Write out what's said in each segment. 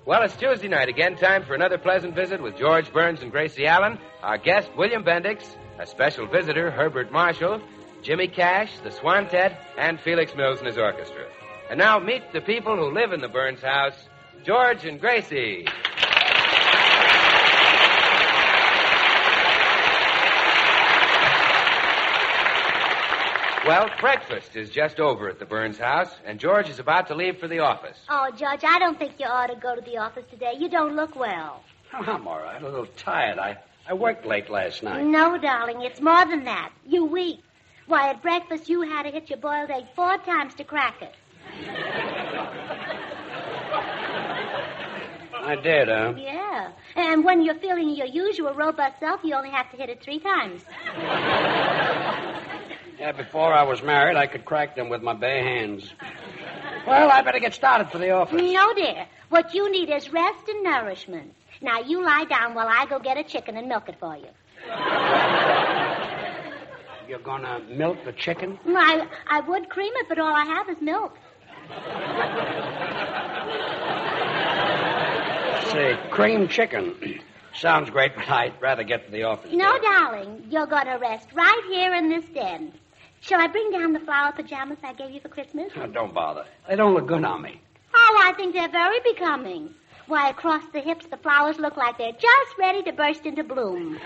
Well, it's Tuesday night again. Time for another pleasant visit with George Burns and Gracie Allen, our guest, William Bendix, a special visitor, Herbert Marshall, Jimmy Cash, the Swantet, and Felix Mills and his orchestra. And now meet the people who live in the Burns house, George and Gracie. Well, breakfast is just over at the Burns house, and George is about to leave for the office. Oh, George, I don't think you ought to go to the office today. You don't look well. Oh, I'm all right. A little tired. I worked late last night. No, darling, it's more than that. You're weak. Why, at breakfast, you had to hit your boiled egg 4 times to crack it. I did, huh? Yeah. And when you're feeling your usual robust self, you only have to hit it 3 times. Yeah, before I was married, I could crack them with my bare hands. Well, I better get started for the office. No, dear. What you need is rest and nourishment. Now, you lie down while I go get a chicken and milk it for you. You're gonna milk the chicken? I would cream it, but all I have is milk. Say, cream chicken. Sounds great, but I'd rather get to the office. No, darling. You're gonna rest right here in this den. Shall I bring down the flower pajamas I gave you for Christmas? Oh, don't bother. They don't look good on me. Oh, I think they're very becoming. Why, across the hips, the flowers look like they're just ready to burst into bloom.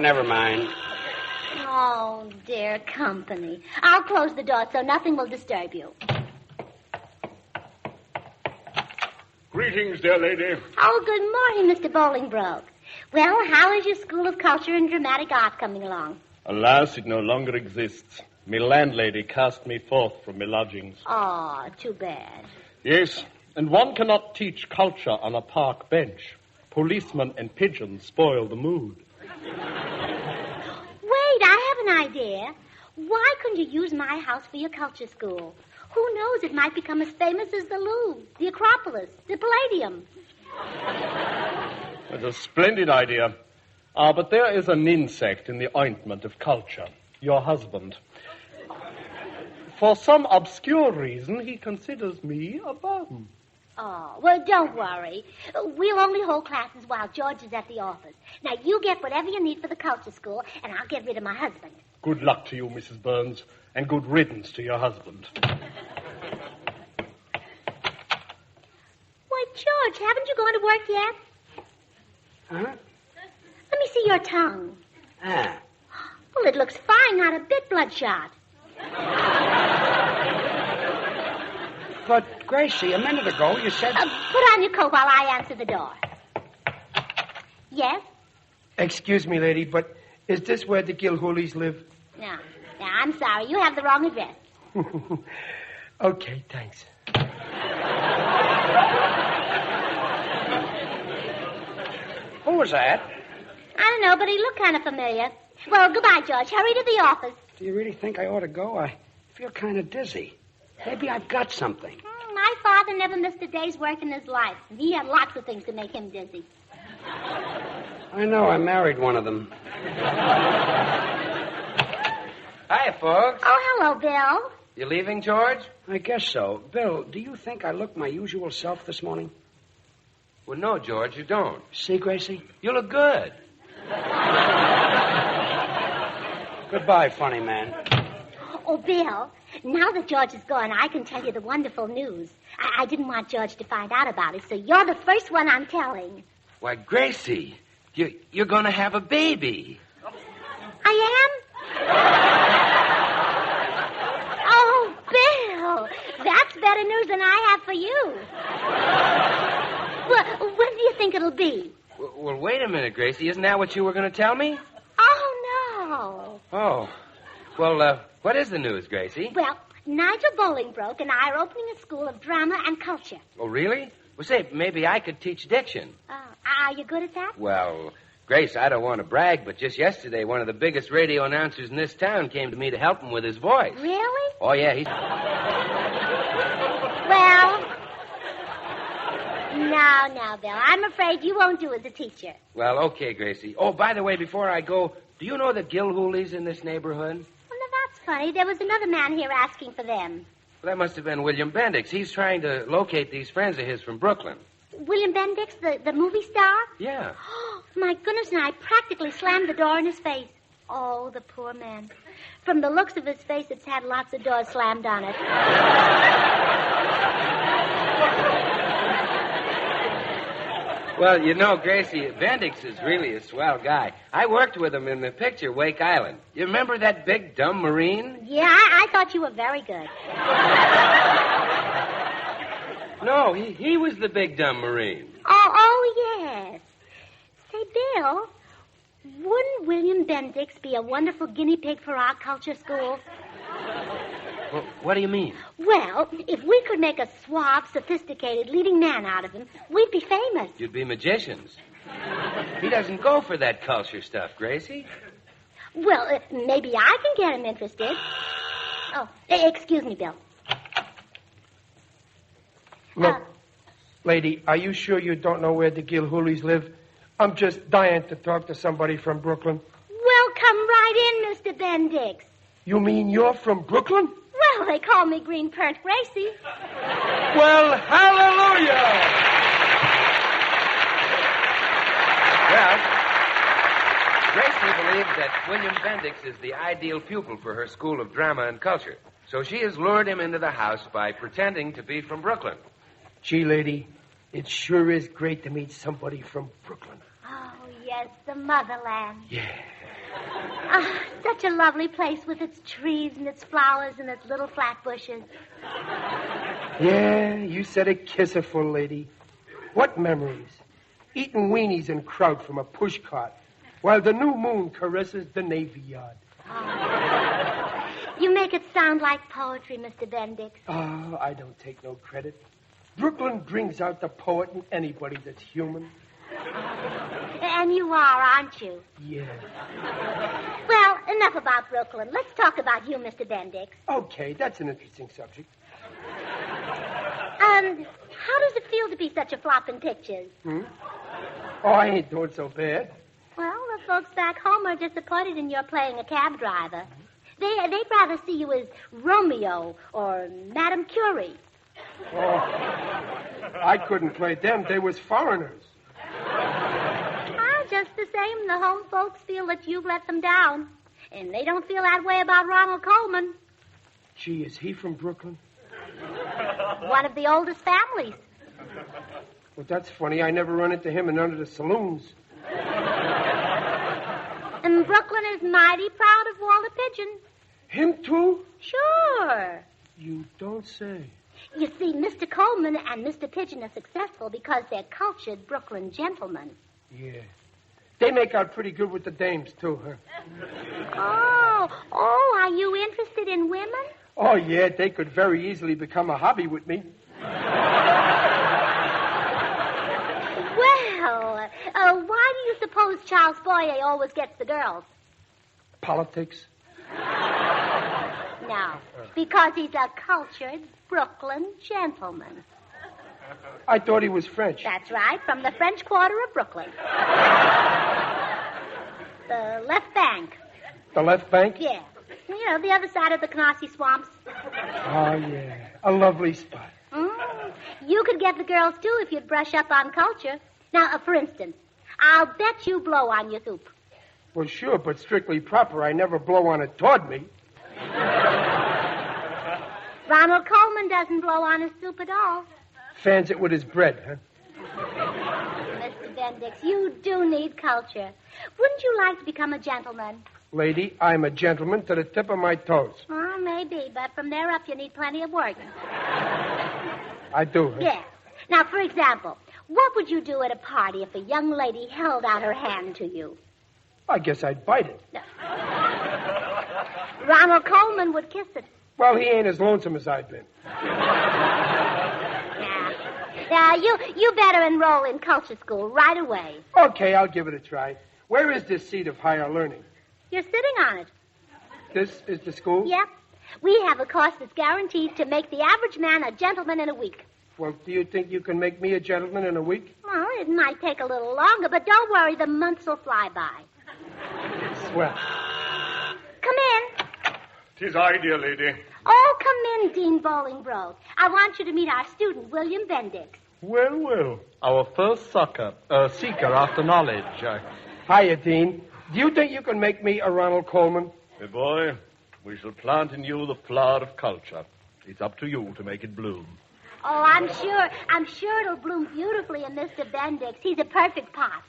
Never mind. Oh, dear company. I'll close the door so nothing will disturb you. Greetings, dear lady. Oh, good morning, Mr. Bolingbroke. Well, how is your School of Culture and Dramatic Art coming along? Alas, it no longer exists. Me landlady cast me forth from me lodgings. Oh, too bad. Yes, and one cannot teach culture on a park bench. Policemen and pigeons spoil the mood. Wait, I have an idea. Why couldn't you use my house for your culture school? Who knows, it might become as famous as the Louvre, the Acropolis, the Palladium. It's a splendid idea. But there is an insect in the ointment of culture, your husband. For some obscure reason, he considers me a bum. Oh, well, don't worry. We'll only hold classes while George is at the office. Now, you get whatever you need for the culture school, and I'll get rid of my husband. Good luck to you, Mrs. Burns, and good riddance to your husband. Why, George, haven't you gone to work yet? Huh? Let me see your tongue. Well, it looks fine, not a bit bloodshot. But, Gracie, a minute ago you said... Put on your coat while I answer the door. Yes? Excuse me, lady, but is this where the Gilhooleys live? No, I'm sorry. You have the wrong address. Okay, thanks. Who was that? I don't know, but he looked kind of familiar. Well, goodbye, George. Hurry to the office. Do you really think I ought to go? I feel kind of dizzy. Maybe I've got something. My father never missed a day's work in his life. He had lots of things to make him dizzy. I know. I married one of them. Hi, folks. Oh, hello, Bill. You leaving, George? I guess so. Bill, do you think I look my usual self this morning? Well, no, George, you don't. See, Gracie? You look good. Goodbye, funny man. Oh, Bill, now that George is gone, I can tell you the wonderful news. I didn't want George to find out about it, so you're the first one I'm telling. Why, Gracie, you're going to have a baby. I am? Oh, Bill, that's better news than I have for you. Well, when do you think it'll be? Well, wait a minute, Gracie. Isn't that what you were going to tell me? Oh, no. Oh. Well, what is the news, Gracie? Well, Nigel Bowling and I are opening a school of drama and culture. Oh, really? Well, say, maybe I could teach diction. Are you good at that? Well, Grace, I don't want to brag, but just yesterday, one of the biggest radio announcers in this town came to me to help him with his voice. Really? Oh, yeah, he's... Well, no, Bill. I'm afraid you won't do as a teacher. Well, okay, Gracie. Oh, by the way, before I go, do you know the Gilhooleys in this neighborhood? Well, now that's funny. There was another man here asking for them. Well, that must have been William Bendix. He's trying to locate these friends of his from Brooklyn. William Bendix, the movie star? Yeah. Oh, my goodness, and I practically slammed the door in his face. Oh, the poor man. From the looks of his face, it's had lots of doors slammed on it. Well, you know, Gracie, Bendix is really a swell guy. I worked with him in the picture Wake Island. You remember that big, dumb Marine? Yeah, I thought you were very good. No, he was the big, dumb Marine. Oh, yes. Say, Bill, wouldn't William Bendix be a wonderful guinea pig for our culture school? Well, what do you mean? Well, if we could make a suave, sophisticated leading man out of him, we'd be famous. You'd be magicians. He doesn't go for that culture stuff, Gracie. Well, maybe I can get him interested. Oh, excuse me, Bill. Look, lady, are you sure you don't know where the Gilhoolies live? I'm just dying to talk to somebody from Brooklyn. Well, come right in, Mr. Bendix. You mean you're from Brooklyn? Well, they call me Green Pernt Gracie. Well, hallelujah! Well, Gracie believes that William Bendix is the ideal pupil for her school of drama and culture. So she has lured him into the house by pretending to be from Brooklyn. Gee, lady, it sure is great to meet somebody from Brooklyn. Oh, yes, the motherland. Yeah. Ah, such a lovely place with its trees and its flowers and its little flat bushes. Yeah, you said it kissiful, lady. What memories? Eating weenies and kraut from a pushcart while the new moon caresses the Navy Yard. Oh. You make it sound like poetry, Mr. Bendix. Oh, I don't take no credit. Brooklyn brings out the poet in anybody that's human. And you are, aren't you? Yeah. Well, enough about Brooklyn. Let's talk about you, Mr. Bendix. Okay, that's an interesting subject. How does it feel to be such a flop in pictures? Oh, I ain't doing so bad. Well, the folks back home are disappointed in your playing a cab driver. They'd rather see you as Romeo or Madame Curie. Oh, I couldn't play them. They was foreigners. Just the same, the home folks feel that you've let them down. And they don't feel that way about Ronald Coleman. Gee, is he from Brooklyn? One of the oldest families. Well, that's funny. I never run into him in none of the saloons. And Brooklyn is mighty proud of Walter Pigeon. Him, too? Sure. You don't say. You see, Mr. Coleman and Mr. Pigeon are successful because they're cultured Brooklyn gentlemen. Yeah. They make out pretty good with the dames, too, huh? Oh, are you interested in women? Oh, yeah, they could very easily become a hobby with me. Well, why do you suppose Charles Boyer always gets the girls? Politics? No, because he's a cultured Brooklyn gentleman. I thought he was French. That's right, from the French Quarter of Brooklyn. The left bank. The left bank? Yeah. You know, the other side of the Canarsie Swamps. Oh, yeah. A lovely spot. You could get the girls, too, if you'd brush up on culture. Now, for instance, I'll bet you blow on your soup. Well, sure, but strictly proper. I never blow on it toward me. Ronald Coleman doesn't blow on his soup at all. Fans it with his bread, huh? Mr. Bendix, you do need culture. Wouldn't you like to become a gentleman? Lady, I'm a gentleman to the tip of my toes. Oh, maybe, but from there up you need plenty of work. I do, huh? Yeah. Now, for example, what would you do at a party if a young lady held out her hand to you? I guess I'd bite it. No. Ronald Coleman would kiss it. Well, he ain't as lonesome as I've been. Now, you better enroll in culture school right away. Okay, I'll give it a try. Where is this seat of higher learning? You're sitting on it. This is the school? Yep. We have a course that's guaranteed to make the average man a gentleman in a week. Well, do you think you can make me a gentleman in a week? Well, it might take a little longer, but don't worry, the months will fly by. Swell. Come in. 'Tis I, dear lady. Oh, come in, Dean Bolingbroke. I want you to meet our student, William Bendix. Well, well. Our first seeker after knowledge. Hiya, Dean. Do you think you can make me a Ronald Coleman? My boy, we shall plant in you the flower of culture. It's up to you to make it bloom. Oh, I'm sure it'll bloom beautifully in Mr. Bendix. He's a perfect pot.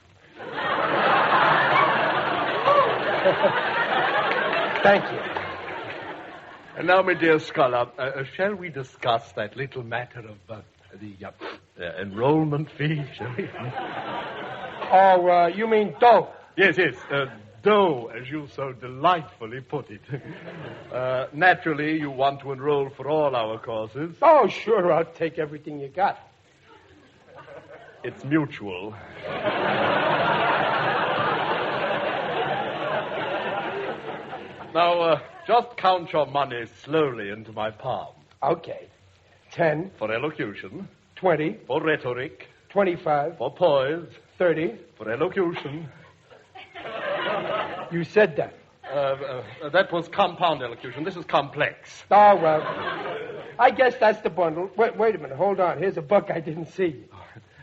Thank you. And now, my dear scholar, shall we discuss that little matter of the enrollment fee, shall we? Oh, you mean dough? Yes, dough, as you so delightfully put it. Naturally, you want to enroll for all our courses. Oh, sure, I'll take everything you got. It's mutual. Now, just count your money slowly into my palm. Okay. 10. For elocution. 20. For rhetoric. 25. For poise. 30. For elocution. You said that. That was compound elocution. This is complex. Oh, well. I guess that's the bundle. Wait a minute. Hold on. Here's a buck I didn't see.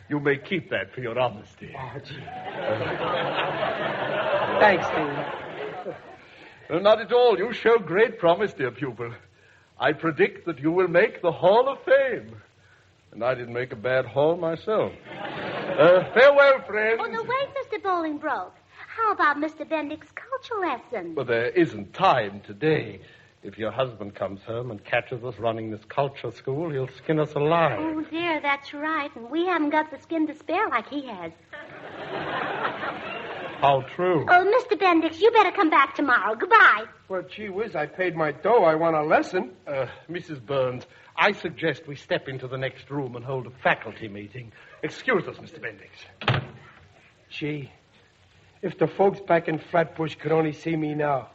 You may keep that for your honesty. Oh, gee. Thanks, Dean. Not at all. You show great promise, dear pupil. I predict that you will make the Hall of Fame. And I didn't make a bad haul myself. Farewell, friends. Oh, no, wait, Mr. Bolingbroke. How about Mr. Bendix's culture lesson? Well, there isn't time today. If your husband comes home and catches us running this culture school, he'll skin us alive. Oh, dear, that's right. And we haven't got the skin to spare like he has. How true. Oh, Mr. Bendix, you better come back tomorrow. Goodbye. Well, gee whiz, I paid my dough. I want a lesson. Mrs. Burns, I suggest we step into the next room and hold a faculty meeting. Excuse us, Mr. Bendix. Gee, if the folks back in Flatbush could only see me now.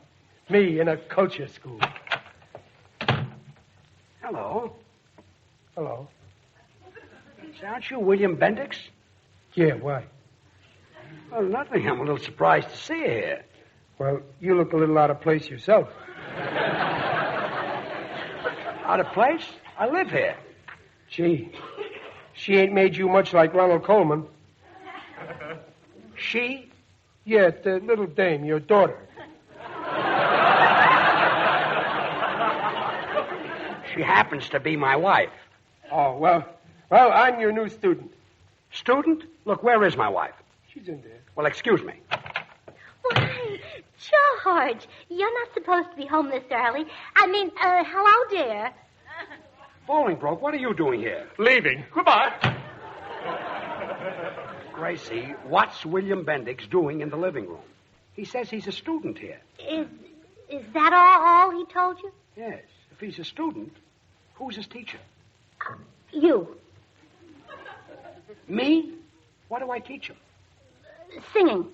Me in a culture school. Hello. Hello. Aren't you William Bendix? Yeah, why? Well, nothing. I'm a little surprised to see you here. Well, you look a little out of place yourself. Out of place? I live here. Gee, she ain't made you much like Ronald Coleman. She? Yeah, the little dame, your daughter. She happens to be my wife. Oh, well, I'm your new student. Student? Look, where is my wife? She's in there. Well, excuse me. Why, George, you're not supposed to be home this early. I mean, hello, dear. Bolingbroke, what are you doing here? Leaving. Goodbye. Gracie, what's William Bendix doing in the living room? He says he's a student here. Is that all he told you? Yes. If he's a student, who's his teacher? You. Me? What do I teach him? Singing.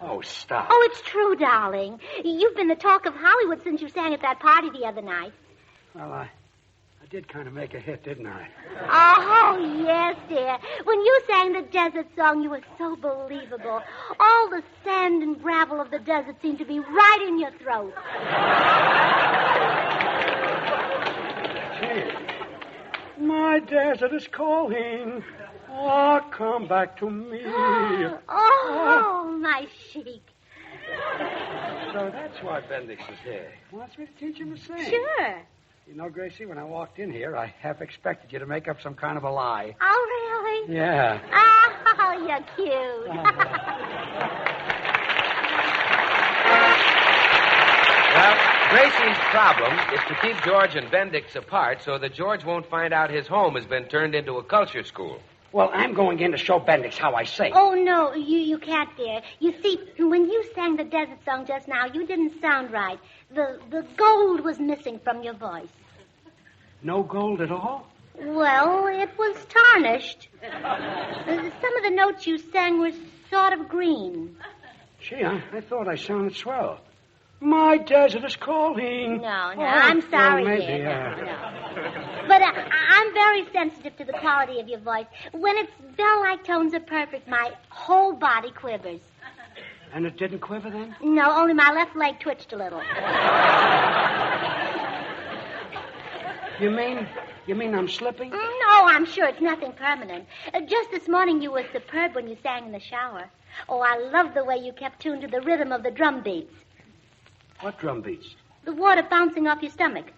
Oh, stop. Oh, it's true, darling. You've been the talk of Hollywood since you sang at that party the other night. Well, I did kind of make a hit, didn't I? Oh, yes, dear. When you sang the desert song, you were so believable. All the sand and gravel of the desert seemed to be right in your throat. My desert is calling. Oh, come back to me. Oh, my chic. So that's why Bendix is here. He wants me to teach him to sing. Sure. You know, Gracie, when I walked in here, I half expected you to make up some kind of a lie. Oh, really? Yeah. Oh, you're cute. Well, Gracie's problem is to keep George and Bendix apart so that George won't find out his home has been turned into a culture school. Well, I'm going in to show Bendix how I sing. Oh, no, you can't, dear. You see, when you sang the desert song just now, you didn't sound right. The gold was missing from your voice. No gold at all? Well, it was tarnished. Some of the notes you sang were sort of green. Gee, I thought I sounded swell. My desert is calling. No, I'm sorry, well, maybe, dear. No. But I'm very sensitive to the quality of your voice. When its bell-like tones are perfect, my whole body quivers. And it didn't quiver then? No, only my left leg twitched a little. You mean I'm slipping? No, I'm sure it's nothing permanent. Just this morning you were superb when you sang in the shower. Oh, I love the way you kept tuned to the rhythm of the drum beats. What drum beats? The water bouncing off your stomach.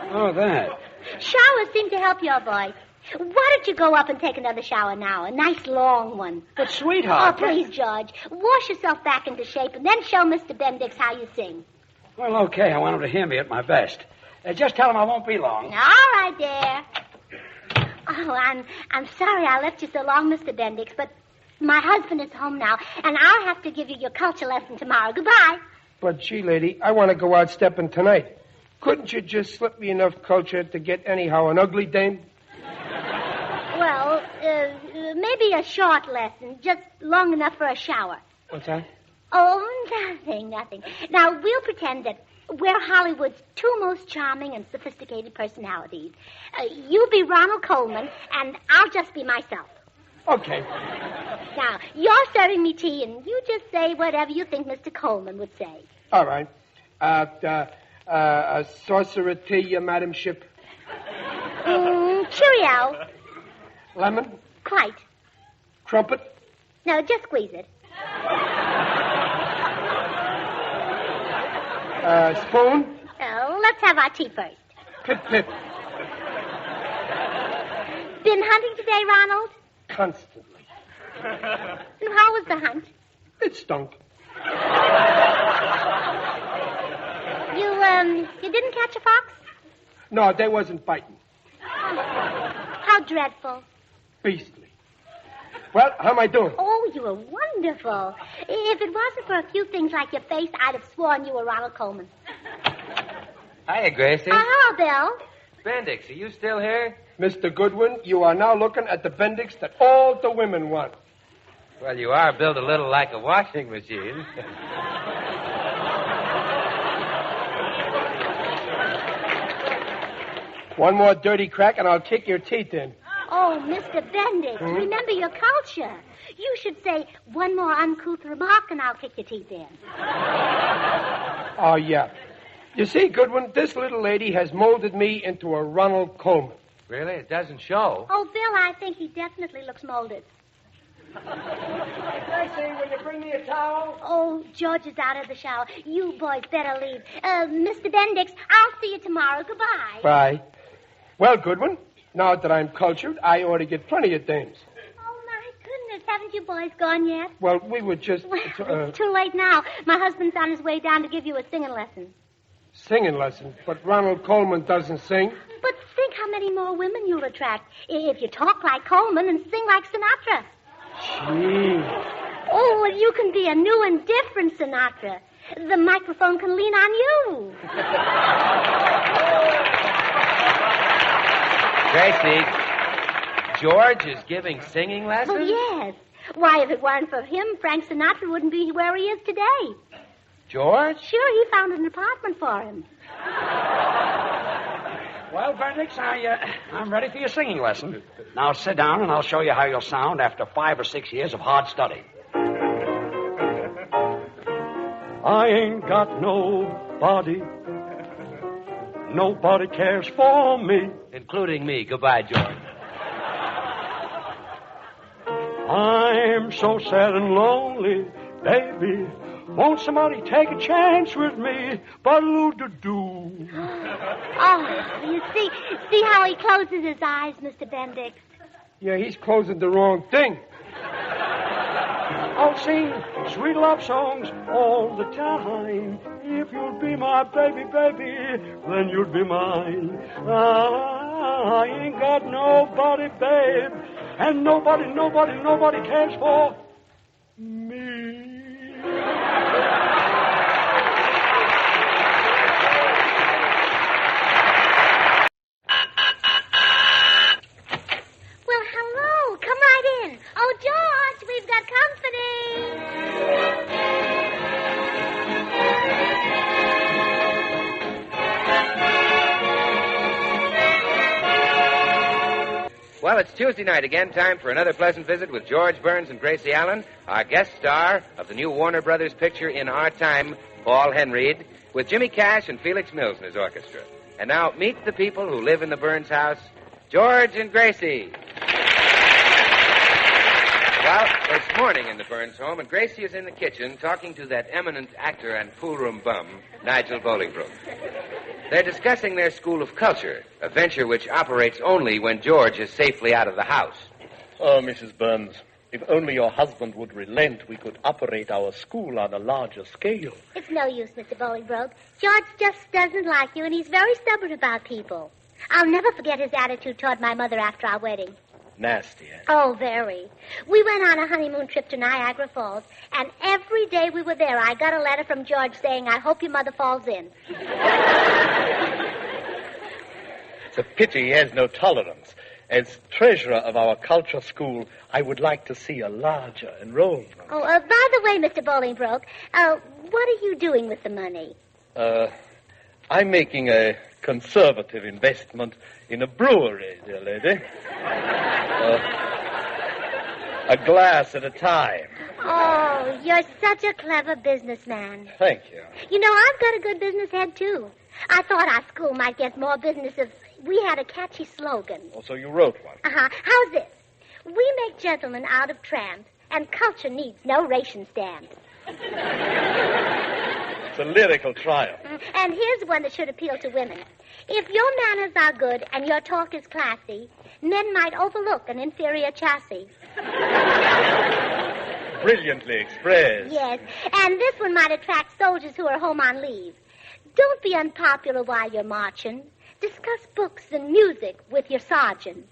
Oh, that. Showers seem to help your voice. Why don't you go up and take another shower now? A nice long one. But, sweetheart... Oh, please, George. Wash yourself back into shape and then show Mr. Bendix how you sing. Well, okay. I want him to hear me at my best. Just tell him I won't be long. All right, dear. Oh, I'm sorry I left you so long, Mr. Bendix, but my husband is home now, and I'll have to give you your culture lesson tomorrow. Goodbye. But, gee, lady, I want to go out stepping tonight. Couldn't you just slip me enough culture to get anyhow an ugly dame? Well, maybe a short lesson, just long enough for a shower. What's that? Oh, nothing. Now, we'll pretend that we're Hollywood's two most charming and sophisticated personalities. You be Ronald Coleman, and I'll just be myself. Okay. Now, you're serving me tea, and you just say whatever you think Mr. Coleman would say. All right. A saucer of tea, Madam Ship. Cheerio. Lemon? Quite. Crumpet? No, just squeeze it. Spoon? Oh, let's have our tea first. Pip, pip. Been hunting today, Ronald? Constantly. And how was the hunt? It stunk. You didn't catch a fox? No, they wasn't biting. How dreadful. Beastly. Well, how am I doing? Oh, you were wonderful. If it wasn't for a few things like your face, I'd have sworn you were Ronald Coleman. Hiya, Gracie. Hello, Bill. Bendix, are you still here? Mr. Goodwin, you are now looking at the Bendix that all the women want. Well, you are built a little like a washing machine. One more dirty crack and I'll kick your teeth in. Oh, Mr. Bendix, remember your culture. You should say one more uncouth remark and I'll kick your teeth in. Oh, yeah. You see, Goodwin, this little lady has molded me into a Ronald Coleman. Really? It doesn't show. Oh, Bill, I think he definitely looks molded. Gracie, will you bring me a towel? Oh, George is out of the shower. You boys better leave. Mr. Bendix, I'll see you tomorrow. Goodbye. Bye. Well, Goodwin, now that I'm cultured, I ought to get plenty of dames. Oh, my goodness. Haven't you boys gone yet? Well, we were just... Well, it's too late now. My husband's on his way down to give you a singing lesson. Singing lesson, but Ronald Coleman doesn't sing. But think how many more women you'll attract if you talk like Coleman and sing like Sinatra. Gee. Oh, well, you can be a new and different Sinatra. The microphone can lean on you. Gracie, George is giving singing lessons? Oh, yes. Why, if it weren't for him, Frank Sinatra wouldn't be where he is today. George? Sure, he found an apartment for him. Well, Bendix, I'm ready for your singing lesson. Now sit down and I'll show you how you'll sound after 5 or 6 years of hard study. I ain't got nobody. Nobody cares for me. Including me. Goodbye, George. I'm so sad and lonely, baby. Won't somebody take a chance with me? Ba-doo-doo-doo. Oh, you see how he closes his eyes, Mr. Bendix? Yeah, he's closing the wrong thing. I'll sing sweet love songs all the time. If you'll be my baby, baby, then you'll be mine. I ain't got nobody, babe, and nobody cares for me. Well, hello. Come right in. Oh, George, we've got company. Well, it's Tuesday night again, time for another pleasant visit with George Burns and Gracie Allen, our guest star of the new Warner Brothers picture In Our Time, Paul Henreid, with Jimmy Cash and Felix Mills in his orchestra. And now, meet the people who live in the Burns house, George and Gracie. Well, it's morning in the Burns home, and Gracie is in the kitchen talking to that eminent actor and pool-room bum, Nigel Bowling. They're discussing their school of culture, a venture which operates only when George is safely out of the house. Oh, Mrs. Burns, if only your husband would relent, we could operate our school on a larger scale. It's no use, Mr. Bolingbroke. George just doesn't like you, and he's very stubborn about people. I'll never forget his attitude toward my mother after our wedding. Nasty, eh? Oh, very. We went on a honeymoon trip to Niagara Falls, and every day we were there, I got a letter from George saying, I hope your mother falls in. It's a pity he has no tolerance. As treasurer of our culture school, I would like to see a larger enrollment. Oh, by the way, Mr. Bolingbroke, what are you doing with the money? I'm making a conservative investment in a brewery, dear lady. A glass at a time. Oh, you're such a clever businessman. Thank you. You know, I've got a good business head, too. I thought our school might get more business if we had a catchy slogan. Oh, so you wrote one? Uh-huh. How's this? We make gentlemen out of tramps, and culture needs no ration stamps. It's a lyrical triumph. And here's one that should appeal to women. If your manners are good and your talk is classy, men might overlook an inferior chassis. Brilliantly expressed. Yes, and this one might attract soldiers who are home on leave. Don't be unpopular while you're marching. Discuss books and music with your sergeant.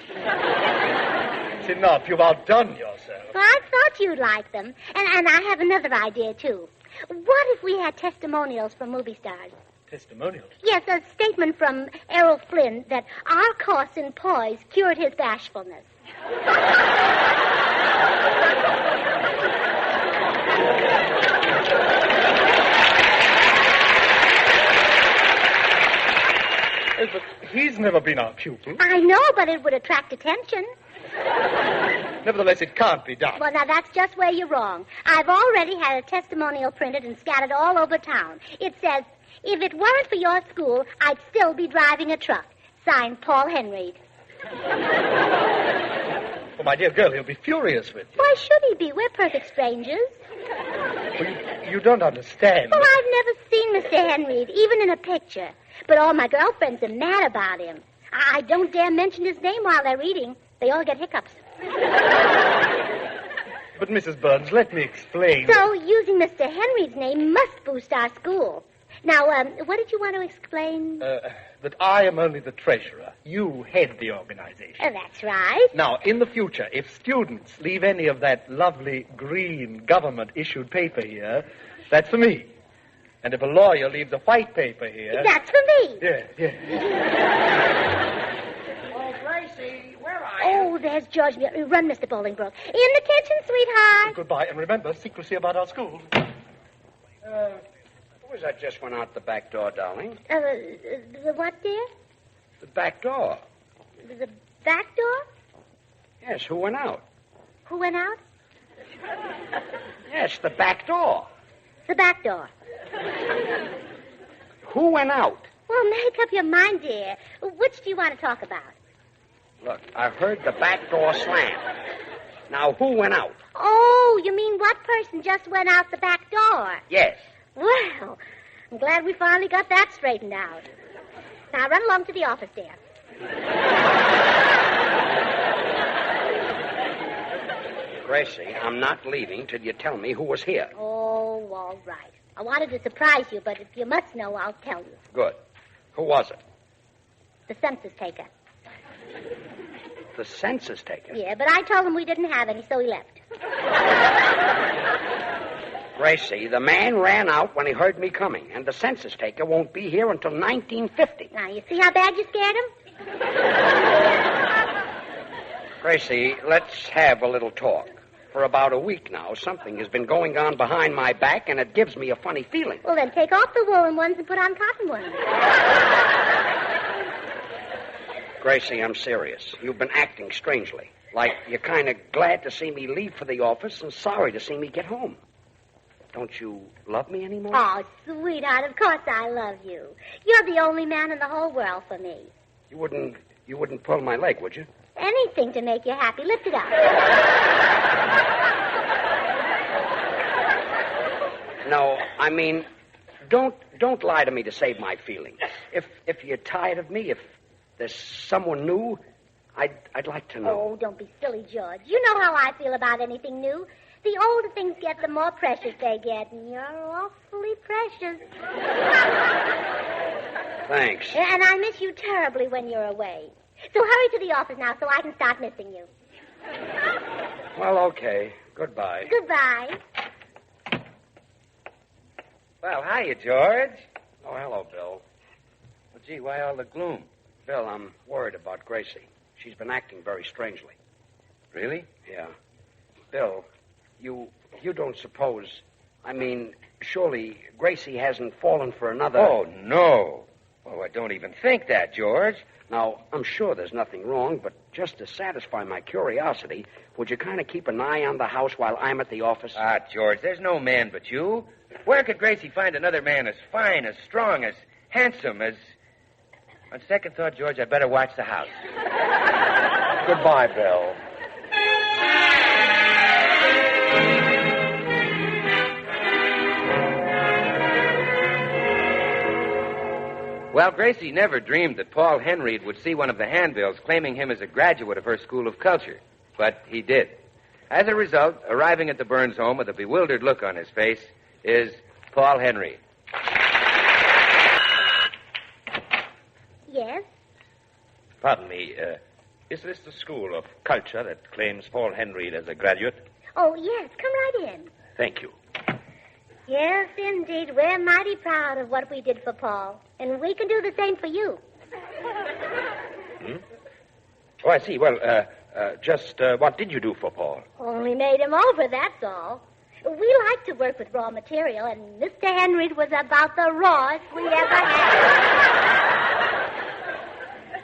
It's enough. You've outdone yourself. Well, I thought you'd like them. And I have another idea, too. What if we had testimonials from movie stars? Testimonials? Yes, a statement from Errol Flynn that our course in poise cured his bashfulness. But he's never been our pupil. I know, but it would attract attention. Nevertheless, it can't be done. Well, now, that's just where you're wrong. I've already had a testimonial printed and scattered all over town. It says, if it weren't for your school, I'd still be driving a truck. Signed, Paul Henreid. Oh, my dear girl, he'll be furious with you. Why should he be? We're perfect strangers. Well, you don't understand. Well, I've never seen Mr. Henreid, even in a picture. But all my girlfriends are mad about him. I don't dare mention his name while they're reading. They all get hiccups. But, Mrs. Burns, let me explain. So, using Mr. Henreid's name must boost our school. Now, what did you want to explain? That I am only the treasurer. You head the organization. That's right. Now, in the future, if students leave any of that lovely green government-issued paper here, that's for me. And if a lawyer leaves a white paper here... That's for me. Yeah. Oh, Gracie, where are you? Oh, there's George. Run, Mr. Bolingbroke. In the kitchen, sweetheart. Goodbye, and remember, secrecy about our school. Who was that just went out the back door, darling? The what, dear? The back door. The back door? Yes, who went out? Who went out? Yes, the back door. The back door. Who went out? Well, make up your mind, dear. Which do you want to talk about? Look, I heard the back door slam. Now, who went out? Oh, you mean what person just went out the back door? Yes. Well, I'm glad we finally got that straightened out. Now, run along to the office, dear. Gracie, I'm not leaving till you tell me who was here. Oh, all right. I wanted to surprise you, but if you must know, I'll tell you. Good. Who was it? The census taker. The census taker? Yeah, but I told him we didn't have any, so he left. Gracie, the man ran out when he heard me coming, and the census taker won't be here until 1950. Now, you see how bad you scared him? Gracie, let's have a little talk. For about a week now, something has been going on behind my back, and it gives me a funny feeling. Well, then take off the woolen ones and put on cotton ones. Gracie, I'm serious. You've been acting strangely. Like you're kind of glad to see me leave for the office and sorry to see me get home. Don't you love me anymore? Oh, sweetheart, of course I love you. You're the only man in the whole world for me. You wouldn't pull my leg, would you? Anything to make you happy. Lift it up. No, I mean, don't lie to me to save my feelings. If you're tired of me, if there's someone new, I'd like to know. Oh, don't be silly, George. You know how I feel about anything new. The older things get, the more precious they get, and you're awfully precious. Thanks. And I miss you terribly when you're away. So hurry to the office now so I can start missing you. Well, okay. Goodbye. Goodbye. Well, hiya, George. Oh, hello, Bill. Well, gee, why all the gloom? Bill, I'm worried about Gracie. She's been acting very strangely. Really? Yeah. Bill, you don't suppose... I mean, surely Gracie hasn't fallen for another... Oh, no. Oh, I don't even think that, George. Now, I'm sure there's nothing wrong, but just to satisfy my curiosity, would you kind of keep an eye on the house while I'm at the office? Ah, George, there's no man but you. Where could Gracie find another man as fine, as strong, as handsome, as... On second thought, George, I'd better watch the house. Goodbye, Bill. Well, Gracie never dreamed that Paul Henreid would see one of the handbills claiming him as a graduate of her school of culture. But he did. As a result, arriving at the Burns home with a bewildered look on his face is Paul Henreid. Yes? Pardon me, is this the school of culture that claims Paul Henreid as a graduate? Oh, yes. Come right in. Thank you. Yes, indeed. We're mighty proud of what we did for Paul. And we can do the same for you. Oh, I see. Well, just what did you do for Paul? Only made him over, that's all. We like to work with raw material, and Mr. Henreid was about the rawest we ever had.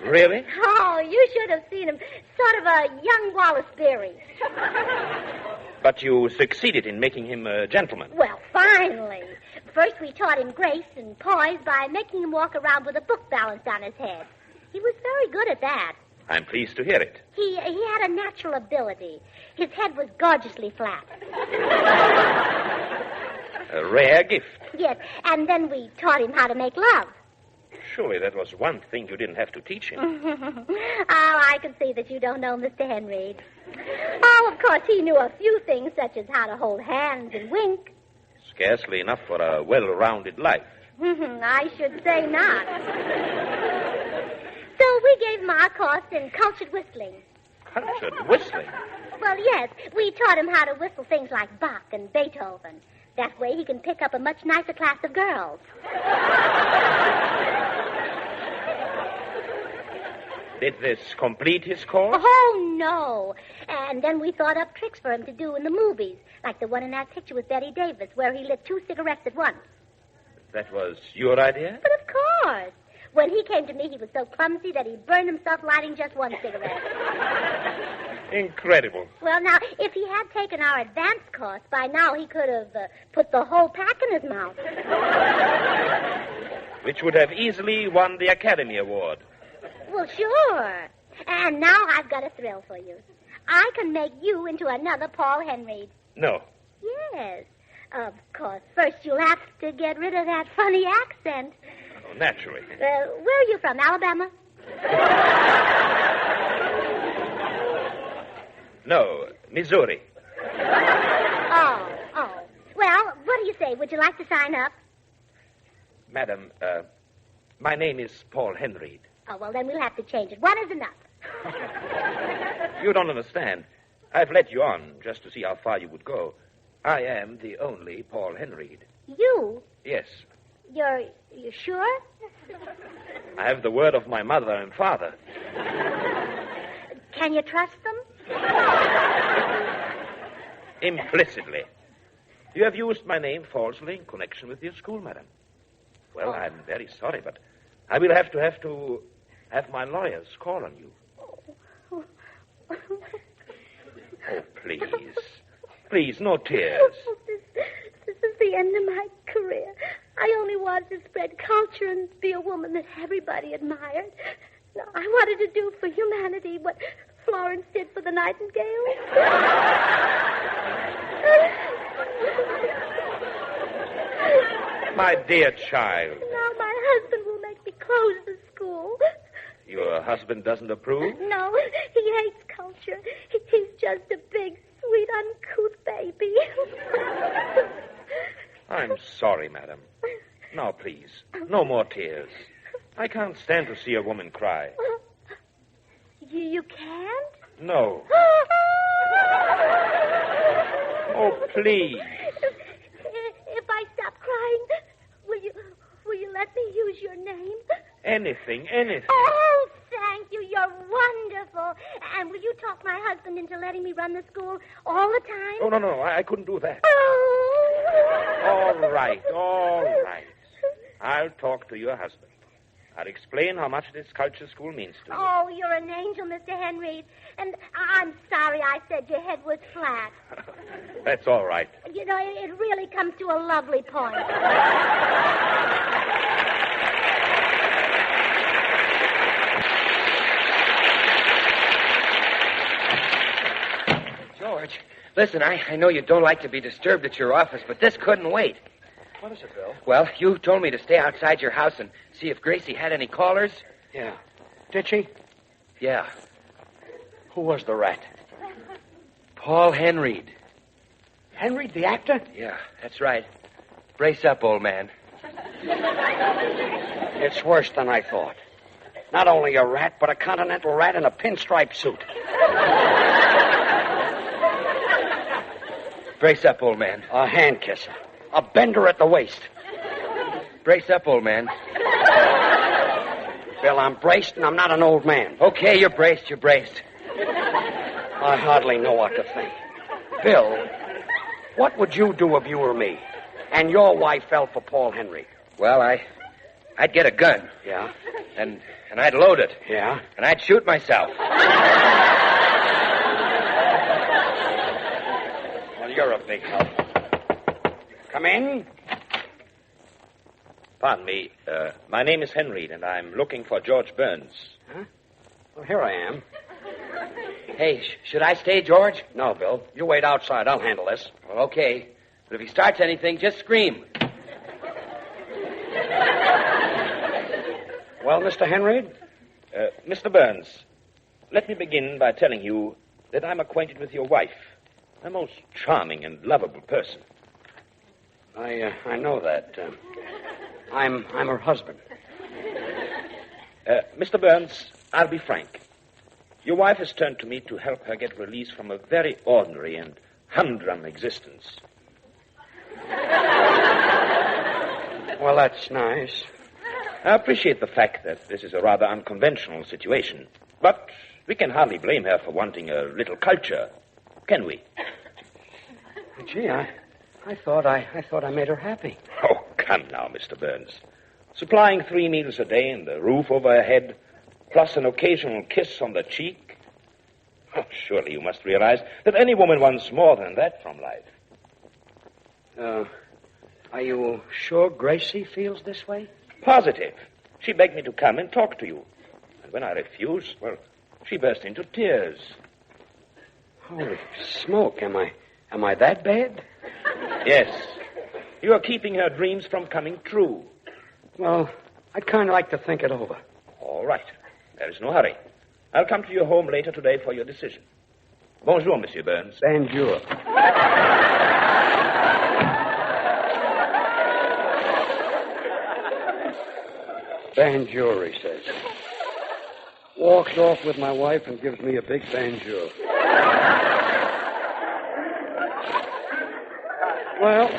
Really? Oh, you should have seen him. Sort of a young Wallace Beery. But you succeeded in making him a gentleman. Well, finally. First, we taught him grace and poise by making him walk around with a book balanced on his head. He was very good at that. I'm pleased to hear it. He had a natural ability. His head was gorgeously flat. A rare gift. Yes, and then we taught him how to make love. Surely that was one thing you didn't have to teach him. Oh, I can see that you don't know Mr. Henreid. Oh, of course, he knew a few things, such as how to hold hands and wink. Scarcely enough for a well-rounded life. I should say not. So we gave him our course in cultured whistling. Cultured whistling? Well, yes, we taught him how to whistle things like Bach and Beethoven. That way he can pick up a much nicer class of girls. Did this complete his course? Oh, no. And then we thought up tricks for him to do in the movies, like the one in that picture with Betty Davis, where he lit 2 cigarettes at once. That was your idea? But of course. When he came to me, he was so clumsy that he burned himself lighting just 1 cigarette. Incredible. Well, now, if he had taken our advanced course, by now he could have put the whole pack in his mouth. Which would have easily won the Academy Award. Well, sure. And now I've got a thrill for you. I can make you into another Paul Henreid. No. Yes. Of course. First, you'll have to get rid of that funny accent. Oh, naturally. Where are you from, Alabama? No, Missouri. Oh. Well, what do you say? Would you like to sign up? Madam, my name is Paul Henreid. Oh, well, then we'll have to change it. 1 is enough. You don't understand. I've led you on just to see how far you would go. I am the only Paul Henreid. You? Yes. You sure? I have the word of my mother and father. Can you trust them? Implicitly. You have used my name falsely in connection with your school, madam. Well, I'm very sorry, but I will have to have my lawyers call on you. Oh, please. Please, no tears. This is the end of my career. I only wanted to spread culture and be a woman that everybody admired. No, I wanted to do for humanity what Florence did for the Nightingale. My dear child. Now my husband will make me close the school. Your husband doesn't approve? No, he hates culture. He's just a big, sweet, uncouth baby. I'm sorry, madam. Now, please, no more tears. I can't stand to see a woman cry. You can't? No. Oh, please. If I stop crying, will you let me use your name? Anything. Oh, thank you. You're wonderful. And will you talk my husband into letting me run the school all the time? Oh, no, I couldn't do that. Oh. All right. I'll talk to your husband. I'll explain how much this culture school means to you. Oh, you're an angel, Mr. Henreid. And I'm sorry I said your head was flat. That's all right. You know, it really comes to a lovely point. George, listen, I know you don't like to be disturbed at your office, but this couldn't wait. What is it, Bill? Well, you told me to stay outside your house and see if Gracie had any callers. Yeah. Did she? Yeah. Who was the rat? Paul Henreid. Henreid, the actor? Yeah, that's right. Brace up, old man. It's worse than I thought. Not only a rat, but a continental rat in a pinstripe suit. Brace up, old man. A hand kisser. A bender at the waist. Brace up, old man. Bill, I'm braced and I'm not an old man. Okay, you're braced. I hardly know what to think. Bill, what would you do if you were me and your wife fell for Paul Henreid? Well, I'd get a gun. Yeah? And I'd load it. Yeah? And I'd shoot myself. Well, you're a big help. Come in. Pardon me. My name is Henreid, and I'm looking for George Burns. Huh? Well, here I am. Hey, should I stay, George? No, Bill. You wait outside. I'll handle this. Well, okay. But if he starts anything, just scream. Well, Mr. Henreid? Mr. Burns, let me begin by telling you that I'm acquainted with your wife. A most charming and lovable person. I know that. I'm her husband. Mr. Burns, I'll be frank. Your wife has turned to me to help her get released from a very ordinary and humdrum existence. Well, that's nice. I appreciate the fact that this is a rather unconventional situation, but we can hardly blame her for wanting a little culture, can we? Gee, I thought I made her happy. Oh, come now, Mr. Burns. Supplying 3 meals a day and a roof over her head, plus an occasional kiss on the cheek. Oh, surely you must realize that any woman wants more than that from life. Are you sure Gracie feels this way? Positive. She begged me to come and talk to you. And when I refused, well, she burst into tears. Holy smoke, am I that bad? Yes. You are keeping her dreams from coming true. Well, I'd kind of like to think it over. All right. There is no hurry. I'll come to your home later today for your decision. Bonjour, Monsieur Burns. Bonjour. Bonjour, he says. Walks off with my wife and gives me a big bonjour. Well,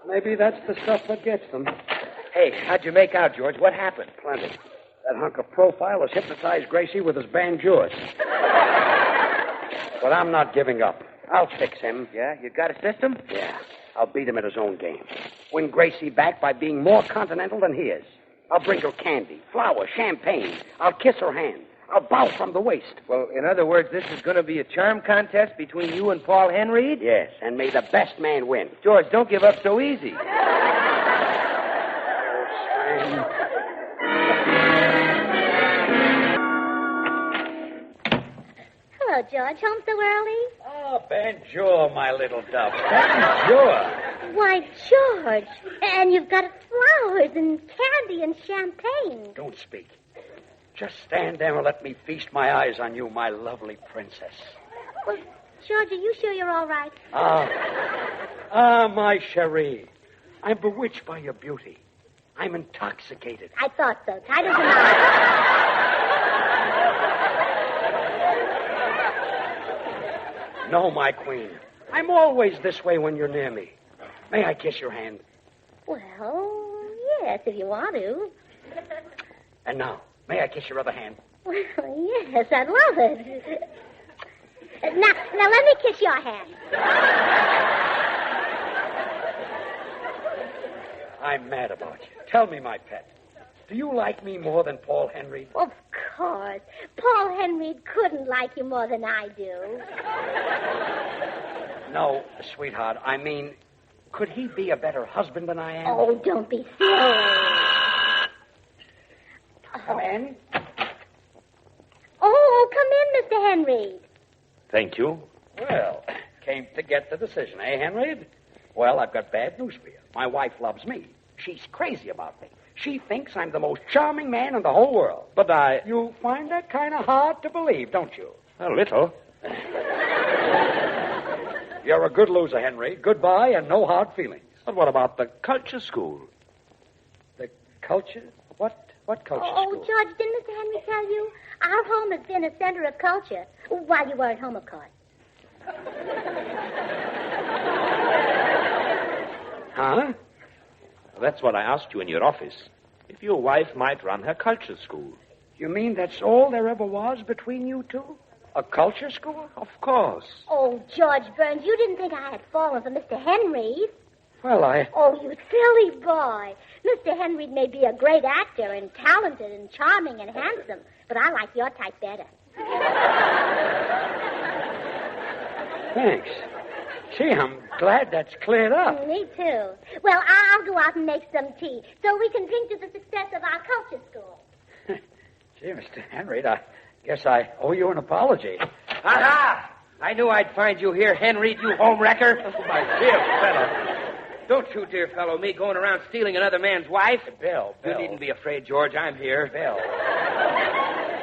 maybe that's the stuff that gets them. Hey, how'd you make out, George? What happened? Plenty. That hunk of profile has hypnotized Gracie with his bonjours. But I'm not giving up. I'll fix him. Yeah? You got a system? Yeah. I'll beat him at his own game. Win Gracie back by being more continental than he is. I'll bring her candy, flowers, champagne. I'll kiss her hand. I'll bow from the waist. Well, in other words, this is going to be a charm contest between you and Paul Henreid? Yes, and may the best man win. George, don't give up so easy. Hello, George. Home so early? Oh, bonjour, my little dove. Bonjour. Why, George. And you've got flowers and candy and champagne. Don't speak. Just stand there and let me feast my eyes on you, my lovely princess. Well, George, are you sure you're all right? My cherie. I'm bewitched by your beauty. I'm intoxicated. I thought so. Tight as a knot. No, my queen. I'm always this way when you're near me. May I kiss your hand? Well, yes, if you want to. And now, may I kiss your other hand? Well, yes, I'd love it. Now let me kiss your hand. I'm mad about you. Tell me, my pet. Do you like me more than Paul Henreid? Of course. Paul Henreid couldn't like you more than I do. No, sweetheart. I mean, could he be a better husband than I am? Oh, don't be silly. Come in. Oh, come in, Mr. Henreid. Thank you. Well, came to get the decision, eh, Henreid? Well, I've got bad news for you. My wife loves me. She's crazy about me. She thinks I'm the most charming man in the whole world. But You find that kind of hard to believe, don't you? A little. You're a good loser, Henry. Goodbye and no hard feelings. But what about the culture school? The culture? What culture Oh, school? George, didn't Mr. Henry tell you? Our home has been a center of culture. While you were at home, of course. Huh? That's what I asked you in your office. If your wife might run her culture school. You mean that's all there ever was between you two? A culture school? Of course. Oh, George Burns, you didn't think I had fallen for Mr. Henry. Well, Oh, you silly boy. Mr. Henry may be a great actor and talented and charming and handsome, but I like your type better. Thanks. Gee, I'm glad that's cleared up. Me too. Well, I'll go out and make some tea so we can drink to the success of our culture school. Gee, Mr. Henry, I guess I owe you an apology. Aha! I knew I'd find you here, Henry, you home wrecker. Oh, my dear fellow. Don't you, dear fellow, me going around stealing another man's wife. Bill. You needn't be afraid, George. I'm here. Bill.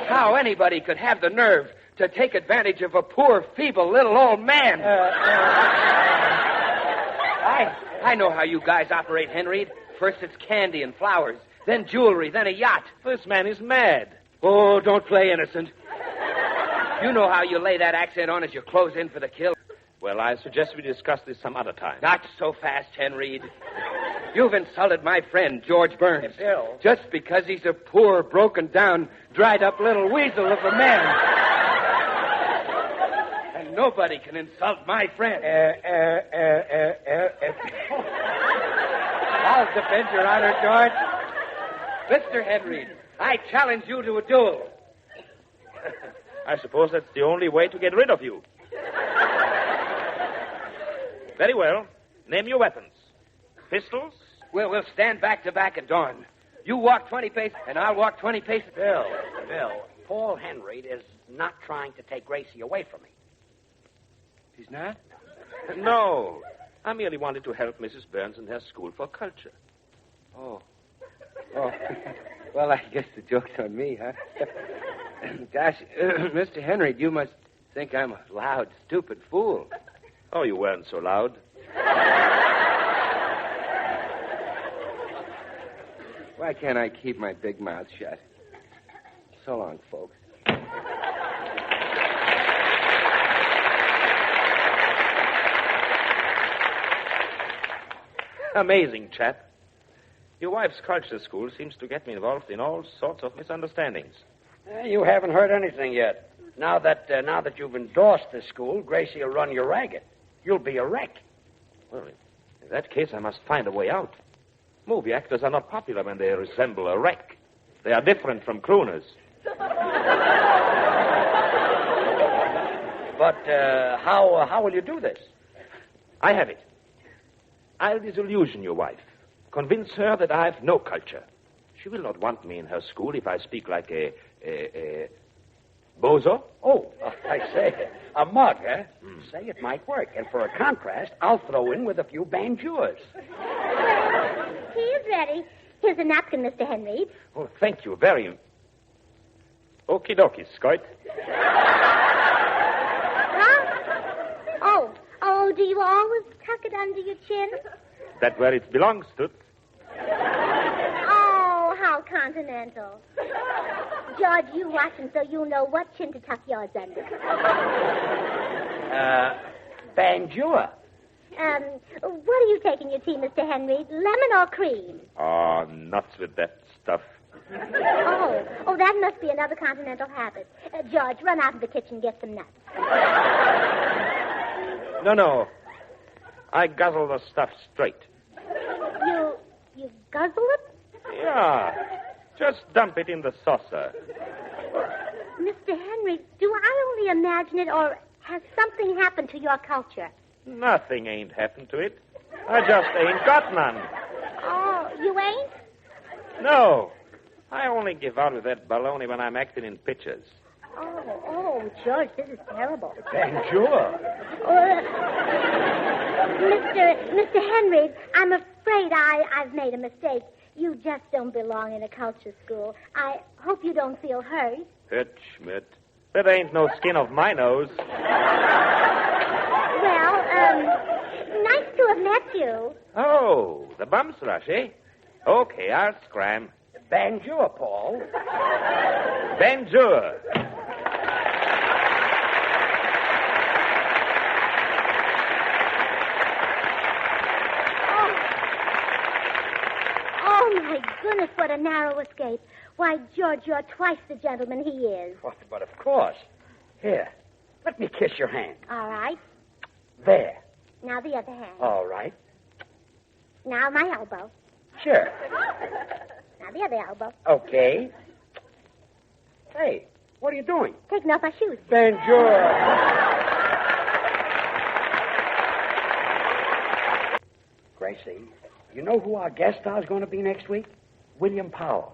How anybody could have the nerve to take advantage of a poor, feeble, little old man. I know how you guys operate, Henry. First it's candy and flowers, then jewelry, then a yacht. This man is mad. Oh, don't play innocent. You know how you lay that accent on as you close in for the kill. Well, I suggest we discuss this some other time. Not so fast, Henry. You've insulted my friend, George Burns. Bill. Just because he's a poor, broken-down, dried-up little weasel of a man. And nobody can insult my friend. I'll defend your honor, George. Mr. Henry, I challenge you to a duel. I suppose that's the only way to get rid of you. Very well. Name your weapons. Pistols? We'll stand back to back at dawn. You walk 20 paces, and I'll walk 20 paces. Bill, Paul Henreid is not trying to take Gracie away from me. He's not? No. I merely wanted to help Mrs. Burns in her school for culture. Oh. Well, I guess the joke's on me, huh? Gosh, Mr. Henry, you must think I'm a loud, stupid fool. Oh, you weren't so loud. Why can't I keep my big mouth shut? So long, folks. Amazing chap. Your wife's culture school seems to get me involved in all sorts of misunderstandings. You haven't heard anything yet. Now that you've endorsed this school, Gracie will run you ragged. You'll be a wreck. Well, in that case, I must find a way out. Movie actors are not popular when they resemble a wreck. They are different from crooners. But how will you do this? I have it. I'll disillusion your wife. Convince her that I have no culture. She will not want me in her school if I speak like a bozo. Oh, I say, a mug, huh? Say, it might work. And for a contrast, I'll throw in with a few banjures. He is ready. Here's a napkin, Mr. Henreid. Oh, thank you very... Okie dokie, Scout. Huh? Oh, do you always tuck it under your chin? That's where it belongs, Toots. Oh, how continental. George, you watch him so you'll know what chin to tuck yours under. Banjure. What are you taking your tea, Mr. Henreid? Lemon or cream? Oh, nuts with that stuff. Oh, that must be another continental habit. George, run out of the kitchen and get some nuts. No. I guzzle the stuff straight. You guzzle it? Yeah. Just dump it in the saucer. Mr. Henry, do I only imagine it, or has something happened to your culture? Nothing ain't happened to it. I just ain't got none. Oh, you ain't? No. I only give out with that baloney when I'm acting in pictures. Oh, George, this is terrible. Banjure. Mr. Henry, I'm afraid I've made a mistake. You just don't belong in a culture school. I hope you don't feel hurt. Hurt, Schmidt. That ain't no skin of my nose. Well, nice to have met you. Oh, the bumps rush, eh? Okay, I'll scram. Banjure, Paul. Banjure. Oh, my goodness, what a narrow escape. Why, George, you're twice the gentleman he is. But of course. Here, let me kiss your hand. All right. There. Now the other hand. All right. Now my elbow. Sure. Now the other elbow. Okay. Hey, what are you doing? Taking off my shoes. Banjure. Gracie, you know who our guest star is going to be next week? William Powell.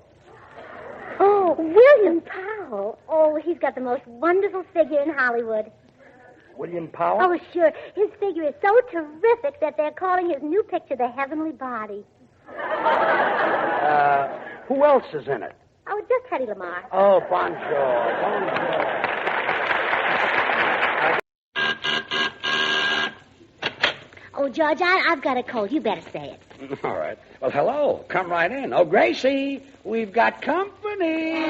Oh, William Powell. Oh, he's got the most wonderful figure in Hollywood. William Powell? Oh, sure. His figure is so terrific that they're calling his new picture The Heavenly Body. Who else is in it? Oh, just Teddy Lamar. Oh, bonjour. Oh, George, I've got a cold. You better say it. All right. Well, hello. Come right in. Oh, Gracie, we've got company.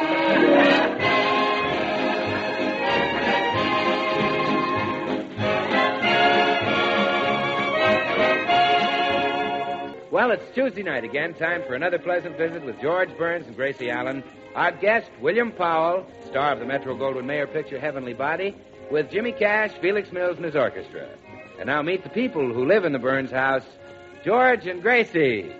Well, it's Tuesday night again. Time for another pleasant visit with George Burns and Gracie Allen. Our guest, William Powell, star of the Metro-Goldwyn-Mayer picture Heavenly Body, with Jimmy Cash, Felix Mills, and his orchestra. And now meet the people who live in the Burns house, George and Gracie.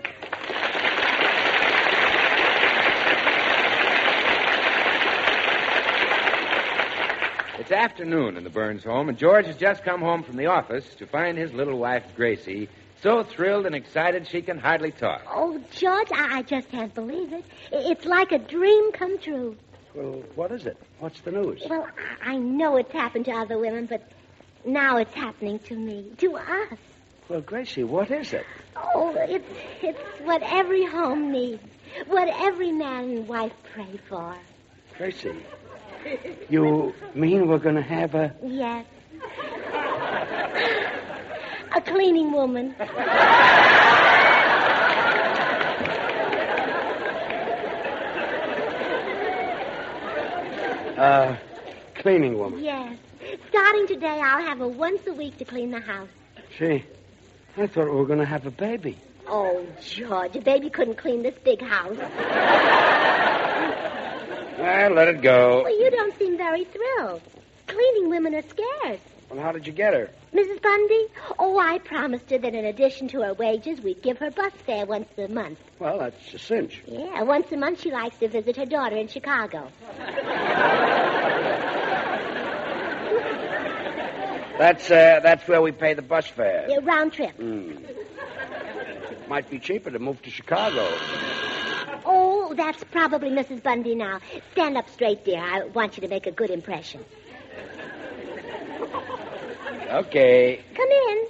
It's afternoon in the Burns home, and George has just come home from the office to find his little wife, Gracie, so thrilled and excited she can hardly talk. Oh, George, I just can't believe it. It's like a dream come true. Well, what is it? What's the news? Well, I know it's happened to other women, but now it's happening to me, to us. Well, Gracie, what is it? Oh, it's what every home needs, what every man and wife pray for. Gracie, you mean we're going to have a... Yes. A cleaning woman. Cleaning woman? Yes. Starting today, I'll have her once a week to clean the house. Gee, I thought we were going to have a baby. Oh, George, a baby couldn't clean this big house. Well, let it go. Well, you don't seem very thrilled. Cleaning women are scarce. Well, how did you get her? Mrs. Bundy? Oh, I promised her that in addition to her wages, we'd give her bus fare once a month. Well, that's a cinch. Yeah, once a month she likes to visit her daughter in Chicago. That's where we pay the bus fare. Yeah, round trip. Might be cheaper to move to Chicago. Oh, that's probably Mrs. Bundy now. Stand up straight, dear. I want you to make a good impression. Okay. Come in.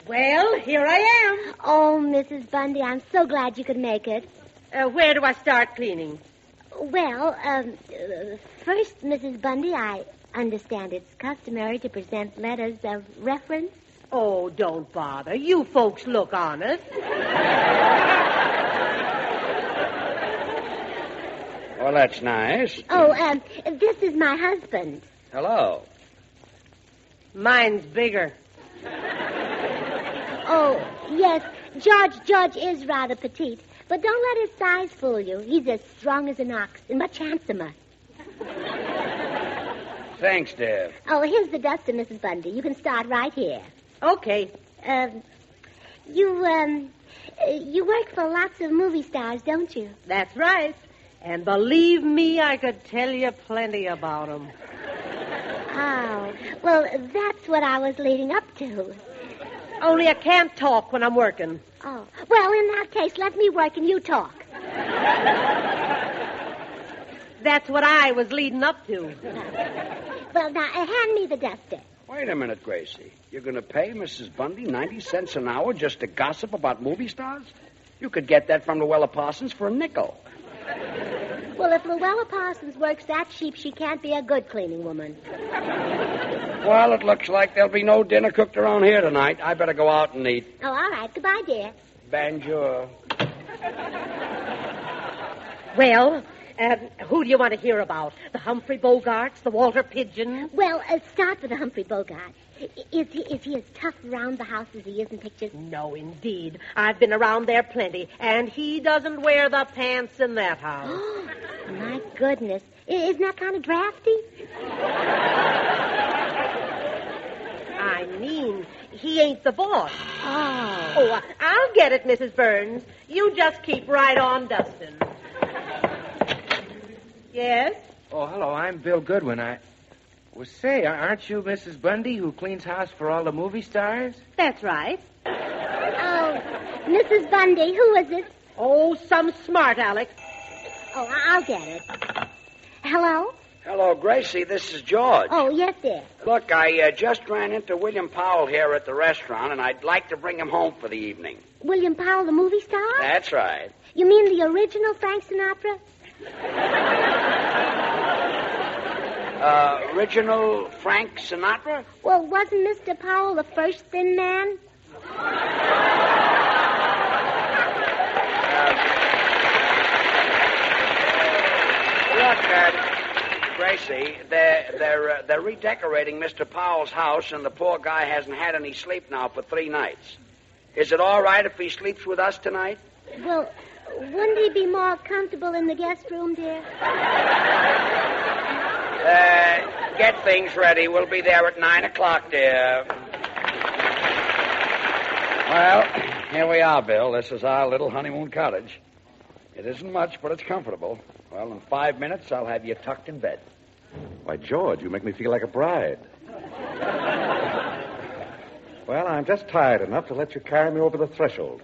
Well, here I am. Oh, Mrs. Bundy, I'm so glad you could make it. Where do I start cleaning? Well, first, Mrs. Bundy, I understand it's customary to present letters of reference. Oh, don't bother. You folks look honest. Well, that's nice. Oh, this is my husband. Hello. Mine's bigger. Oh, yes, George is rather petite, but don't let his size fool you. He's as strong as an ox and much handsomer. Thanks, dear. Oh, here's the duster, Mrs. Bundy. You can start right here. Okay. You work for lots of movie stars, don't you? That's right. And believe me, I could tell you plenty about them. Oh, well, that's what I was leading up to. Only I can't talk when I'm working. Oh, well, in that case, let me work and you talk. That's what I was leading up to. Well, now, hand me the duster. Wait a minute, Gracie. You're going to pay Mrs. Bundy 90 cents an hour just to gossip about movie stars? You could get that from Luella Parsons for a nickel. Well, if Luella Parsons works that cheap, she can't be a good cleaning woman. Well, it looks like there'll be no dinner cooked around here tonight. I better go out and eat. Oh, all right. Goodbye, dear. Bonjour. Well, who do you want to hear about? The Humphrey Bogarts, the Walter Pigeons? Well, start with the Humphrey Bogart. Is he as tough around the house as he is in pictures? No, indeed. I've been around there plenty, and he doesn't wear the pants in that house. Oh, my goodness. Isn't that kind of drafty? I mean, he ain't the boss. Oh. Oh, I'll get it, Mrs. Burns. You just keep right on dusting. Yes? Oh, hello. I'm Bill Goodwin. Well, say, aren't you Mrs. Bundy who cleans house for all the movie stars? That's right. Oh, Mrs. Bundy, who is it? Oh, some smart Alex. Oh, I'll get it. Hello? Hello, Gracie. This is George. Oh, yes, dear. Look, I just ran into William Powell here at the restaurant, and I'd like to bring him home for the evening. William Powell, the movie star? That's right. You mean the original Frank Sinatra? Original Frank Sinatra? Well, wasn't Mr. Powell the first thin man? Look, Gracie, they're redecorating Mr. Powell's house, and the poor guy hasn't had any sleep now for 3 nights. Is it all right if he sleeps with us tonight? Well, wouldn't he be more comfortable in the guest room, dear? Get things ready. We'll be there at 9 o'clock, dear. Well, here we are, Bill. This is our little honeymoon cottage. It isn't much, but it's comfortable. Well, in 5 minutes, I'll have you tucked in bed. Why, George, you make me feel like a bride. Well, I'm just tired enough to let you carry me over the threshold.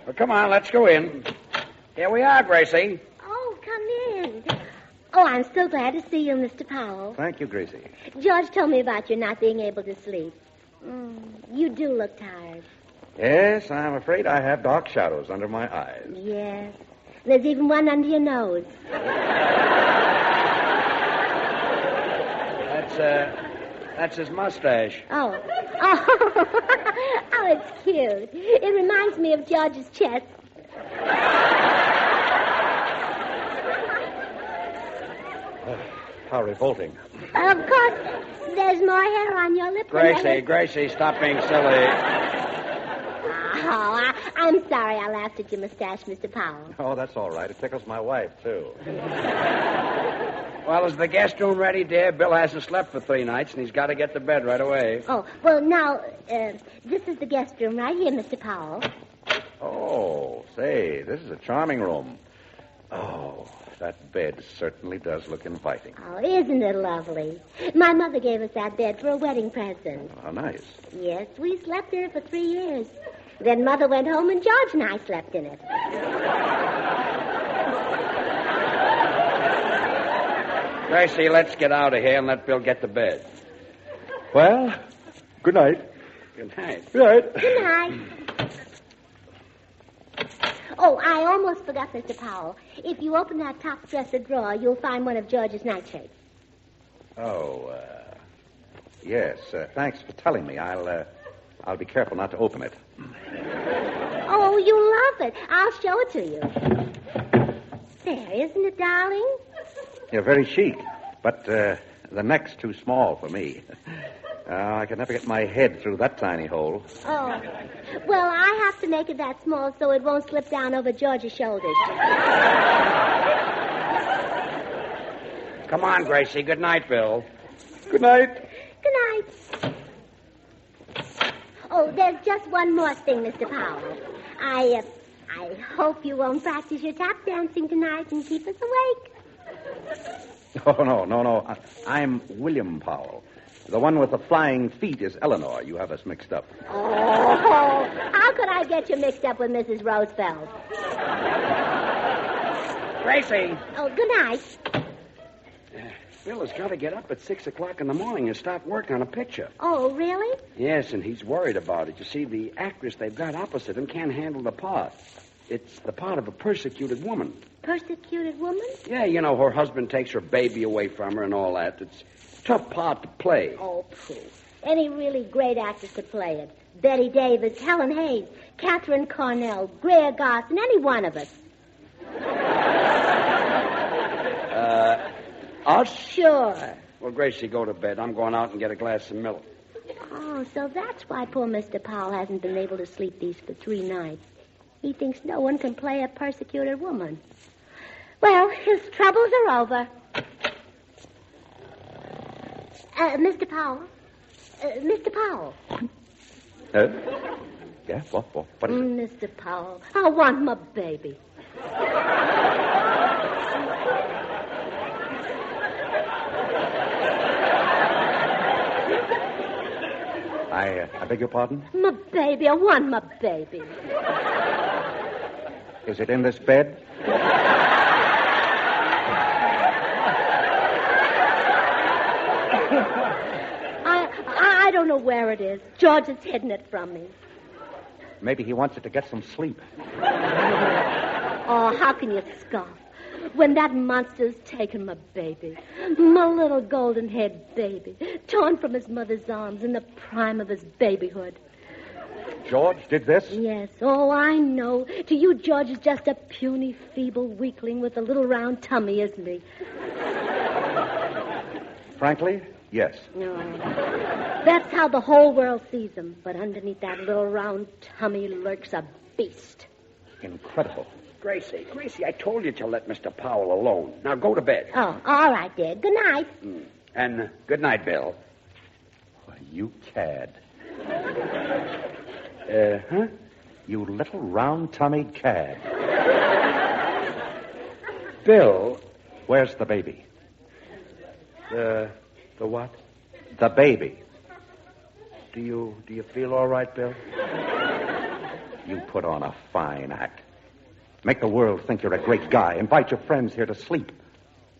Well, come on, let's go in. Here we are, Gracie. Oh, come in. Oh, I'm so glad to see you, Mr. Powell. Thank you, Gracie. George told me about your not being able to sleep. You do look tired. Yes, I'm afraid I have dark shadows under my eyes. Yes. There's even one under your nose. That's his mustache. Oh. Oh, it's cute. It reminds me of George's chest. How revolting. Of course, there's more hair on your lip. Gracie, stop being silly. Oh, I'm sorry I laughed at your mustache, Mr. Powell. Oh, that's all right. It tickles my wife, too. Well, is the guest room ready, dear? Bill hasn't slept for 3 nights, and he's got to get to bed right away. Oh, well, now, this is the guest room right here, Mr. Powell. Oh, say, this is a charming room. Oh, that bed certainly does look inviting. Oh, isn't it lovely? My mother gave us that bed for a wedding present. How nice. Yes, we slept in it for 3 years. Then Mother went home and George and I slept in it. Gracie, let's get out of here and let Bill get to bed. Well, good night. Good night. Good night. Good night. Oh, I almost forgot, Mr. Powell. If you open that top dresser drawer, you'll find one of George's nightshirts. Oh, yes. Thanks for telling me. I'll be careful not to open it. Oh, you'll love it. I'll show it to you. There, isn't it, darling? You're very chic, but the neck's too small for me. I could never get my head through that tiny hole. Oh. Well, I have to make it that small so it won't slip down over George's shoulders. Come on, Gracie. Good night, Bill. Good night. Good night. Oh, there's just one more thing, Mr. Powell. I hope you won't practice your tap dancing tonight and keep us awake. Oh, no. I'm William Powell. The one with the flying feet is Eleanor. You have us mixed up. Oh, how could I get you mixed up with Mrs. Roosevelt? Gracie. Oh, good night. Bill has got to get up at 6 o'clock in the morning and start work on a picture. Oh, really? Yes, and he's worried about it. You see, the actress they've got opposite him can't handle the part. It's the part of a persecuted woman. Persecuted woman? Yeah, you know, her husband takes her baby away from her and all that. It's a tough part to play. Oh, pooh. Any really great actress could play it. Betty Davis, Helen Hayes, Catherine Cornell, Greer Garson, any one of us. Us? Sure. Well, Gracie, go to bed. I'm going out and get a glass of milk. Oh, so that's why poor Mr. Powell hasn't been able to sleep these for 3 nights. He thinks no one can play a persecuted woman. Well, his troubles are over. Mr. Powell? Mr. Powell? Yeah, what is it? Mr. Powell, I want my baby. I beg your pardon? My baby, I want my baby. Is it in this bed? I don't know where it is. George is hidden it from me. Maybe he wants it to get some sleep. Oh, how can you scoff? When that monster's taken my baby, my little golden-haired baby, torn from his mother's arms in the prime of his babyhood. George did this? Yes. Oh, I know. To you, George is just a puny, feeble weakling with a little round tummy, isn't he? Frankly, yes. No. That's how the whole world sees him. But underneath that little round tummy lurks a beast. Incredible. Gracie, I told you to let Mr. Powell alone. Now go to bed. Oh, all right, dear. Good night. And good night, Bill. Oh, you cad. Huh? You little round-tummied cad. Bill. Where's the baby? The what? The baby. Do you feel all right, Bill? You put on a fine act. Make the world think you're a great guy. Invite your friends here to sleep.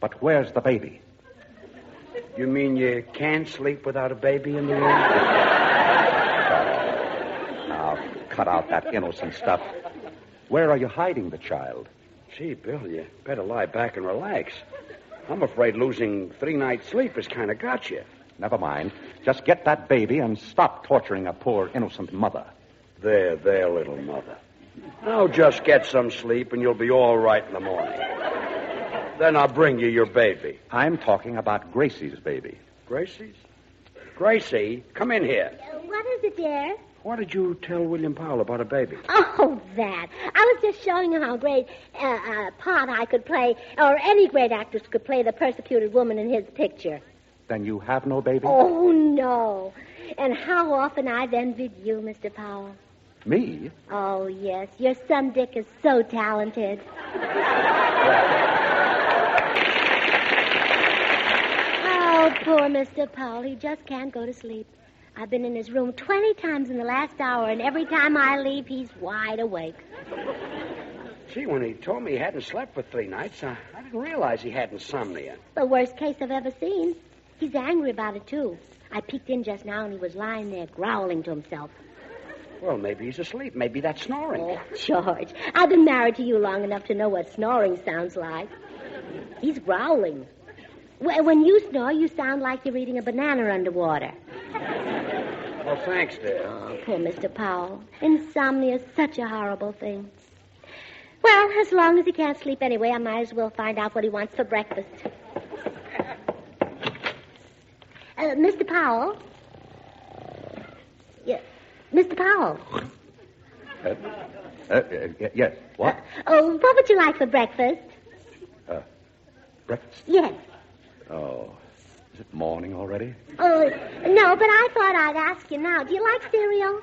But where's the baby? You mean you can't sleep without a baby in the room? Now, cut out that innocent stuff. Where are you hiding the child? Gee, Bill, you better lie back and relax. I'm afraid losing 3 nights' sleep has kind of got you. Never mind. Just get that baby and stop torturing a poor, innocent mother. There, little mother. Now just get some sleep and you'll be all right in the morning. Then I'll bring you your baby. I'm talking about Gracie's baby. Gracie's? Gracie, come in here. What is it, dear? What did you tell William Powell about a baby? Oh, that. I was just showing him how great a part I could play, or any great actress could play the persecuted woman in his picture. Then you have no baby? Oh, no. And how often I've envied you, Mr. Powell. Me? Oh, yes. Your son Dick is so talented. Oh, poor Mr. Powell. He just can't go to sleep. I've been in his room 20 times in the last hour, and every time I leave, he's wide awake. Gee, when he told me he hadn't slept for 3 nights, I didn't realize he had insomnia. The worst case I've ever seen. He's angry about it, too. I peeked in just now, and he was lying there growling to himself. Well, maybe he's asleep. Maybe that's snoring. Oh, George, I've been married to you long enough to know what snoring sounds like. He's growling. When you snore, you sound like you're eating a banana underwater. Well, thanks, dear. Oh, poor Mr. Powell. Insomnia is such a horrible thing. Well, as long as he can't sleep anyway, I might as well find out what he wants for breakfast. Mr. Powell? Yeah, Mr. Powell? Yes. What? What would you like for breakfast? Breakfast? Yes. Oh, is it morning already? Oh, no, but I thought I'd ask you now. Do you like cereal?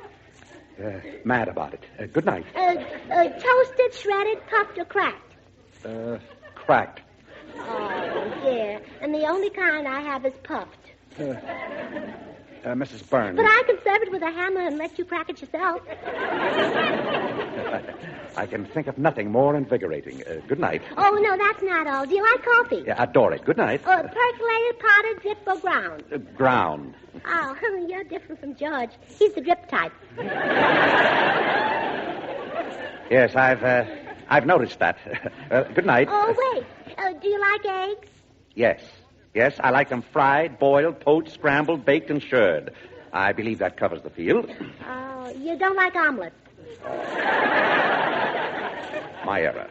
Mad about it. Good night. Toasted, shredded, puffed, or cracked? Cracked. Oh, dear. And the only kind I have is puffed. Mrs. Burns. But I can serve it with a hammer and let you crack it yourself. I can think of nothing more invigorating. Good night. Oh, no, that's not all. Do you like coffee? Yeah, adore it. Good night. Percolated, potted, drip, or ground? Ground. Oh, you're different from George. He's the drip type. Yes, I've noticed that. Good night. Oh, wait. Do you like eggs? Yes. Yes, I like them fried, boiled, poached, scrambled, baked, and shirred. I believe that covers the field. Oh, you don't like omelets? My error.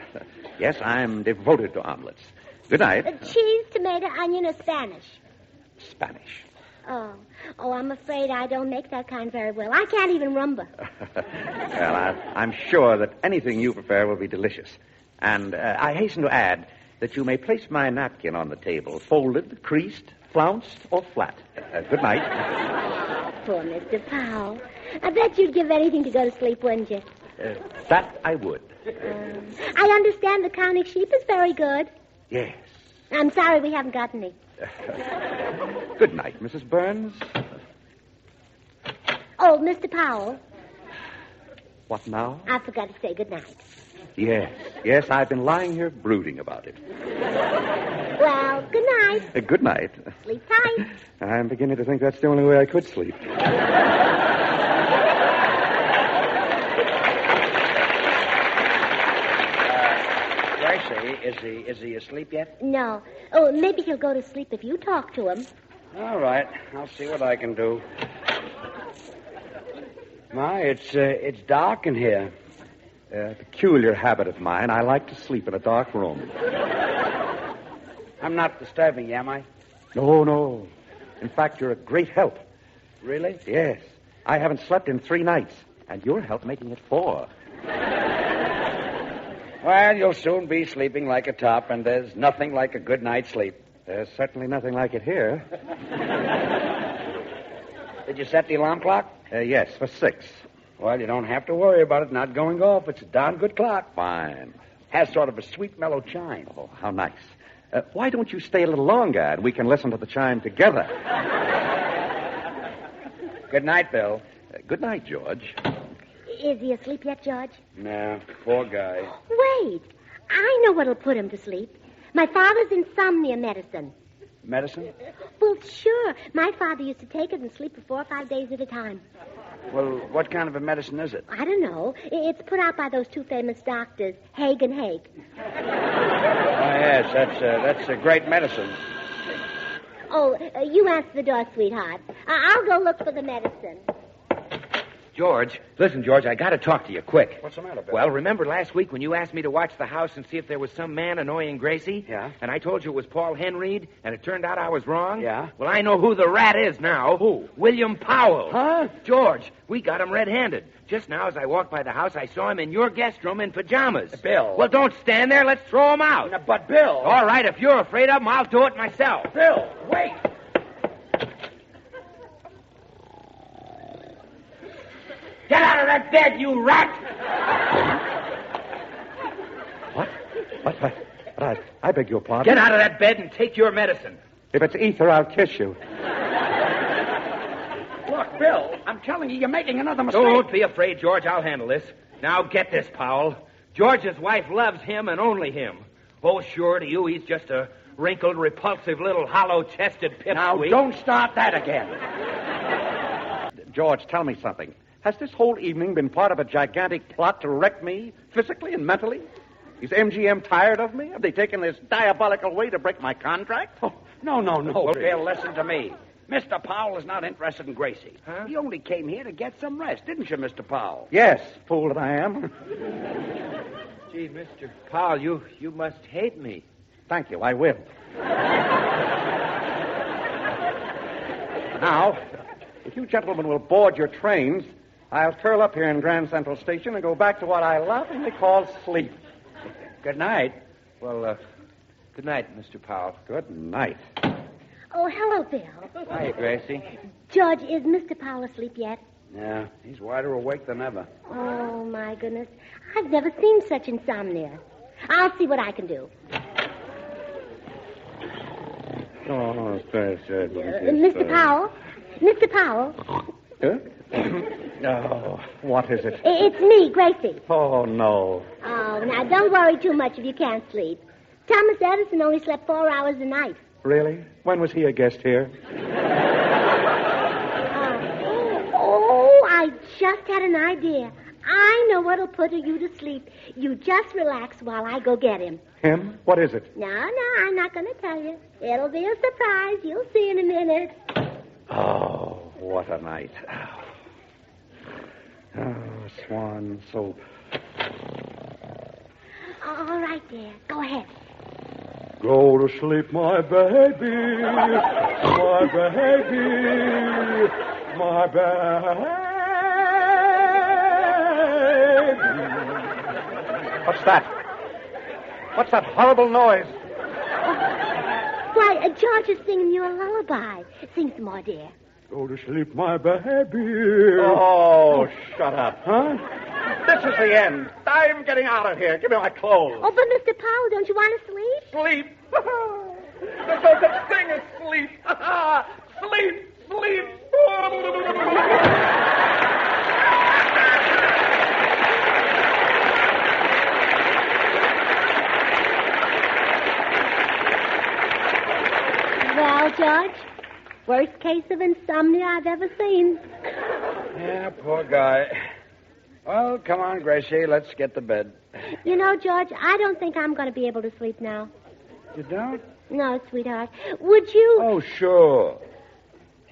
Yes, I'm devoted to omelets. Good night. Cheese, tomato, onion, or Spanish? Spanish. Oh, I'm afraid I don't make that kind very well. I can't even rumba. Well, I'm sure that anything you prepare will be delicious. And I hasten to add that you may place my napkin on the table, folded, creased, flounced, or flat. Good night. Oh, poor Mr. Powell. I bet you'd give anything to go to sleep, wouldn't you? That I would. I understand the counting sheep is very good. Yes. I'm sorry we haven't got any. Good night, Mrs. Burns. Oh, Mr. Powell. What now? I forgot to say good night. Yes, I've been lying here brooding about it. Well, good night. Good night. Sleep tight. I'm beginning to think that's the only way I could sleep. Gracie, is he asleep yet? No. Oh, maybe he'll go to sleep if you talk to him. All right. I'll see what I can do. My, it's dark in here. A peculiar habit of mine. I like to sleep in a dark room. I'm not disturbing you, am I? No. In fact, you're a great help. Really? Yes. I haven't slept in 3 nights, and your help making it 4. Well, you'll soon be sleeping like a top, and there's nothing like a good night's sleep. There's certainly nothing like it here. Did you set the alarm clock? Yes, for 6. Well, you don't have to worry about it not going off. It's a darn good clock. Fine. Has sort of a sweet, mellow chime. Oh, how nice. Why don't you stay a little longer and we can listen to the chime together? Good night, Bill. Good night, George. Is he asleep yet, George? No, poor guy. Wait. I know what'll put him to sleep. My father's insomnia medicine. Medicine? Well, sure. My father used to take it and sleep for 4 or 5 days at a time. Well, what kind of a medicine is it? I don't know. It's put out by those 2 famous doctors, Haig and Haig. Oh, yes, that's a great medicine. Oh, you answer the door, sweetheart. I'll go look for the medicine. George, listen, George, I got to talk to you quick. What's the matter, Bill? Well, remember last week when you asked me to watch the house and see if there was some man annoying Gracie? Yeah. And I told you it was Paul Henreid, and it turned out I was wrong? Yeah. Well, I know who the rat is now. Who? William Powell. Huh? George, we got him red-handed. Just now, as I walked by the house, I saw him in your guest room in pajamas. Bill. Well, don't stand there. Let's throw him out. But, Bill. All right, if you're afraid of him, I'll do it myself. Bill, wait. Get out of that bed, you rat! What? I beg your pardon. Get out of that bed and take your medicine. If it's ether, I'll kiss you. Look, Bill, I'm telling you, you're making another mistake. Don't be afraid, George. I'll handle this. Now get this, Powell. George's wife loves him and only him. Oh, sure, to you, he's just a wrinkled, repulsive little hollow-chested pipsqueak. Now, don't start that again. George, tell me something. Has this whole evening been part of a gigantic plot to wreck me, physically and mentally? Is MGM tired of me? Have they taken this diabolical way to break my contract? Oh, no, Bill, listen to me. Mr. Powell is not interested in Gracie. Huh? He only came here to get some rest, didn't you, Mr. Powell? Yes, fool that I am. Gee, Mr. Powell, you must hate me. Thank you, I will. Now, if you gentlemen will board your trains, I'll curl up here in Grand Central Station and go back to what I lovingly call sleep. Good night. Well, good night, Mr. Powell. Good night. Oh, hello, Bill. Hi, Gracie. George, is Mr. Powell asleep yet? Yeah, he's wider awake than ever. Oh, my goodness. I've never seen such insomnia. I'll see what I can do. Oh, precious. Mr. Powell? Mr. Powell? Huh? Oh, what is it? It's me, Gracie. Oh, no. Oh, now, don't worry too much if you can't sleep. Thomas Edison only slept 4 hours a night. Really? When was he a guest here? I just had an idea. I know what'll put you to sleep. You just relax while I go get him. Him? What is it? No, I'm not going to tell you. It'll be a surprise. You'll see in a minute. Oh, what a night. Oh, swan soap. All right, dear. Go ahead. Go to sleep, my baby. My baby. My baby. What's that? What's that horrible noise? Why, George is singing you a lullaby. Sing some more, dear. Go to sleep, my baby. Oh, shut up. Huh? This is the end. I'm getting out of here. Give me my clothes. Oh, but Mr. Powell, don't you want to sleep? Sleep. There's no such thing as sleep. Sleep. Well, George, worst case of insomnia I've ever seen. Yeah, poor guy. Well, come on, Gracie, let's get to bed. You know, George, I don't think I'm going to be able to sleep now. You don't? No, sweetheart. Would you... Oh, sure.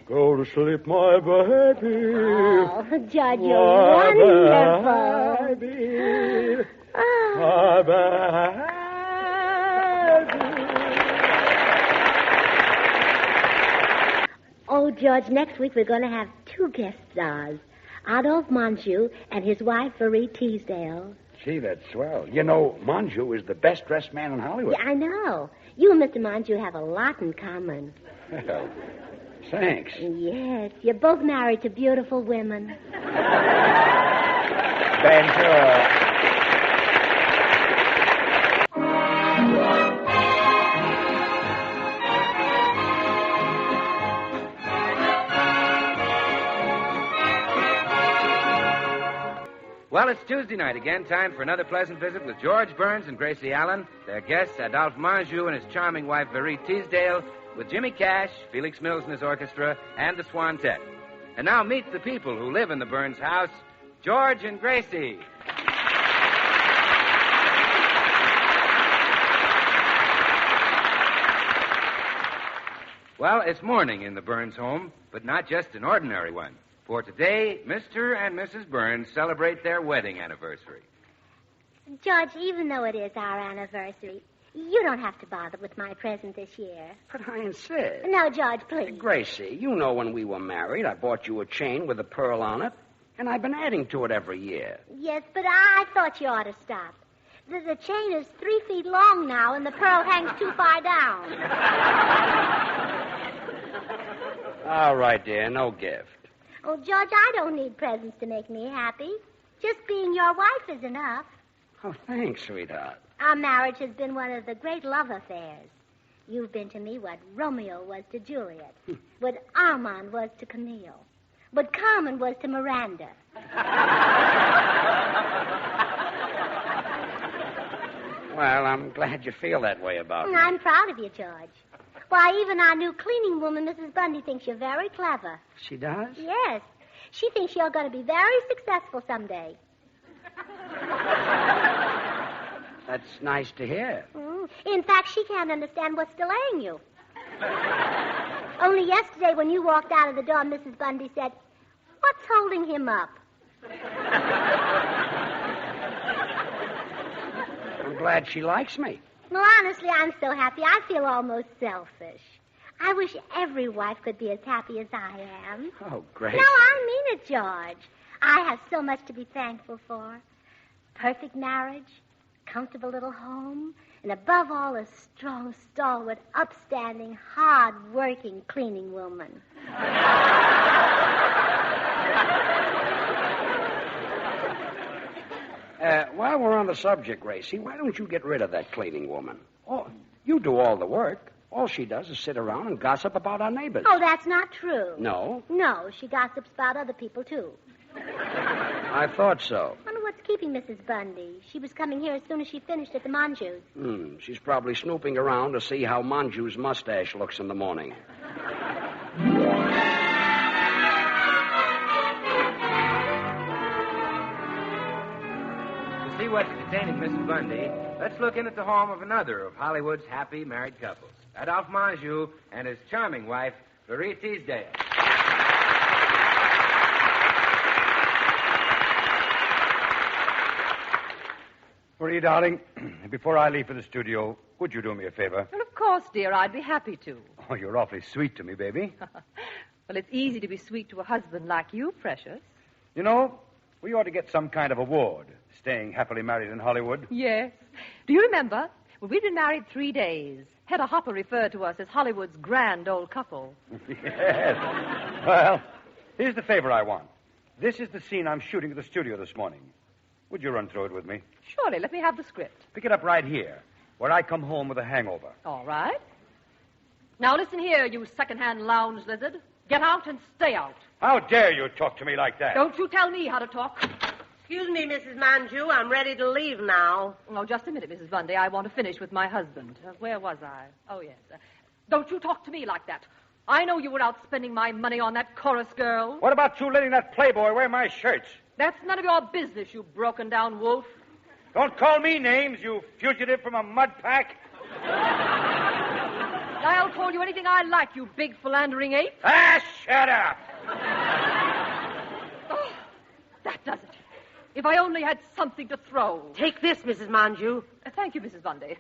Go to sleep, my baby. Oh, Judge, you're wonderful. Baby. Oh. My baby. Oh, George, next week we're going to have 2 guest stars. Adolphe Monjou and his wife, Marie Teasdale. Gee, that's swell. You know, Monjou is the best-dressed man in Hollywood. Yeah, I know. You and Mr. Monjou have a lot in common. Well, thanks. Yes, you're both married to beautiful women. Bonjour. Well, it's Tuesday night again. Time for another pleasant visit with George Burns and Gracie Allen, their guests Adolphe Monjou and his charming wife, Marie Teasdale, with Jimmy Cash, Felix Mills and his orchestra, and the Swantet. And now meet the people who live in the Burns house, George and Gracie. Well, it's morning in the Burns home, but not just an ordinary one. For today, Mr. and Mrs. Burns celebrate their wedding anniversary. George, even though it is our anniversary, you don't have to bother with my present this year. But I insist. No, George, please. Gracie, you know when we were married, I bought you a chain with a pearl on it, and I've been adding to it every year. Yes, but I thought you ought to stop. The chain is 3 feet long now, and the pearl hangs too far down. All right, dear, no gift. Oh, George, I don't need presents to make me happy. Just being your wife is enough. Oh, thanks, sweetheart. Our marriage has been one of the great love affairs. You've been to me what Romeo was to Juliet, what Armand was to Camille, what Carmen was to Miranda. Well, I'm glad you feel that way about me. I'm proud of you, George. Why, even our new cleaning woman, Mrs. Bundy, thinks you're very clever. She does? Yes. She thinks you're going to be very successful someday. That's nice to hear. In fact, she can't understand what's delaying you. Only yesterday when you walked out of the door, Mrs. Bundy said, "What's holding him up?" I'm glad she likes me. Well, honestly, I'm so happy I feel almost selfish. I wish every wife could be as happy as I am. Oh, Grace. No, I mean it, George. I have so much to be thankful for. Perfect marriage, comfortable little home, and above all, a strong, stalwart, upstanding, hard-working cleaning woman. While we're on the subject, Gracie, why don't you get rid of that cleaning woman? Oh, you do all the work. All she does is sit around and gossip about our neighbors. Oh, that's not true. No? No, she gossips about other people, too. I thought so. I wonder what's keeping Mrs. Bundy. She was coming here as soon as she finished at the Manju's. She's probably snooping around to see how Manju's mustache looks in the morning. To see what's detaining Mrs. Bundy, let's look in at the home of another of Hollywood's happy married couples, Adolphe Manjou and his charming wife, Marie Teasdale. Marie, darling, before I leave for the studio, would you do me a favor? Well, of course, dear. I'd be happy to. Oh, you're awfully sweet to me, baby. Well, it's easy to be sweet to a husband like you, precious. You know, we ought to get some kind of award, staying happily married in Hollywood. Yes. Do you remember? Well, we'd been married 3 days. Hedda Hopper referred to us as Hollywood's grand old couple. Yes. Well, here's the favor I want. This is the scene I'm shooting at the studio this morning. Would you run through it with me? Surely. Let me have the script. Pick it up right here, where I come home with a hangover. All right. Now listen here, you second-hand lounge lizard. Get out and stay out. How dare you talk to me like that? Don't you tell me how to talk. Excuse me, Mrs. Manju. I'm ready to leave now. Oh, just a minute, Mrs. Bundy. I want to finish with my husband. Where was I? Oh, yes. Don't you talk to me like that. I know you were out spending my money on that chorus girl. What about you letting that playboy wear my shirts? That's none of your business, you broken-down wolf. Don't call me names, you fugitive from a mud pack. I'll call you anything I like, you big philandering ape. Ah, shut up! Oh, that does it. If I only had something to throw. Take this, Mrs. Manju. Thank you, Mrs. Bundy.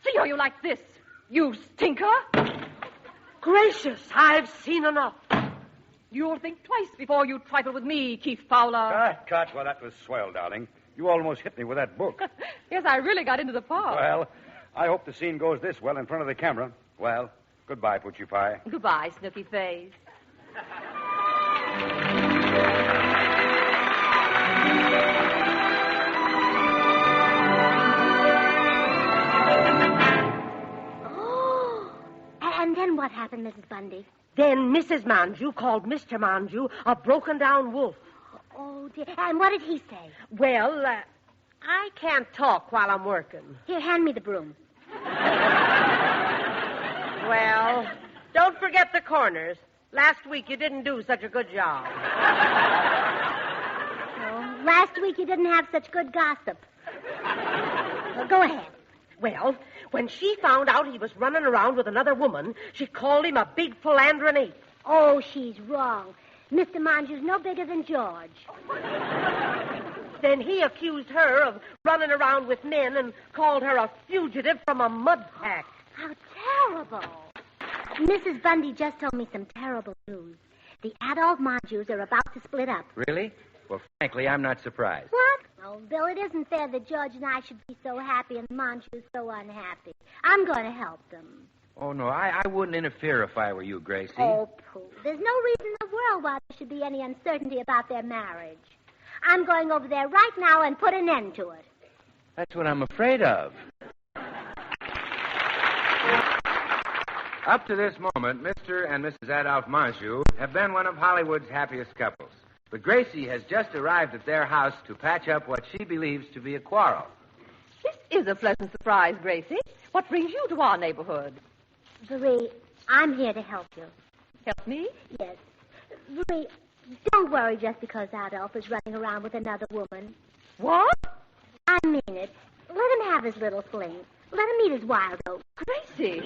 See how you like this, you stinker. Gracious, I've seen enough. You'll think twice before you trifle with me, Keith Fowler. Cut. Well, that was swell, darling. You almost hit me with that book. Yes, I really got into the part. Well, I hope the scene goes this well in front of the camera. Well, goodbye, Poochie Pie. Goodbye, Snooky Face. Oh, and then what happened, Mrs. Bundy? Then Mrs. Manju called Mr. Manju a broken-down wolf. Oh, dear. And what did he say? Well, I can't talk while I'm working. Here, hand me the broom. Well, don't forget the corners. Last week you didn't do such a good job. Oh, last week you didn't have such good gossip. Well, go ahead. Well, when she found out he was running around with another woman, she called him a big philandering ape. Oh, she's wrong. Mr. Monju's no bigger than George. Then he accused her of running around with men and called her a fugitive from a mud pack. How terrible. Mrs. Bundy just told me some terrible news. The Adolph Monjus are about to split up. Really? Well, frankly, I'm not surprised. What? Oh, Bill, it isn't fair that George and I should be so happy and Monju so unhappy. I'm going to help them. Oh, no, I wouldn't interfere if I were you, Gracie. Oh, pooh. There's no reason in the world why there should be any uncertainty about their marriage. I'm going over there right now and put an end to it. That's what I'm afraid of. Up to this moment, Mr. and Mrs. Adolph Monju have been one of Hollywood's happiest couples. But Gracie has just arrived at their house to patch up what she believes to be a quarrel. This is a pleasant surprise, Gracie. What brings you to our neighborhood? Marie, I'm here to help you. Help me? Yes. Marie, don't worry just because Adolph is running around with another woman. What? I mean it. Let him have his little fling. Let him eat his wild oats. Gracie.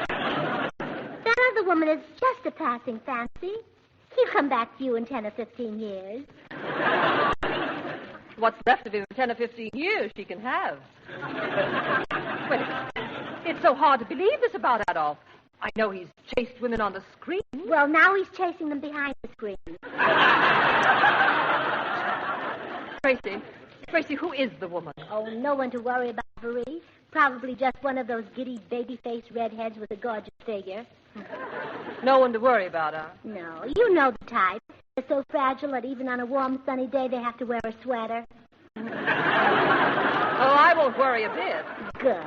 That other woman is just a passing fancy. He'll come back to you in 10 or 15 years. What's left of him in 10 or 15 years she can have. Well, it's so hard to believe this about Adolph. I know he's chased women on the screen. Well, now he's chasing them behind the screen. Gracie, who is the woman? Oh, no one to worry about, Marie. Probably just one of those giddy baby-faced redheads with a gorgeous figure. No one to worry about, huh? No, you know the type. They're so fragile that even on a warm, sunny day they have to wear a sweater. Oh, I won't worry a bit. Good.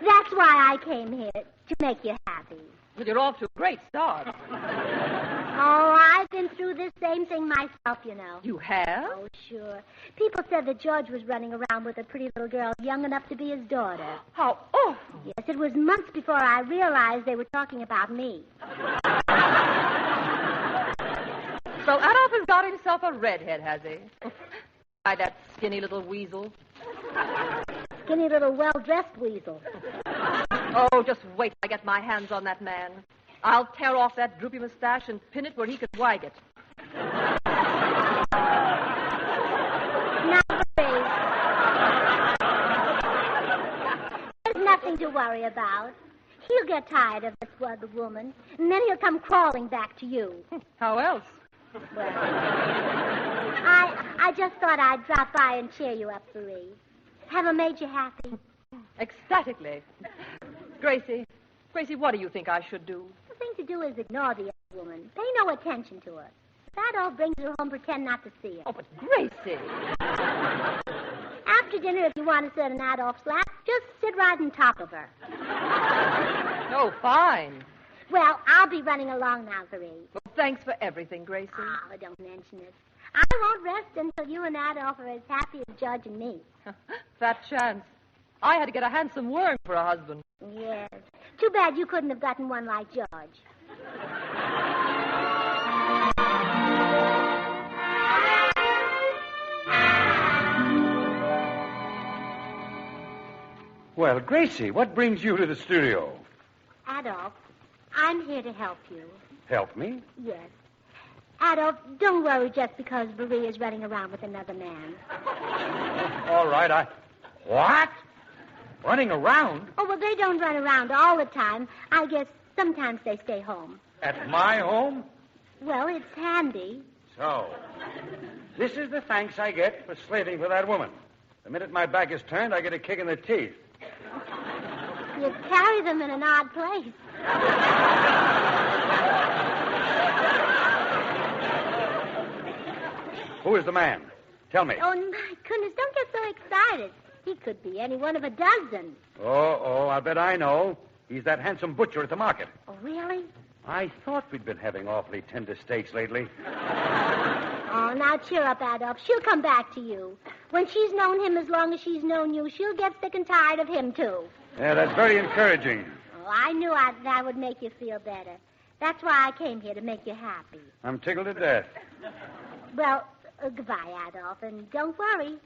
That's why I came here, to make you happy. Well, you're off to a great start. Oh, I've been through this same thing myself, you know. You have? Oh, sure. People said that George was running around with a pretty little girl young enough to be his daughter. How awful. Yes, it was months before I realized they were talking about me. So Adolph has got himself a redhead, has he? By that skinny little weasel. Skinny little well-dressed weasel. Oh, just wait till I get my hands on that man. I'll tear off that droopy mustache and pin it where he can wag it. Now, Marie. There's nothing to worry about. He'll get tired of this other woman, and then he'll come crawling back to you. How else? Well, I just thought I'd drop by and cheer you up, Marie. Have I made you happy? Ecstatically. Gracie, what do you think I should do? The thing to do is ignore the other woman. Pay no attention to her. If Adolph brings her home, pretend not to see her. Oh, but Gracie! After dinner, if you want to sit in Adolph's lap, just sit right on top of her. Oh, fine. Well, I'll be running along now, Marie. Well, thanks for everything, Gracie. Oh, don't mention it. I won't rest until you and Adolph are as happy as George and me. Fat chance. I had to get a handsome worm for a husband. Yes. Too bad you couldn't have gotten one like George. Well, Gracie, what brings you to the studio? Adolph, I'm here to help you. Help me? Yes. Adolph, don't worry just because Marie is running around with another man. All right, What? Running around? Oh, well, they don't run around all the time. I guess sometimes they stay home. At my home? Well, it's handy. So, this is the thanks I get for slaving for that woman. The minute my back is turned, I get a kick in the teeth. You carry them in an odd place. Who is the man? Tell me. Oh, my goodness, don't get so excited. He could be any one of a dozen. Oh, I bet I know. He's that handsome butcher at the market. Oh, really? I thought we'd been having awfully tender steaks lately. Oh, now cheer up, Adolph. She'll come back to you. When she's known him as long as she's known you, she'll get sick and tired of him, too. Yeah, that's very encouraging. Oh, I knew that would make you feel better. That's why I came here, to make you happy. I'm tickled to death. Well, goodbye, Adolph, and don't worry.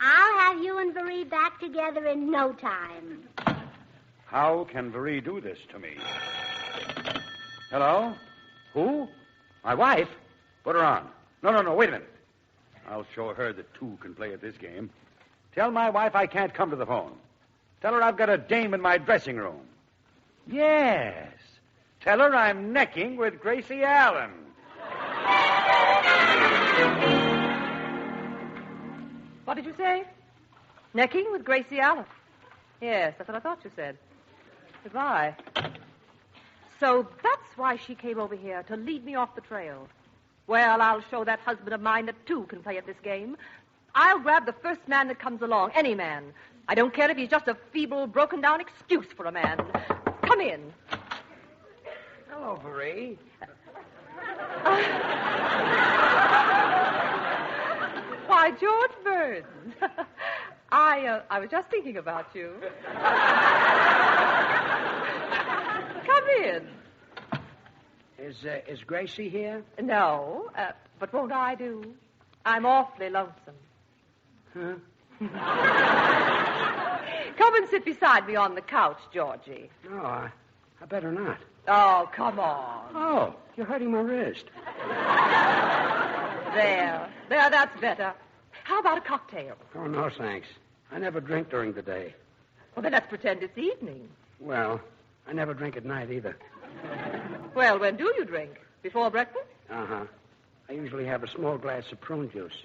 I'll have you and Marie back together in no time. How can Marie do this to me? Hello? Who? My wife? Put her on. No, wait a minute. I'll show her that two can play at this game. Tell my wife I can't come to the phone. Tell her I've got a dame in my dressing room. Yes. Tell her I'm necking with Gracie Allen. What did you say? Necking with Gracie Allen. Yes, that's what I thought you said. Goodbye. So that's why she came over here, to lead me off the trail. Well, I'll show that husband of mine that two can play at this game. I'll grab the first man that comes along, any man. I don't care if he's just a feeble, broken-down excuse for a man. Come in. Hello, Marie. Why, George Burns. I was just thinking about you. Come in. Is Gracie here? No, but won't I do? I'm awfully lonesome. Huh? Come and sit beside me on the couch, Georgie. No, I better not. Oh, come on. Oh, you're hurting my wrist. There, that's better. How about a cocktail? Oh, no, thanks. I never drink during the day. Well, then let's pretend it's evening. Well, I never drink at night either. Well, when do you drink? Before breakfast? Uh-huh. I usually have a small glass of prune juice.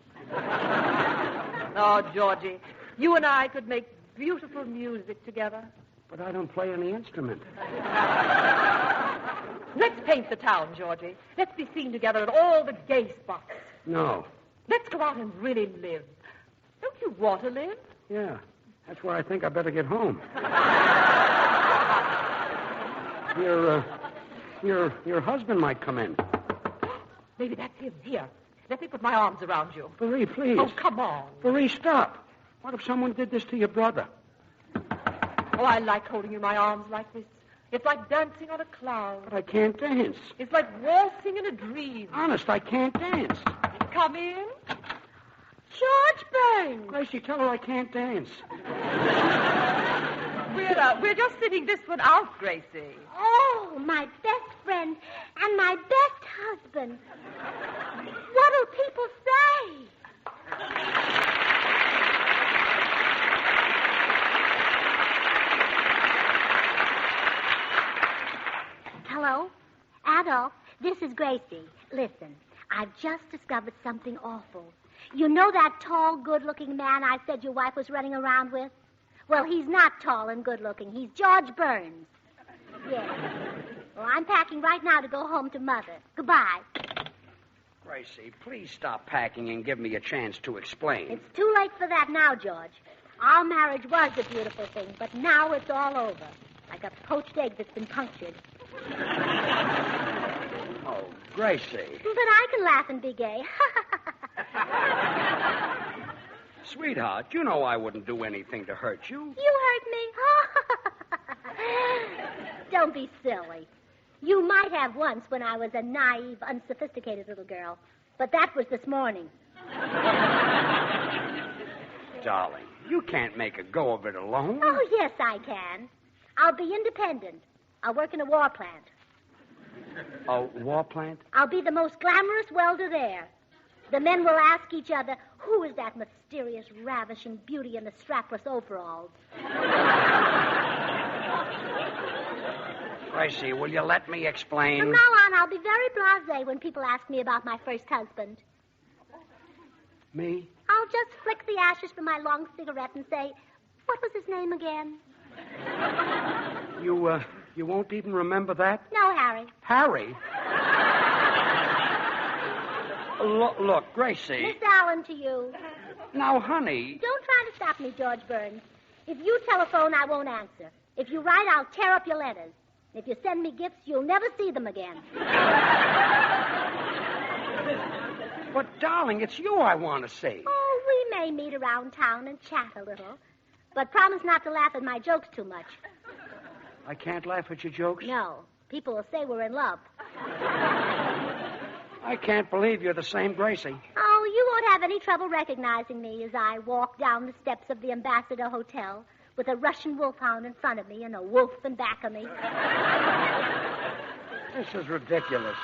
Oh, Georgie, you and I could make beautiful music together. But I don't play any instrument. Let's paint the town, Georgie. Let's be seen together at all the gay spots. No. Let's go out and really live. Don't you want to live? Yeah. That's where I think I better get home. Your husband might come in. Maybe that's him. Here. Let me put my arms around you. Marie, please. Oh, come on. Marie, stop. What if someone did this to your brother? Oh, I like holding you in my arms like this. It's like dancing on a cloud. But I can't dance. It's like waltzing in a dream. Honest, I can't dance. Come in. George Burns. Gracie, tell her I can't dance. We're just sitting this one out, Gracie. Oh, my best friend and my best husband. What'll people say? Hello? Adolf, this is Gracie. Listen, I've just discovered something awful. You know that tall, good-looking man I said your wife was running around with? Well, he's not tall and good-looking. He's George Burns. Yes. Well, I'm packing right now to go home to Mother. Goodbye. Gracie, please stop packing and give me a chance to explain. It's too late for that now, George. Our marriage was a beautiful thing, but now it's all over. Like a poached egg that's been punctured. Oh, Gracie. But I can laugh and be gay. Sweetheart, you know I wouldn't do anything to hurt you. You hurt me? Don't be silly. You might have once when I was a naive, unsophisticated little girl. But that was this morning. Darling, you can't make a go of it alone. Oh, yes, I can. I'll be independent. I'll work in a war plant. A war plant? I'll be the most glamorous welder there. The men will ask each other, who is that mysterious, ravishing beauty in the strapless overalls? Gracie, will you let me explain? From now on, I'll be very blasé when people ask me about my first husband. Me? I'll just flick the ashes from my long cigarette and say, what was his name again? You won't even remember that? No, Harry. Harry? Look, Gracie. Miss Allen to you. Now, honey. Don't try to stop me, George Burns. If you telephone, I won't answer. If you write, I'll tear up your letters. If you send me gifts, you'll never see them again. But, darling, it's you I want to see. Oh, we may meet around town and chat a little. But promise not to laugh at my jokes too much. I can't laugh at your jokes? No. People will say we're in love. I can't believe you're the same Gracie. Oh, you won't have any trouble recognizing me as I walk down the steps of the Ambassador Hotel with a Russian wolfhound in front of me and a wolf in back of me. This is ridiculous.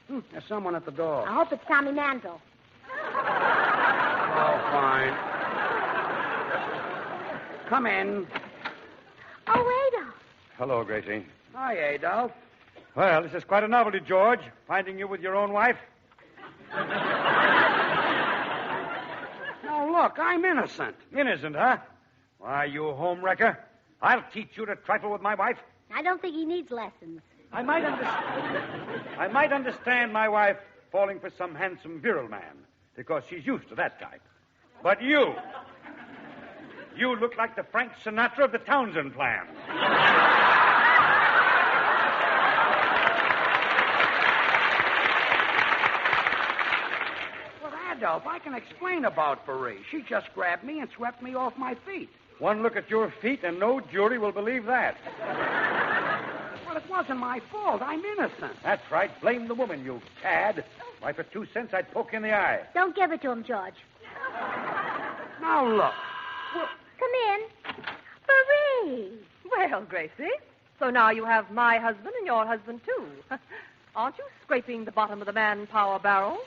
There's someone at the door. I hope it's Tommy Manville. Oh, fine. Come in. Oh, Adolf. Hello, Gracie. Hi, Adolf. Well, this is quite a novelty, George, finding you with your own wife. Now, look, I'm innocent. Innocent, huh? Why, you homewrecker. I'll teach you to trifle with my wife. I don't think he needs lessons. I might understand my wife falling for some handsome, virile man, because she's used to that type. But you look like the Frank Sinatra of the Townsend Plan. Well, Adolf, I can explain about Marie. She just grabbed me and swept me off my feet. One look at your feet, and no jury will believe that. Well, it wasn't my fault. I'm innocent. That's right. Blame the woman, you cad. Why, for 2 cents, I'd poke you in the eye. Don't give it to him, George. Now, look. Come in. Marie. Well, Gracie, so now you have my husband and your husband, too. Aren't you scraping the bottom of the manpower barrel?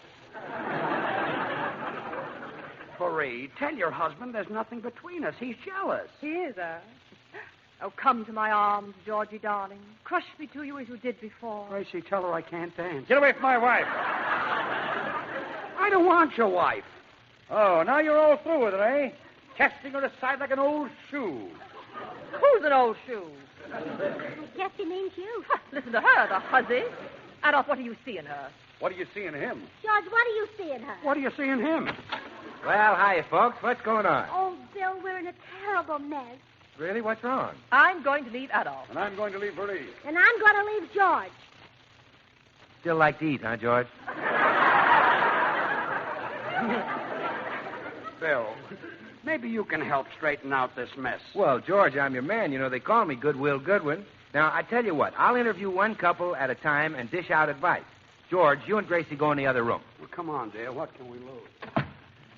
Marie, tell your husband there's nothing between us. He's jealous. He is, Oh, come to my arms, Georgie, darling. Crush me to you as you did before. Gracie, tell her I can't dance. Get away from my wife. I don't want your wife. Oh, now you're all through with her, eh? Casting her aside like an old shoe. Who's an old shoe? I guess he means you. Listen to her, the hussy. Adolf, what do you see in her? What do you see in him? George, what do you see in her? What do you see in him? Well, hiya, folks. What's going on? Oh, Bill, we're in a terrible mess. Really? What's wrong? I'm going to leave Adolf. And I'm going to leave Marie. And I'm going to leave George. Still like to eat, huh, George? Bill, maybe you can help straighten out this mess. Well, George, I'm your man. You know, they call me Goodwill Goodwin. Now, I tell you what. I'll interview one couple at a time and dish out advice. George, you and Gracie go in the other room. Well, come on, dear. What can we lose?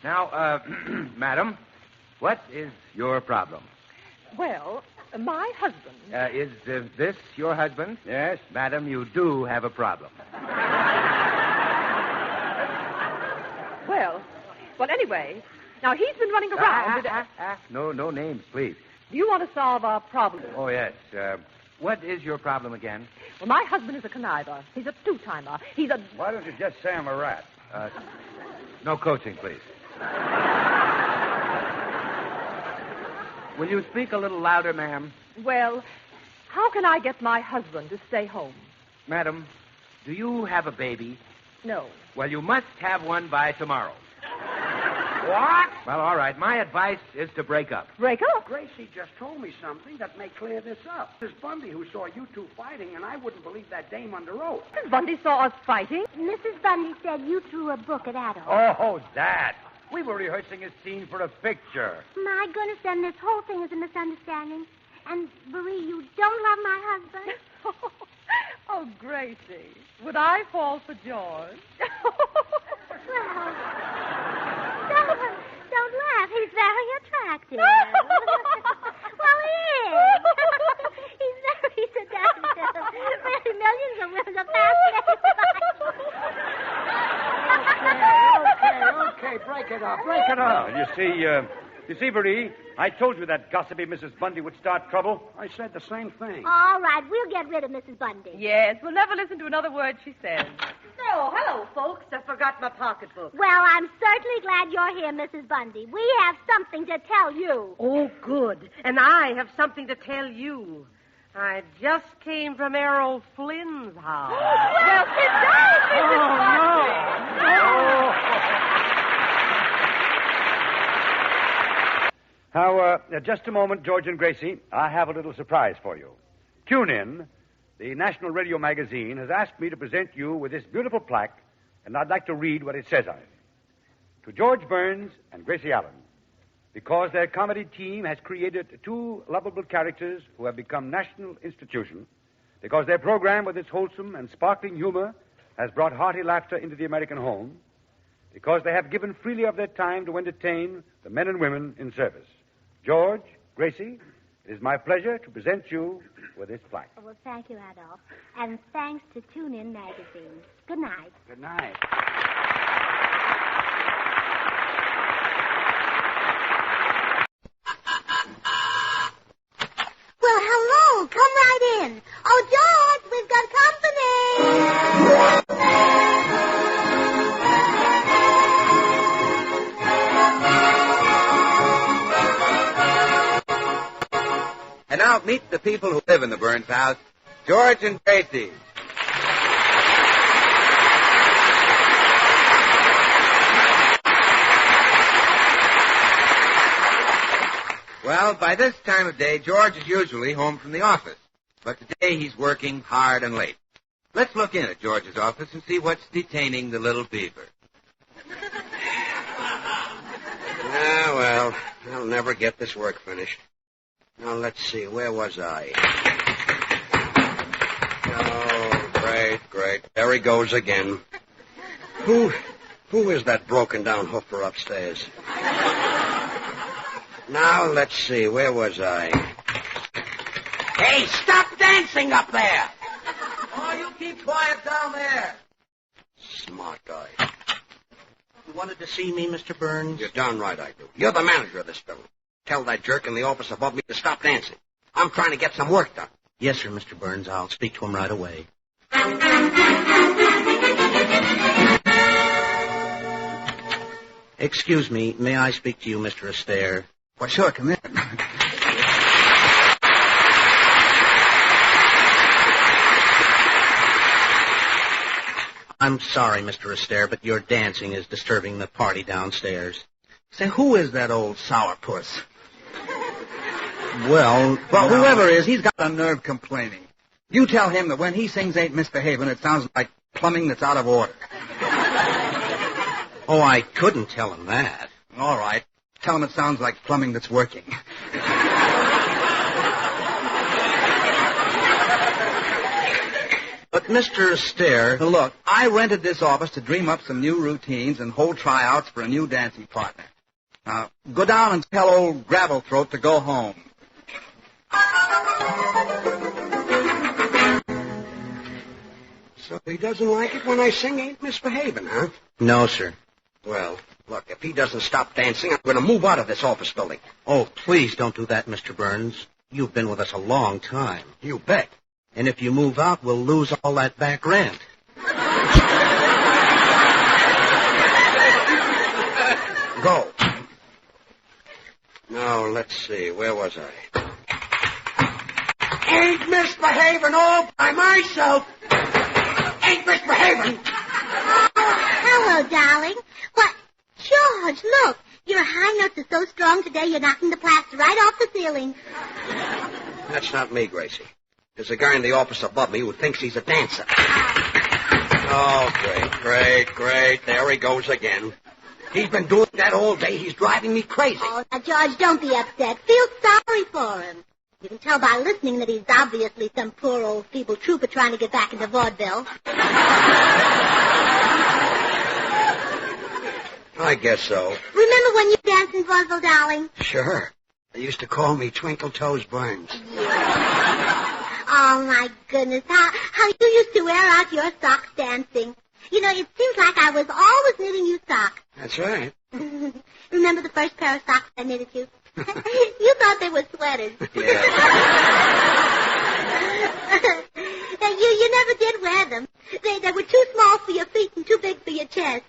Now, madam, what is your problem? Well, my husband. Is this your husband? Yes. Madam, you do have a problem. Well, anyway, now he's been running around. No names, please. Do you want to solve our problem? Oh, yes. What is your problem again? Well, my husband is a conniver. He's a two-timer. He's a... Why don't you just say I'm a rat? No coaching, please. Will you speak a little louder, ma'am? Well, how can I get my husband to stay home? Madam, do you have a baby? No. Well, you must have one by tomorrow. What? Well, all right. My advice is to break up. Break up? Gracie just told me something that may clear this up. Mrs. Bundy, who saw you two fighting, and I wouldn't believe that dame under oath. Mrs. Bundy saw us fighting? Mrs. Bundy said you threw a book at Adolf. Oh, that. We were rehearsing a scene for a picture. My goodness, then this whole thing is a misunderstanding. And, Marie, you don't love my husband? Oh, Gracie, would I fall for George? Well, don't laugh. He's very attractive. Well, he is. He's very seductive. Really, millions of women are fascinated Okay, break it up. Break it up. You see, Marie, I told you that gossipy Mrs. Bundy would start trouble. I said the same thing. All right, we'll get rid of Mrs. Bundy. Yes, we'll never listen to another word she says. Oh, hello, folks. I forgot my pocketbook. Well, I'm certainly glad you're here, Mrs. Bundy. We have something to tell you. Oh, good. And I have something to tell you. I just came from Errol Flynn's house. Well, sit down, Mrs. Bundy. Now, just a moment, George and Gracie. I have a little surprise for you. Tune in. The National Radio Magazine has asked me to present you with this beautiful plaque, and I'd like to read what it says on it. To George Burns and Gracie Allen, because their comedy team has created two lovable characters who have become national institutions, because their program with its wholesome and sparkling humor has brought hearty laughter into the American home, because they have given freely of their time to entertain the men and women in service. George, Gracie, it is my pleasure to present you with this plaque. Well, thank you, Adolf. And thanks to Tune In Magazine. Good night. Good night. Well, hello. Come right in. Oh, George, we've got company. And now meet the people who live in the Burns house, George and Gracie. Well, by this time of day, George is usually home from the office. But today he's working hard and late. Let's look in at George's office and see what's detaining the little beaver. Well, I'll never get this work finished. Now, let's see. Where was I? Oh, great. There he goes again. Who is that broken-down hoofer upstairs? Now, let's see. Where was I? Hey, stop dancing up there! Oh, you keep quiet down there. Smart guy. You wanted to see me, Mr. Burns? You're darn right I do. You're the manager of this building. Tell that jerk in the office above me to stop dancing. I'm trying to get some work done. Yes, sir, Mr. Burns. I'll speak to him right away. Excuse me. May I speak to you, Mr. Astaire? Well, sure, come in. I'm sorry, Mr. Astaire, but your dancing is disturbing the party downstairs. Say, who is that old sourpuss? Well, whoever is, he's got a nerve complaining. You tell him that when he sings Ain't Misbehavin', it sounds like plumbing that's out of order. Oh, I couldn't tell him that. All right. Tell him it sounds like plumbing that's working. But, Mr. Astaire... Look, I rented this office to dream up some new routines and hold tryouts for a new dancing partner. Now, go down and tell old Gravel-Throat to go home. So he doesn't like it when I sing Ain't Misbehavin', huh? No, sir. Well, look, if he doesn't stop dancing, I'm going to move out of this office building. Oh, please don't do that, Mr. Burns. You've been with us a long time. You bet. And if you move out, we'll lose all that back rent. Go. Now, let's see. Where was I? Ain't misbehaving all by myself. Ain't misbehaving. Hello, darling. What? George, look. Your high notes are so strong today you're knocking the plaster right off the ceiling. That's not me, Gracie. There's a guy in the office above me who thinks he's a dancer. Oh, great. There he goes again. He's been doing that all day. He's driving me crazy. Oh, now, George, don't be upset. Feel sorry for him. You can tell by listening that he's obviously some poor old feeble trooper trying to get back into vaudeville. I guess so. Remember when you danced in vaudeville, darling? Sure. They used to call me Twinkle Toes Burns. Oh, my goodness. How you used to wear out your socks dancing. You know, it seems like I was always knitting you socks. That's right. Remember the first pair of socks I knitted you? You thought they were sweaters. Yeah. You never did wear them. They were too small for your feet and too big for your chest.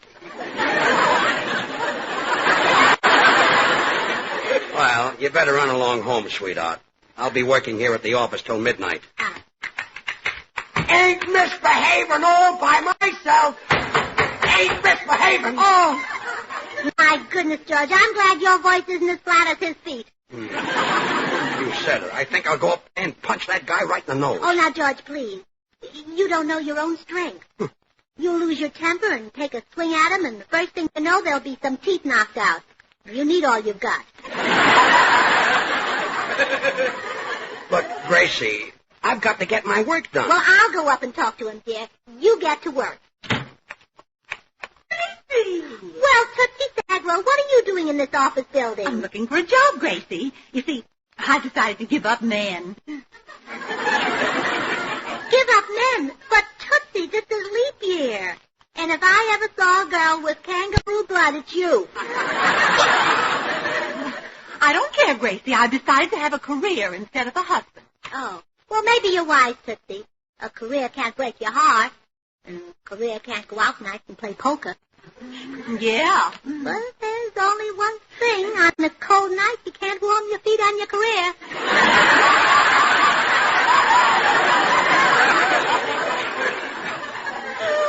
Well, you better run along home, sweetheart. I'll be working here at the office till midnight. Ain't misbehaving all by myself. Ain't misbehaving. Oh, my goodness, George. I'm glad your voice isn't as flat as his feet. You said it. I think I'll go up and punch that guy right in the nose. Oh, now, George, please. You don't know your own strength. You'll lose your temper and take a swing at him, and the first thing you know, there'll be some teeth knocked out. You need all you've got. But, Gracie, I've got to get my work done. Well, I'll go up and talk to him, dear. You get to work. Well, Tootsie Sagro, what are you doing in this office building? I'm looking for a job, Gracie. You see, I decided to give up man. about you? I don't care, Gracie. I've decided to have a career instead of a husband. Oh. Well, maybe you're wise, Tootsie. A career can't break your heart. And a career can't go out nights and play poker. Yeah. Well, there's only one thing. On a cold night, you can't warm your feet on your career.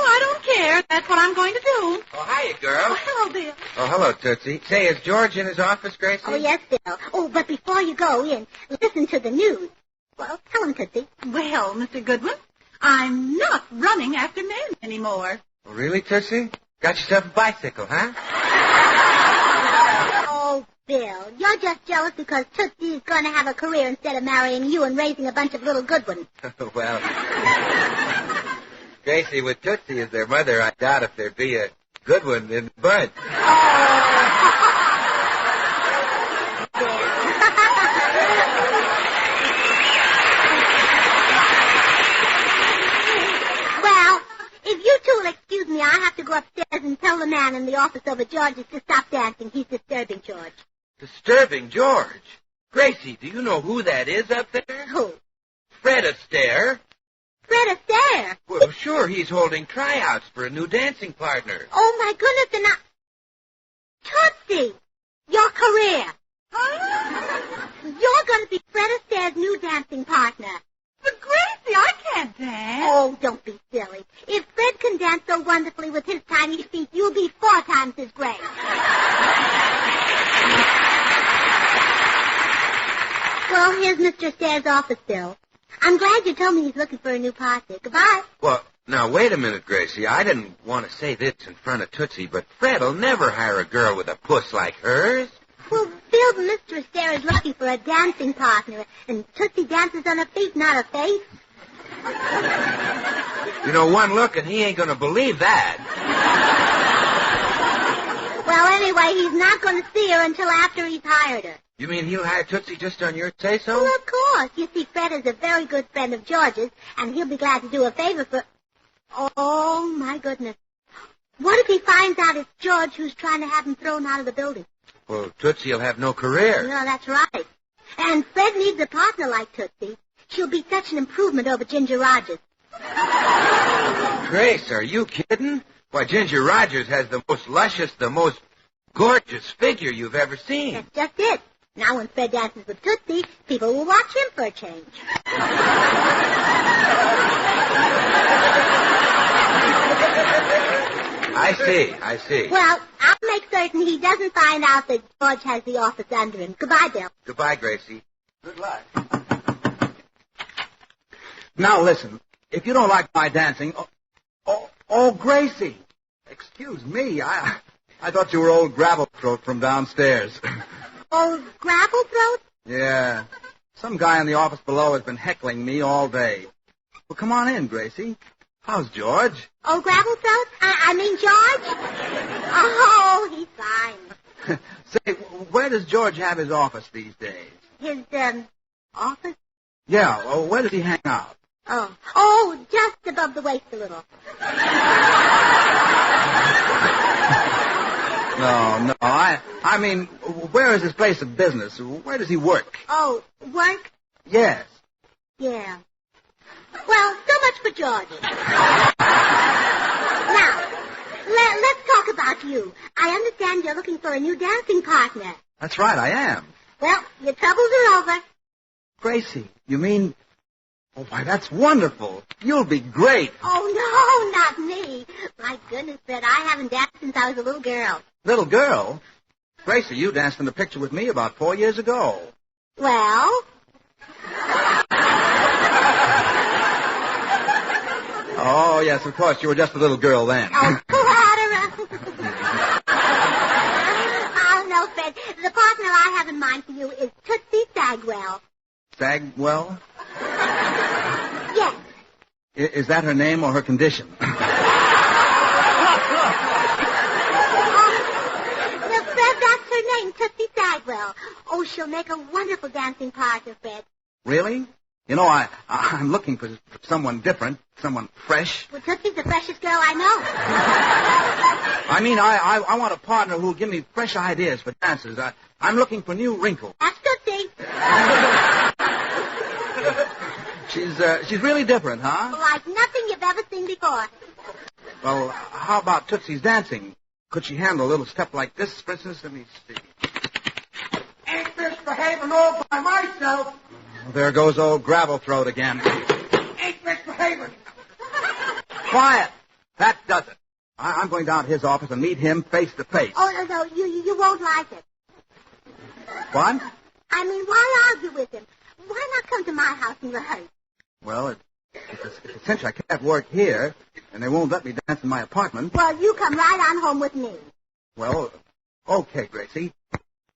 I don't care. That's what I'm going to do. Oh, hiya, girl. Oh, hello, Bill. Oh, hello, Tootsie. Say, is George in his office, Gracie? Oh, yes, Bill. Oh, but before you go in, listen to the news. Well, tell him, Tootsie. Well, Mr. Goodwin, I'm not running after men anymore. Oh, really, Tootsie? Got yourself a bicycle, huh? Oh, Bill, you're just jealous because Tootsie's going to have a career instead of marrying you and raising a bunch of little good ones. Well, Gracie, with Tootsie as their mother, I doubt if there'd be a good one in the bunch. Well, if you two will excuse me, I have to go upstairs and tell the man in the office over George's to stop dancing. He's disturbing George. Disturbing George? Gracie, do you know who that is up there? Who? Fred Astaire. Fred Astaire. Well, sure, he's holding tryouts for a new dancing partner. Oh, my goodness, and Tootsie, your career. You're going to be Fred Astaire's new dancing partner. But, Gracie, I can't dance. Oh, don't be silly. If Fred can dance so wonderfully with his tiny feet, you'll be 4 times his great. Well, here's Mr. Astaire's office, Bill. I'm glad you told me he's looking for a new partner. Goodbye. Well, now, wait a minute, Gracie. I didn't want to say this in front of Tootsie, but Fred'll never hire a girl with a puss like hers. Well, Bill, Mr. Astaire is looking for a dancing partner, and Tootsie dances on her feet, not her face. You know, one look and he ain't going to believe that. Well, anyway, he's not going to see her until after he's hired her. You mean he'll hire Tootsie just on your say-so? Well, of course. You see, Fred is a very good friend of George's, and he'll be glad to do a favor for... Oh, my goodness. What if he finds out it's George who's trying to have him thrown out of the building? Well, Tootsie'll have no career. No, that's right. And Fred needs a partner like Tootsie. She'll be such an improvement over Ginger Rogers. Grace, are you kidding? Why, Ginger Rogers has the most luscious, the most gorgeous figure you've ever seen. That's just it. Now when Fred dances with Tootsie, people will watch him for a change. I see. Well, I'll make certain he doesn't find out that George has the office under him. Goodbye, Bill. Goodbye, Gracie. Good luck. Now, listen. If you don't like my dancing... Oh, Gracie. Excuse me. I thought you were old Gravelthroat from downstairs. Old Gravelthroat? Yeah. Some guy in the office below has been heckling me all day. Well, come on in, Gracie. How's George? Old Gravelthroat? I mean George? Oh, he's fine. Say, where does George have his office these days? His, office? Yeah, well, where does he hang out? Oh, just above the waist a little. No, I mean, where is his place of business? Where does he work? Oh, work? Yes. Yeah. Well, so much for George. Now, let's talk about you. I understand you're looking for a new dancing partner. That's right, I am. Well, your troubles are over. Gracie, you mean... Oh, why, that's wonderful. You'll be great. Oh, no, not me. My goodness, Fred, I haven't danced since I was a little girl. Little girl? Gracie, you danced in the picture with me about 4 years ago. Well? Oh, yes, of course. You were just a little girl then. Oh, Clara. Oh, no, Fred. The partner I have in mind for you is Tootsie Sagwell. Sagwell? Yes. Is that her name or her condition? Well, Fred, that's her name, Tootsie Sagwell. Oh, she'll make a wonderful dancing partner, Fred. Really? You know, I'm looking for someone different, someone fresh. Well, Tootsie's the freshest girl I know. I mean, I want a partner who'll give me fresh ideas for dances. I'm looking for new wrinkles. That's Tootsie. She's really different, huh? Like nothing you've ever seen before. Well, how about Tootsie's dancing? Could she handle a little step like this, for instance? Let me see. Ain't misbehaving all by myself. There goes old Gravel Throat again. Ain't misbehaving. Quiet. That does it. I'm going down to his office and meet him face to face. Oh, no, you won't like it. What? I mean, why argue with him? Why not come to my house and rehearse? Well, it's a cinch. I can't work here, and they won't let me dance in my apartment. Well, you come right on home with me. Well, okay, Gracie.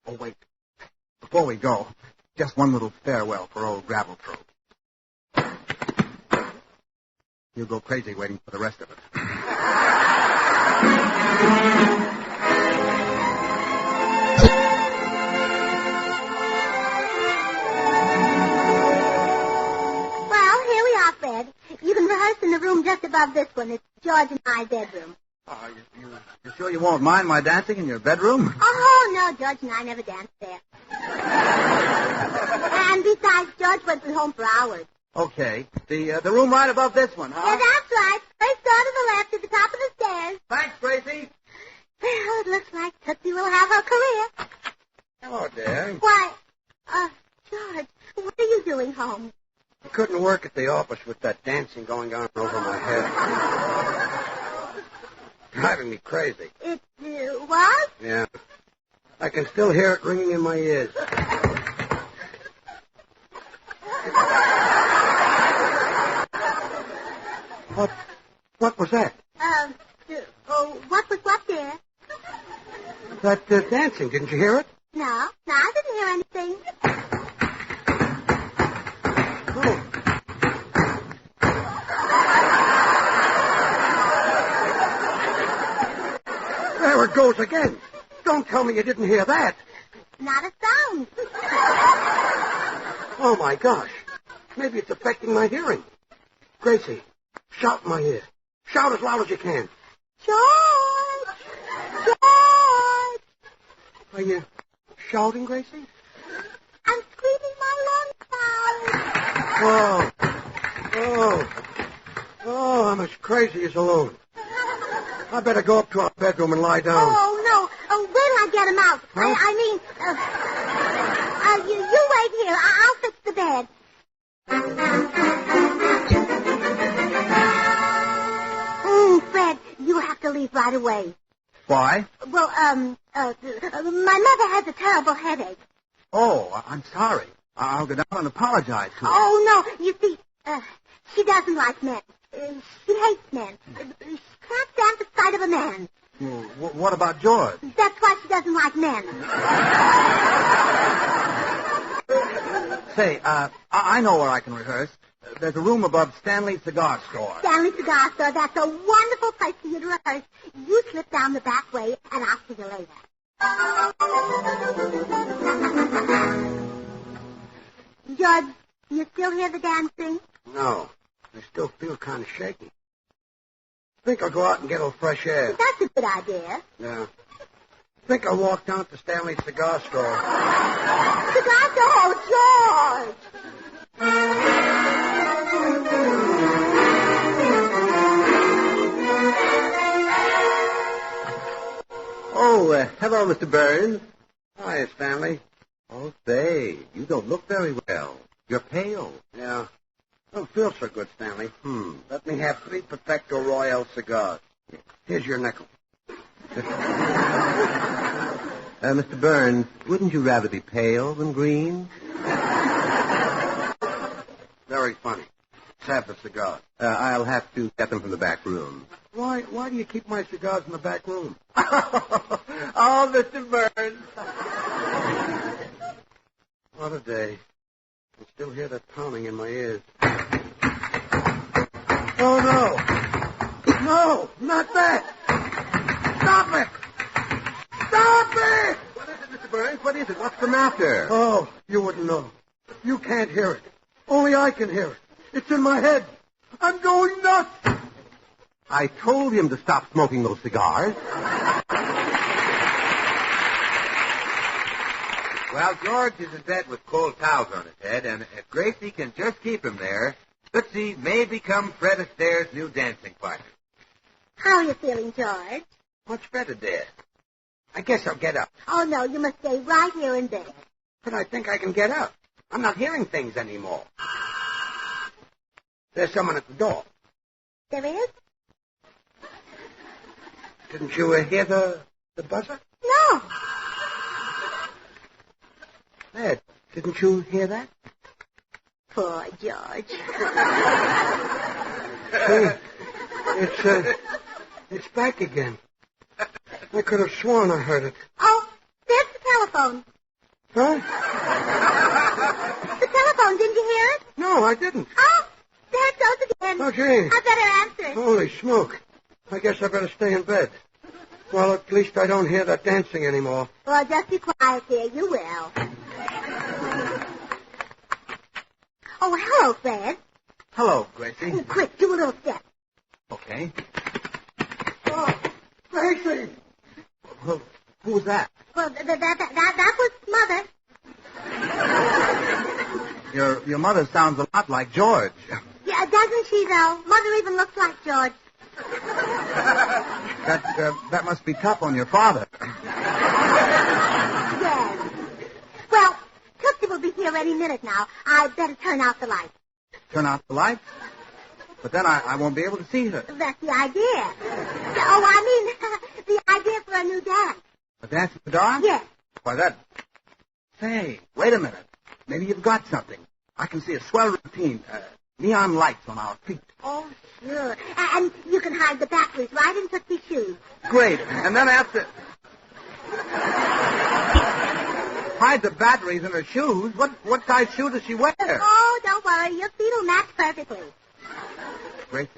Oh, wait. Before we go, just one little farewell for old Gravel Throat. You'll go crazy waiting for the rest of it. You can rehearse in the room just above this one. It's George and my bedroom. Oh, you sure you won't mind my dancing in your bedroom? Oh, no, George and I never danced there. And besides, George went home for hours. Okay. The room right above this one, huh? Yeah, that's right. First door to the left at the top of the stairs. Thanks, Gracie. Well, it looks like Tootsie will have her career. Hello, dear. Why, George, what are you doing home? I couldn't work at the office with that dancing going on over my head. Driving me crazy. It was? Yeah. I can still hear it ringing in my ears. What was that? What was what, dear? That dancing. Didn't you hear it? No, I didn't hear anything. There it goes again. Don't tell me you didn't hear that. Not a sound. Oh, my gosh. Maybe it's affecting my hearing. Gracie, shout in my ear. Shout as loud as you can. George! George! Are you shouting, Gracie? I'm screaming my lungs out. Oh, I'm as crazy as a loon. I better go up to our bedroom and lie down. Oh, no. Oh, wait till I get him out. Huh? You wait here. I'll fix the bed. Fred, you have to leave right away. Why? Well, my mother has a terrible headache. Oh, I'm sorry. I'll go down and apologize to her. Oh, no. You see, she doesn't like men. She hates men. She can't stand the sight of a man. Well, what about George? That's why she doesn't like men. Say, I know where I can rehearse. There's a room above Stanley's Cigar Store. Stanley's Cigar Store, that's a wonderful place for you to rehearse. You slip down the back way, and I'll see you later. George, you still hear the dancing? No. I still feel kind of shaky. I think I'll go out and get a little fresh air. That's a good idea. Yeah. I think I'll walk down to Stanley's Cigar Store. Cigar Store? Oh, George! Oh, hello, Mr. Burns. Hi, Stanley. Oh, say, you don't look very well. You're pale. Yeah. Don't feel so good, Stanley. Let me have 3 Perfecto Royale cigars. Here's your nickel. Mr. Burns, wouldn't you rather be pale than green? Very funny. Let's have the cigars. I'll have to get them from the back room. Why do you keep my cigars in the back room? Oh, Mr. Burns. What a day. I still hear that pounding in my ears. Oh, no. No, not that. Stop it. Stop it. What is it, Mr. Burns? What is it? What's the matter? Oh, you wouldn't know. You can't hear it. Only I can hear it. It's in my head. I'm going nuts. I told him to stop smoking those cigars. Well, George is in bed with cold towels on his head, and if Gracie can just keep him there, Tootsie may become Fred Astaire's new dancing partner. How are you feeling, George? Much better, dear. I guess I'll get up. Oh, no, you must stay right here in bed. But I think I can get up. I'm not hearing things anymore. There's someone at the door. There is? Didn't you hear the buzzer? No. Ed, didn't you hear that? Poor George. It's back again. I could have sworn I heard it. Oh, there's the telephone. Huh? The telephone, didn't you hear it? No, I didn't. Oh, there it goes again. Oh, gee. I better answer it. Holy smoke. I guess I better stay in bed. Well, at least I don't hear that dancing anymore. Well, just be quiet, dear. You will. Oh, hello, Fred. Hello, Gracie. Oh, quick, do a little step. Okay. Oh, Gracie! Well, who was that? Well, that was Mother. Your mother sounds a lot like George. Yeah, doesn't she, though? Mother even looks like George. That must be tough on your father. Yes. Well, Tootsie will be here any minute now. I'd better turn out the light. Turn out the lights? But then I won't be able to see her. That's the idea. Oh, I mean, the idea for a new dance. A dance in the dark? Yes. Why, that... Say, wait a minute. Maybe you've got something. I can see a swell routine. Neon lights on our feet. Oh, sure. And you can hide the batteries right in Tootsie's shoes. Great. And then after... Hide the batteries in her shoes? What size shoe does she wear? Oh, don't worry. Your feet will match perfectly. Gracie,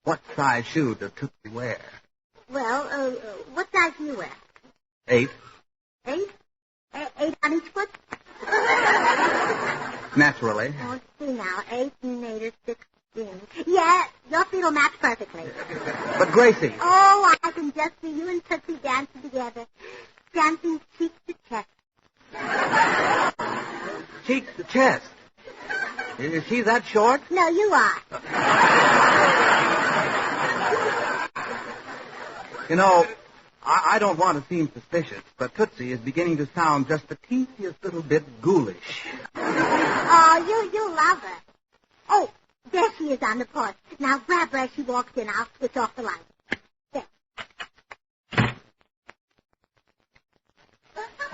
what size shoe does Tootsie wear? Well, what size do you wear? 8. 8? 8 on each foot? Naturally. Oh, see now. 8 and 8 is 16. Yeah, your feet will match perfectly. But Gracie... Oh, I can just see you and Tootsie dancing together. Dancing cheek to chest. Cheek to chest? Is she that short? No, you are. You know, I don't want to seem suspicious, but Tootsie is beginning to sound just the teeniest little bit ghoulish. Oh, you love her. Oh, there she is on the porch. Now grab her as she walks in. I'll switch off the light. There.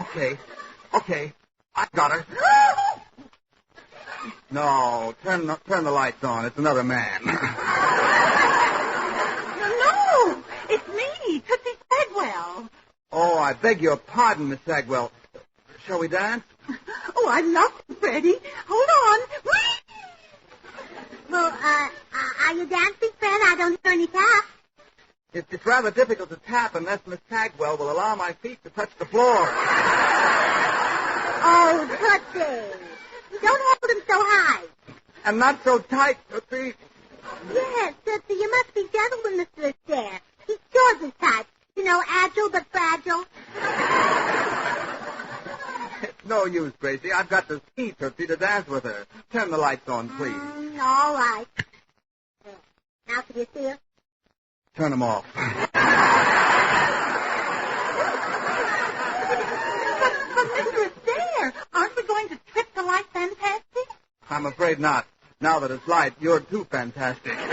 Okay. I got her. No, turn the lights on. It's another man. No, it's me, Tootsie Sagwell. Oh, I beg your pardon, Miss Sagwell. Shall we dance? Oh, I'm not ready. Hold on. Well, are you dancing, Fred? I don't hear any tap. It's rather difficult to tap unless Miss Sagwell will allow my feet to touch the floor. Oh, Tootsie. Don't hold him so high. And not so tight, Tootsie. Yes, Tootsie, you must be gentle with Mr. Astaire. He's George's type. You know, agile but fragile. It's no use, Gracie. I've got to see Tootsie to dance with her. Turn the lights on, please. All right. Now can you see her? Turn them off. But Mr. Astaire, aren't we going to trip the light fantastic? I'm afraid not. Now that it's light, you're too fantastic. Hey,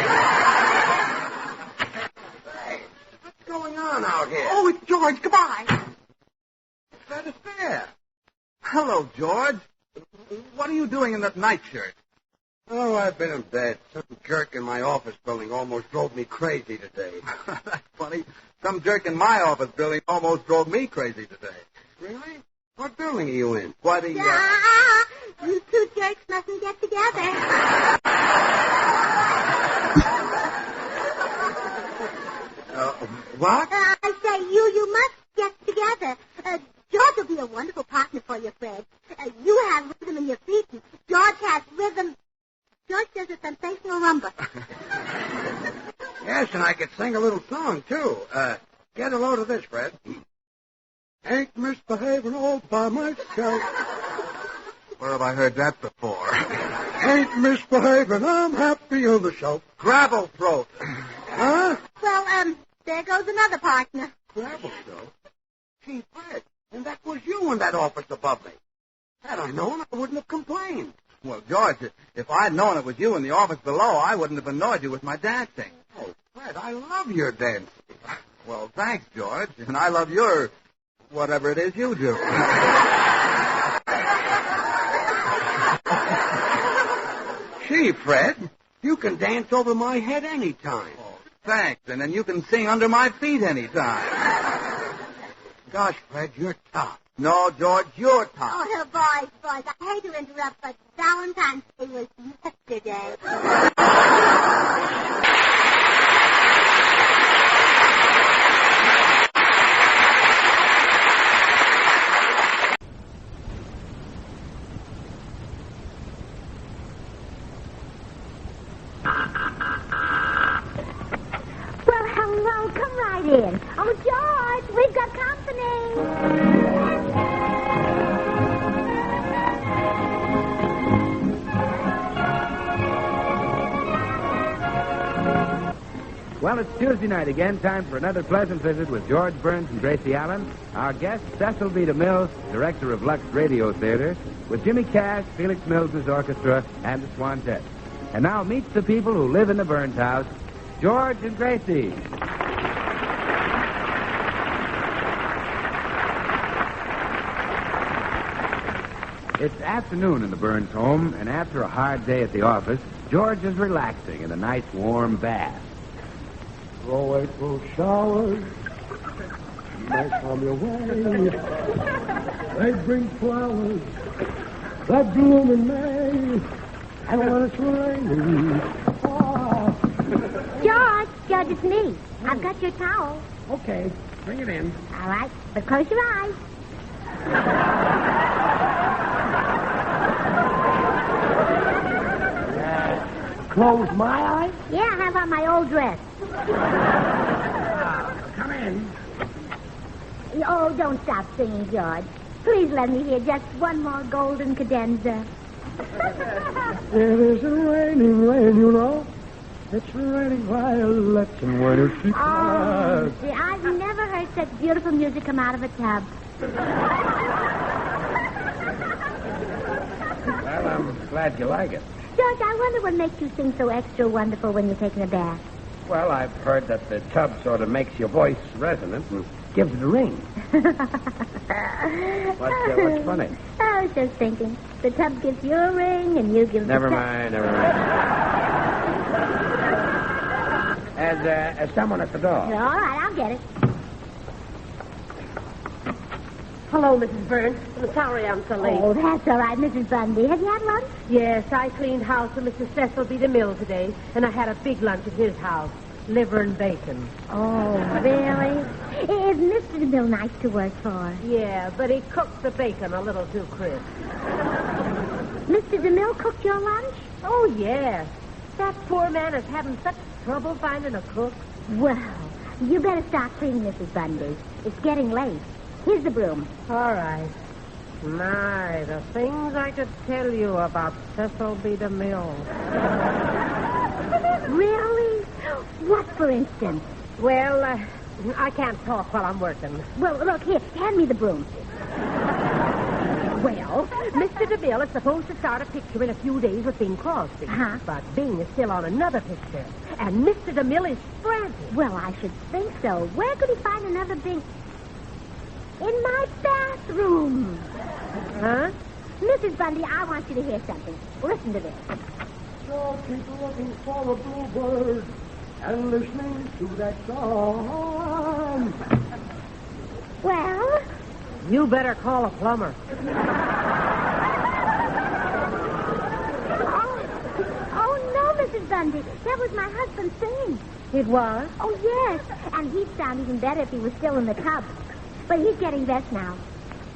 what's going on out here? Oh, it's George. Goodbye. Fred Astaire. Hello, George. What are you doing in that nightshirt? Oh, I've been in bed. Some jerk in my office building almost drove me crazy today. That's funny. Some jerk in my office building almost drove me crazy today. Really? What building are you in? What you two jerks mustn't get together. What? I say you must get together. George will be a wonderful partner for you, Fred. You have rhythm in your feet, and George has rhythm rumba. Yes, and I could sing a little song, too. Get a load of this, Fred. Ain't misbehaving all by myself. Where have I heard that before? Ain't misbehaving, I'm happy on the shelf. Gravel throat. Huh? Well, there goes another partner. Gravel throat? Gee, Fred, and that was you in that office above me. Had I known, I wouldn't have complained. Well, George, if I'd known it was you in the office below, I wouldn't have annoyed you with my dancing. Oh, Fred, I love your dancing. Well, thanks, George. And I love your... whatever it is you do. Gee, Fred, you can dance over my head any time. Oh, thanks. And then you can sing under my feet any time. Gosh, Fred, you're tough. No, George, you're tough. Oh, boys, I hate to interrupt, but Valentine's Day was yesterday. Well, hello. Come right in. Oh, George, we've got company. Well, it's Tuesday night again. Time for another pleasant visit with George Burns and Gracie Allen. Our guest, Cecil B. DeMille, director of Lux Radio Theater, with Jimmy Cash, Felix Mills' orchestra, and the Swantet. And now meet the people who live in the Burns house, George and Gracie. It's afternoon in the Burns home, and after a hard day at the office, George is relaxing in a nice warm bath. Throw April showers, nice on your way. They bring flowers that bloom in May, and when it's raining, George, it's me. I've got your towel. Okay, bring it in. All right, but close your eyes. Close my eyes? Yeah, I have on my old dress. Come in. Oh, don't stop singing, George. Please let me hear just one more golden cadenza. It isn't raining rain, you know. It's raining violets and winter she Oh, see, I've never heard such beautiful music come out of a tub. Well, I'm glad you like it. George, I wonder what makes you sing so extra wonderful when you're taking a bath. Well, I've heard that the tub sort of makes your voice resonant and gives it a ring. What's funny? I was just thinking. The tub gives you a ring and you give Never the mind. There's someone at the door. All right, I'll get it. Hello, Mrs. Burns. I'm sorry I'm so late. Oh, that's all right, Mrs. Bundy. Have you had lunch? Yes, I cleaned house for Mr. Cecil B. DeMille today, and I had a big lunch at his house. Liver and bacon. Oh, really? Is Mr. DeMille nice to work for? Yeah, but he cooked the bacon a little too crisp. Mr. DeMille cooked your lunch? Oh, yes. That poor man is having such trouble finding a cook. Well, you better start cleaning, Mrs. Bundy. It's getting late. Here's the broom. All right. My, the things I could tell you about Cecil B. DeMille. Really? What, for instance? Well, I can't talk while I'm working. Well, look, here, hand me the broom. Well, Mr. DeMille is supposed to start a picture in a few days with Bing Crosby. Uh-huh. But Bing is still on another picture. And Mr. DeMille is frantic. Well, I should think so. Where could he find another Bing? In my bathroom. Huh? Mrs. Bundy, I want you to hear something. Listen to this. So keep looking for a bluebird and listening to that song. Well? You better call a plumber. Oh, no, Mrs. Bundy. That was my husband singing. It was? Oh, yes. And he'd sound even better if he was still in the tub. But he's getting best now.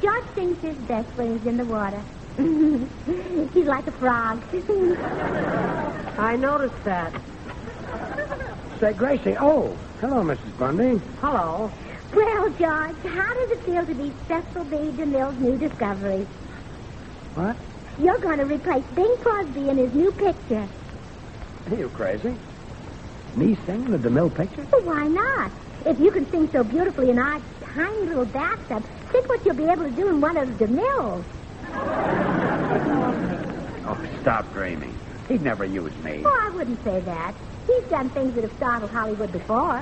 George sings his best when he's in the water. He's like a frog. I noticed that. Say, Gracie. Oh, hello, Mrs. Bundy. Hello. Well, George, how does it feel to be Cecil B. DeMille's new discovery? What? You're going to replace Bing Crosby in his new picture. Are you crazy? Me singing the DeMille picture? Well, why not? If you can sing so beautifully in our tiny little bathtub, think what you'll be able to do in one of DeMille's. Oh, stop dreaming. He'd never use me. Oh, I wouldn't say that. He's done things that have startled Hollywood before.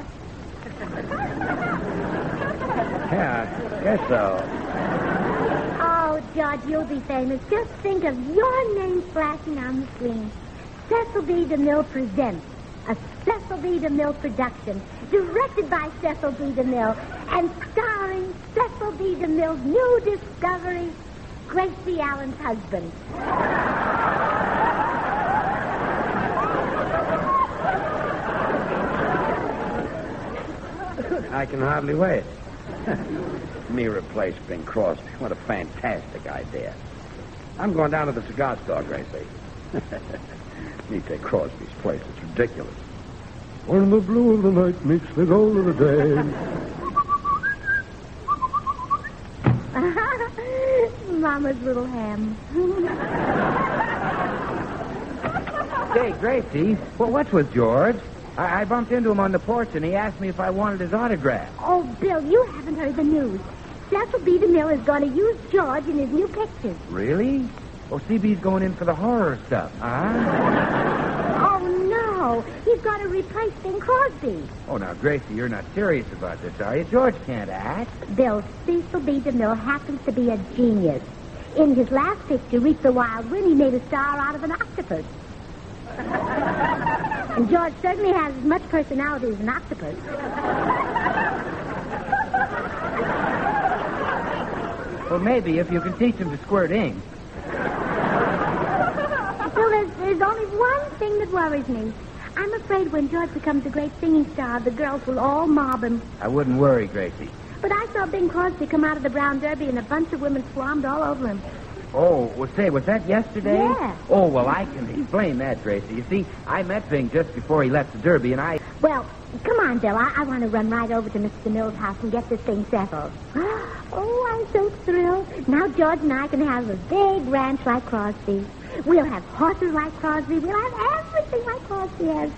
Yeah, I guess so. Oh, George, you'll be famous. Just think of your name flashing on the screen. Cecil B. DeMille presents a Cecil B. DeMille production, directed by Cecil B. DeMille, and starring Cecil B. DeMille's new discovery, Gracie Allen's husband. I can hardly wait. Me replace Bing Crosby. What a fantastic idea. I'm going down to the cigar store, Gracie. Me take Crosby's place. It's ridiculous. When the blue of the night meets the gold of the day. Mama's little ham. Say, Gracie, well, what's with George? I bumped into him on the porch, and he asked me if I wanted his autograph. Oh, Bill, you haven't heard the news. Cecil B. DeMille is going to use George in his new pictures. Really? Oh, CB's going in for the horror stuff, huh? Oh, no. He's going to replace Bing Crosby. Oh, now, Gracie, you're not serious about this, are you? George can't act. Bill, Cecil B. DeMille happens to be a genius. In his last picture, Reap the Wild Wind, he made a star out of an octopus. And George certainly has as much personality as an octopus. Well, maybe if you can teach him to squirt ink. Bill, there's only one thing that worries me. I'm afraid when George becomes a great singing star, the girls will all mob him. I wouldn't worry, Gracie. But I saw Bing Crosby come out of the Brown Derby and a bunch of women swarmed all over him. Oh, well, say, was that yesterday? Yeah. Oh, well, I can explain that, Gracie. You see, I met Bing just before he left the Derby, and I... Well, come on, Bill. I want to run right over to Mr. DeMille's house and get this thing settled. Oh, I'm so thrilled. Now George and I can have a big ranch like Crosby. We'll have horses like Crosby. We'll have everything like Crosby has.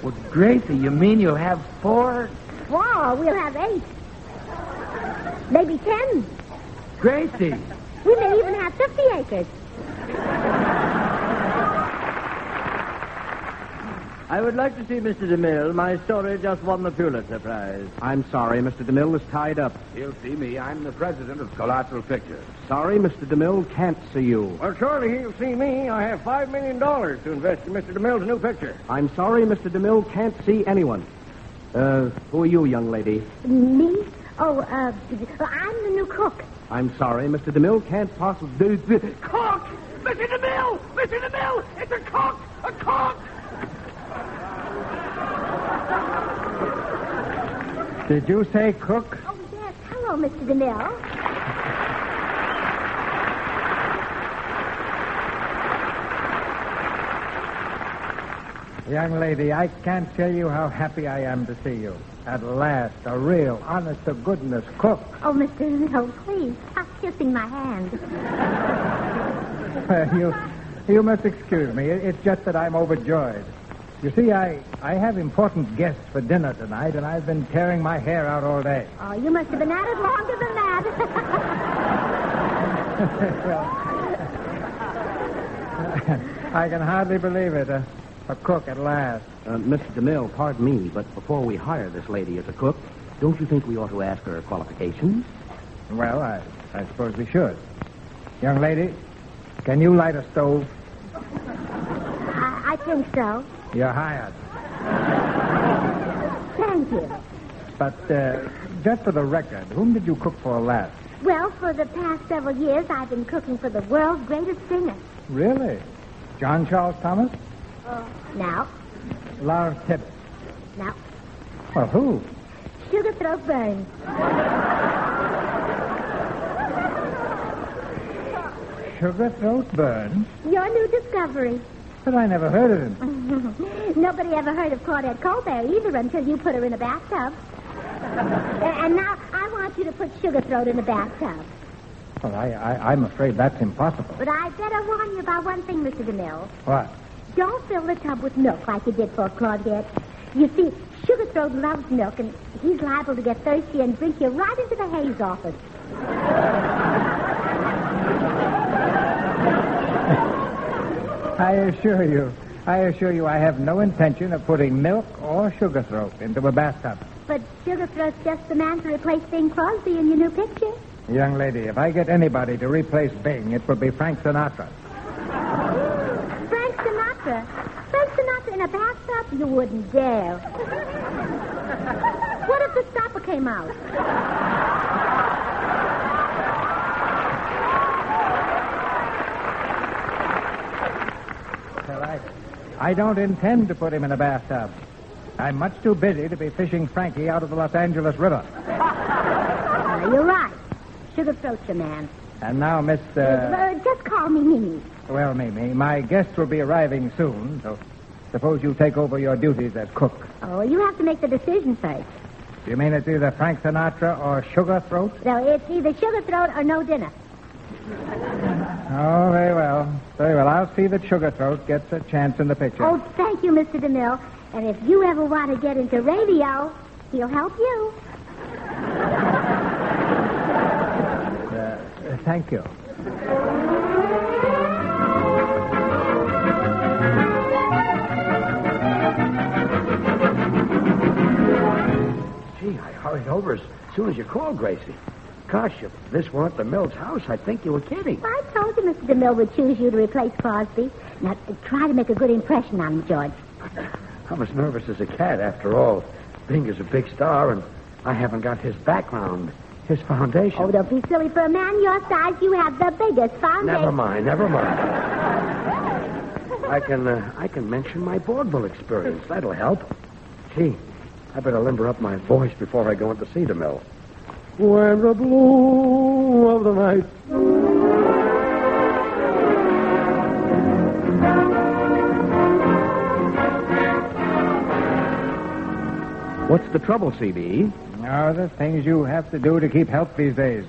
Well, Gracie, you mean you'll have 4? 4. We'll have 8. Maybe 10. Gracie! We may even have 50 acres. I would like to see Mr. DeMille. My story just won the Pulitzer Prize. I'm sorry, Mr. DeMille is tied up. He'll see me. I'm the president of Colossal Pictures. Sorry, Mr. DeMille can't see you. Well, surely he'll see me. I have $5 million to invest in Mr. DeMille's new picture. I'm sorry, Mr. DeMille can't see anyone. Who are you, young lady? Me? Oh, I'm the new cook. I'm sorry, Mr. DeMille can't possibly... Cook! Mr. DeMille! Mr. DeMille! It's a cook! A cook! Did you say cook? Oh, yes. Hello, Mr. DeMille. Young lady, I can't tell you how happy I am to see you. At last, a real, honest-to-goodness cook. Oh, Mr. DeMille, please, stop kissing my hand. You must excuse me. It's just that I'm overjoyed. You see, I have important guests for dinner tonight, and I've been tearing my hair out all day. Oh, you must have been at it longer than that. Well, I can hardly believe it. A cook at last. Mr. DeMille, pardon me, but before we hire this lady as a cook, don't you think we ought to ask her qualifications? Well, I suppose we should. Young lady, can you light a stove? I think so. You're hired. Thank you. But just for the record, whom did you cook for last? Well, for the past several years, I've been cooking for the world's greatest singer. Really? John Charles Thomas? Now. Lawrence Tibbet? Now. Well, who? Sugar Throat Burns. Sugar Throat Burns? Your new discovery. But I never heard of him. Nobody ever heard of Claudette Colbert either until you put her in a bathtub. And now I want you to put Sugar Throat in a bathtub. Well, I'm afraid that's impossible. But I'd better warn you about one thing, Mr. DeMille. What? Don't fill the tub with milk like you did for Claudette. You see, Sugar Throat loves milk, and he's liable to get thirsty and drink you right into the Hayes office. I assure you I have no intention of putting milk or Sugar Throat into a bathtub. But Sugar Throat's just the man to replace Bing Crosby in your new picture. Young lady, if I get anybody to replace Bing, it will be Frank Sinatra. Frank Sinatra? Frank Sinatra in a bathtub? You wouldn't dare. What if the stopper came out? Well, I don't intend to put him in a bathtub. I'm much too busy to be fishing Frankie out of the Los Angeles River. You're right. Sugar Throat's your man. And now, Miss... just call me Mimi. Well, Mimi, my guest will be arriving soon, so suppose you take over your duties as cook. Oh, you have to make the decision first. You mean it's either Frank Sinatra or Sugar Throat? No, it's either Sugar Throat or no dinner. Oh, very well. Very well. I'll see that Sugar Throat gets a chance in the picture. Oh, thank you, Mr. DeMille. And if you ever want to get into radio, he'll help you. Thank you. Gee, I hurried over as soon as you called, Gracie. Gosh, if this weren't the Mills' house, I'd think you were kidding. I told you Mr. DeMille would choose you to replace Crosby. Now, try to make a good impression on him, George. I'm as nervous as a cat, after all. Bing is a big star, and I haven't got his background, his foundation. Oh, don't be silly. For a man your size, you have the biggest foundation. Never mind. I can mention my vaudeville experience. That'll help. Gee, I better limber up my voice before I go in to see DeMille. When the blue of the night. What's the trouble, CB? Oh, the things you have to do to keep health these days.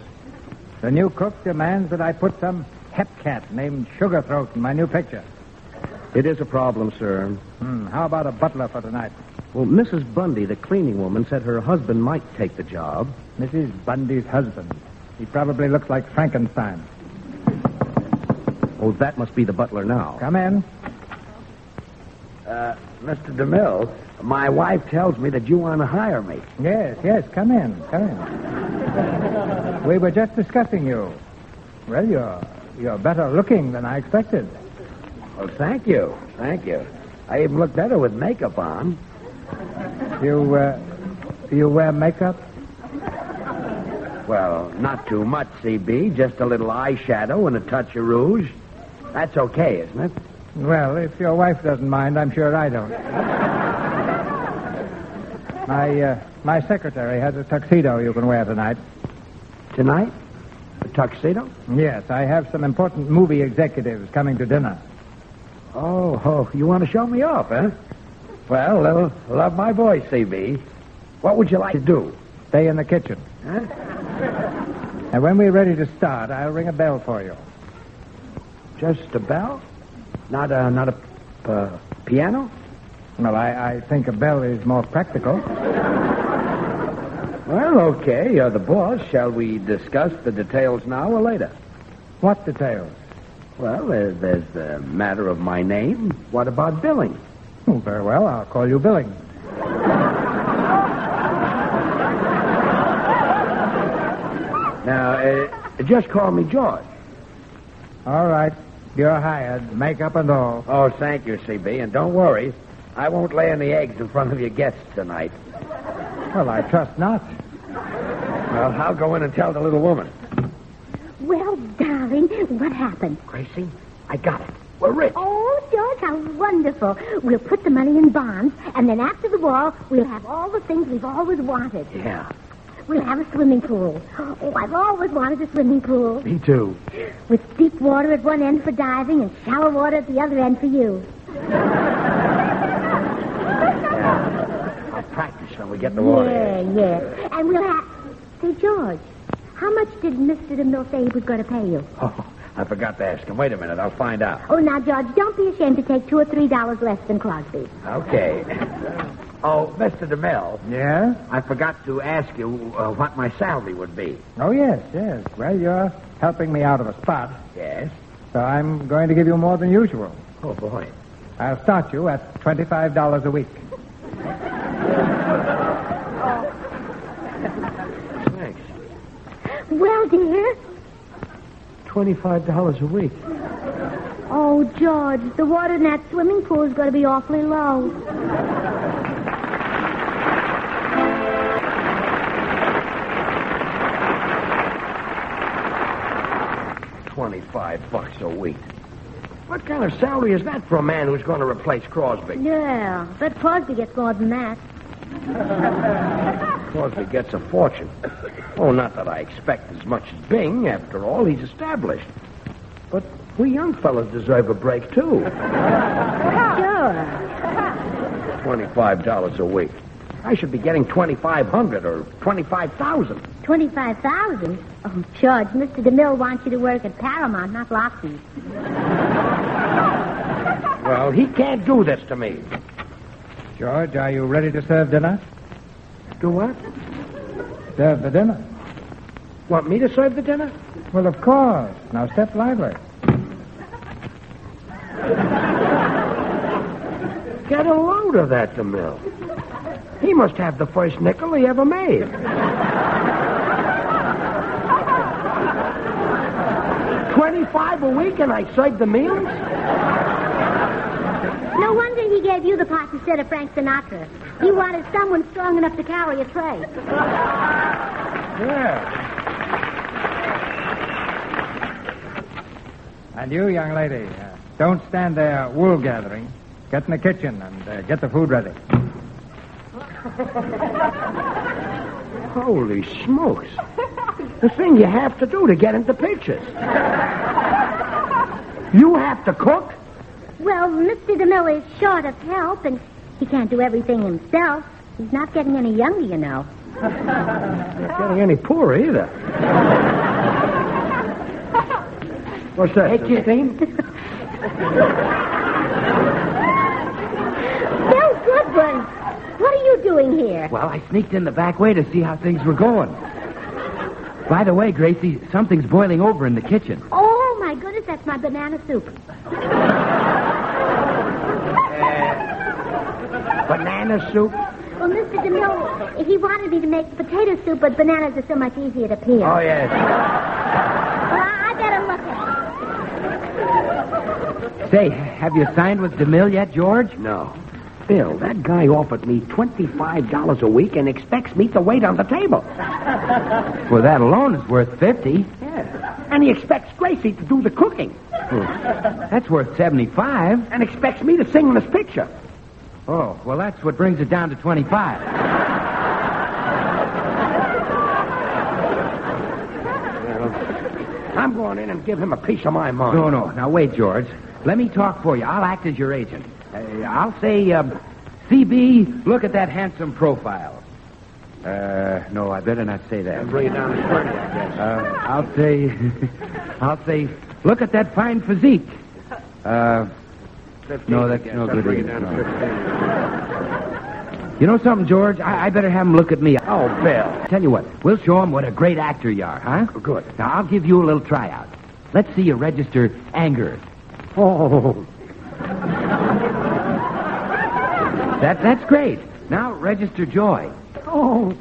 The new cook demands that I put some hep cat named Sugar Throat in my new picture. It is a problem, sir. How about a butler for tonight? Well, Mrs. Bundy, the cleaning woman, said her husband might take the job. Mrs. Bundy's husband. He probably looks like Frankenstein. Oh, that must be the butler now. Come in. Mr. DeMille, my wife tells me that you want to hire me. Yes, come in. We were just discussing you. Well, you're better looking than I expected. Well, thank you. I even look better with makeup on. You wear makeup? Well, not too much, CB. Just a little eyeshadow and a touch of rouge. That's okay, isn't it? Well, if your wife doesn't mind, I'm sure I don't. My secretary has a tuxedo you can wear tonight. Tonight? A tuxedo? Yes, I have some important movie executives coming to dinner. Oh, you want to show me off, huh? Well, they'll love my voice, CB. What would you like to do? Stay in the kitchen. Huh? And when we're ready to start, I'll ring a bell for you. Just a bell? Not a piano? Well, I think a bell is more practical. Well, okay. You're the boss. Shall we discuss the details now or later? What details? Well, there's the matter of my name. What about billing? Oh, very well. I'll call you Billing. Now, just call me George. All right. You're hired, makeup and all. Oh, thank you, CB. And don't worry. I won't lay any eggs in front of your guests tonight. Well, I trust not. Well, I'll go in and tell the little woman. Well, darling, what happened? Gracie, I got it. We're rich. Oh, George, how wonderful. We'll put the money in bonds, and then after the war, we'll have all the things we've always wanted. Yeah. We'll have a swimming pool. Oh, I've always wanted a swimming pool. Me too. With deep water at one end for diving and shallow water at the other end for you. I'll practice when we get the water. Yeah. And we'll have... Say, George, how much did Mr. DeMille say he was going to pay you? Oh, I forgot to ask him. Wait a minute, I'll find out. Oh, now, George, don't be ashamed to take $2 or $3 less than Crosby. Okay. Oh, Mr. DeMille. Yeah? I forgot to ask you what my salary would be. Oh, yes. Well, you're helping me out of a spot. Yes? So I'm going to give you more than usual. Oh, boy. I'll start you at $25 a week. Thanks. Well, dear. $25 a week. Oh, George, the water in that swimming pool is going to be awfully low. $25 a week. What kind of salary is that for a man who's going to replace Crosby? Yeah, but Crosby gets more than that. Crosby gets a fortune. Oh, not that I expect as much as Bing. After all, he's established. But we young fellas deserve a break, too. Sure. $25 a week. I should be getting $2,500 or $25,000. $25,000? Oh, George, Mr. DeMille wants you to work at Paramount, not Lockheed. Well, he can't do this to me. George, are you ready to serve dinner? Do what? Serve the dinner. Want me to serve the dinner? Well, of course. Now step lively. Get a load of that, DeMille. He must have the first nickel he ever made. $25 a week and I serve the meals? No wonder he gave you the part instead of Frank Sinatra. He wanted someone strong enough to carry a tray. Yeah. And you, young lady, don't stand there wool gathering. Get in the kitchen and get the food ready. Holy smokes. The thing you have to do to get into pictures. You have to cook? Well, Mr. DeMille is short of help, and he can't do everything himself. He's not getting any younger, you know. Not getting any poorer either. What's that? Hey, Justine? Bill Goodwin, what are you doing here? Well, I sneaked in the back way to see how things were going. By the way, Gracie, something's boiling over in the kitchen. Oh, my goodness, that's my banana soup. Banana soup? Well, Mr. DeMille, he wanted me to make potato soup, but bananas are so much easier to peel. Oh, yes. Well, I better look at it. Say, have you signed with DeMille yet, George? No. Bill, that guy offered me $25 a week and expects me to wait on the table. Well, that alone is worth $50. Yeah. And he expects Gracie to do the cooking. That's worth $75. And expects me to sing in his picture. Oh, well, that's what brings it down to $25. Well, I'm going in and give him a piece of my mind. No. Now, wait, George. Let me talk for you. I'll act as your agent. I'll say, CB, look at that handsome profile. No, I better not say that. Bring it down to 30, I guess. I'll say, look at that fine physique. 15, no, that's no good. Bring it down to 15. You know something, George? I better have him look at me. Oh, Bill. Tell you what, we'll show him what a great actor you are, huh? Good. Now, I'll give you a little tryout. Let's see you register anger. Oh. That's great. Now, register joy. Oh.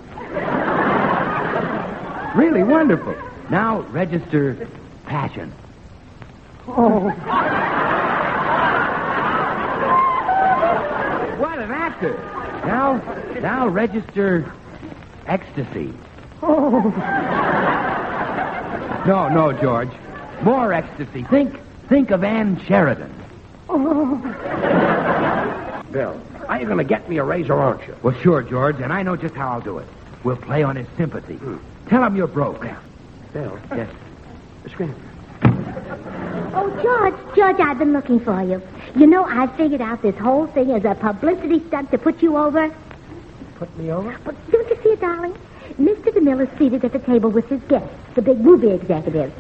Really wonderful. Now, register passion. Oh. What an actor. Now register ecstasy. Oh. No, George. More ecstasy. Think of Ann Sheridan. Oh. Bill, are you going to get me a razor, aren't you? Well, sure, George, and I know just how I'll do it. We'll play on his sympathy. Tell him you're broke. Bill. Yes. Scream. Oh, George, I've been looking for you. You know, I've figured out this whole thing as a publicity stunt to put you over. Put me over? But don't you see it, darling? Mr. DeMille is seated at the table with his guest, the big movie executive.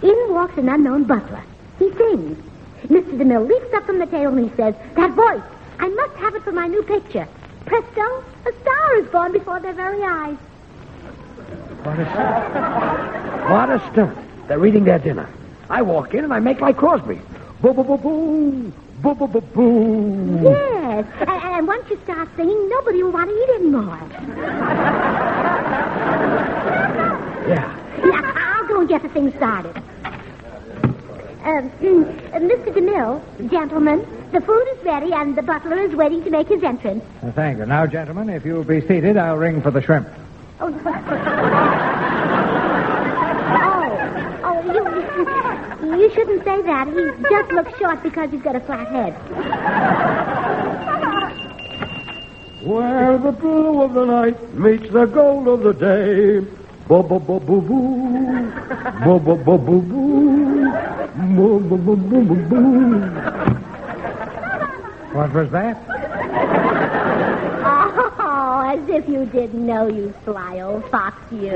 In walks an unknown butler. He sings. Mr. DeMille leaps up from the table and he says, "That voice, I must have it for my new picture." Presto, a star is born before their very eyes. What a stunt. What a stunt. They're eating their dinner. I walk in and I make like Crosby. Boo-boo-boo-boo. Boo-boo-boo-boo. Yes, and once you start singing, nobody will want to eat anymore. Yeah. Yeah, I'll go and get the thing started. Mr. DeMille, gentlemen, the food is ready and the butler is waiting to make his entrance. Thank you. Now, gentlemen, if you'll be seated, I'll ring for the shrimp. You shouldn't say that. He just looks short because he's got a flat head. Where the blue of the night meets the gold of the day. Bo-bo-bo-boo-boo. Bo-bo-bo-boo-boo. Bo-bo-bo-boo-boo. What was that? Oh, as if you didn't know, you sly old fox, you.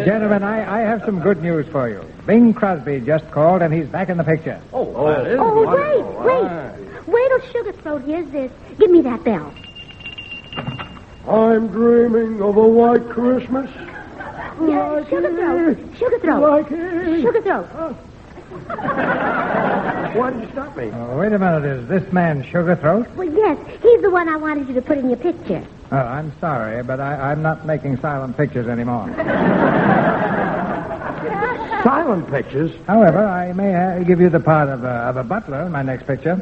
Gentlemen, I have some good news for you. Bing Crosby just called, and he's back in the picture. Wait till Sugarthroat hears this. Give me that bell. I'm dreaming of a white Christmas. Sugarthroat. Like it. Sugarthroat. Why did you stop me? Oh, wait a minute. Is this man Sugarthroat? Well, yes. He's the one I wanted you to put in your picture. Oh, I'm sorry, but I'm not making silent pictures anymore. Silent pictures? However, I may give you the part of a butler in my next picture.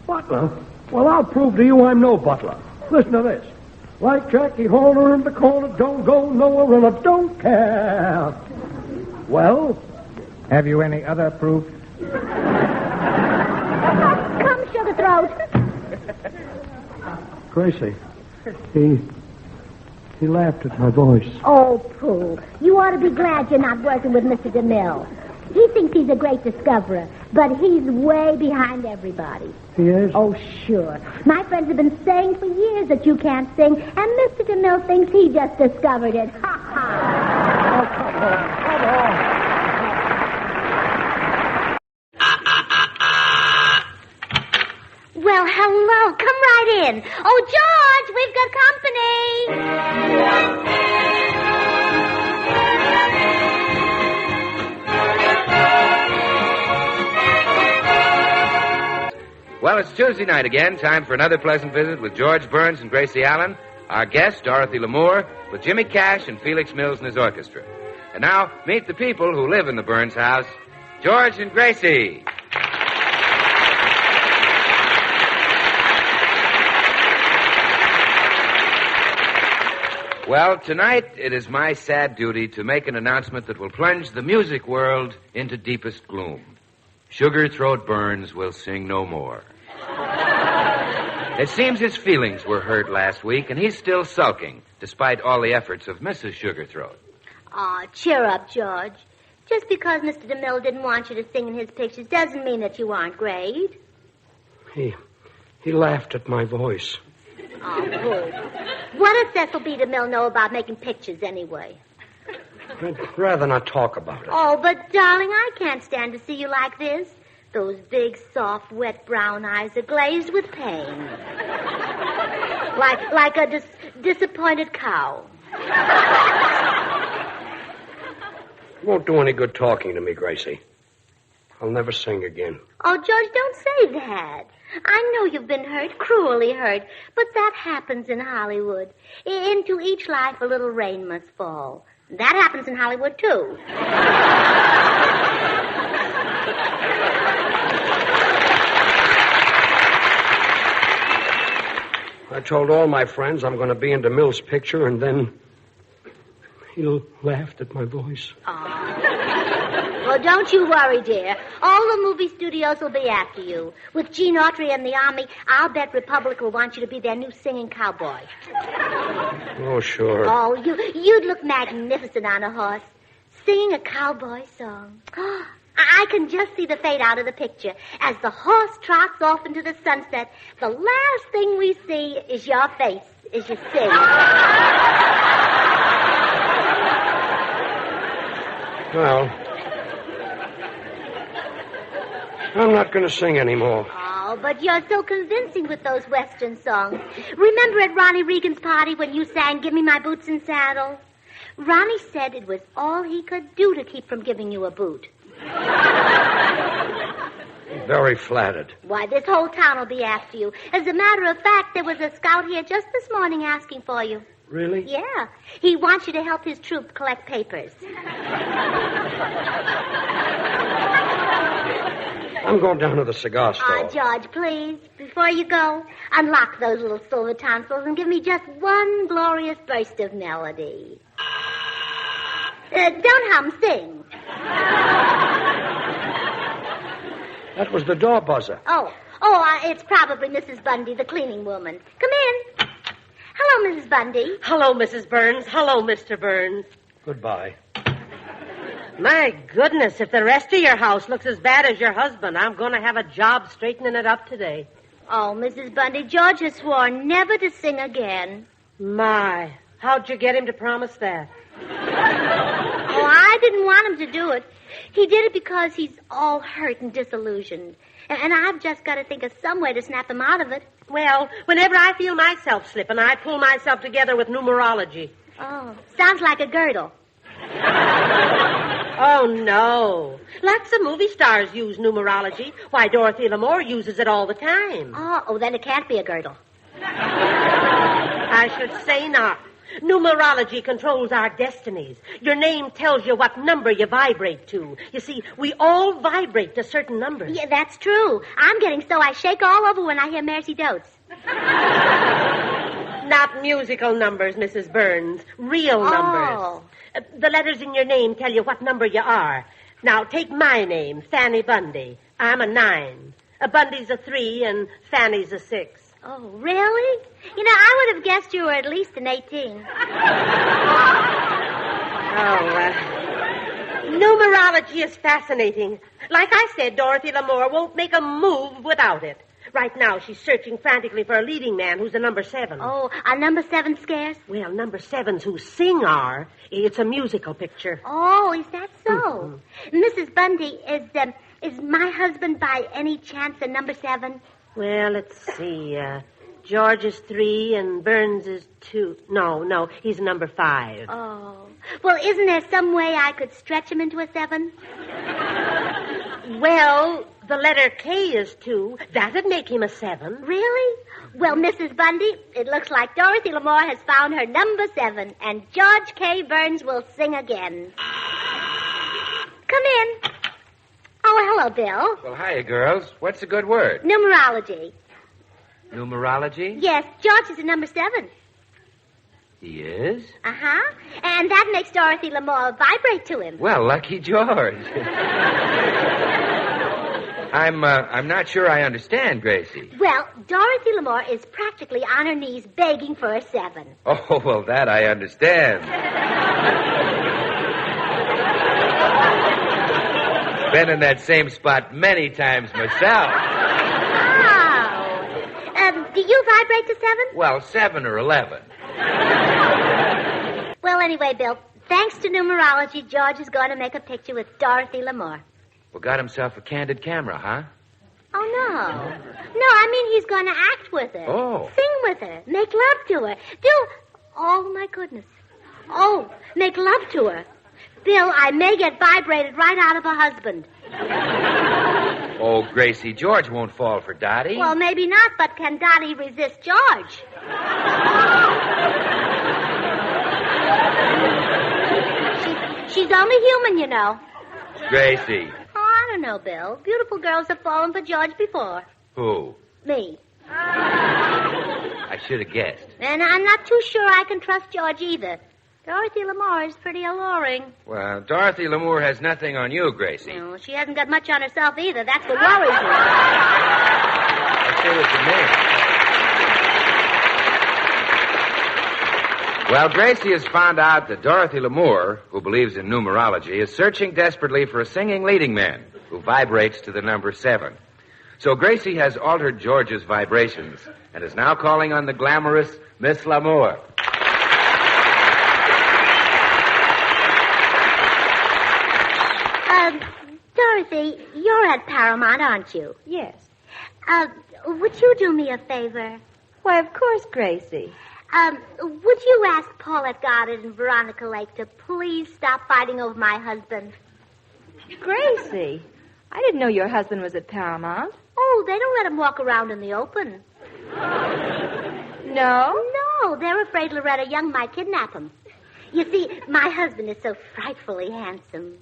Butler? Well, I'll prove to you I'm no butler. Listen to this. Like Jackie Horner in the corner, don't go nowhere and I don't care. Well? Have you any other proof? Come, Sugarthroat. Gracie, he laughed at my voice. Oh, Pooh. You ought to be glad you're not working with Mr. DeMille. He thinks he's a great discoverer, but he's way behind everybody. He is? Oh, sure. My friends have been saying for years that you can't sing, and Mr. DeMille thinks he just discovered it. Ha, ha. Oh, come on. Well, hello. Come right in. Oh, George, we've got company. Well, it's Tuesday night again. Time for another pleasant visit with George Burns and Gracie Allen. Our guest, Dorothy Lamour, with Jimmy Cash and Felix Mills and his orchestra. And now, meet the people who live in the Burns house, George and Gracie. Well, tonight it is my sad duty to make an announcement that will plunge the music world into deepest gloom. Sugarthroat Burns will sing no more. It seems his feelings were hurt last week, and he's still sulking, despite all the efforts of Mrs. Sugarthroat. Aw, cheer up, George. Just because Mr. DeMille didn't want you to sing in his pictures doesn't mean that you aren't great. He laughed at my voice. Oh, Pooh. What does Cecil B. DeMille know about making pictures anyway? I'd rather not talk about it. Oh, but, darling, I can't stand to see you like this. Those big, soft, wet brown eyes are glazed with pain. Like a disappointed cow. It won't do any good talking to me, Gracie. I'll never sing again. Oh, George, don't say that. I know you've been hurt, cruelly hurt, but that happens in Hollywood. Into each life a little rain must fall. That happens in Hollywood, too. I told all my friends I'm going to be in DeMille's picture, and then he laughed at my voice. Well, don't you worry, dear. All the movie studios will be after you. With Gene Autry and the Army, I'll bet Republic will want you to be their new singing cowboy. Oh, sure. Oh, you'd look magnificent on a horse, singing a cowboy song. I can just see the fade out of the picture. As the horse trots off into the sunset, the last thing we see is your face as you sing. Well, I'm not going to sing anymore. Oh, but you're so convincing with those Western songs. Remember at Ronnie Reagan's party when you sang Give Me My Boots and Saddle? Ronnie said it was all he could do to keep from giving you a boot. Very flattered. Why, this whole town will be after you. As a matter of fact, there was a scout here just this morning asking for you. Really? Yeah. He wants you to help his troop collect papers. I'm going down to the cigar store. Oh, George, please, before you go, unlock those little silver tonsils and give me just one glorious burst of melody. Don't hum, sing. That was the door buzzer. Oh, it's probably Mrs. Bundy, the cleaning woman. Come in. Hello, Mrs. Bundy. Hello, Mrs. Burns. Hello, Mr. Burns. Goodbye. My goodness, if the rest of your house looks as bad as your husband, I'm going to have a job straightening it up today. Oh, Mrs. Bundy, George has sworn never to sing again. My, how'd you get him to promise that? Oh, I didn't want him to do it. He did it because he's all hurt and disillusioned. And I've just got to think of some way to snap him out of it. Well, whenever I feel myself slipping, I pull myself together with numerology. Oh, sounds like a girdle. Oh, no. Lots of movie stars use numerology. Why, Dorothy Lamour uses it all the time. Oh, then it can't be a girdle. I should say not. Numerology controls our destinies. Your name tells you what number you vibrate to. You see, we all vibrate to certain numbers. Yeah, that's true. I'm getting so I shake all over when I hear Mercy Dotes. Not musical numbers, Mrs. Burns. Real numbers. The letters in your name tell you what number you are. Now, take my name, Fanny Bundy. I'm a 9. A Bundy's a 3, and Fanny's a 6. Oh, really? You know, I would have guessed you were at least an 18. Numerology is fascinating. Like I said, Dorothy Lamour won't make a move without it. Right now, she's searching frantically for a leading man who's a number 7. Oh, a number 7 scarce? Well, number 7s who sing are. It's a musical picture. Oh, is that so? Mrs. Bundy, is my husband by any chance a number 7? Well, let's see. George is 3 and Burns is 2. No, he's number 5. Oh. Well, isn't there some way I could stretch him into a 7? Well, the letter K is 2. That'd make him a 7. Really? Well, Mrs. Bundy, it looks like Dorothy Lamour has found her number 7, and George K. Burns will sing again. Come in. Oh, hello, Bill. Well, hiya, girls. What's a good word? Numerology. Numerology? Yes, George is a number 7. He is? Uh-huh. And that makes Dorothy Lamour vibrate to him. Well, lucky George. I'm not sure I understand, Gracie. Well, Dorothy Lamour is practically on her knees begging for a 7. Oh, well, that I understand. Been in that same spot many times myself. Oh. Do you vibrate to 7? Well, 7 or 11. Well, anyway, Bill, thanks to numerology, George is going to make a picture with Dorothy Lamour. Well, got himself a candid camera, huh? Oh, no. No, I mean he's going to act with her. Oh. Sing with her. Make love to her. Oh, my goodness. Oh, make love to her. Bill, I may get vibrated right out of a husband. Oh, Gracie, George won't fall for Dottie. Well, maybe not, but can Dottie resist George? She's only human, you know. Gracie. Oh, I don't know, Bill. Beautiful girls have fallen for George before. Who? Me. I should have guessed. And I'm not too sure I can trust George either. Dorothy L'Amour is pretty alluring. Well, Dorothy L'Amour has nothing on you, Gracie. No, she hasn't got much on herself either. That's what worries me. I see what you mean. Well, Gracie has found out that Dorothy L'Amour, who believes in numerology, is searching desperately for a singing leading man who vibrates to the number 7. So Gracie has altered George's vibrations and is now calling on the glamorous Miss L'Amour. Dorothy, you're at Paramount, aren't you? Yes. Would you do me a favor? Why, of course, Gracie. Would you ask Paulette Goddard and Veronica Lake to please stop fighting over my husband? Gracie, I didn't know your husband was at Paramount. Oh, they don't let him walk around in the open. No? No, they're afraid Loretta Young might kidnap him. You see, my husband is so frightfully handsome.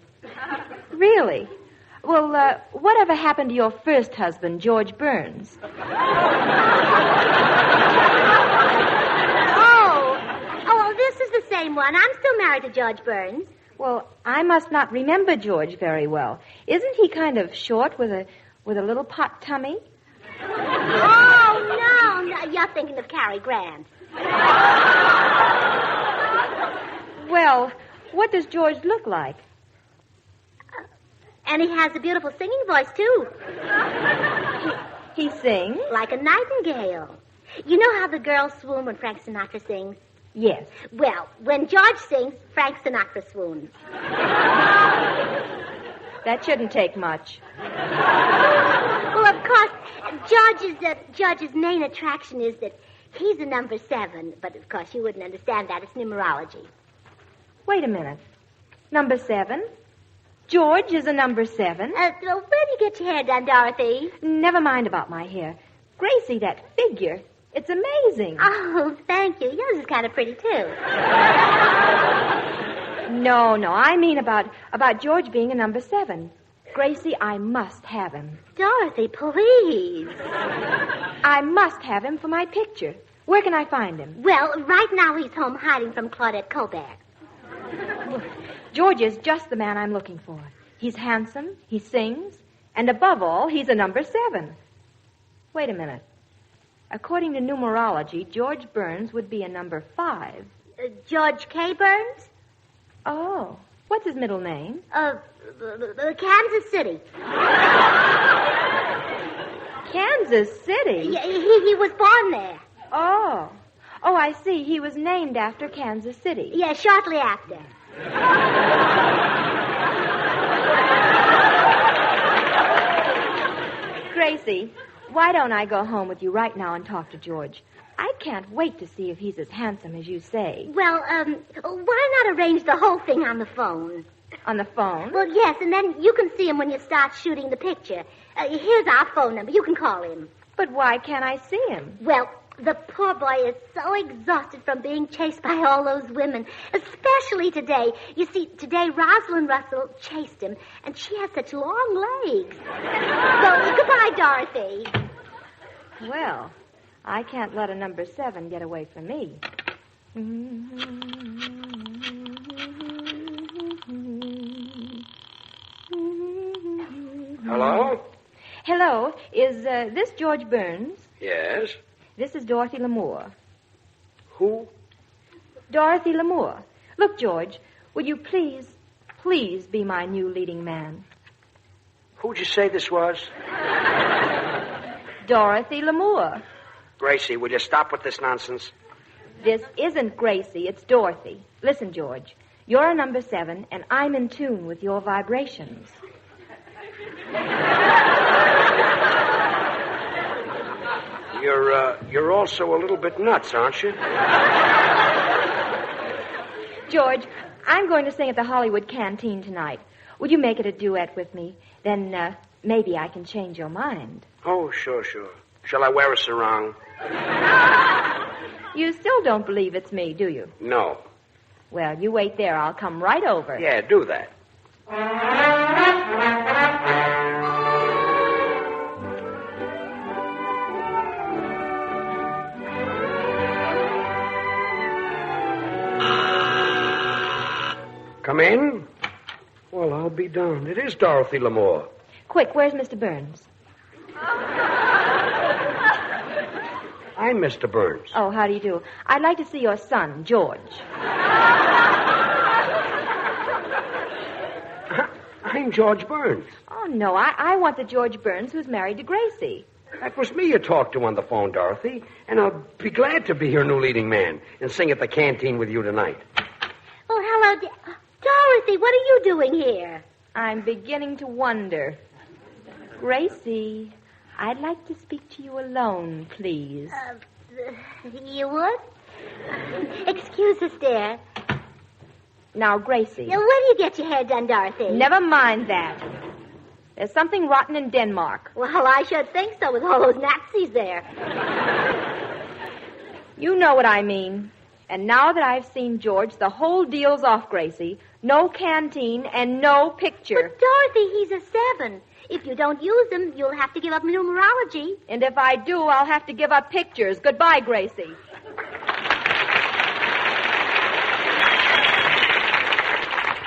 Really? Well, whatever happened to your first husband, George Burns? Oh, this is the same one. I'm still married to George Burns. Well, I must not remember George very well. Isn't he kind of short with a little pot tummy? Oh, no, you're thinking of Cary Grant. Well, what does George look like? And he has a beautiful singing voice, too. He sings? Like a nightingale. You know how the girls swoon when Frank Sinatra sings? Yes. Well, when George sings, Frank Sinatra swoons. That shouldn't take much. Well, of course, George's main attraction is that he's a number 7. But, of course, you wouldn't understand that. It's numerology. Wait a minute. Number 7? George is a number 7? Where do you get your hair done, Dorothy? Never mind about my hair. Gracie, that figure. It's amazing. Oh, thank you. Yours is kind of pretty, too. No, I mean about George being a number 7. Gracie, I must have him. Dorothy, please. I must have him for my picture. Where can I find him? Well, right now he's home hiding from Claudette Colbert. George is just the man I'm looking for. He's handsome, he sings, and above all, he's a number 7. Wait a minute. According to numerology, George Burns would be a number 5. George K. Burns? Oh. What's his middle name? Kansas City. Kansas City? Yeah, he was born there. Oh, I see. He was named after Kansas City. Yeah, shortly after. Gracie, why don't I go home with you right now and talk to George? I can't wait to see if he's as handsome as you say. Well, why not arrange the whole thing on the phone? On the phone? Well, yes, and then you can see him when you start shooting the picture. Here's our phone number. You can call him. But why can't I see him? Well, the poor boy is so exhausted from being chased by all those women, especially today. You see, today Rosalind Russell chased him, and she has such long legs. So, goodbye, Dorothy. Well, I can't let a number 7 get away from me. Hello? Hello. Is this George Burns? Yes. This is Dorothy L'Amour. Who? Dorothy L'Amour. Look, George, would you please be my new leading man? Who'd you say this was? Dorothy L'Amour. Gracie, will you stop with this nonsense? This isn't Gracie, it's Dorothy. Listen, George, you're a number 7, and I'm in tune with your vibrations. You're also a little bit nuts, aren't you? George, I'm going to sing at the Hollywood Canteen tonight. Would you make it a duet with me? Then maybe I can change your mind. Oh, sure. Shall I wear a sarong? You still don't believe it's me, do you? No. Well, you wait there. I'll come right over. Yeah, do that. Come in. Well, I'll be darned. It is Dorothy L'Amour. Quick, where's Mr. Burns? I'm Mr. Burns. Oh, how do you do? I'd like to see your son, George. I'm George Burns. Oh, no, I want the George Burns who's married to Gracie. That was me you talked to on the phone, Dorothy. And I'll be glad to be your new leading man and sing at the canteen with you tonight. Oh, hello, Dorothy. What are you doing here? I'm beginning to wonder. Gracie, I'd like to speak to you alone, please. You would? Excuse us, dear. Now, Gracie. Now, where do you get your hair done, Dorothy? Never mind that. There's something rotten in Denmark. Well, I should think so with all those Nazis there. You know what I mean. And now that I've seen George, the whole deal's off, Gracie. No canteen and no picture. But, Dorothy, he's a 7. If you don't use him, you'll have to give up numerology. And if I do, I'll have to give up pictures. Goodbye, Gracie.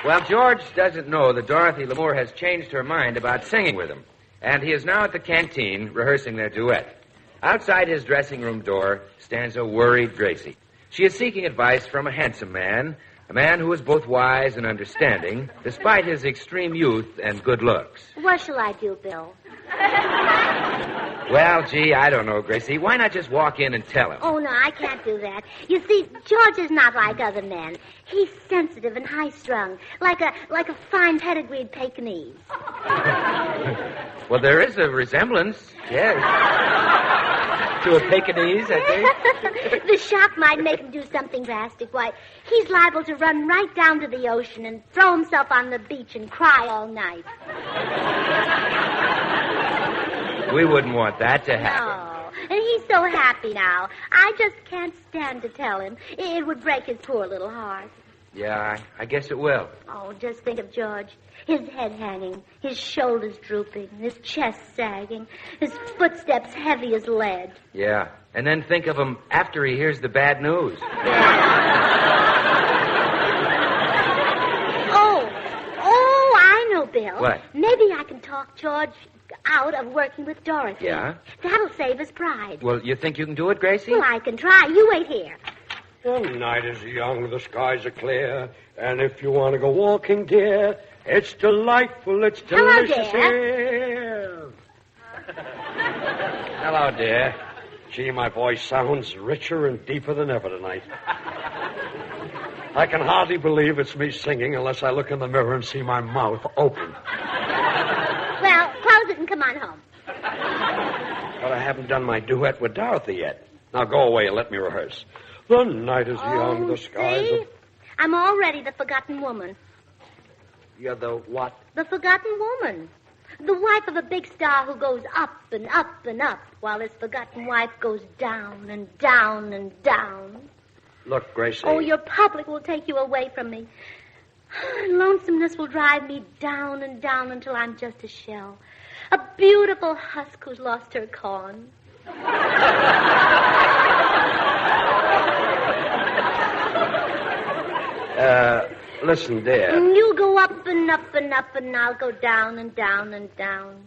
Well, George doesn't know that Dorothy L'Amour has changed her mind about singing with him, and he is now at the canteen rehearsing their duet. Outside his dressing room door stands a worried Gracie. She is seeking advice from a handsome man, a man who is both wise and understanding, despite his extreme youth and good looks. What shall I do, Bill? Well, gee, I don't know, Gracie. Why not just walk in and tell him? Oh, no, I can't do that. You see, George is not like other men. He's sensitive and high-strung, like a fine pedigreed Pekingese. Well, there is a resemblance, yes. To a Pekingese, I think. The shock might make him do something drastic. Why, he's liable to run right down to the ocean and throw himself on the beach and cry all night. We wouldn't want that to happen. No, and he's so happy now. I just can't stand to tell him. It would break his poor little heart. Yeah, I guess it will. Oh, just think of George. His head hanging, his shoulders drooping, his chest sagging, his footsteps heavy as lead. Yeah, and then think of him after he hears the bad news. Oh, I know, Bill. What? Maybe I can talk George out of working with Dorothy. Yeah? That'll save his pride. Well, you think you can do it, Gracie? Well, I can try. You wait here. The night is young, the skies are clear, and if you want to go walking, dear, it's delightful, it's delicious here. Hello, dear. Gee, my voice sounds richer and deeper than ever tonight. I can hardly believe it's me singing unless I look in the mirror and see my mouth open. Well, close it and come on home. But I haven't done my duet with Dorothy yet. Now go away and let me rehearse. The night is young, the skies see? I'm already the forgotten woman. You're the what? The forgotten woman. The wife of a big star who goes up and up and up, while his forgotten wife goes down and down and down. Look, Gracie. Oh, your public will take you away from me. Lonesomeness will drive me down and down until I'm just a shell. A beautiful husk who's lost her corn. Listen, dear. You go up and up and up, and I'll go down and down and down.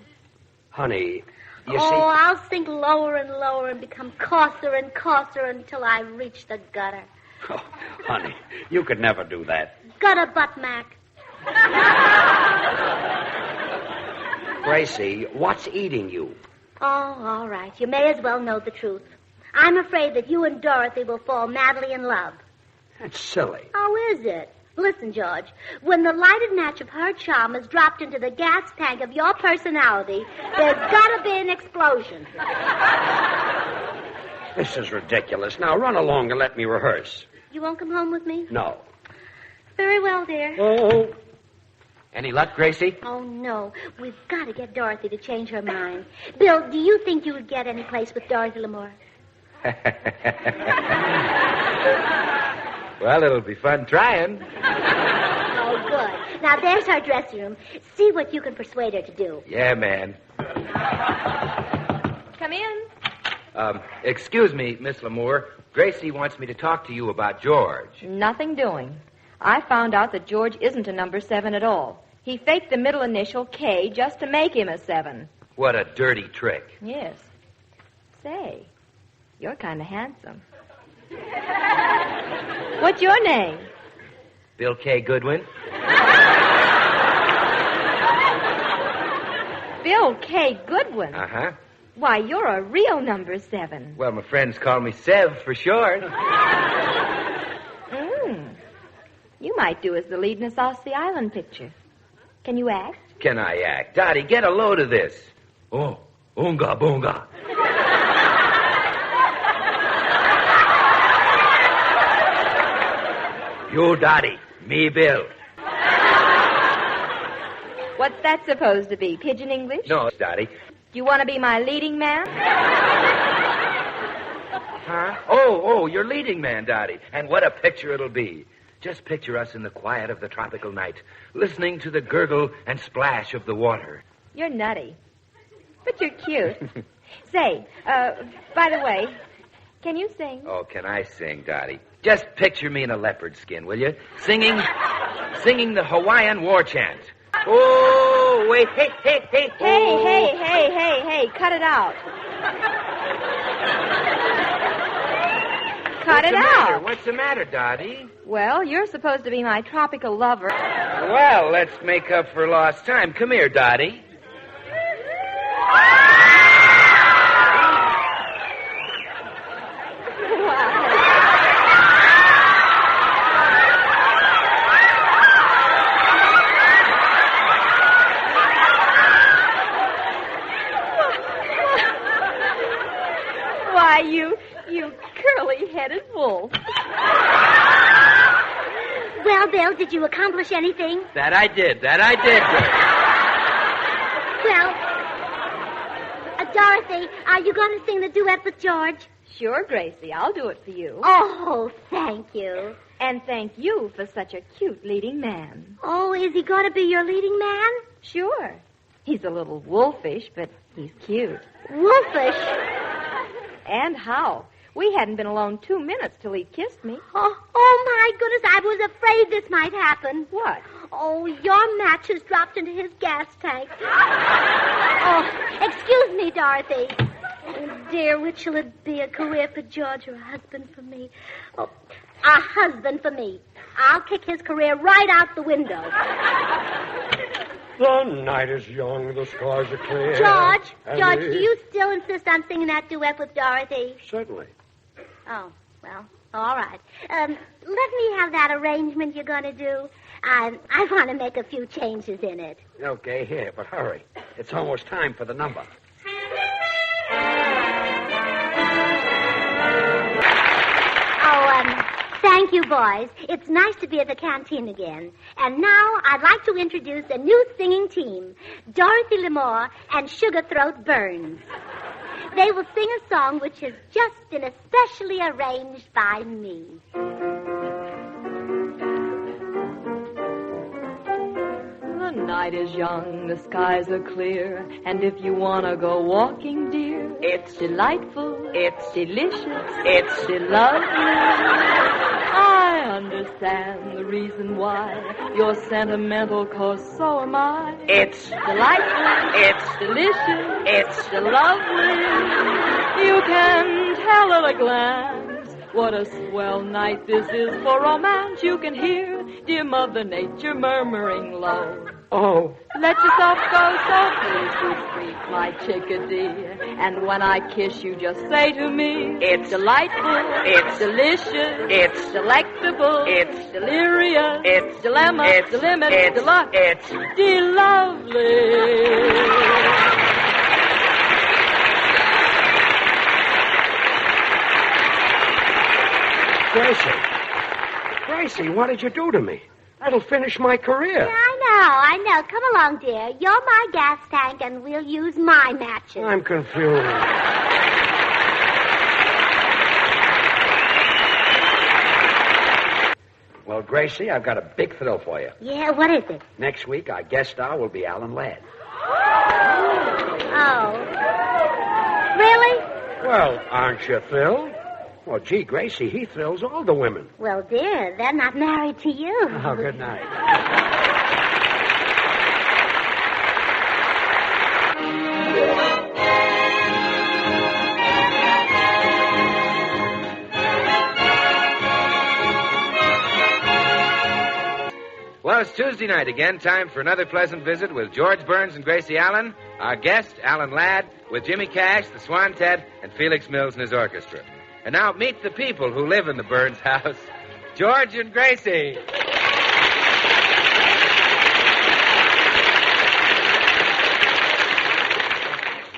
Honey, you see... Oh, I'll sink lower and lower and become coarser and coarser until I reach the gutter. Oh, honey, you could never do that. Gutter butt, Mac. Gracie, what's eating you? Oh, all right. You may as well know the truth. I'm afraid that you and Dorothy will fall madly in love. That's silly. How is it? Listen, George, when the lighted match of her charm is dropped into the gas tank of your personality, there's got to be an explosion. This is ridiculous. Now, run along and let me rehearse. You won't come home with me? No. Very well, dear. Oh. Any luck, Gracie? Oh, no. We've got to get Dorothy to change her mind. Bill, do you think you would get any place with Dorothy L'Amour? Well, it'll be fun trying. Oh, good. Now, there's our dressing room. See what you can persuade her to do. Yeah, man. Come in. Excuse me, Miss L'Amour. Gracie wants me to talk to you about George. Nothing doing. I found out that George isn't a number 7 at all. He faked the middle initial, K, just to make him a 7. What a dirty trick. Yes. Say, you're kind of handsome. What's your name? Bill K. Goodwin. Bill K. Goodwin? Uh-huh. Why, you're a real number 7. Well, my friends call me Sev for short. You might do as the lead in a South Sea Island picture. Can you act? Can I act? Dottie, get a load of this. Oh, oonga boonga. You, Dottie. Me, Bill. What's that supposed to be? Pigeon English? No, Dottie. Do you want to be my leading man? Huh? Oh, you're leading man, Dottie. And what a picture it'll be. Just picture us in the quiet of the tropical night, listening to the gurgle and splash of the water. You're nutty. But you're cute. Say, by the way, can you sing? Oh, can I sing, Dottie? Just picture me in a leopard skin, will you? Singing the Hawaiian war chant. Oh, wait, hey. Hey, cut it out. Cut it out. What's the matter, Dottie? Well, you're supposed to be my tropical lover. Well, let's make up for lost time. Come here, Dottie. Why, you curly-headed wolf. Well, Bill, did you accomplish anything? That I did. Well, Dorothy, are you going to sing the duet with George? Sure, Gracie. I'll do it for you. Oh, thank you. And thank you for such a cute leading man. Oh, is he going to be your leading man? Sure. He's a little wolfish, but he's cute. Wolfish? And how? We hadn't been alone 2 minutes till he kissed me. Oh, my goodness, I was afraid this might happen. What? Oh, your match has dropped into his gas tank. Oh, excuse me, Dorothy. Oh, dear, which shall it be, a career for George or a husband for me? Oh, a husband for me. I'll kick his career right out the window. The night is young, the skies are clear. George, do you still insist on singing that duet with Dorothy? Certainly. Oh, well, all right. Let me have that arrangement you're going to do. I want to make a few changes in it. Okay, here, but hurry. It's almost time for the number. Thank you, boys. It's nice to be at the canteen again. And now I'd like to introduce a new singing team, Dorothy Lamore and Sugarthroat Burns. They will sing a song which has just been especially arranged by me. The night is young, the skies are clear, and if you want to go walking, dear, it's delightful, it's delicious, it's lovely. I understand the reason why you're sentimental, 'cause so am I. It's delightful, it's delicious, it's lovely. You can tell at a glance what a swell night this is for romance. You can hear dear Mother Nature murmuring low. Oh. Let yourself go softly, sweet, sweet, my chickadee. And when I kiss you, just say to me, it's delightful, it's delicious, it's delectable, it's delirious, it's dilemma, it's delimit, it's deluxe, it's de-lovely. Gracie, what did you do to me? That'll finish my career. Yeah, I know. Come along, dear. You're my gas tank, and we'll use my matches. I'm confused. Well, Gracie, I've got a big thrill for you. Yeah, what is it? Next week, our guest star will be Alan Ladd. Oh. Really? Well, aren't you thrilled? Oh, gee, Gracie, he thrills all the women. Well, dear, they're not married to you. Oh, good night. Well, it's Tuesday night again. Time for another pleasant visit with George Burns and Gracie Allen. Our guest, Alan Ladd, with Jimmy Cash, the Swantet, and Felix Mills and his orchestra. And now meet the people who live in the Burns house, George and Gracie.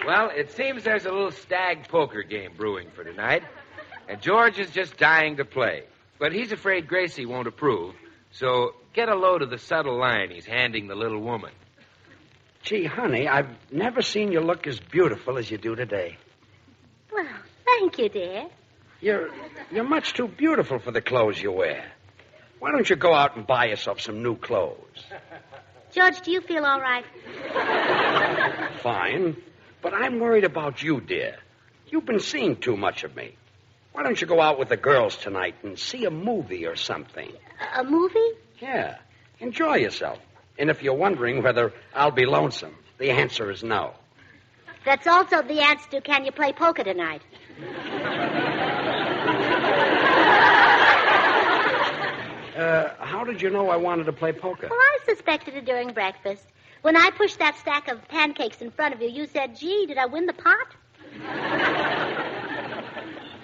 Well, it seems there's a little stag poker game brewing for tonight, and George is just dying to play. But he's afraid Gracie won't approve, so get a load of the subtle line he's handing the little woman. Gee, honey, I've never seen you look as beautiful as you do today. Well, thank you, dear. You're much too beautiful for the clothes you wear. Why don't you go out and buy yourself some new clothes? George, do you feel all right? Fine. But I'm worried about you, dear. You've been seeing too much of me. Why don't you go out with the girls tonight and see a movie or something? A movie? Yeah. Enjoy yourself. And if you're wondering whether I'll be lonesome, the answer is no. That's also the answer to can you play poker tonight? How did you know I wanted to play poker? Well, I suspected it during breakfast. When I pushed that stack of pancakes in front of you, you said, gee, did I win the pot?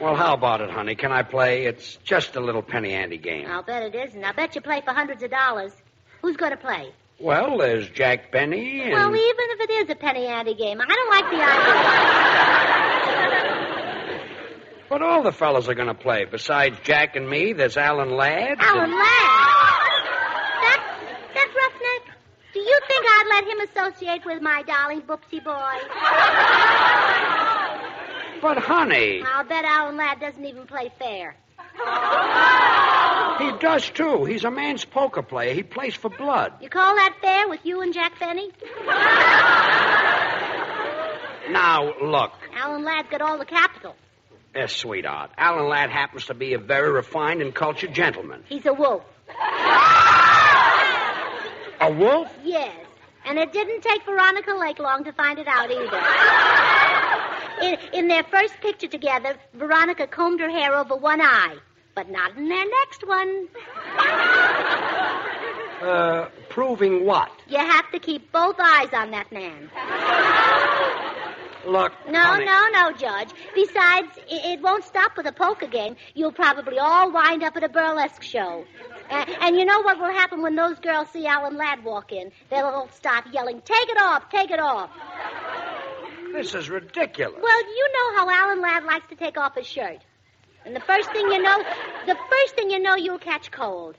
Well, how about it, honey? Can I play? It's just a little penny ante game. I'll bet it isn't. I'll bet you play for hundreds of dollars. Who's going to play? Well, there's Jack Benny and... Well, even if it is a penny ante game, I don't like the idea. But all the fellas are going to play. Besides Jack and me, there's Alan Ladd. Alan Ladd? That roughneck? Do you think I'd let him associate with my darling Boopsie boy? But, honey... I'll bet Alan Ladd doesn't even play fair. He does, too. He's a man's poker player. He plays for blood. You call that fair with you and Jack Benny? Now, look. Alan Ladd's got all the capital. Yes, sweetheart. Alan Ladd happens to be a very refined and cultured gentleman. He's a wolf. A wolf? Yes. And it didn't take Veronica Lake long to find it out either. In their first picture together, Veronica combed her hair over one eye. But not in their next one. Proving what? You have to keep both eyes on that man. Look, No, Judge. Besides, it won't stop with a poker game. You'll probably all wind up at a burlesque show. And you know what will happen when those girls see Alan Ladd walk in? They'll all start yelling, take it off, take it off. This is ridiculous. Well, you know how Alan Ladd likes to take off his shirt. And the first thing you know, you'll catch cold.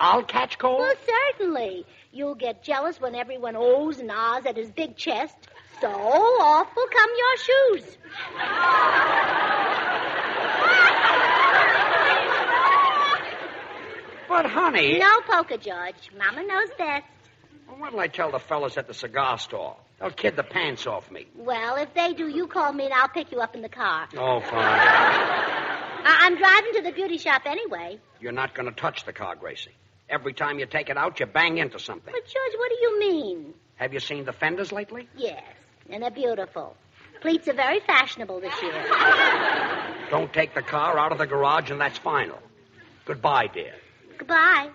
I'll catch cold? Well, certainly. You'll get jealous when everyone ohs and ahs at his big chest. So off will come your shoes. But, honey... No poker, George. Mama knows best. Well, what'll I tell the fellas at the cigar store? They'll kid the pants off me. Well, if they do, you call me and I'll pick you up in the car. Oh, fine. I'm driving to the beauty shop anyway. You're not going to touch the car, Gracie. Every time you take it out, you bang into something. But, George, what do you mean? Have you seen the fenders lately? Yes, and they're beautiful. Pleats are very fashionable this year. Don't take the car out of the garage, and that's final. Goodbye, dear. Goodbye.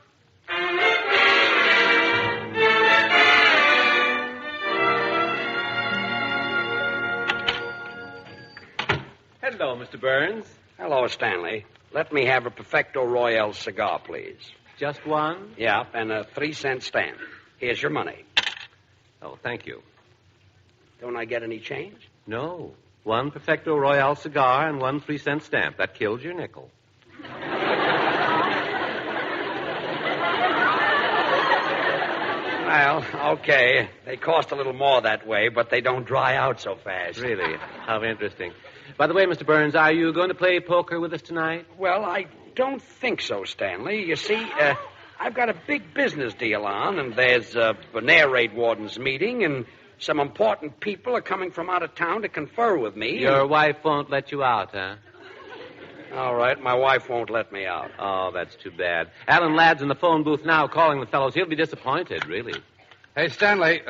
Hello, Mr. Burns. Hello, Stanley. Let me have a Perfecto Royale cigar, please. Just one? Yeah, and a 3-cent stamp. Here's your money. Oh, thank you. Don't I get any change? No. One Perfecto Royale cigar and one 3-cent stamp. That kills your nickel. Well, okay. They cost a little more that way, but they don't dry out so fast. Really? How interesting. By the way, Mr. Burns, are you going to play poker with us tonight? Well, I don't think so, Stanley. You see, I've got a big business deal on, and there's an air raid warden's meeting, and some important people are coming from out of town to confer with me. Your wife won't let you out, huh? All right, my wife won't let me out. Oh, that's too bad. Alan Ladd's in the phone booth now calling the fellows. He'll be disappointed, really. Hey, Stanley.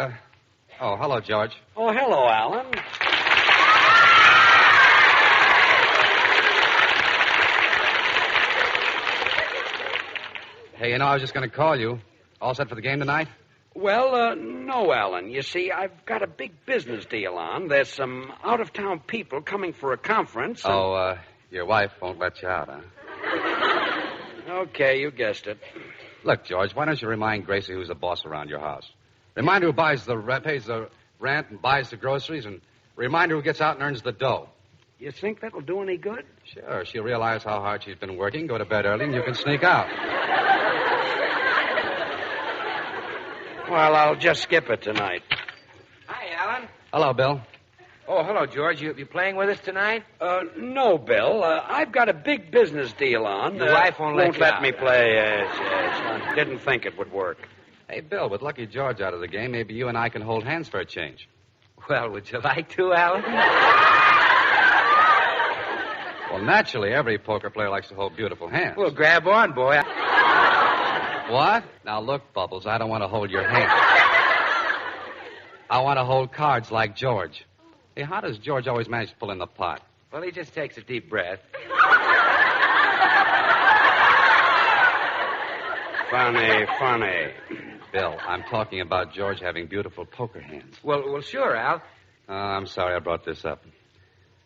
Oh, hello, George. Oh, hello, Alan. Hey, I was just going to call you. All set for the game tonight? Well, no, Alan. You see, I've got a big business deal on. There's some out-of-town people coming for a conference. Oh, your wife won't let you out, huh? Okay, you guessed it. Look, George, why don't you remind Gracie who's the boss around your house? Remind her who pays the rent and buys the groceries, and remind her who gets out and earns the dough. You think that'll do any good? Sure. She'll realize how hard she's been working, go to bed early, and you can sneak out. Well, I'll just skip it tonight. Hi, Alan. Hello, Bill. Oh, hello, George. You playing with us tonight? No, Bill. I've got a big business deal on. Your wife won't let me play. Yes. I didn't think it would work. Hey, Bill, with Lucky George out of the game, maybe you and I can hold hands for a change. Well, would you like to, Alan? Well, naturally, every poker player likes to hold beautiful hands. Well, grab on, boy. What? Now, look, Bubbles, I don't want to hold your hand. I want to hold cards like George. Hey, how does George always manage to pull in the pot? Well, he just takes a deep breath. Funny. Bill, I'm talking about George having beautiful poker hands. Well, sure, Al. I'm sorry I brought this up.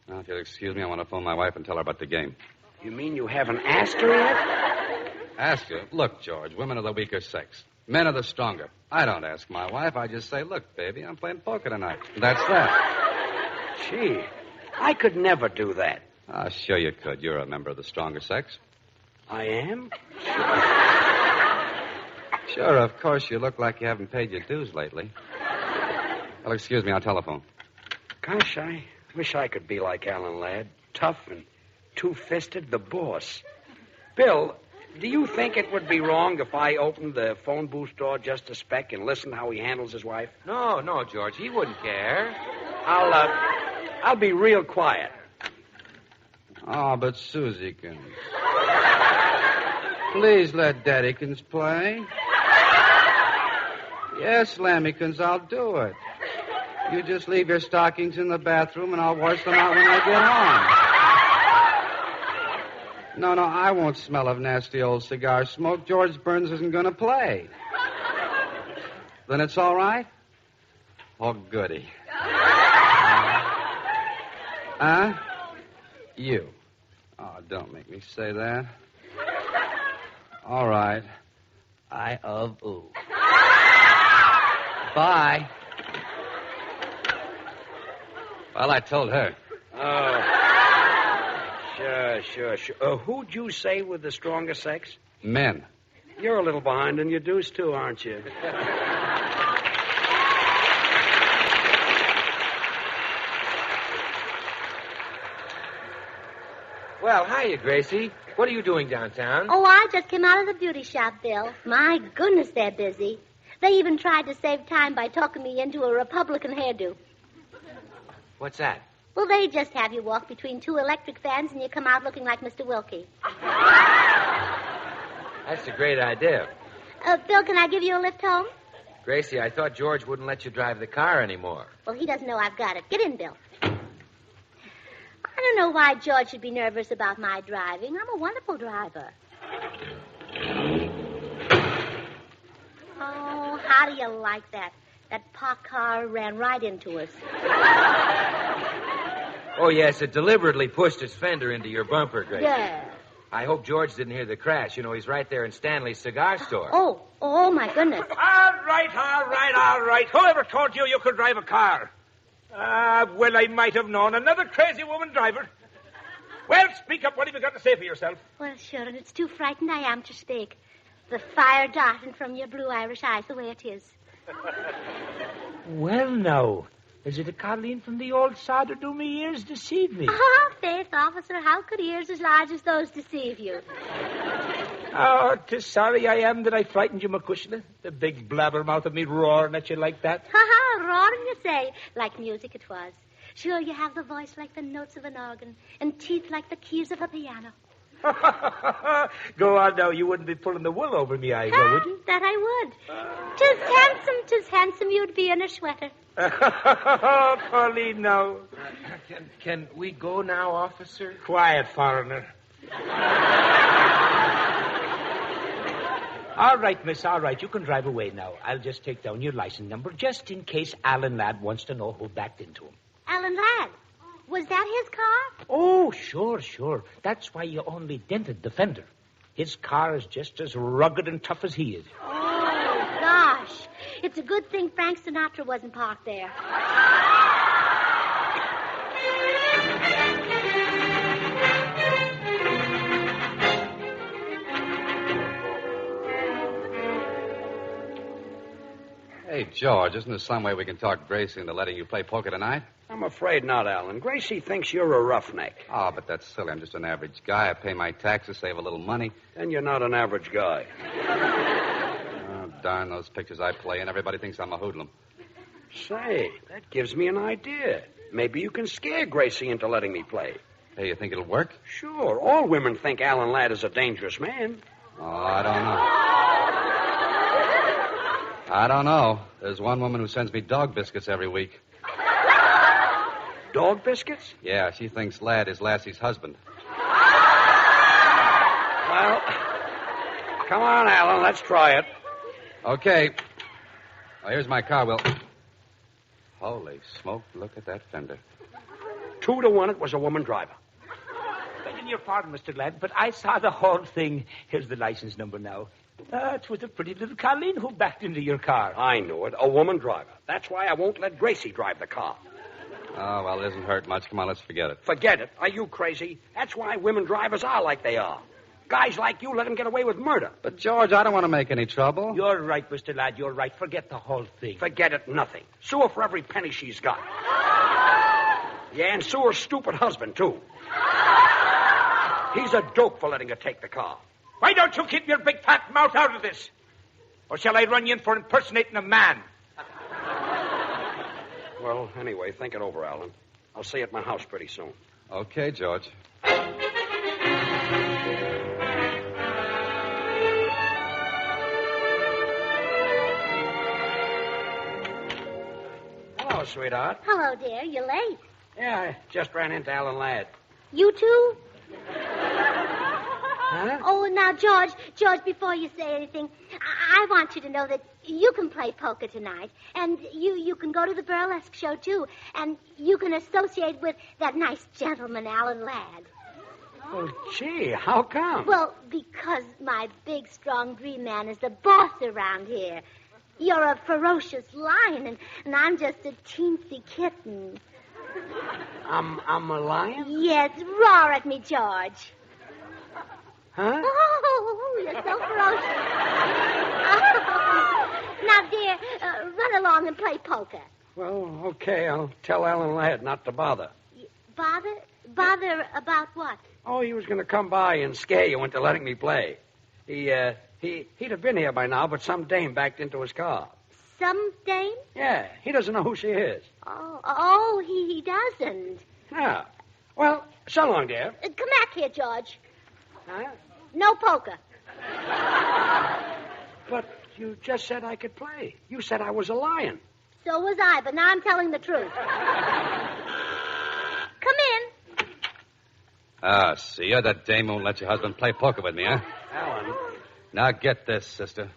Now, if you'll excuse me, I want to phone my wife and tell her about the game. You mean you haven't asked her yet? Ask her? Look, George, women are the weaker sex. Men are the stronger. I don't ask my wife. I just say, look, baby, I'm playing poker tonight. That's that. Gee, I could never do that. Sure you could. You're a member of the stronger sex. I am? Sure, of course, you look like you haven't paid your dues lately. Well, excuse me, I'll telephone. Gosh, I wish I could be like Alan Ladd. Tough and two-fisted, the boss. Bill, do you think it would be wrong if I opened the phone booth door just a speck and listened how he handles his wife? No, George. He wouldn't care. I'll be real quiet. Oh, but Susiekins. Please let Daddykins play. Yes, Lammykins, I'll do it. You just leave your stockings in the bathroom and I'll wash them out when I get home. No, I won't smell of nasty old cigar smoke. George Burns isn't going to play. Then it's all right? Oh, goody. Huh? You. Oh, don't make me say that. All right. I of ooh. Bye. Well, I told her. Oh. Sure. Who'd you say with the stronger sex? Men. You're a little behind in your dues, too, aren't you? Well, hiya, Gracie. What are you doing downtown? Oh, I just came out of the beauty shop, Bill. My goodness, they're busy. They even tried to save time by talking me into a Republican hairdo. What's that? Well, they just have you walk between two electric fans and you come out looking like Mr. Wilkie. That's a great idea. Bill, can I give you a lift home? Gracie, I thought George wouldn't let you drive the car anymore. Well, he doesn't know I've got it. Get in, Bill. I don't know why George should be nervous about my driving. I'm a wonderful driver. Oh, how do you like that? That parked car ran right into us. Oh, yes, it deliberately pushed its fender into your bumper, Gracie. Yeah. I hope George didn't hear the crash. You know, he's right there in Stanley's cigar store. Oh, my goodness. All right. Whoever told you could drive a car? Well, I might have known. Another crazy woman driver. Well, speak up. What have you got to say for yourself? Well, sure, and it's too frightened I am to speak. The fire darting from your blue Irish eyes the way it is. Well, now, is it a Colleen from the old sod or do me ears deceive me? Oh, faith, officer, how could ears as large as those deceive you? Oh, 'tis sorry I am that I frightened you, McCushla. The big blabbermouth of me roaring at you like that. Ha-ha, roaring, you say. Like music it was. Sure, you have the voice like the notes of an organ and teeth like the keys of a piano. Go on now. You wouldn't be pulling the wool over me eyes, would you? That I would. 'Tis handsome you'd be in a sweater. Pauline, now. Can we go now, officer? Quiet, foreigner. All right, miss, all right. You can drive away now. I'll just take down your license number just in case Alan Ladd wants to know who backed into him. Alan Ladd? Was that his car? Oh, sure. That's why you only dented the fender. His car is just as rugged and tough as he is. Oh, gosh. It's a good thing Frank Sinatra wasn't parked there. Hey, George, isn't there some way we can talk Gracie into letting you play poker tonight? I'm afraid not, Alan. Gracie thinks you're a roughneck. Oh, but that's silly. I'm just an average guy. I pay my taxes, save a little money. Then you're not an average guy. Oh, darn those pictures I play in. Everybody thinks I'm a hoodlum. Say, that gives me an idea. Maybe you can scare Gracie into letting me play. Hey, you think it'll work? Sure. All women think Alan Ladd is a dangerous man. Oh, I don't know. There's one woman who sends me dog biscuits every week. Dog biscuits? Yeah, she thinks Ladd is Lassie's husband. Well, come on, Alan. Let's try it. Okay. Well, here's my car, Will. Holy smoke, look at that fender. 2-1, it was a woman driver. Begging your pardon, Mr. Ladd, but I saw the whole thing. Here's the license number now. It was a pretty little Colleen who backed into your car. I knew it. A woman driver. That's why I won't let Gracie drive the car. Oh, well, it isn't hurt much. Come on, let's forget it. Forget it? Are you crazy? That's why women drivers are like they are. Guys like you let them get away with murder. But, George, I don't want to make any trouble. You're right, Mr. Ladd. You're right. Forget the whole thing. Forget it, nothing. Sue her for every penny she's got. Yeah, and sue her stupid husband, too. He's a dope for letting her take the car. Why don't you keep your big fat mouth out of this? Or shall I run you in for impersonating a man? Well, anyway, think it over, Alan. I'll see you at my house pretty soon. Okay, George. Hello, sweetheart. Hello, dear. You're late. Yeah, I just ran into Alan Ladd. You too? Huh? Oh, now, George, before you say anything, I want you to know that you can play poker tonight, and you can go to the burlesque show, too, and you can associate with that nice gentleman, Alan Ladd. Well, gee, how come? Well, because my big, strong dream man is the boss around here. You're a ferocious lion, and I'm just a teensy kitten. I'm a lion? Yes, roar at me, George. Huh? Oh, you're so ferocious. Now, dear, run along and play poker. Well, okay, I'll tell Alan Ladd not to bother. Bother? Bother about what? Oh, he was going to come by and scare you into letting me play. He'd have been here by now, but some dame backed into his car. Some dame? Yeah, he doesn't know who she is. Oh, he doesn't. Yeah. Well, so long, dear. Come back here, George. Huh? No poker. But you just said I could play. You said I was a lion. So was I, but now I'm telling the truth. Come in. Ah, see ya. That dame won't let your husband play poker with me, huh? Alan. Now get this, sister.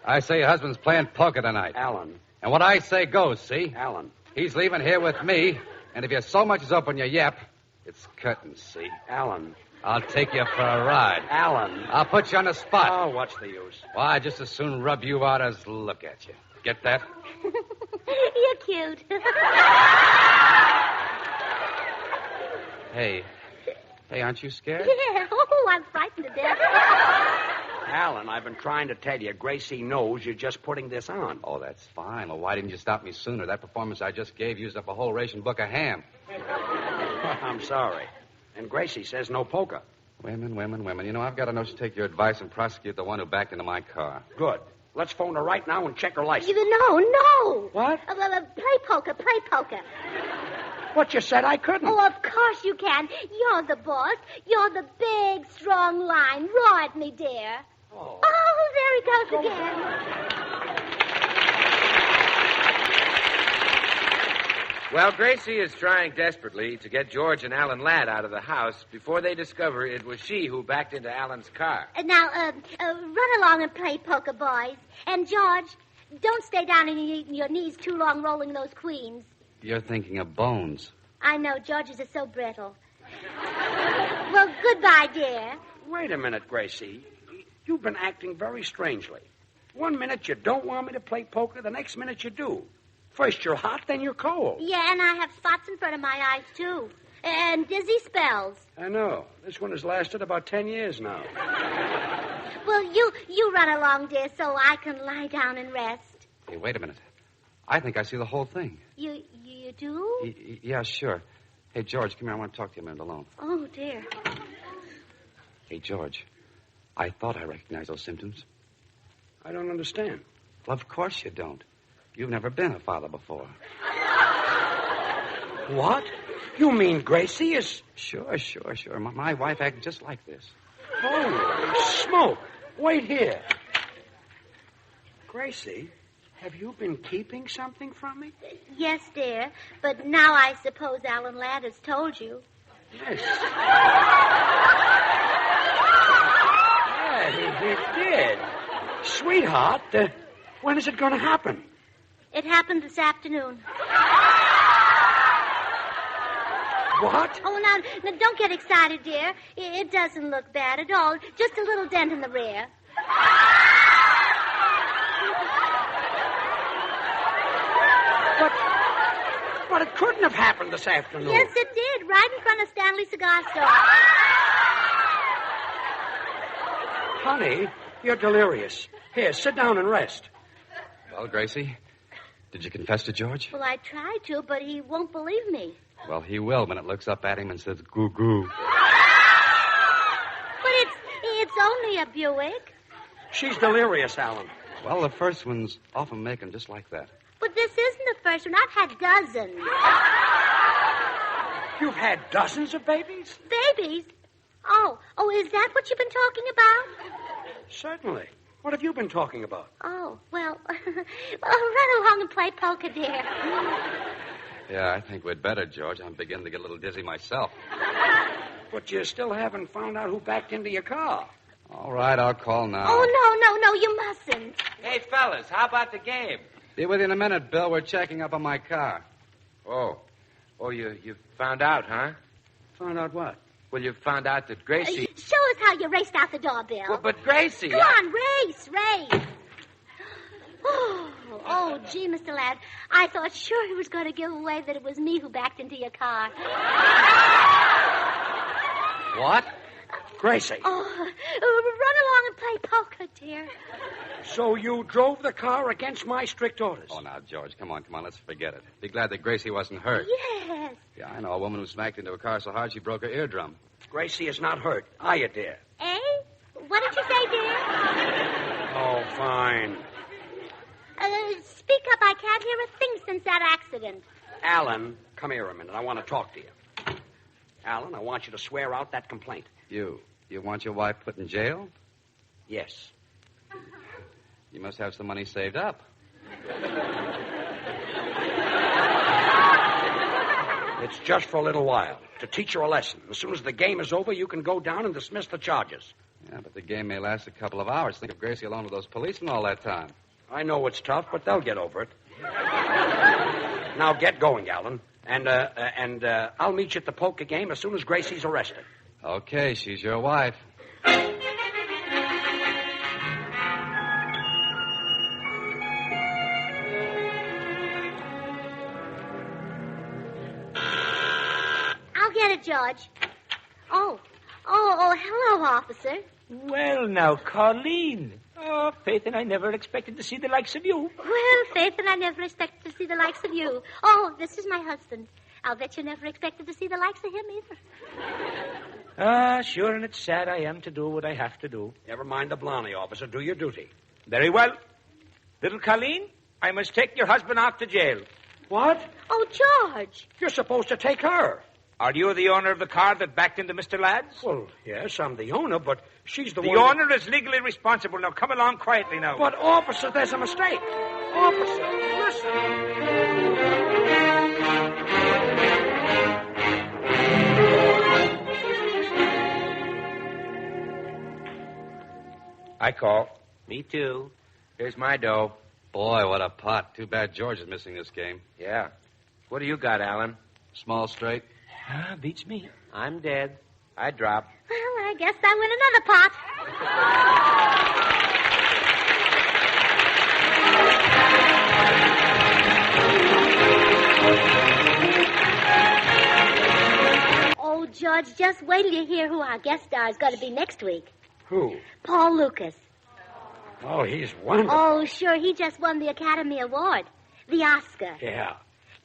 I say your husband's playing poker tonight. Alan. And what I say goes, see? Alan. He's leaving here with me, and if you so much as open your yap, it's curtains, see? Alan. I'll take you for a ride. Alan. I'll put you on the spot. Oh, what's the use? Why, I'd just as soon rub you out as look at you. Get that? You're cute. Hey, aren't you scared? Yeah. Oh, I'm frightened to death. Alan, I've been trying to tell you, Gracie knows you're just putting this on. Oh, that's fine. Well, why didn't you stop me sooner? That performance I just gave used up a whole ration book of ham. I'm sorry. And Gracie says no poker. Women. You know, I've got a notion to take your advice and prosecute the one who backed into my car. Good. Let's phone her right now and check her license. No. What? Play poker. What, you said I couldn't? Oh, of course you can. You're the boss. You're the big, wrong line. Raw at me, dear. Oh, there he goes again. Well, Gracie is trying desperately to get George and Alan Ladd out of the house before they discover it was she who backed into Alan's car. Now, run along and play poker, boys. And, George, don't stay down on your knees too long rolling those queens. You're thinking of bones. I know, George's are so brittle. Well, goodbye, dear. Wait a minute, Gracie. You've been acting very strangely. 1 minute you don't want me to play poker, the next minute you do. First you're hot, then you're cold. Yeah, and I have spots in front of my eyes, too. And dizzy spells. I know. This one has lasted about 10 years now. Well, you run along, dear, so I can lie down and rest. Hey, wait a minute. I think I see the whole thing. You do? Yeah, sure. Hey, George, come here. I want to talk to you a minute alone. Oh, dear. Hey, George, I thought I recognized those symptoms. I don't understand. Well, of course you don't. You've never been a father before. What? You mean Gracie is... Sure. My wife acted just like this. Holy smoke. Wait here. Gracie, have you been keeping something from me? Yes, dear. But now I suppose Alan Ladd has told you. Yes. Yeah, he did. Sweetheart, when is it going to happen? It happened this afternoon. What? Oh, now, don't get excited, dear. It doesn't look bad at all. Just a little dent in the rear. But it couldn't have happened this afternoon. Yes, it did. Right in front of Stanley's cigar store. Honey, you're delirious. Here, sit down and rest. Well, Gracie, did you confess to George? Well, I tried to, but he won't believe me. Well, he will when it looks up at him and says, goo goo. But it's only a Buick. She's delirious, Alan. Well, the first ones often make them just like that. But this isn't the first one. I've had dozens. You've had dozens of babies? Babies? Oh, is that what you've been talking about? Certainly. What have you been talking about? Oh, well, run along and play poker, dear. Yeah, I think we'd better, George. I'm beginning to get a little dizzy myself. But you still haven't found out who backed into your car. All right, I'll call now. Oh, no, you mustn't. Hey, fellas, how about the game? Be with you in a minute, Bill. We're checking up on my car. Oh, you found out, huh? Found out what? Well, you found out that Gracie... Show us how you raced out the door, Bill. Well, but Gracie... Come on, race. Oh, gee, Mr. Ladd. I thought sure he was going to give away that it was me who backed into your car. What? Gracie. Oh, run along and play poker, dear. So you drove the car against my strict orders? Oh, now, George, come on, let's forget it. Be glad that Gracie wasn't hurt. Yes. Yeah, I know a woman who smacked into a car so hard she broke her eardrum. Gracie is not hurt, are you, dear? Eh? What did you say, dear? Oh, fine. Speak up. I can't hear a thing since that accident. Alan, come here a minute. I want to talk to you. Alan, I want you to swear out that complaint. You want your wife put in jail? Yes. You must have some money saved up. It's just for a little while, to teach her a lesson. As soon as the game is over, you can go down and dismiss the charges. Yeah, but the game may last a couple of hours. Think of Gracie alone with those policemen all that time. I know it's tough, but they'll get over it. Now get going, Alan. And I'll meet you at the poker game as soon as Gracie's arrested. Okay, she's your wife. I'll get it, George. Oh, hello, officer. Well, now, Colleen. Oh, Faith and I never expected to see the likes of you. Well, Faith and I never expected to see the likes of you. Oh, this is my husband. I'll bet you never expected to see the likes of him either. Sure, and it's sad I am to do what I have to do. Never mind the Blarney, officer. Do your duty. Very well. Little Colleen, I must take your husband out to jail. What? Oh, George. You're supposed to take her. Are you the owner of the car that backed into Mr. Ladd's? Well, yes, I'm the owner, but she's the The one... owner is legally responsible. Now, come along quietly now. But, officer, there's a mistake. Officer, listen. I call. Me too. Here's my dough. Boy, what a pot. Too bad George is missing this game. Yeah. What do you got, Alan? Small straight. Beats me. I'm dead. I drop. Well, I guess I win another pot. Oh, George, just wait till you hear who our guest star is going to be next week. Who? Paul Lucas. Oh, he's wonderful. Oh, sure, he just won the Academy Award. The Oscar. Yeah.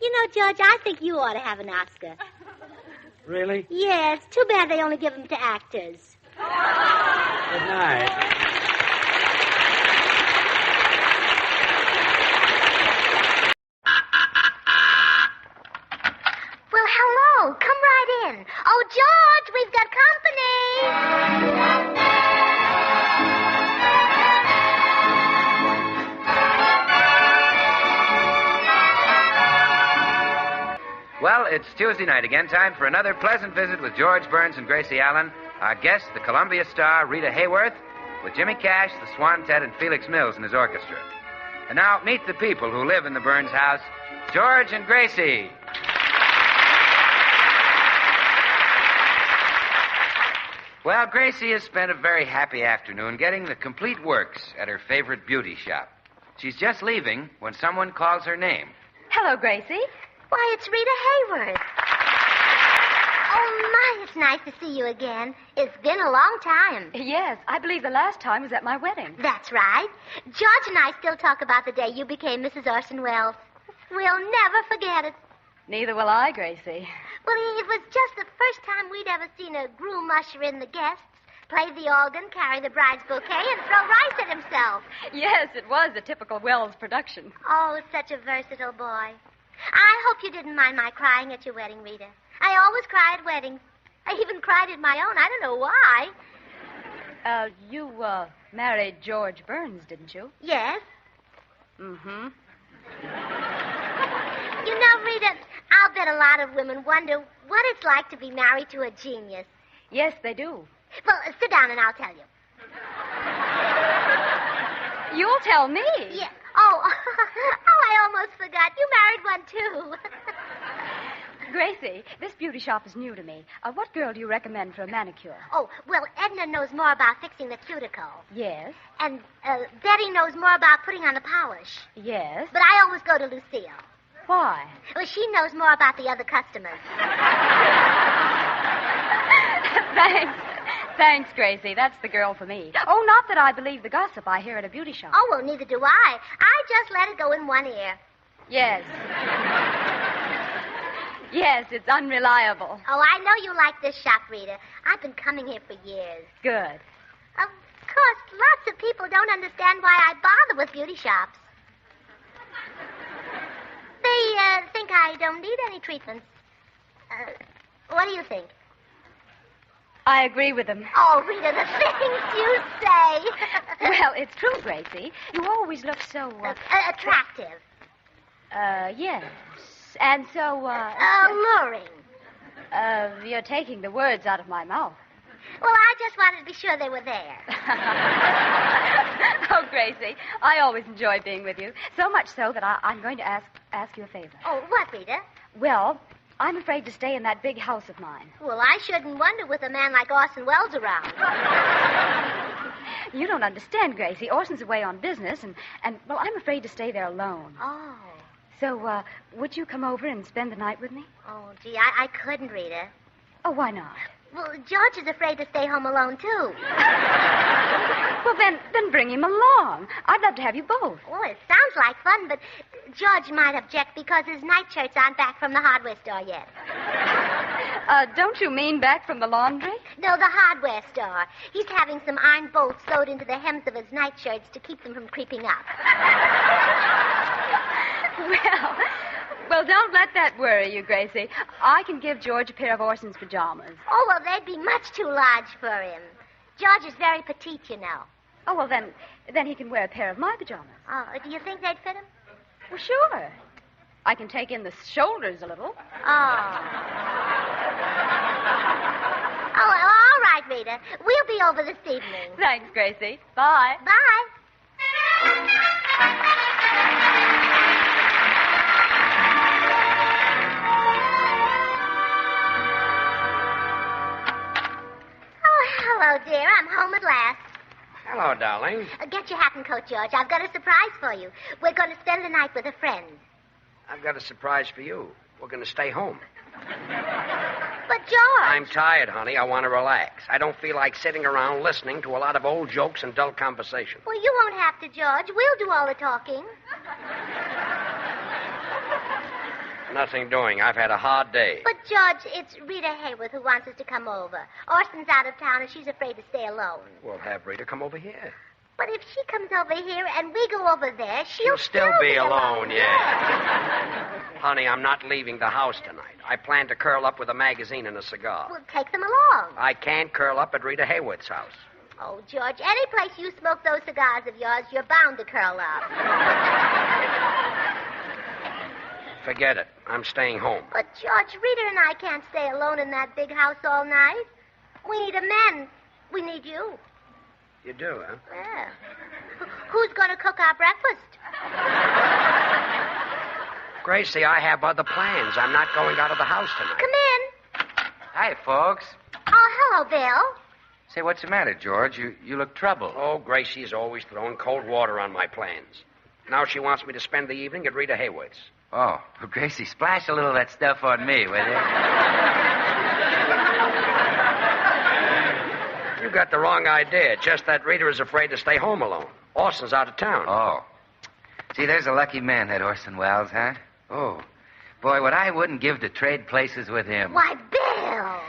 You know, George, I think you ought to have an Oscar. Really? Yeah, it's too bad they only give them to actors. Good night. Well, hello. Come right in. Oh, George, we've got company. Well, it's Tuesday night again. Time for another pleasant visit with George Burns and Gracie Allen. Our guest, the Columbia star Rita Hayworth, with Jimmy Cash, the Swan-Ted, and Felix Mills in his orchestra. And now, meet the people who live in the Burns house, George and Gracie. Well, Gracie has spent a very happy afternoon getting the complete works at her favorite beauty shop. She's just leaving when someone calls her name. Hello, Gracie. Why, it's Rita Hayworth. Oh, my, it's nice to see you again. It's been a long time. Yes, I believe the last time was at my wedding. That's right. George and I still talk about the day you became Mrs. Orson Welles. We'll never forget it. Neither will I, Gracie. Well, it was just the first time we'd ever seen a groom usher in the guests, play the organ, carry the bride's bouquet, and throw rice at himself. Yes, it was a typical Wells production. Oh, such a versatile boy. I hope you didn't mind my crying at your wedding, Rita. I always cry at weddings. I even cried at my own. I don't know why. You married George Burns, didn't you? Yes. Mm-hmm. You know, Rita, I'll bet a lot of women wonder what it's like to be married to a genius. Yes, they do. Well, sit down and I'll tell you. You'll tell me. Yeah. Oh, I almost forgot. You married one, too. Gracie, this beauty shop is new to me. What girl do you recommend for a manicure? Oh, well, Edna knows more about fixing the cuticle. Yes. And Betty knows more about putting on the polish. Yes. But I always go to Lucille. Why? Well, she knows more about the other customers. Thanks, Gracie. That's the girl for me. Oh, not that I believe the gossip I hear at a beauty shop. Oh, well, neither do I. I just let it go in one ear. Yes. Yes, it's unreliable. Oh, I know you like this shop, Rita. I've been coming here for years. Good. Of course, lots of people don't understand why I bother with beauty shops. They think I don't need any treatments. What do you think? I agree with them. Oh, Rita, the things you say. Well, it's true, Gracie. You always look so... attractive. Yes. And so, alluring. You're taking the words out of my mouth. Well, I just wanted to be sure they were there. Oh, Gracie, I always enjoy being with you. So much so that I'm going to ask you a favor. Oh, what, Rita? Well, I'm afraid to stay in that big house of mine. Well, I shouldn't wonder with a man like Orson Welles around. You don't understand, Gracie. Orson's away on business, and well, I'm afraid to stay there alone. Oh. So, would you come over and spend the night with me? Oh, gee, I couldn't, Rita. Oh, why not? Well, George is afraid to stay home alone, too. Well, then bring him along. I'd love to have you both. Well, it sounds like fun, but George might object because his nightshirts aren't back from the hardware store yet. Don't you mean back from the laundry? No, the hardware store. He's having some iron bolts sewed into the hems of his nightshirts to keep them from creeping up. Well, don't let that worry you, Gracie. I can give George a pair of Orson's pajamas. Oh, well, they'd be much too large for him. George is very petite, you know. Oh, well, then he can wear a pair of my pajamas. Oh, do you think they'd fit him? Well, sure. I can take in the shoulders a little. Oh, well, all right, Rita. We'll be over this evening. Thanks, Gracie. Bye. Bye. Hello, dear. I'm home at last. Hello, darling. Get your hat and coat, George. I've got a surprise for you. We're going to spend the night with a friend. I've got a surprise for you. We're going to stay home. But, George... I'm tired, honey. I want to relax. I don't feel like sitting around listening to a lot of old jokes and dull conversation. Well, you won't have to, George. We'll do all the talking. Nothing doing. I've had a hard day. But, George, it's Rita Hayworth who wants us to come over. Orson's out of town, and she's afraid to stay alone. We'll have Rita come over here. But if she comes over here and we go over there, she'll still be alone, yeah. Honey, I'm not leaving the house tonight. I plan to curl up with a magazine and a cigar. Well, take them along. I can't curl up at Rita Hayworth's house. Oh, George, any place you smoke those cigars of yours, you're bound to curl up. Forget it. I'm staying home. But, George, Rita and I can't stay alone in that big house all night. We need a man. We need you. You do, huh? Yeah. Who's going to cook our breakfast? Gracie, I have other plans. I'm not going out of the house tonight. Come in. Hi, folks. Oh, hello, Bill. Say, what's the matter, George? You look troubled. Oh, Gracie's always throwing cold water on my plans. Now she wants me to spend the evening at Rita Hayworth's. Oh, well, Gracie, splash a little of that stuff on me, will you? You got the wrong idea. Just that Rita is afraid to stay home alone. Orson's out of town. Oh. See, there's a lucky man, that Orson Welles, huh? Oh. Boy, what I wouldn't give to trade places with him. Why, Bill.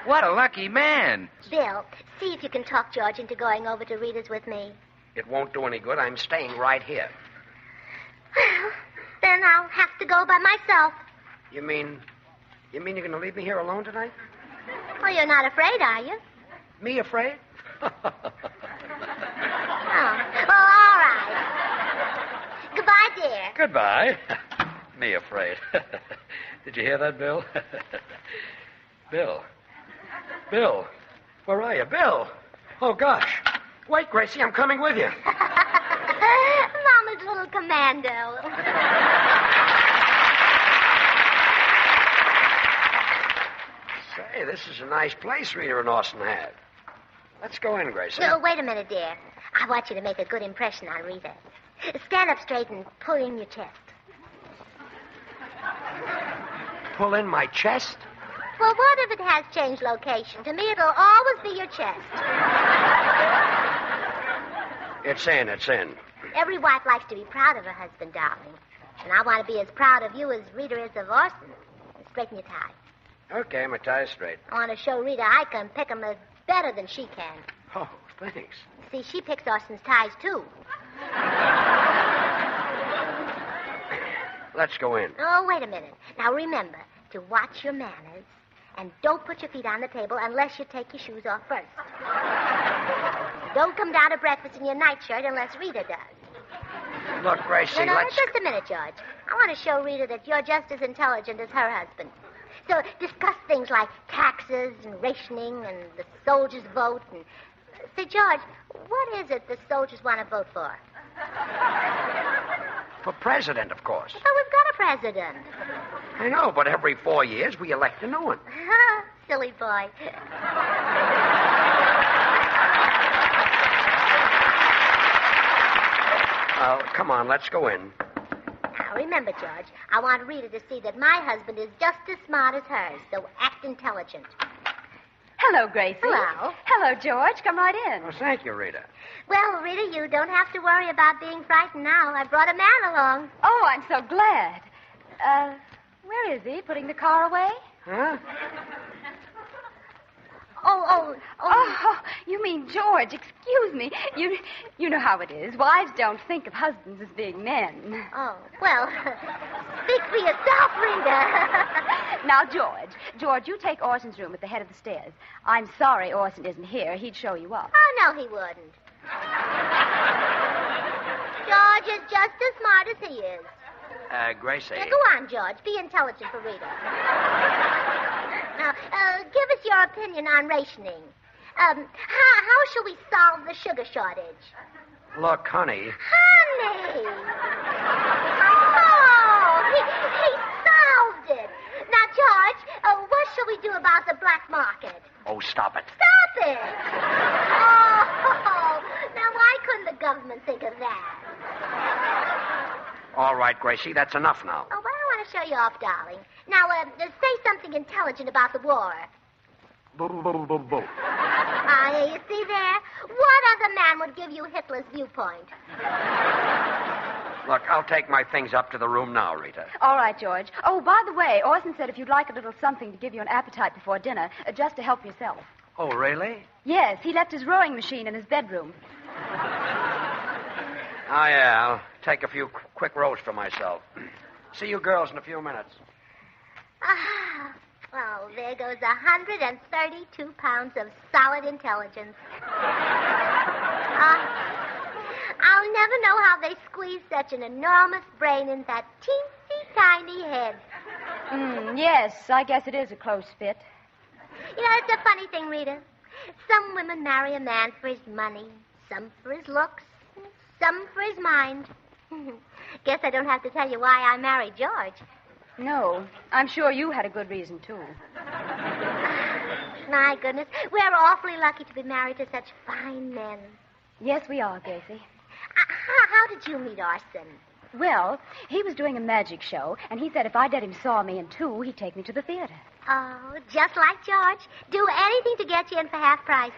What a lucky man. Bill, see if you can talk George into going over to Rita's with me. It won't do any good. I'm staying right here. Well, then I'll have to go by myself. You mean you're going to leave me here alone tonight? Oh, you're not afraid, are you? Me afraid? Oh, well, all right. Goodbye, dear. Goodbye. Me afraid. Did you hear that, Bill? Bill. Bill. Where are you? Bill. Oh, gosh. Wait, Gracie, I'm coming with you. Mama's little commando. Say, this is a nice place Rita and Orson have. Let's go in, Gracie. No, wait a minute, dear. I want you to make a good impression on Rita. Stand up straight and pull in your chest. Pull in my chest? Well, what if it has changed location? To me, it'll always be your chest. It's in. Every wife likes to be proud of her husband, darling. And I want to be as proud of you as Rita is of Orson. Straighten your tie. Okay, my tie's straight. I want to show Rita I can pick 'em as better than she can. Oh, thanks. See, she picks Orson's ties, too. Let's go in. Oh, wait a minute. Now, remember to watch your manners and don't put your feet on the table unless you take your shoes off first. Don't come down to breakfast in your nightshirt unless Rita does. Look, Gracie, No, let's... just a minute, George. I want to show Rita that you're just as intelligent as her husband. So discuss things like taxes and rationing and the soldiers' vote. And say, George, what is it the soldiers want to vote for? For president, of course. But we've got a president. I know, but every 4 years we elect a new one. Silly boy. Come on, let's go in. Now, remember, George, I want Rita to see that my husband is just as smart as hers, so act intelligent. Hello, Gracie. Hello. Hello, George. Come right in. Oh, thank you, Rita. Well, Rita, you don't have to worry about being frightened now. I brought a man along. Oh, I'm so glad. Where is he? Putting the car away? Huh? Oh, Oh, you mean George? Excuse me. You know how it is. Wives don't think of husbands as being men. Oh, well, speak for yourself, Rita. Now, George, you take Orson's room at the head of the stairs. I'm sorry Orson isn't here. He'd show you up. Oh, no, he wouldn't. George is just as smart as he is. Gracie. Go on, George. Be intelligent for Rita. Now, give us your opinion on rationing. How shall we solve the sugar shortage? Look, honey. Honey! Oh, he solved it. Now, George, what shall we do about the black market? Oh, stop it. Stop it! Oh, now why couldn't the government think of that? All right, Gracie, that's enough now. Oh, well, I want to show you off, darling. Now, say something intelligent about the war. Boo, boo, boo, boo, boo. You see there? What other man would give you Hitler's viewpoint? Look, I'll take my things up to the room now, Rita. All right, George. Oh, by the way, Orson said if you'd like a little something to give you an appetite before dinner, just to help yourself. Oh, really? Yes, he left his rowing machine in his bedroom. Oh, yeah, I'll take a few quick rows for myself. See you girls in a few minutes. Well, there goes 132 pounds of solid intelligence. I'll never know how they squeeze such an enormous brain in that teensy tiny head. Yes, I guess it is a close fit. You know, it's a funny thing, Rita. Some women marry a man for his money, some for his looks, some for his mind. Guess I don't have to tell you why I married George. No, I'm sure you had a good reason, too. My goodness, we're awfully lucky to be married to such fine men. Yes, we are, Gracie. How did you meet Orson? Well, he was doing a magic show, and he said if I'd let him saw me in two, he'd take me to the theater. Oh, just like George. Do anything to get you in for half price.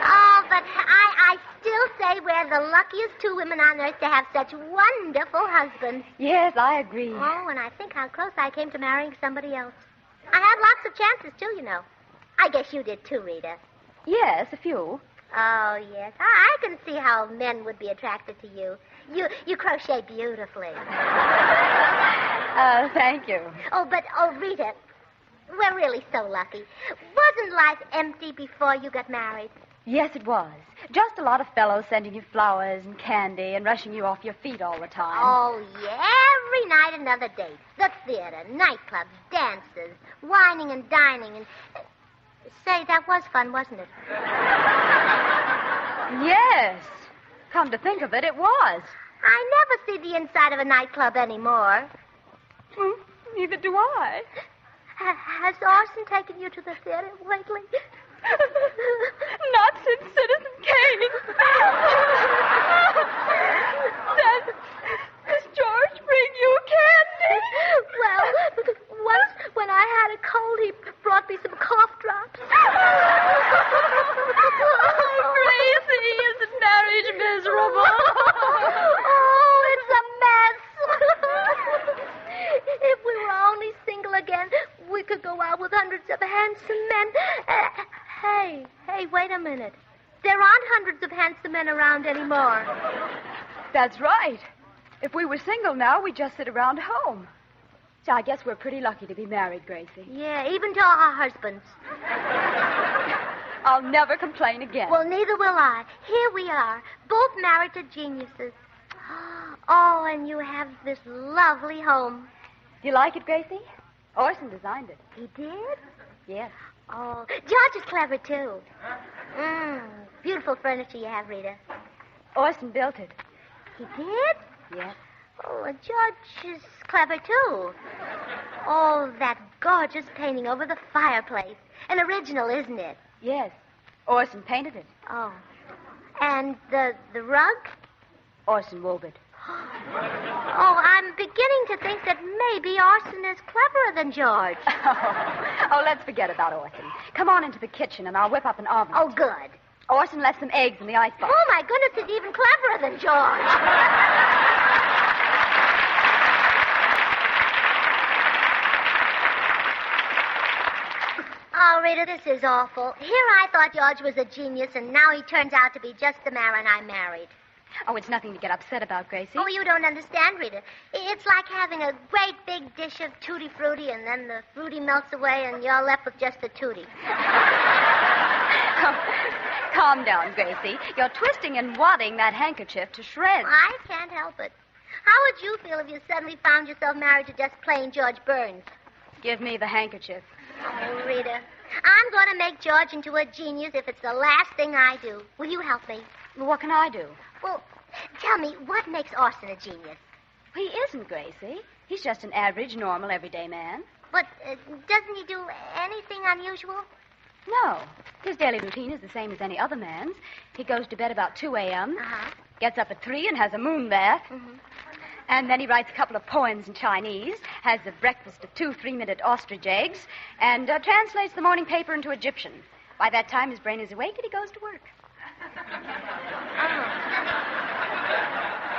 Oh, but I still say we're the luckiest two women on earth to have such wonderful husbands. Yes, I agree. Oh, and I think how close I came to marrying somebody else. I had lots of chances, too, you know. I guess you did, too, Rita. Yes, a few. Oh, yes. I can see how men would be attracted to you. You crochet beautifully. Thank you. Oh, Rita, we're really so lucky. Wasn't life empty before you got married? Yes, it was. Just a lot of fellows sending you flowers and candy and rushing you off your feet all the time. Oh, yeah. Every night another date. The theater, nightclubs, dances, wining and dining and... Say, that was fun, wasn't it? Yes. Come to think of it, it was. I never see the inside of a nightclub anymore. Neither do I. Has Orson taken you to the theater lately? Not since Citizen Kane. Does George bring you candy? Well, once when I had a cold, he brought me some cough drops. Oh, Gracie, isn't marriage miserable? Oh, it's a mess. If we were only single again, we could go out with hundreds of handsome men. Hey, wait a minute. There aren't hundreds of handsome men around anymore. That's right. If we were single now, we'd just sit around home. So I guess we're pretty lucky to be married, Gracie. Yeah, even to our husbands. I'll never complain again. Well, neither will I. Here we are, both married to geniuses. Oh, and you have this lovely home. Do you like it, Gracie? Orson designed it. He did? Yes. Oh, George is clever, too. Beautiful furniture you have, Rita. Orson built it. He did? Yes. Oh, and George is clever, too. Oh, that gorgeous painting over the fireplace. An original, isn't it? Yes. Orson painted it. Oh. And the rug? Orson wove it. Oh, I'm beginning to think that maybe Orson is cleverer than George. Oh, let's forget about Orson. Come on into the kitchen and I'll whip up an omelet. Oh, good. Orson left some eggs in the icebox. Oh, my goodness, he's even cleverer than George. Oh, Rita, this is awful. Here I thought George was a genius, and now he turns out to be just the man I married. Oh, it's nothing to get upset about, Gracie. Oh, you don't understand, Rita. It's like having a great big dish of tutti frutti, and then the fruity melts away, and you're left with just the tutti. Calm down, Gracie. You're twisting and wadding that handkerchief to shreds. I can't help it. How would you feel if you suddenly found yourself married to just plain George Burns? Give me the handkerchief. Oh, Rita, I'm going to make George into a genius if it's the last thing I do. Will you help me? Well, what can I do? Well, tell me, what makes Orson a genius? He isn't, Gracie. He's just an average, normal, everyday man. But doesn't he do anything unusual? No. His daily routine is the same as any other man's. He goes to bed about 2 a.m., gets up at 3 and has a moon bath. Mm-hmm. And then he writes a couple of poems in Chinese, has a breakfast of 2 3-minute ostrich eggs, and translates the morning paper into Egyptian. By that time, his brain is awake and he goes to work.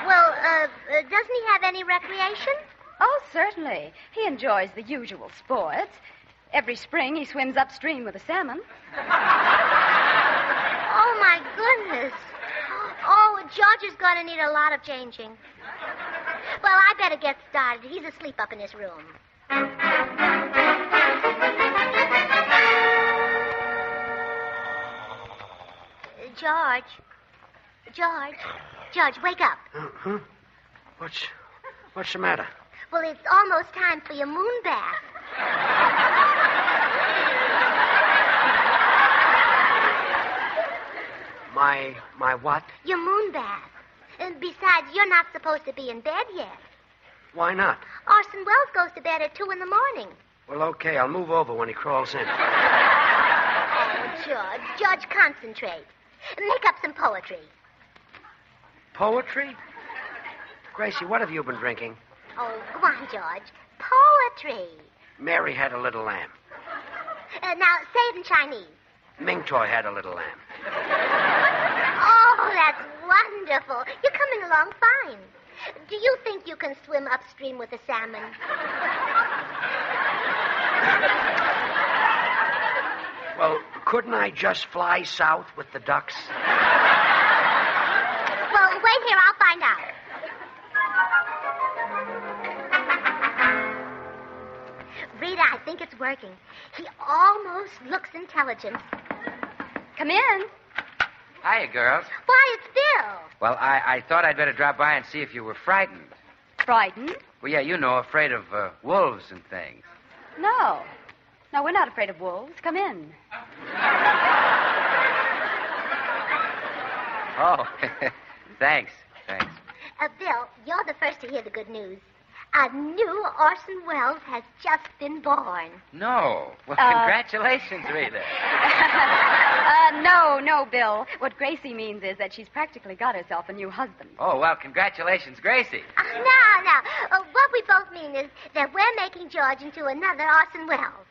Well, doesn't he have any recreation? Oh, certainly. He enjoys the usual sports. Every spring, he swims upstream with a salmon. Oh, my goodness. Oh, George is going to need a lot of changing. Well, I better get started. He's asleep up in his room. George, wake up. Huh? What's the matter? Well, it's almost time for your moon bath. My what? Your moon bath. And besides, you're not supposed to be in bed yet. Why not? Orson Welles goes to bed at 2 in the morning. Well, okay, I'll move over when he crawls in. Oh, George, concentrate. Make up some poetry. Poetry? Gracie, what have you been drinking? Oh, go on, George. Poetry. Mary had a little lamb. Now, say it in Chinese. Ming Toy had a little lamb. Oh, that's wonderful. You're coming along fine. Do you think you can swim upstream with a salmon? Well, couldn't I just fly south with the ducks? Well, wait here. I'll find out. Rita, I think it's working. He almost looks intelligent. Come in. Hiya, girls. Why, it's Bill. Well, I thought I'd better drop by and see if you were frightened. Frightened? Well, yeah, you know, afraid of wolves and things. No. No, we're not afraid of wolves. Come in. Oh, thanks. Bill, you're the first to hear the good news. A new Orson Welles has just been born. No. Well, congratulations, Rita. No, Bill. What Gracie means is that she's practically got herself a new husband. Oh, well, congratulations, Gracie. No. What we both mean is that we're making George into another Orson Welles.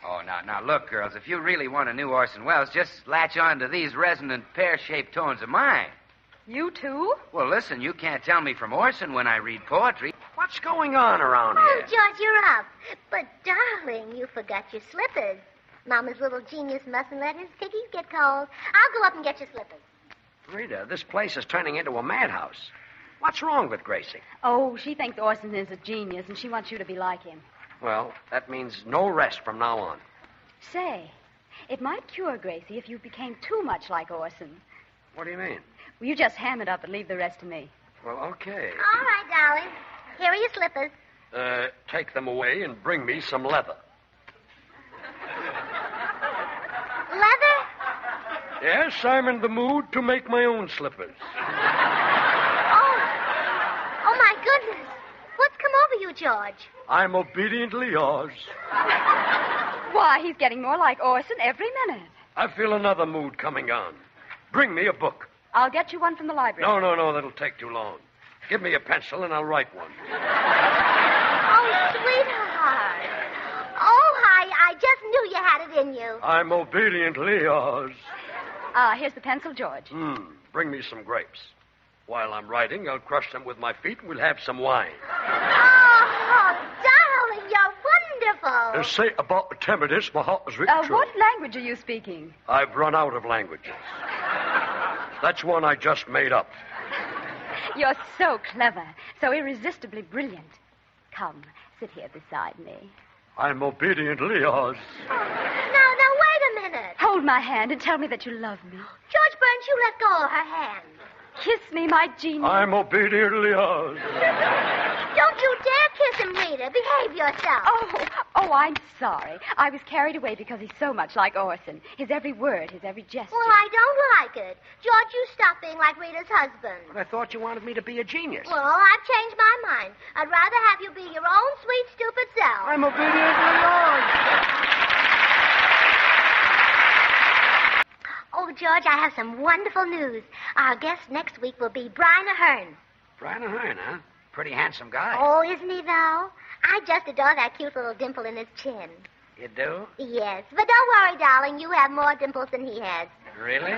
Oh, now, look, girls, if you really want a new Orson Welles, just latch on to these resonant pear-shaped tones of mine. You too? Well, listen, you can't tell me from Orson when I read poetry. What's going on around here? Oh, George, you're up. But, darling, you forgot your slippers. Mama's little genius mustn't let his piggies get cold. I'll go up and get your slippers. Rita, this place is turning into a madhouse. What's wrong with Gracie? Oh, she thinks Orson is a genius, and she wants you to be like him. Well, that means no rest from now on. Say, it might cure Gracie if you became too much like Orson. What do you mean? Well, you just ham it up and leave the rest to me. Well, okay. All right, darling. Here are your slippers. Take them away and bring me some leather. Leather? Yes, I'm in the mood to make my own slippers. Oh, my goodness. What's come over you, George? I'm obediently yours. Why, he's getting more like Orson every minute. I feel another mood coming on. Bring me a book. I'll get you one from the library. No, that'll take too long. Give me a pencil and I'll write one. Oh, sweetheart. Oh, I just knew you had it in you. I'm obediently yours. Here's the pencil, George. Bring me some grapes. While I'm writing, I'll crush them with my feet and we'll have some wine. Oh, darling, you're wonderful. Say about 10 minutes, my heart was written true. What language are you speaking? I've run out of languages. That's one I just made up. You're so clever, so irresistibly brilliant. Come, sit here beside me. I'm obediently yours. Now, wait a minute. Hold my hand and tell me that you love me. George Burns, you let go of her hand. Kiss me, my genius. I'm obediently yours. Don't you dare kiss him, Rita. Behave yourself. Oh, I'm sorry. I was carried away because he's so much like Orson. His every word, his every gesture. Well, I don't like it. George, you stop being like Rita's husband. But I thought you wanted me to be a genius. Well, I've changed my mind. I'd rather have you be your own sweet, stupid self. I'm obediently yours. Oh, George, I have some wonderful news. Our guest next week will be Brian Ahern. Brian Ahern, huh? Pretty handsome guy. Oh, isn't he, though? I just adore that cute little dimple in his chin. You do? Yes, but don't worry, darling. You have more dimples than he has. Really?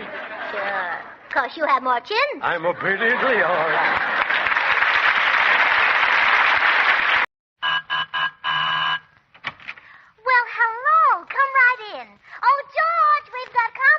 Sure. Of course, you have more chins. I'm obediently yours. Well, hello. Come right in. Oh, George, we've got company.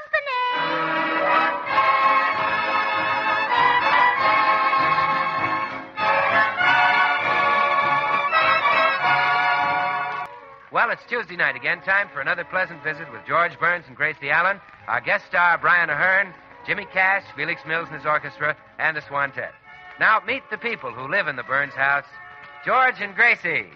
Well, it's Tuesday night again. Time for another pleasant visit with George Burns and Gracie Allen, our guest star, Brian Ahern, Jimmy Cash, Felix Mills and his orchestra, and the Swantet. Now, meet the people who live in the Burns house, George and Gracie.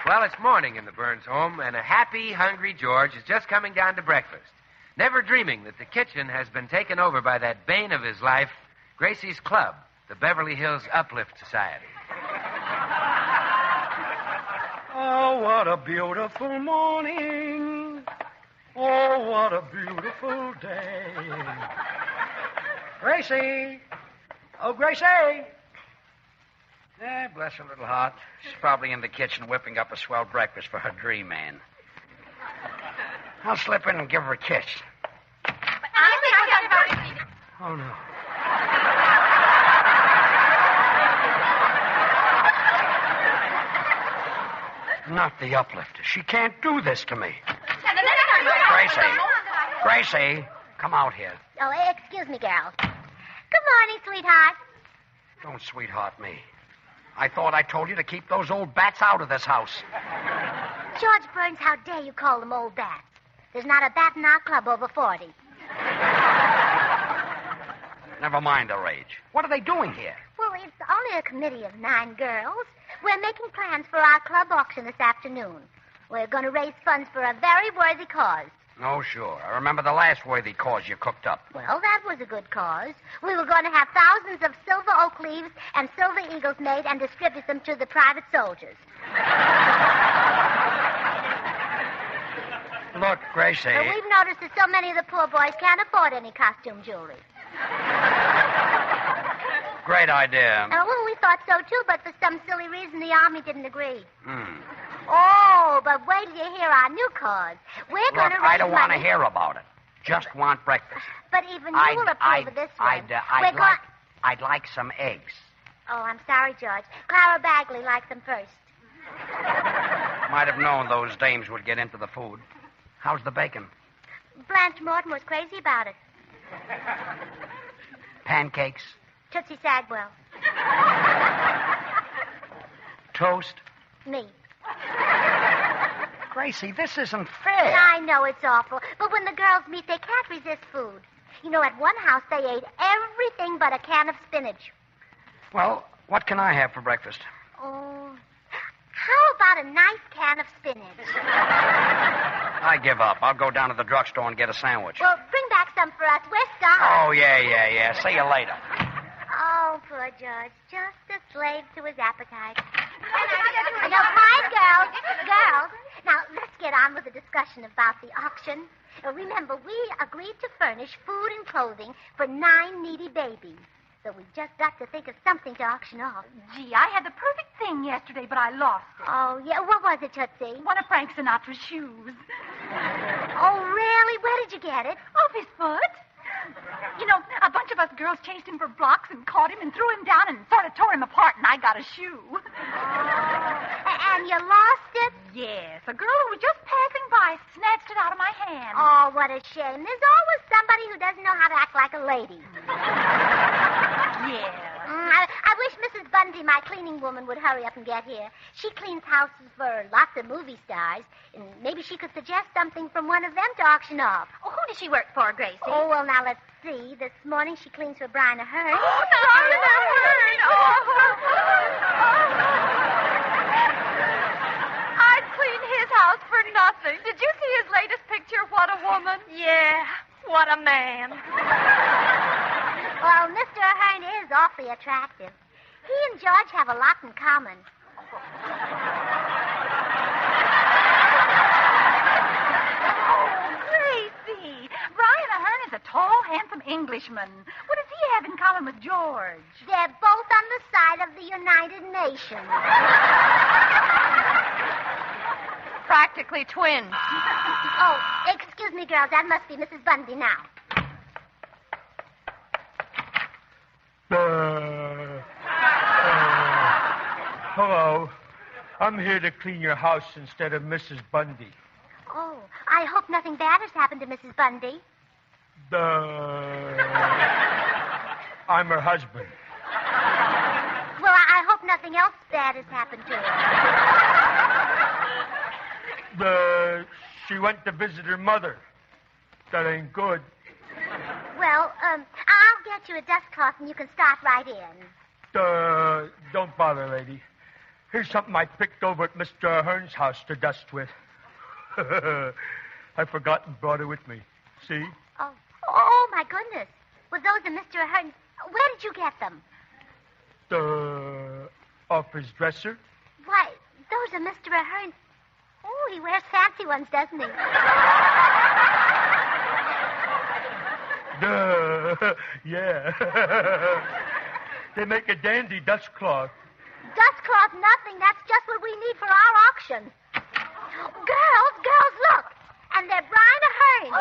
Well, it's morning in the Burns home, and a happy, hungry George is just coming down to breakfast, never dreaming that the kitchen has been taken over by that bane of his life, Gracie's Club, the Beverly Hills Uplift Society. Oh, what a beautiful morning. Oh, what a beautiful day. Gracie. Oh, Gracie. Bless her little heart. She's probably in the kitchen whipping up a swell breakfast for her dream man. I'll slip in and give her a kiss. Oh, no. Not the uplifter. She can't do this to me. Gracie, come out here. Oh, excuse me, girls. Good morning, sweetheart. Don't sweetheart me. I thought I told you to keep those old bats out of this house. George Burns, how dare you call them old bats? There's not a bat in our club over 40. Never mind their age. What are they doing here? Well, it's only a committee of 9 girls. We're making plans for our club auction this afternoon. We're going to raise funds for a very worthy cause. Oh, sure. I remember the last worthy cause you cooked up. Well, that was a good cause. We were going to have thousands of silver oak leaves and silver eagles made and distribute them to the private soldiers. Look, Gracie. But we've noticed that so many of the poor boys can't afford any costume jewelry. Great idea. Well, we thought so, too, but for some silly reason, the Army didn't agree. Oh, but wait till you hear our new cause. We're going to raise I don't want to money. hear about it. Just want breakfast. But even you will approve of this one. I'd like some eggs. Oh, I'm sorry, George. Clara Bagley liked them first. Might have known those dames would get into the food. How's the bacon? Blanche Morton was crazy about it. Pancakes? Tootsie Sagwell. Toast? Me. Gracie, this isn't fair. I know it's awful, but when the girls meet, they can't resist food. You know, at one house, they ate everything but a can of spinach. Well, what can I have for breakfast? Oh, how about a nice can of spinach? I give up. I'll go down to the drugstore and get a sandwich. Well, bring back some for us. We're starving. Oh, yeah. See you later. Oh, poor George. Just a slave to his appetite. No, quiet, girls. Girls. Now, let's get on with the discussion about the auction. Remember, we agreed to furnish food and clothing for 9 needy babies. So we just got to think of something to auction off. Gee, I had the perfect thing yesterday, but I lost it. Oh, yeah. What was it, Tootsie? One of Frank Sinatra's shoes. Oh, really? Where did you get it? Off his foot. You know, a bunch of us girls chased him for blocks and caught him and threw him down and sort of tore him apart, and I got a shoe. And you lost it? Yes, a girl who was just passing by snatched it out of my hand. Oh, what a shame. There's always somebody who doesn't know how to act like a lady. Yeah. I wish Mrs. Bundy, my cleaning woman, would hurry up and get here. She cleans houses for lots of movie stars, and maybe she could suggest something from one of them to auction off. Oh, who does she work for, Gracie? Oh, well, now let's see. This morning she cleans for Brian Ahern. Oh, Brian Ahern! I'd clean his house for nothing. Did you see his latest picture? What a woman. Yeah, what a man. Well, Mr. Ahern is awfully attractive. He and George have a lot in common. Gracie, Brian Ahern is a tall, handsome Englishman. What does he have in common with George? They're both on the side of the United Nations. Practically twins. Oh, excuse me, girls. That must be Mrs. Bundy now. Hello. I'm here to clean your house instead of Mrs. Bundy. Oh, I hope nothing bad has happened to Mrs. Bundy. I'm her husband. Well, I hope nothing else bad has happened to her. She went to visit her mother. That ain't good. Well, I'll get you a dust cloth and you can start right in. Don't bother, lady. Here's something I picked over at Mr. Ahern's house to dust with. I forgot and brought it with me. See? Oh, my goodness. Were those of Mr. Ahern? Where did you get them? Off his dresser. Why, those are Mr. Ahern. Oh, he wears fancy ones, doesn't he? Yeah. They make a dandy dust cloth. Dust cloth, nothing. That's just what we need for our auction. Girls, look. And they're Brian Ahern.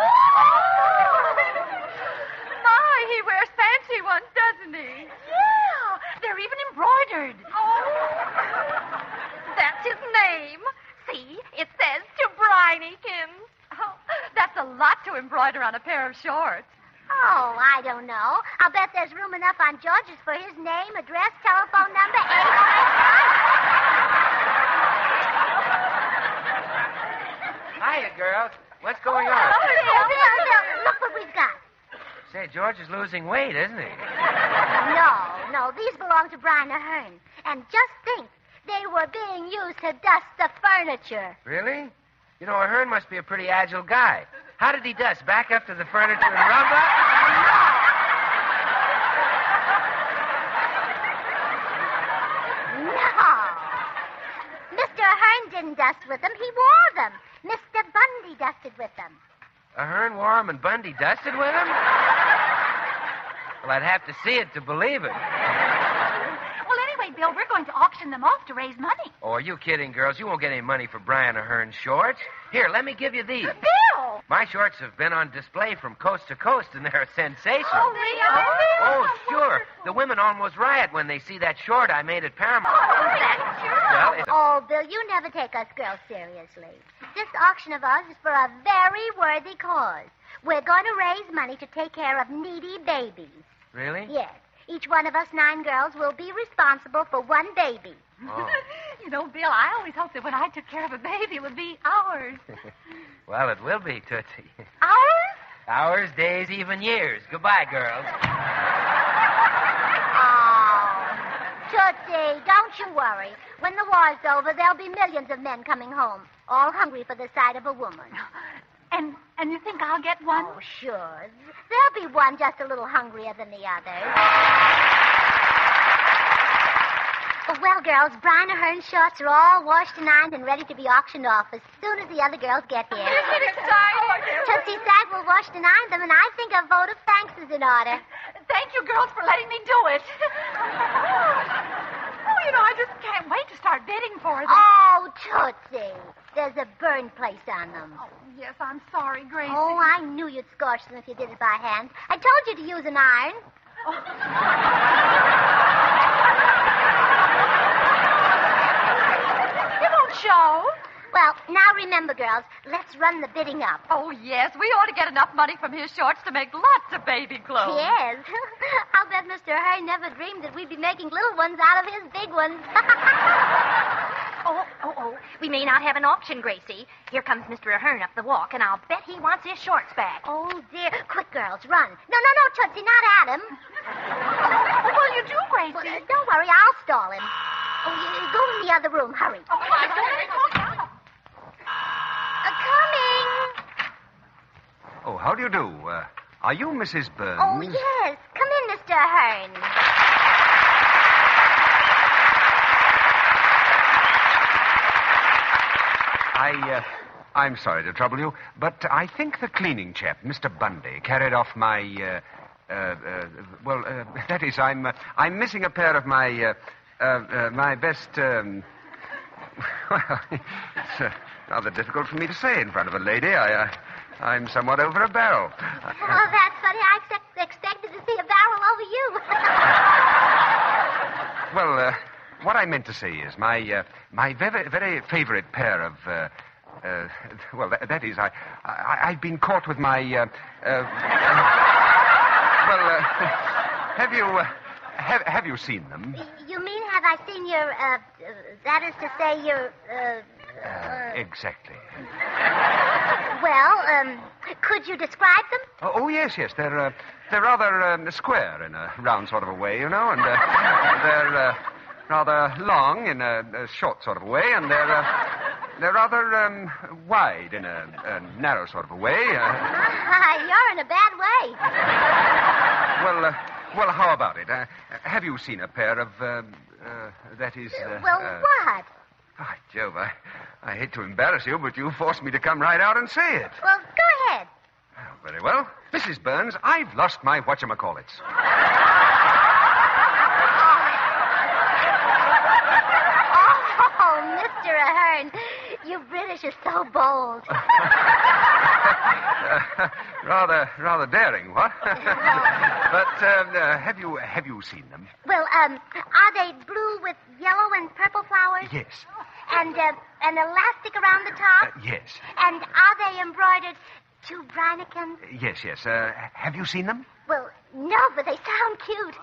My, he wears fancy ones, doesn't he? Yeah, they're even embroidered. That's his name. See, it says to Brinykins. Oh, that's a lot to embroider on a pair of shorts. Oh, I don't know. I'll bet there's room enough on George's for his name, address, telephone number, Hiya, girls. What's going on? Bill, look what we've got. Say, George is losing weight, isn't he? No. These belong to Brian Ahern. And just think, they were being used to dust the furniture. Really? You know, Ahern must be a pretty agile guy. How did he dust? Back up to the furniture and rub up? No. Mr. Ahern didn't dust with them. He wore them. Mr. Bundy dusted with them. Ahern wore them and Bundy dusted with them? Well, I'd have to see it to believe it. Well, anyway, Bill, we're going to auction them off to raise money. Oh, are you kidding, girls? You won't get any money for Brian Ahern's shorts. Here, let me give you these. Bill! My shorts have been on display from coast to coast, and they're a sensation. Oh, they are? Oh, sure. The women almost riot when they see that short I made at Paramount. Oh, Bill, you never take us girls seriously. This auction of ours is for a very worthy cause. We're going to raise money to take care of needy babies. Really? Yes. Each one of us 9 girls will be responsible for one baby. Oh. You know, Bill, I always hoped that when I took care of a baby, it would be ours. Well, it will be, Tootsie. Ours? Hours, days, even years. Goodbye, girls. Tootsie, don't you worry. When the war's over, there'll be millions of men coming home, all hungry for the sight of a woman. And you think I'll get one? Oh, sure. There'll be one just a little hungrier than the others. Well, girls, Brian Ahern's shorts are all washed and ironed and ready to be auctioned off as soon as the other girls get here. Isn't it exciting? Tootsie Sack will wash and iron them, and I think a vote of thanks is in order. Thank you, girls, for letting me do it. Oh, you know, I just can't wait to start bidding for them. Oh, Tootsie. There's a burn place on them. Oh, yes, I'm sorry, Gracie. Oh, I knew you'd scorch them if you did it by hand. I told you to use an iron. You won't show. Well, now remember, girls, let's run the bidding up. Oh, yes, we ought to get enough money from his shorts to make lots of baby clothes. Yes. I'll bet Mr. Hay never dreamed that we'd be making little ones out of his big ones. Oh. We may not have an auction, Gracie. Here comes Mr. Ahern up the walk, and I'll bet he wants his shorts back. Oh, dear. Quick, girls, run. No, Tootsie, not at him. What will you do, Gracie? Well, don't worry, I'll stall him. Oh, you go in the other room. Hurry. Oh, I don't Coming. Oh, how do you do? Are you Mrs. Burns? Oh, yes. Come in, Mr. Ahern. I'm sorry to trouble you, but I think the cleaning chap, Mr. Bundy, carried off my, that is, I'm missing a pair of my best, well, it's rather difficult for me to say in front of a lady. I'm somewhat over a barrel. Oh, that's funny. I expected to see a barrel over you. Well, what I meant to say is my very, very favorite pair of, that is, I've been caught with my, have you seen them? You mean, have I seen your, that is to say, your, Exactly. Well, could you describe them? Oh, yes. They're rather square in a round sort of a way, you know, and they're rather long in a short sort of a way, and they're rather wide in a narrow sort of a way. You're in a bad way. Well, how about it? Have you seen a pair of, that is... what? By Jove, I hate to embarrass you, but you forced me to come right out and say it. Well, go ahead. Oh, very well. Mrs. Burns, I've lost my whatchamacallits. Oh, Mr. Ahern, you British are so bold. Rather daring, what? But have you seen them? Well, are they blue with yellow and purple flowers? Yes. And an elastic around the top? Yes. And are they embroidered to Breinekens? Yes. Have you seen them? Well, no, but they sound cute.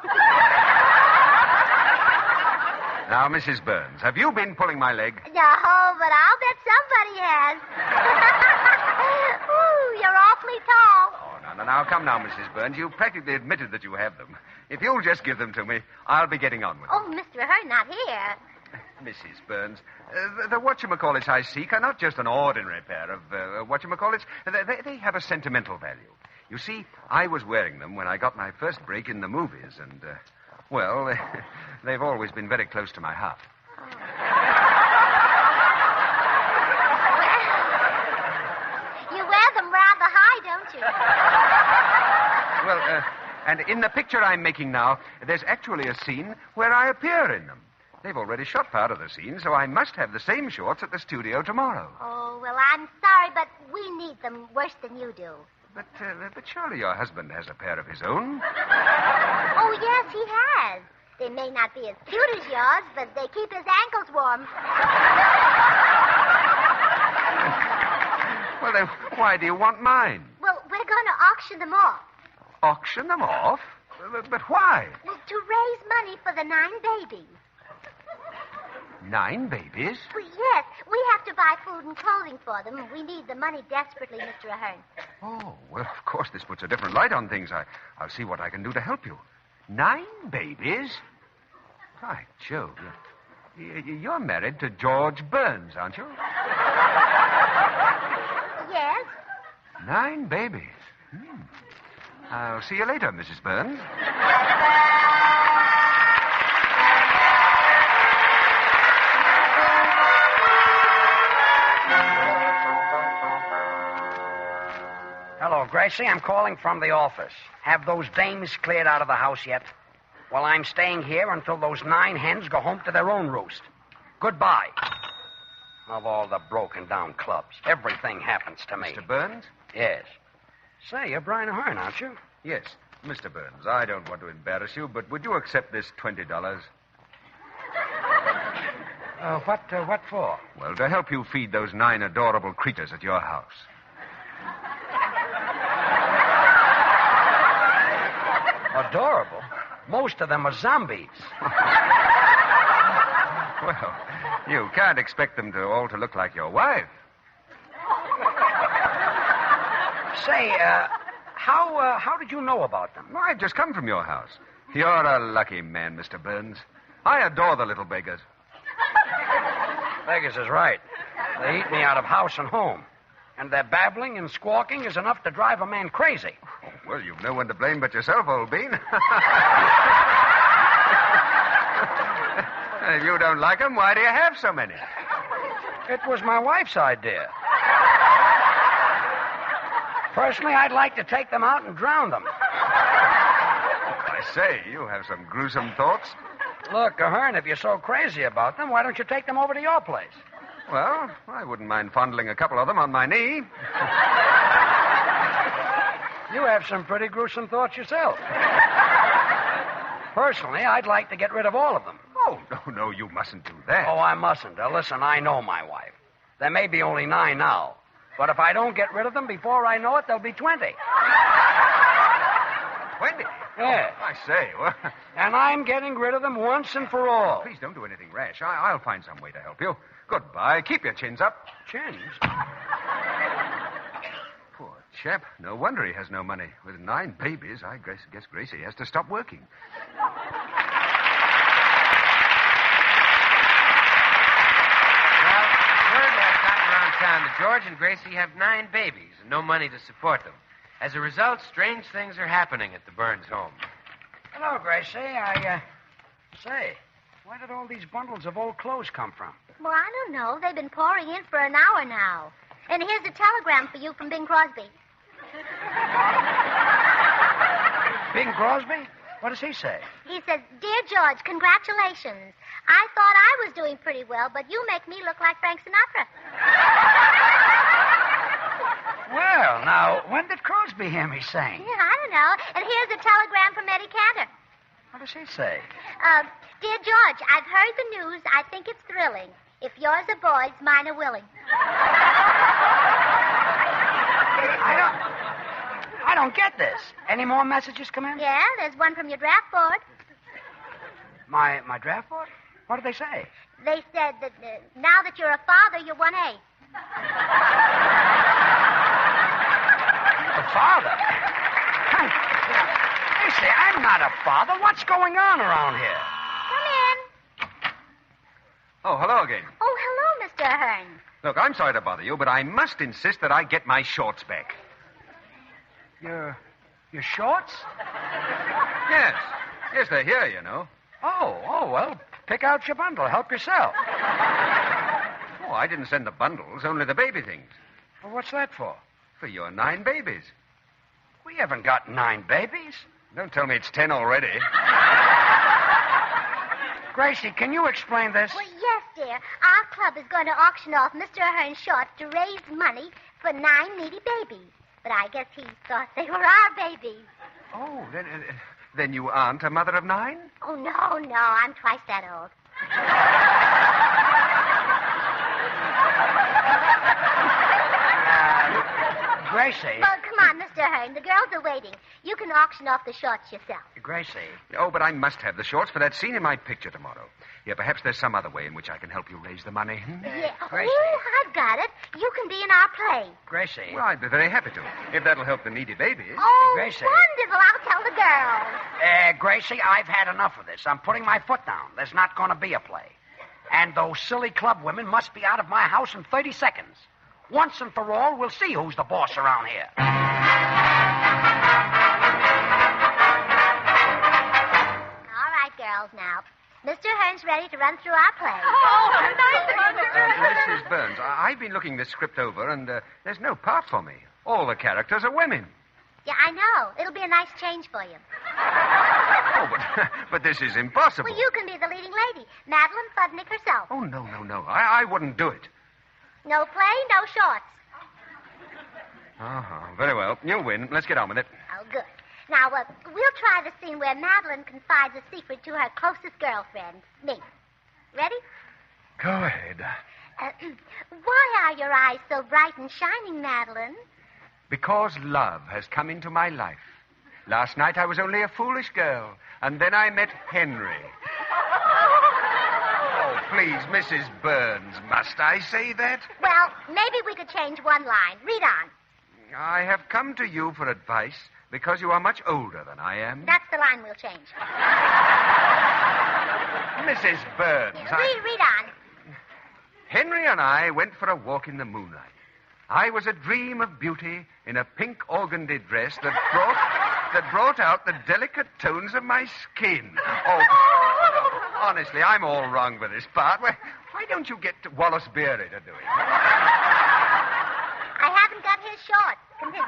Now, Mrs. Burns, have you been pulling my leg? No, but I'll bet somebody has. Ooh, you're awfully tall. Oh, no. Now, come now, Mrs. Burns. You practically admitted that you have them. If you'll just give them to me, I'll be getting on with them. Oh, Mr. Ahern, not here. Mrs. Burns, the whatchamacallits I seek are not just an ordinary pair of whatchamacallits. They have a sentimental value. You see, I was wearing them when I got my first break in the movies, and, they've always been very close to my heart. You wear them rather high, don't you? Well, and in the picture I'm making now, there's actually a scene where I appear in them. They've already shot part of the scene, so I must have the same shorts at the studio tomorrow. Oh, well, I'm sorry, but we need them worse than you do. But surely your husband has a pair of his own. Oh, yes, he has. They may not be as cute as yours, but they keep his ankles warm. Well, then, why do you want mine? Well, we're going to auction them off. Auction them off? But why? Well, to raise money for the 9 babies. 9 babies? Well, yes. We have to buy food and clothing for them. We need the money desperately, Mr. Ahern. Oh, well, of course, this puts a different light on things. I'll see what I can do to help you. 9 babies? By Jove, you're married to George Burns, aren't you? Yes. 9 babies. I'll see you later, Mrs. Burns. Hello, Gracie. I'm calling from the office. Have those dames cleared out of the house yet? Well, I'm staying here until those 9 hens go home to their own roost. Goodbye. of all the broken-down clubs. Everything happens to me. Mr. Burns? Yes. Say, you're Brian Ahern, aren't you? Yes. Mr. Burns, I don't want to embarrass you, but would you accept this $20? What for? Well, to help you feed those 9 adorable creatures at your house. Adorable? Most of them are zombies. Well, you can't expect them all to look like your wife. Say, how did you know about them? Well, I've just come from your house. You're a lucky man, Mr. Burns. I adore the little beggars. Vegas is right. They eat me out of house and home. And their babbling and squawking is enough to drive a man crazy. Oh, well, you've no one to blame but yourself, old bean. If you don't like them, why do you have so many? It was my wife's idea. Personally, I'd like to take them out and drown them. I say, you have some gruesome thoughts. Look, Ahern, if you're so crazy about them, why don't you take them over to your place? Well, I wouldn't mind fondling a couple of them on my knee. You have some pretty gruesome thoughts yourself. Personally, I'd like to get rid of all of them. Oh, no, you mustn't do that. Oh, I mustn't. Now, listen, I know my wife. There may be only 9 now. But if I don't get rid of them before I know it, there'll be 20. 20? Yeah. Oh, I say, well... And I'm getting rid of them once and for all. Please don't do anything rash. I'll find some way to help you. Goodbye. Keep your chins up. Chins? Poor chap. No wonder he has no money. With 9 babies, I guess Gracie has to stop working. Town that George and Gracie have 9 babies and no money to support them. As a result, strange things are happening at the Burns home. Hello, Gracie. Say, where did all these bundles of old clothes come from? Well, I don't know. They've been pouring in for an hour now. And here's a telegram for you from Bing Crosby. Bing Crosby? What does he say? He says, Dear George, congratulations. I thought I was doing pretty well, but you make me look like Frank Sinatra. Well, now, when did Crosby hear me sing? Yeah, I don't know. And here's a telegram from Eddie Cantor. What does he say? Dear George, I've heard the news. I think it's thrilling. If yours are boys, mine are willing. I don't get this. Any more messages come in? Yeah, there's one from your draft board. My draft board? What did they say? They said that now that you're a father, you're 1A. A father? They say I'm not a father. What's going on around here? Come in. Oh, hello again. Oh, hello, Mr. Ahern. Look, I'm sorry to bother you, but I must insist that I get my shorts back. Your shorts? Yes. Yes, they're here, you know. Oh, well, pick out your bundle. Help yourself. Oh, I didn't send the bundles, only the baby things. Well, what's that for? For your 9 babies. We haven't got 9 babies. Don't tell me it's 10 already. Gracie, can you explain this? Well, yes, dear. Our club is going to auction off Mr. Ahern's shorts to raise money for 9 needy babies. But I guess he thought they were our babies. Oh, then you aren't a mother of 9? Oh, no. I'm twice that old. Gracie. Well, come on, Mr. Ahern. The girls are waiting. You can auction off the shorts yourself. Gracie. Oh, but I must have the shorts for that scene in my picture tomorrow. Yeah, perhaps there's some other way in which I can help you raise the money. Yeah. Gracie. Oh, I've got it. You can be in our play. Gracie. Well, I'd be very happy to, if that'll help the needy babies. Oh, Gracie. wonderful. I'll tell the girls. Gracie, I've had enough of this. I'm putting my foot down. There's not going to be a play. And those silly club women must be out of my house in 30 seconds. Once and for all, we'll see who's the boss around here. All right, girls, now. Mr. Ahern's ready to run through our play. Oh, nice. Mrs. Burns, I've been looking this script over, and there's no part for me. All the characters are women. Yeah, I know. It'll be a nice change for you. Oh, but this is impossible. Well, you can be the leading lady, Madeline Fudnick herself. Oh, no. I wouldn't do it. No play, no shorts. Uh-huh. Very well. You win. Let's get on with it. Oh, good. Now, we'll try the scene where Madeline confides a secret to her closest girlfriend, me. Ready? Go ahead. Why are your eyes so bright and shining, Madeline? Because love has come into my life. Last night I was only a foolish girl, and then I met Henry. Oh, please, Mrs. Burns, must I say that? Well, maybe we could change one line. Read on. I have come to you for advice because you are much older than I am. That's the line we'll change. Mrs. Burns, Read on. Henry and I went for a walk in the moonlight. I was a dream of beauty in a pink organdy dress that brought out the delicate tones of my skin. Oh, honestly, I'm all wrong with this part. Why don't you get Wallace Beery to do it? I haven't got his short. Continue.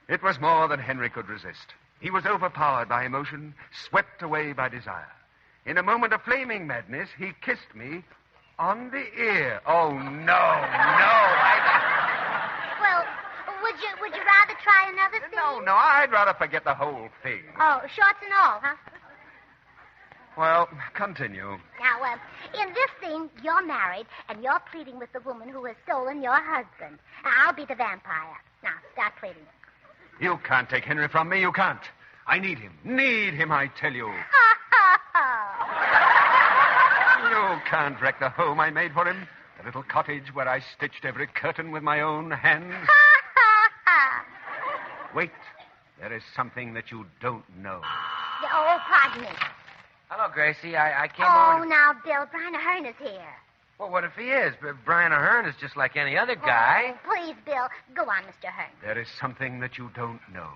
It was more than Henry could resist. He was overpowered by emotion, swept away by desire. In a moment of flaming madness, he kissed me on the ear. Oh, no. Well, would you rather try another scene? No, I'd rather forget the whole thing. Oh, shorts and all, huh? Well, continue. Now, in this scene, you're married, and you're pleading with the woman who has stolen your husband. I'll be the vampire. Now, start pleading. You can't take Henry from me. You can't. I need him. Need him, I tell you. You can't wreck the home I made for him. The little cottage where I stitched every curtain with my own hands. Wait. There is something that you don't know. Oh, pardon me. Hello, Gracie. I came over... Oh, now, Bill, Brian Ahern is here. Well, what if he is? Brian Ahern is just like any other guy. Oh, please, Bill. Go on, Mr. Ahern. There is something that you don't know.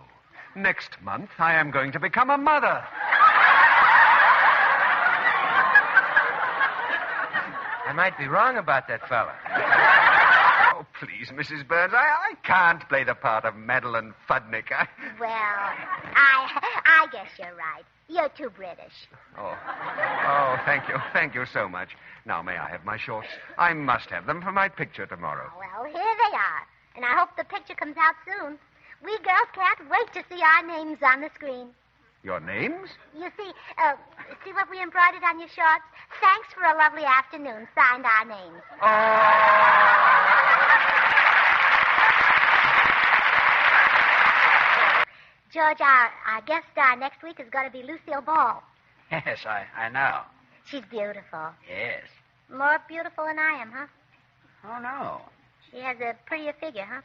Next month, I am going to become a mother. I might be wrong about that fella. Oh, please, Mrs. Burns, I can't play the part of Madeline Fudnick. Well, I guess you're right. You're too British. Oh, thank you. Thank you so much. Now, may I have my shorts? I must have them for my picture tomorrow. Well, here they are. And I hope the picture comes out soon. We girls can't wait to see our names on the screen. Your names? You see what we embroidered on your shorts? Thanks for a lovely afternoon. Signed our names. George, our guest star next week is going to be Lucille Ball. Yes, I know. She's beautiful. Yes. More beautiful than I am, huh? Oh, no. She has a prettier figure, huh?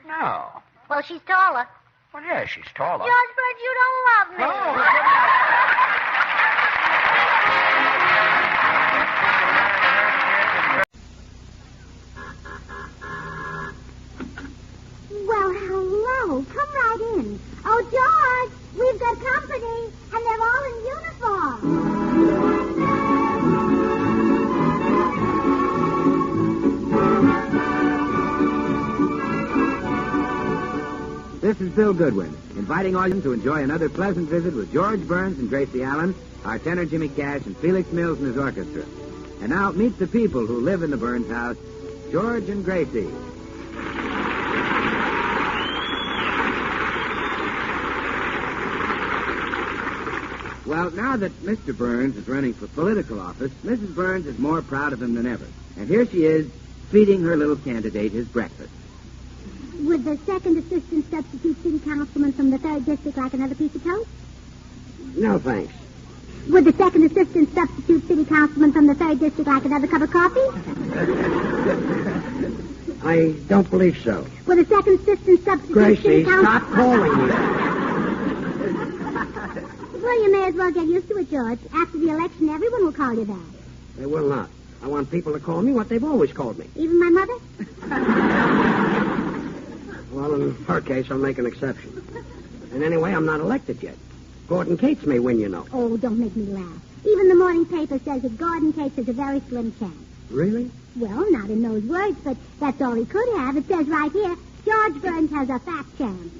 No. Well, she's taller. Well, yeah, she's taller. George Burns, you don't love me. Well, hello. Come right in. Oh, George, we've got company, and they're all in uniform. This is Bill Goodwin, inviting all you to enjoy another pleasant visit with George Burns and Gracie Allen, our tenor Jimmy Cash, and Felix Mills and his orchestra. And now, meet the people who live in the Burns house, George and Gracie. Well, now that Mr. Burns is running for political office, Mrs. Burns is more proud of him than ever. And here she is, feeding her little candidate his breakfast. Would the second assistant substitute city councilman from the 3rd District like another piece of toast? No, thanks. Would the second assistant substitute city councilman from the 3rd District like another cup of coffee? I don't believe so. Would the second assistant substitute city Gracie, councilman... stop calling me. Well, you may as well get used to it, George. After the election, everyone will call you that. They will not. I want people to call me what they've always called me. Even my mother? Well, in her case, I'll make an exception. And anyway, I'm not elected yet. Gordon Cates may win, you know. Oh, don't make me laugh. Even the morning paper says that Gordon Cates has a very slim chance. Really? Well, not in those words, but that's all he could have. It says right here, George Burns has a fat chance.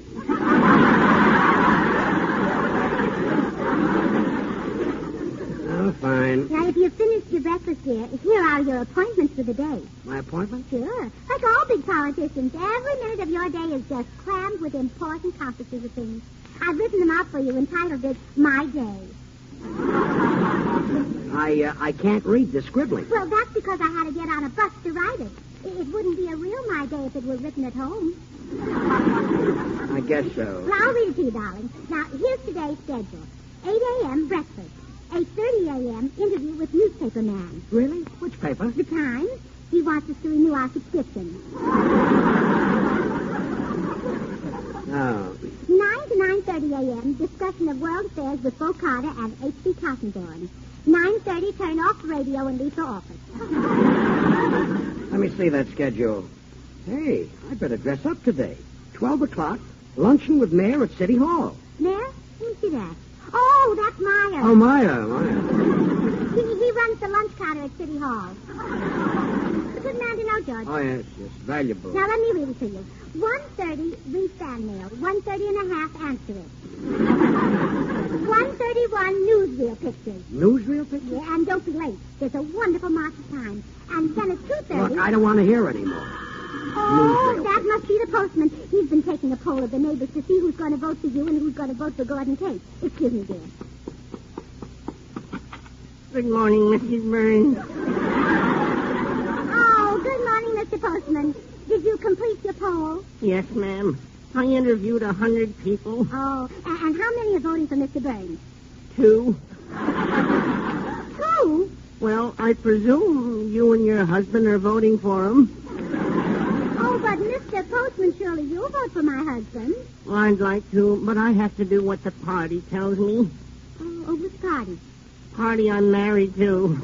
Oh, fine. Now, if you've finished your breakfast, dear, here are your appointments for the day. My appointment? Sure. Like all big politicians, every minute of your day is just crammed with important conferences of things. I've written them out for you, entitled it My Day. I can't read the scribbling. Well, that's because I had to get on a bus to write it. It wouldn't be a real My Day if it were written at home. I guess so. Well, I'll read it to you, darling. Now, here's today's schedule. 8 a.m., breakfast. 8:30 a.m., interview with newspaper man. Really? Which paper? The Times. He wants us to renew our subscription. Oh. 9 to 9:30 a.m., discussion of world affairs with Bo Carter and H.B. Kaltenborn. 9:30, turn off the radio and leave the office. Let me see that schedule. Hey, I better dress up today. 12 o'clock, luncheon with Mayor at City Hall. Mayor? Let me see that. Oh, that's Meyer. Oh, Meyer. He runs the lunch counter at City Hall. A good man to know, George. Oh, yes, valuable. Now, let me read it to you. 1:30, read fan mail. 1:30 and a half, answer it. 1:31, newsreel pictures. Newsreel pictures? Yeah, and don't be late. There's a wonderful march of time. And then at 2:30... Look, I don't want to hear anymore. Oh, that must be the postman. He's been taking a poll of the neighbors to see who's going to vote for you and who's going to vote for Gordon Tate. Excuse me, dear. Good morning, Mrs. Burns. Oh, good morning, Mr. Postman. Did you complete your poll? Yes, ma'am. I interviewed 100 people. Oh, and how many are voting for Mr. Burns? 2. 2? Well, I presume you and your husband are voting for him. Oh, but Mr. Postman, surely you'll vote for my husband. Well, I'd like to, but I have to do what the party tells me. Oh, which party? Party I'm married to.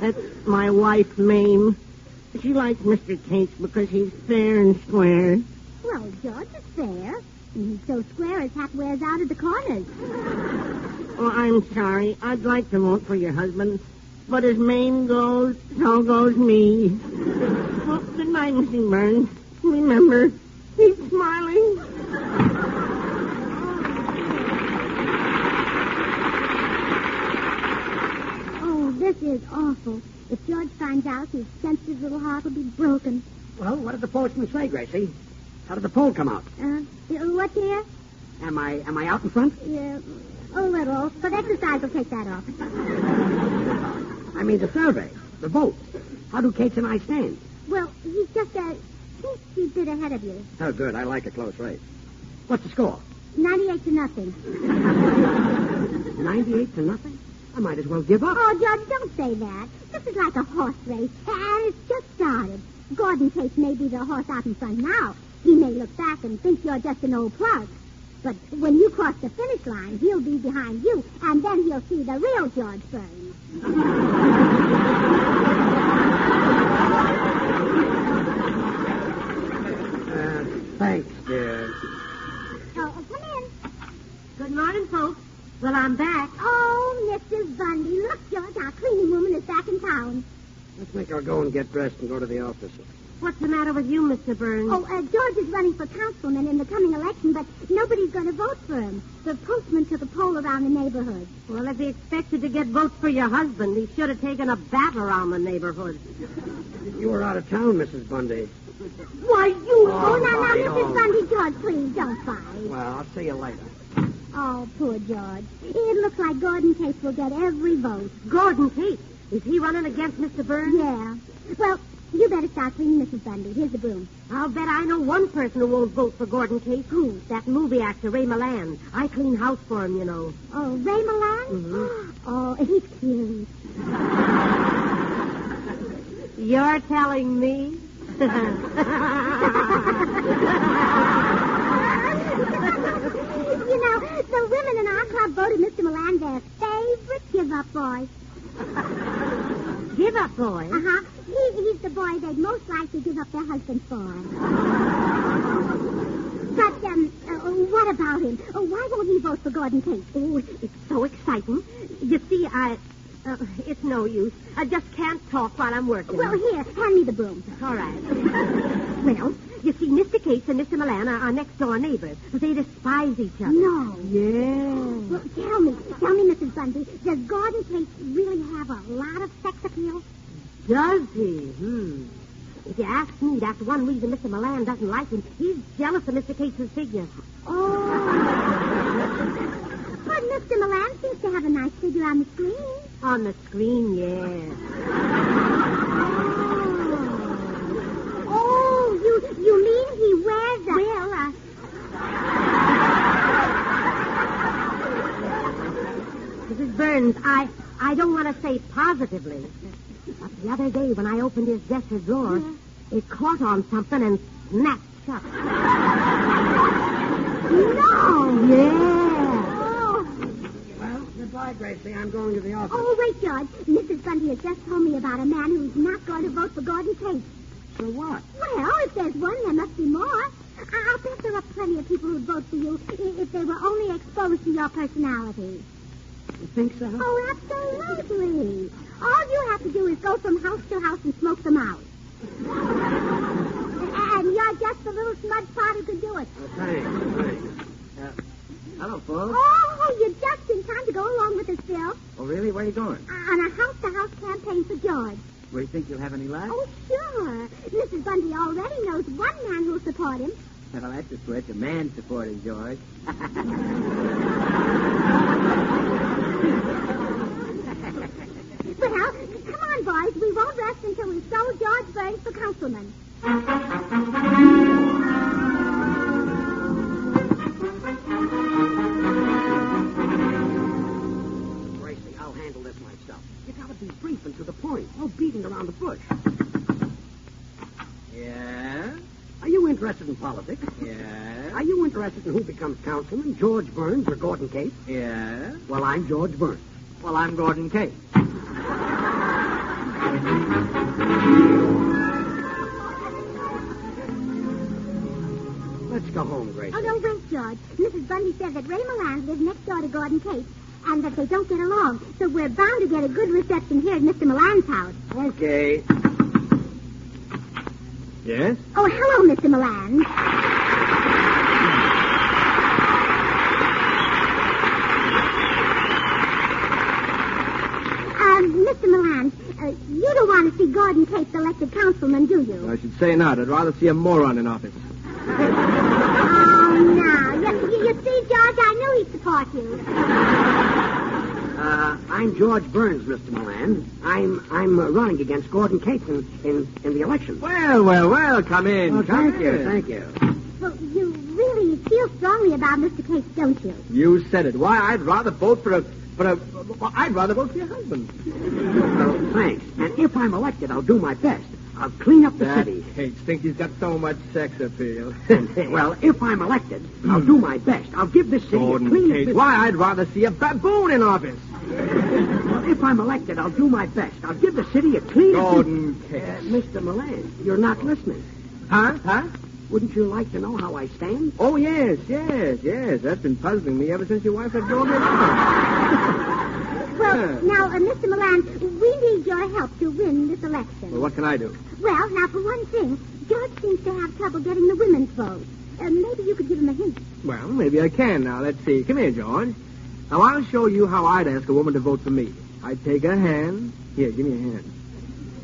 That's my wife, Mame. She likes Mr. Tate because he's fair and square. Well, George is fair. He's so square his hat wears out at the corners. Oh, I'm sorry. I'd like to vote for your husband. But as Mame goes, so goes me. Well, good night, Mrs. Burns. Remember, keep smiling. Oh, this is awful. If George finds out, his sensitive little heart will be broken. Well, what did the postman say, Gracie? How did the poll come out? What, dear? Am I out in front? Yeah, a little. But exercise will take that off. I mean the survey, the vote. How do Kate and I stand? Well, he's just a teensy bit ahead of you. Oh, good. I like a close race. What's the score? 98 to nothing. 98 to nothing? I might as well give up. Oh, George, don't say that. This is like a horse race, and it's just started. Gordon Tate may be the horse out in front now. He may look back and think you're just an old plug. But when you cross the finish line, he'll be behind you, and then he'll see the real George Burns. Thanks, dear. Oh, come in. Good morning, folks. Well, I'm back. Oh, Mrs. Bundy, look, George, our cleaning woman is back in town. Let's make her go and get dressed and go to the office. What's the matter with you, Mr. Burns? Oh, George is running for councilman in the coming election, but nobody's going to vote for him. The postman took a poll around the neighborhood. Well, if he expected to get votes for your husband, he should have taken a bat around the neighborhood. You were out of town, Mrs. Bundy. Why, you... Oh, now, Mrs. Bundy, George, please, don't fight. Well, I'll see you later. Oh, poor George. It looks like Gordon Tate will get every vote. Gordon Tate? Is he running against Mr. Burns? Yeah. Well, you better start cleaning, Mrs. Bundy. Here's the broom. I'll bet I know one person who won't vote for Gordon Tate. Who? That movie actor, Ray Milland. I clean house for him, you know. Oh, Ray Milland? Mm-hmm. Oh, he's cute. You're telling me? You know, the women in our club voted Mr. Milland their favorite give-up boy. Give-up boy? Uh-huh. He's the boy they'd most like to give up their husbands for. But, what about him? Why won't he vote for Gordon Tate? Oh, it's so exciting. You see, It's no use. I just can't talk while I'm working. Well, here, hand me the broom. All right. Well, you see, Mr. Cates and Mr. Milan are next-door neighbors. They despise each other. No. Yeah. Well, tell me, Mrs. Bundy, does Gordon Cates really have a lot of sex appeal? Does he? If you ask me, that's one reason Mr. Milan doesn't like him. He's jealous of Mr. Cates' figure. Oh. But Mr. Milan seems to have a nice figure on the screen. On the screen, yeah. Oh, you mean he wears a... Well, Mrs. Burns, I don't want to say positively. But the other day when I opened his dresser drawer, it caught on something and snapped shut. No! Yeah. Oh. Well, goodbye, Gracie. I'm going to the office. Oh, wait, George. Mrs. Bundy has just told me about a man who's not going to vote for Gordon Cates. So what? Well, if there's one, there must be more. I'll bet there are plenty of people who'd vote for you if they were only exposed to your personality. You think so? Oh, absolutely. All you have to do is go from house to house and smoke them out. And you're just the little smudge pot who can do it. Oh, thanks. Hello, folks. Oh, you're just in time to go along with us, Bill. Oh, really? Where are you going? On a house-to-house campaign for George. Where do you think you'll have any luck? Oh, sure. Mrs. Bundy already knows one man who'll support him. Well, that's a switch. A man supporting George. Well, come on, boys. We won't rest until we've sold George Burns for councilman. Gracie, I'll handle this myself. You gotta be brief and to the point. No beating around the bush. Yeah? Are you interested in politics? Yeah. Are you interested in who becomes councilman, George Burns or Gordon Cates? Yeah. Well, I'm George Burns. Well, I'm Gordon Cates. Let's go home, Gracie. Oh, no, wait, George. Mrs. Bundy says that Ray Milan lives next door to Gordon Cates and that they don't get along. So we're bound to get a good reception here at Mr. Milan's house. Okay. Yes? Oh, hello, Mr. Milan. Mr. Milan, you don't want to see Gordon Cates elected councilman, do you? I should say not. I'd rather see a moron in office. Oh, no. You see, George, I knew he'd support you. I'm George Burns, Mr. Milan. I'm running against Gordon Cates in the election. Well, come in. Oh, thank you. Well, you really feel strongly about Mr. Cates, don't you? You said it. Why, I'd rather vote I'd rather vote for your husband. Well, thanks. And if I'm elected, I'll do my best. I'll clean up the city. Cates thinks he's got so much sex appeal. Well, if I'm elected, I'll do my best. I'll give this city Gordon a clean... Cates. Why, I'd rather see a baboon in office. Well, if I'm elected, I'll do my best. I'll give the city a clean... Gordon Cates. Mr. Milan, you're not listening. Huh? Wouldn't you like to know how I stand? Oh, yes. That's been puzzling me ever since your wife had told me that. Well, now, Mr. Milan, we need your help to win this election. Well, what can I do? Well, now, for one thing, George seems to have trouble getting the women's vote. Maybe you could give him a hint. Well, maybe I can. Now, let's see. Come here, George. Now, I'll show you how I'd ask a woman to vote for me. I'd take her hand. Here, give me a hand.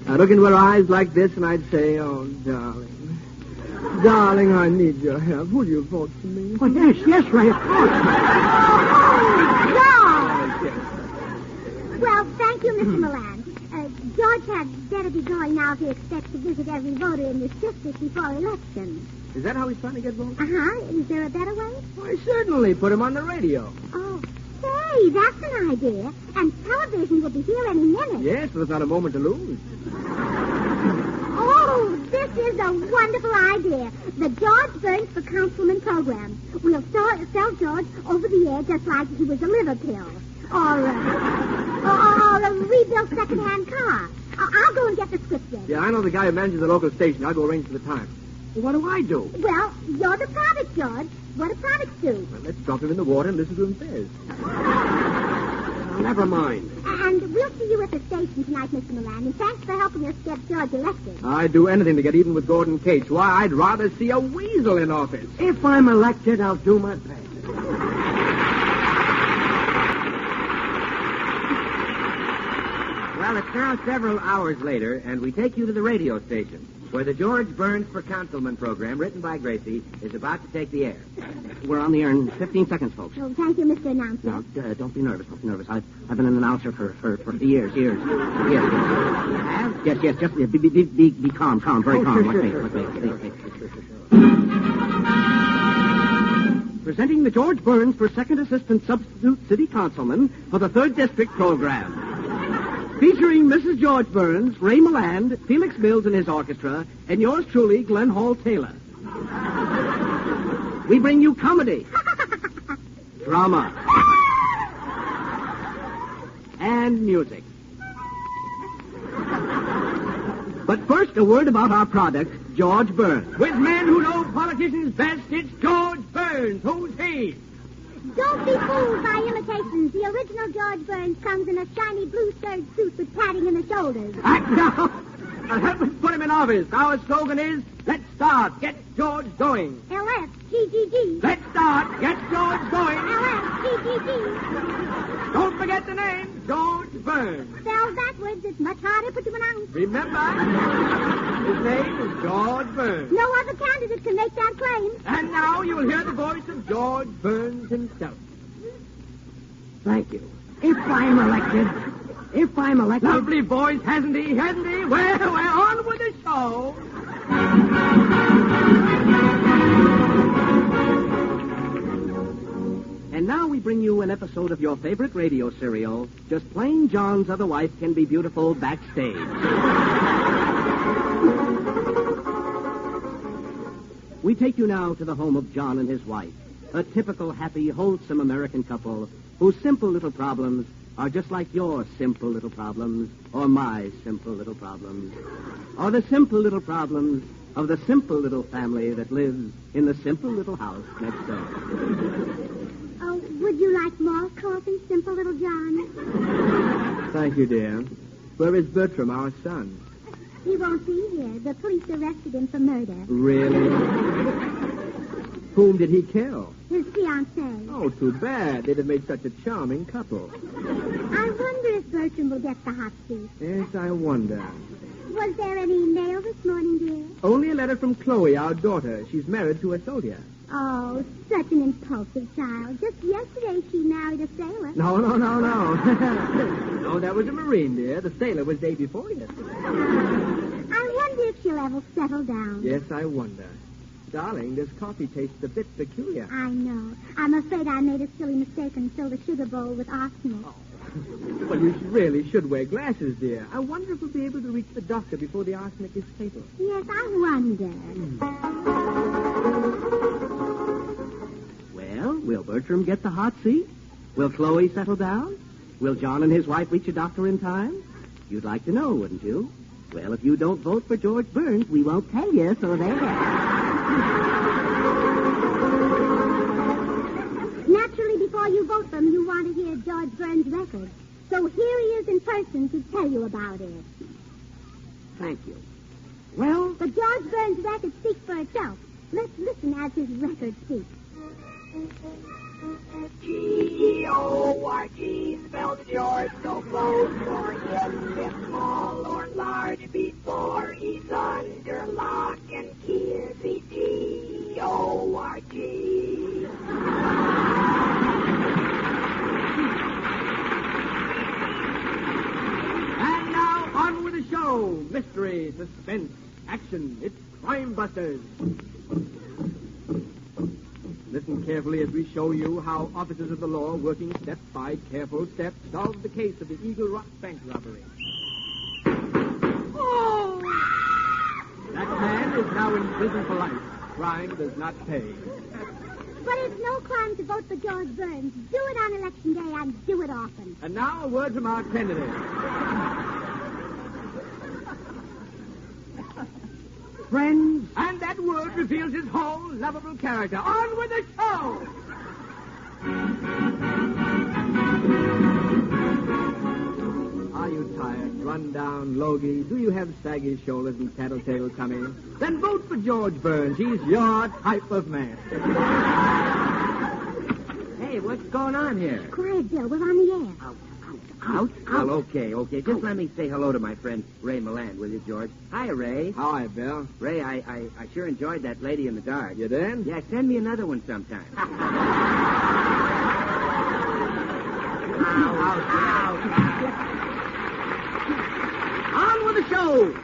I'd look into her eyes like this, and I'd say, oh, darling. Darling, I need your help. Will you vote for me? Oh, yes, Ray, of course. Well, thank you, Mr. Milan. George had better be going now if he expects to visit every voter in this district before election. Is that how he's trying to get votes? Uh-huh. Is there a better way? Why, certainly. Put him on the radio. Oh, say, that's an idea. And television will be here any minute. Yes, there's not a moment to lose. Oh, this is a wonderful idea. The George Burns for Councilman program. We'll sell George over the air just like he was a liver pill. Or a rebuilt second-hand car. I'll go and get the script then. Yeah, I know the guy who manages the local station. I'll go arrange for the time. Well, what do I do? Well, you're the product, George. What do products do? Well, let's drop him in the water and listen to him fizz. Never mind. And we'll see you audition tonight, Mr. Milan, and thanks for helping us get George elected. I'd do anything to get even with Gordon Cates. Why, I'd rather see a weasel in office. If I'm elected, I'll do my best. Well, it's now several hours later, and we take you to the radio station, where the George Burns for Councilman program, written by Gracie, is about to take the air. We're on the air in 15 seconds, folks. Oh, thank you, Mr. Announcer. Now, don't be nervous. Don't be nervous. I've been an announcer for years. Yes. Just be calm, very calm. Like me. Presenting the George Burns for Second Assistant Substitute City Councilman for the 3rd District program. Featuring Mrs. George Burns, Ray Milland, Felix Mills and his orchestra, and yours truly, Glenn Hall Taylor. We bring you comedy, drama, and music. But first, a word about our product, George Burns. With men who know politicians best, it's George Burns. Who's he? Don't be fooled by imitations. The original George Burns comes in a shiny blue serge suit with padding in the shoulders. Act now. Let's put him in office. Our slogan is, let's start, get George going. LSGGG. Let's start, get George going. LSGGG. Don't forget the name, George Burns. Spelled backwards, it's much harder to pronounce. Remember, his name is George Burns. No other candidate can make that claim. And now you'll hear the voice of George Burns himself. Thank you. If I'm elected... Lovely voice, hasn't he? Well, we're on with the show. And now we bring you an episode of your favorite radio serial, Just Plain John's Other Wife Can Be Beautiful Backstage. We take you now to the home of John and his wife, a typical, happy, wholesome American couple whose simple little problems are just like your simple little problems, or my simple little problems, or the simple little problems of the simple little family that lives in the simple little house next door. Oh, would you like more coffee, simple little John? Thank you, dear. Where is Bertram, our son? He won't be here. The police arrested him for murder. Really? Whom did he kill? His fiancée. Oh, too bad. They'd have made such a charming couple. I wonder if Bertram will get the hot seat. Yes, I wonder. Was there any mail this morning, dear? Only a letter from Chloe, our daughter. She's married to a soldier. Oh, such an impulsive child. Just yesterday she married a sailor. No. No, that was a Marine, dear. The sailor was day before yesterday. I wonder if she'll ever settle down. Yes, I wonder. Darling, this coffee tastes a bit peculiar. I know. I'm afraid I made a silly mistake and filled the sugar bowl with arsenic. Oh. Well, you really should wear glasses, dear. I wonder if we'll be able to reach the doctor before the arsenic is fatal. Yes, I wonder. Well, will Bertram get the hot seat? Will Chloe settle down? Will John and his wife reach a doctor in time? You'd like to know, wouldn't you? Well, if you don't vote for George Burns, we won't tell you, so there. Naturally, before you vote for him, you want to hear George Burns' record. So here he is in person to tell you about it. Thank you. Well... But George Burns' record speaks for itself. Let's listen as his record speaks. G-E-O-R-G spells George so close for him, if small or large before he's under lock and key. See G-E-O-R-G. And now, on with the show. Mystery, suspense, action. It's Crime Busters. Listen carefully as we show you how officers of the law, working step by careful step, solve the case of the Eagle Rock bank robbery. Oh! That man is now in prison for life. Crime does not pay. But it's no crime to vote for George Burns. Do it on Election Day and do it often. And now a word from our candidate. Friends, and that word reveals his whole lovable character. On with the show! Are you tired, rundown logie? Do you have saggy shoulders and tattletale tummy? Then vote for George Burns. He's your type of man. Hey, what's going on here? Quiet, Bill. We're on the air. Out? Well, okay. Just let me say hello to my friend Ray Milland, will you, George? Hi, Ray. Hi, Bill. Ray, I sure enjoyed that Lady in the Dark. You did? Yeah, send me another one sometime. On with the show!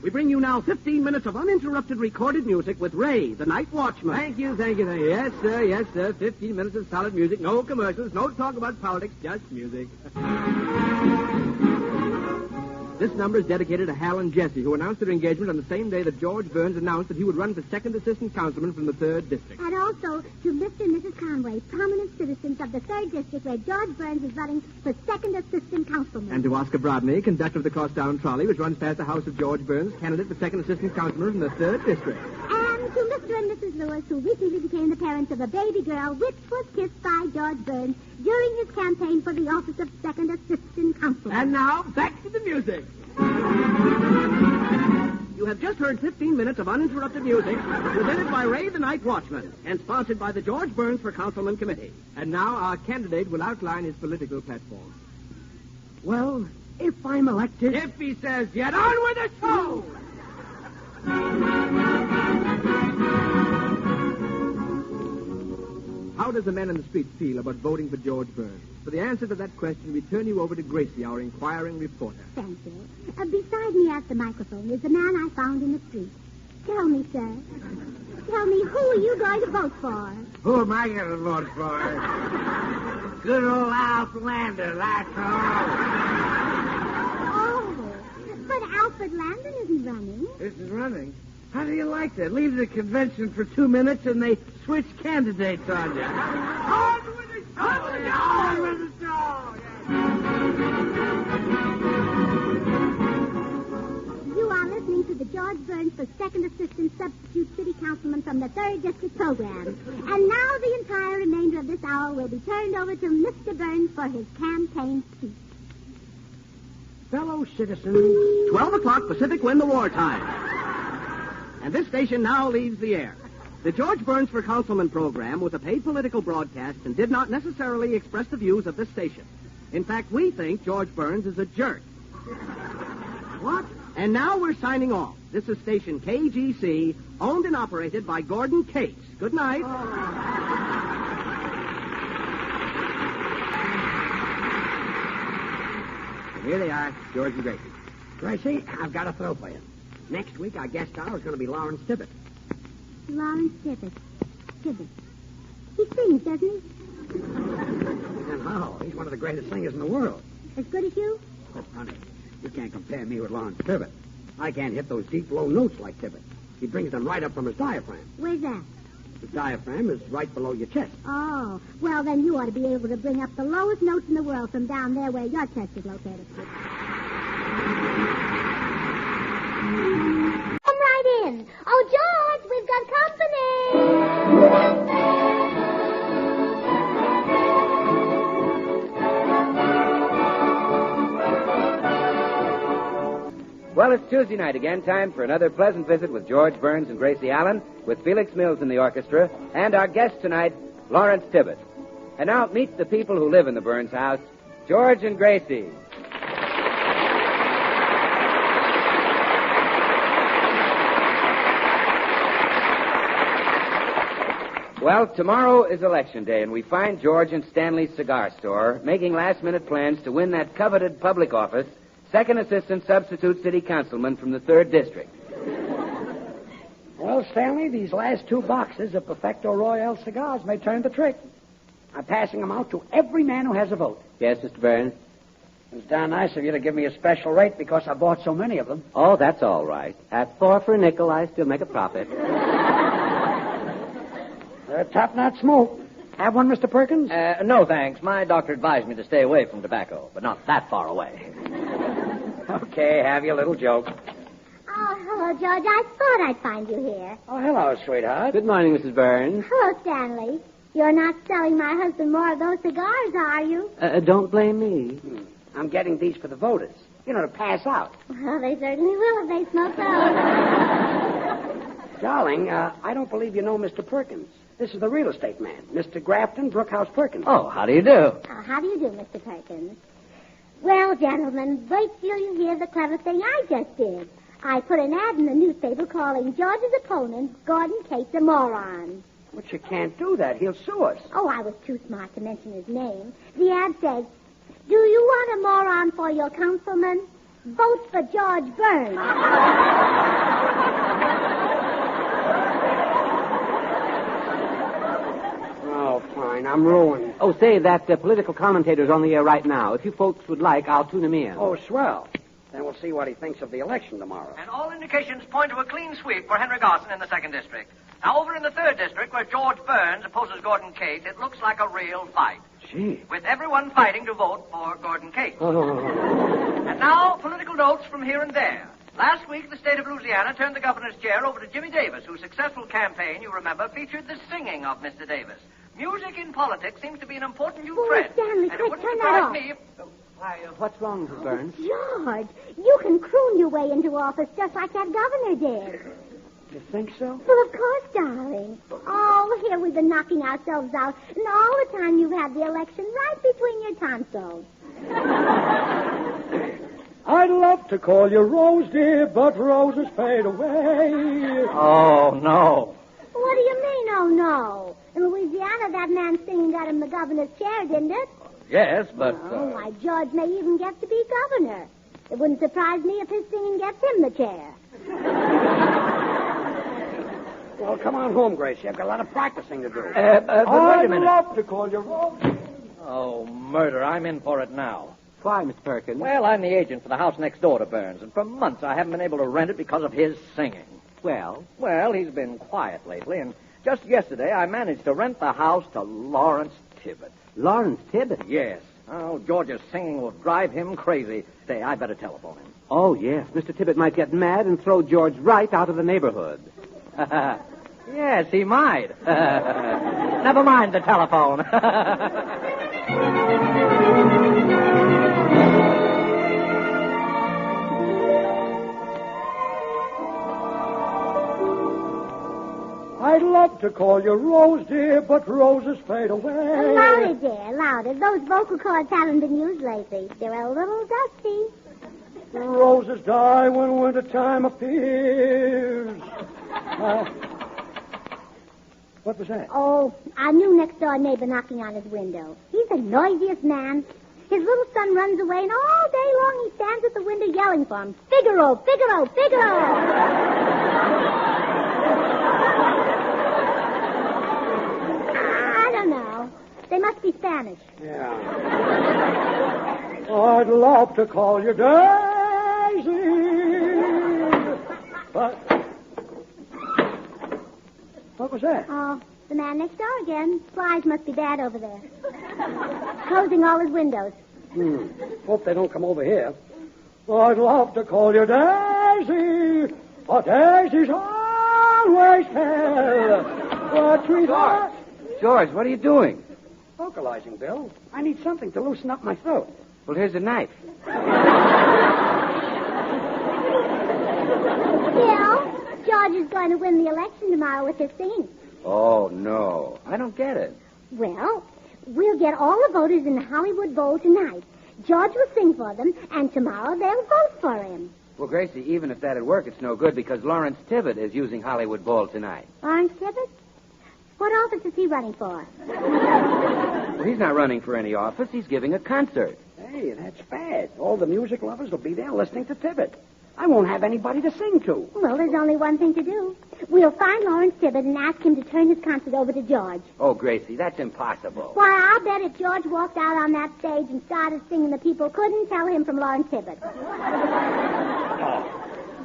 We bring you now 15 minutes of uninterrupted recorded music with Ray, the night watchman. Thank you. Yes, sir. 15 minutes of solid music. No commercials, no talk about politics, just music. This number is dedicated to Hal and Jessie, who announced their engagement on the same day that George Burns announced that he would run for second assistant councilman from the 3rd District. And also to Mr. and Mrs. Conway, prominent citizens of the 3rd District, where George Burns is running for second assistant councilman. And to Oscar Brodney, conductor of the crosstown trolley, which runs past the house of George Burns, candidate for second assistant councilman from the 3rd District. And to Mr. and Mrs. Lewis, who recently became the parents of a baby girl, which was kissed by George Burns during his campaign for the office of second assistant councilman. And now, back to the music. You have just heard 15 minutes of uninterrupted music presented by Ray the Night Watchman and sponsored by the George Burns for Councilman Committee. And now our candidate will outline his political platform. Well, if I'm elected... If he says, get on with the show! How does the man in the street feel about voting for George Burns? For the answer to that question, we turn you over to Gracie, our inquiring reporter. Thank you. Beside me at the microphone is the man I found in the street. Tell me, sir. Tell me, who are you going to vote for? Who am I going to vote for? Good old Alf Lander, that's all. Oh, but Alfred Landon isn't running. Isn't running? How do you like that? Leave the convention for 2 minutes and they switch candidates on you. On with the show! On with the show! You are listening to the George Burns for second assistant substitute city councilman from the 3rd District program. And now the entire remainder of this hour will be turned over to Mr. Burns for his campaign speech. Fellow citizens, 12 o'clock Pacific when the wartime. And this station now leaves the air. The George Burns for Councilman program was a paid political broadcast and did not necessarily express the views of this station. In fact, we think George Burns is a jerk. What? And now we're signing off. This is station KGC, owned and operated by Gordon Cates. Good night. Here they are, George and Gracie. Gracie, I've got a throw for you. Next week, our guest star is going to be Lawrence Tibbett. Lawrence Tibbett. He sings, doesn't he? And how? He's one of the greatest singers in the world. As good as you? But, honey, you can't compare me with Lawrence Tibbett. I can't hit those deep, low notes like Tibbett. He brings them right up from his diaphragm. Where's that? The diaphragm is right below your chest. Oh, well, then you ought to be able to bring up the lowest notes in the world from down there where your chest is located. Come right in. Oh, George, we've got company. Well, it's Tuesday night again, time for another pleasant visit with George Burns and Gracie Allen, with Felix Mills in the orchestra, and our guest tonight, Lawrence Tibbett. And now meet the people who live in the Burns house, George and Gracie. Well, tomorrow is Election Day, and we find George in Stanley's cigar store making last-minute plans to win that coveted public office, second assistant substitute city councilman from the 3rd District. Well, Stanley, these last 2 boxes of Perfecto Royale cigars may turn the trick. I'm passing them out to every man who has a vote. Yes, Mr. Burns? It's darn nice of you to give me a special rate because I bought so many of them. Oh, that's all right. At 4 for a nickel, I still make a profit. They're top-notch smoke. Have one, Mr. Perkins? No, thanks. My doctor advised me to stay away from tobacco, but not that far away. Okay, have your little joke. Oh, hello, George. I thought I'd find you here. Oh, hello, sweetheart. Good morning, Mrs. Burns. Hello, Stanley. You're not selling my husband more of those cigars, are you? Don't blame me. I'm getting these for the voters. You know, to pass out. Well, they certainly will if they smoke those. Darling, I don't believe you know Mr. Perkins. This is the real estate man, Mr. Grafton Brookhouse Perkins. Oh, how do you do? How do you do, Mr. Perkins? Well, gentlemen, wait till you hear the clever thing I just did. I put an ad in the newspaper calling George's opponent, Gordon Cates, a moron. But you can't do that. He'll sue us. Oh, I was too smart to mention his name. The ad says, do you want a moron for your councilman? Vote for George Burns. Oh, fine. I'm ruined. Oh, say, that political commentator's on the air right now. If you folks would like, I'll tune him in. Oh, swell. Then we'll see what he thinks of the election tomorrow. And all indications point to a clean sweep for Henry Garson in the 2nd District. Now, over in the 3rd District, where George Burns opposes Gordon Cates, it looks like a real fight. Gee. With everyone fighting to vote for Gordon Cates. Oh. And now, political notes from here and there. Last week, the state of Louisiana turned the governor's chair over to Jimmy Davis, whose successful campaign, you remember, featured the singing of Mr. Davis. Music in politics seems to be an important new trend. Stanley, and quick, it wouldn't turn that surprise off. me if... Why, what's wrong, Mrs. Burns? George, you can croon your way into office just like that governor did. You think so? Well, of course, darling. All here we've been knocking ourselves out, and all the time you've had the election right between your tonsils. I'd love to call you Rose, dear, but roses fade away. Oh, no. What do you mean, oh, no? In Louisiana, that man singing got him the governor's chair, didn't it? Yes, but... Oh, why, George may even get to be governor. It wouldn't surprise me if his singing gets him the chair. Well, come on home, Gracie. I've got a lot of practicing to do. But wait a I'd minute. love to call you Rose. Oh, murder. I'm in for it now. Why, Mr. Perkins? Well, I'm the agent for the house next door to Burns, and for months I haven't been able to rent it because of his singing. Well? Well, he's been quiet lately, and just yesterday I managed to rent the house to Lawrence Tibbet. Lawrence Tibbet? Yes. Oh, George's singing will drive him crazy. Say, I better telephone him. Oh, yes. Mr. Tibbet might get mad and throw George right out of the neighborhood. Yes, he might. Never mind the telephone. I'd love to call you Rose, dear, but roses fade away. Louder, dear, louder. Those vocal cords haven't been used lately. They're a little dusty. The roses die when wintertime appears. What was that? Oh, our new next-door neighbor knocking on his window. He's the noisiest man. His little son runs away, and all day long he stands at the window yelling for him. Figaro, Figaro, Figaro! I don't know. They must be Spanish. Yeah. I'd love to call you Daisy. But... What was that? Oh, the man next door again. Flies must be bad over there. Closing all his windows. Hope they don't come over here. I'd love to call you Daisy, but Daisy's always hell. What sweetheart? George, what are you doing? Vocalizing, Bill. I need something to loosen up my throat. Well, here's a knife. Bill, George is going to win the election tomorrow with his singing. Oh, no. I don't get it. Well, we'll get all the voters in the Hollywood Bowl tonight. George will sing for them, and tomorrow they'll vote for him. Well, Gracie, even if that'd work, it's no good because Lawrence Tibbet is using Hollywood Bowl tonight. Lawrence Tibbet? What office is he running for? Well, he's not running for any office. He's giving a concert. Hey, that's bad. All the music lovers will be there listening to Tibbet. I won't have anybody to sing to. Well, there's only one thing to do. We'll find Lawrence Tibbet and ask him to turn his concert over to George. Oh, Gracie, that's impossible. Why, I'll bet if George walked out on that stage and started singing, the people couldn't tell him from Lawrence Tibbet.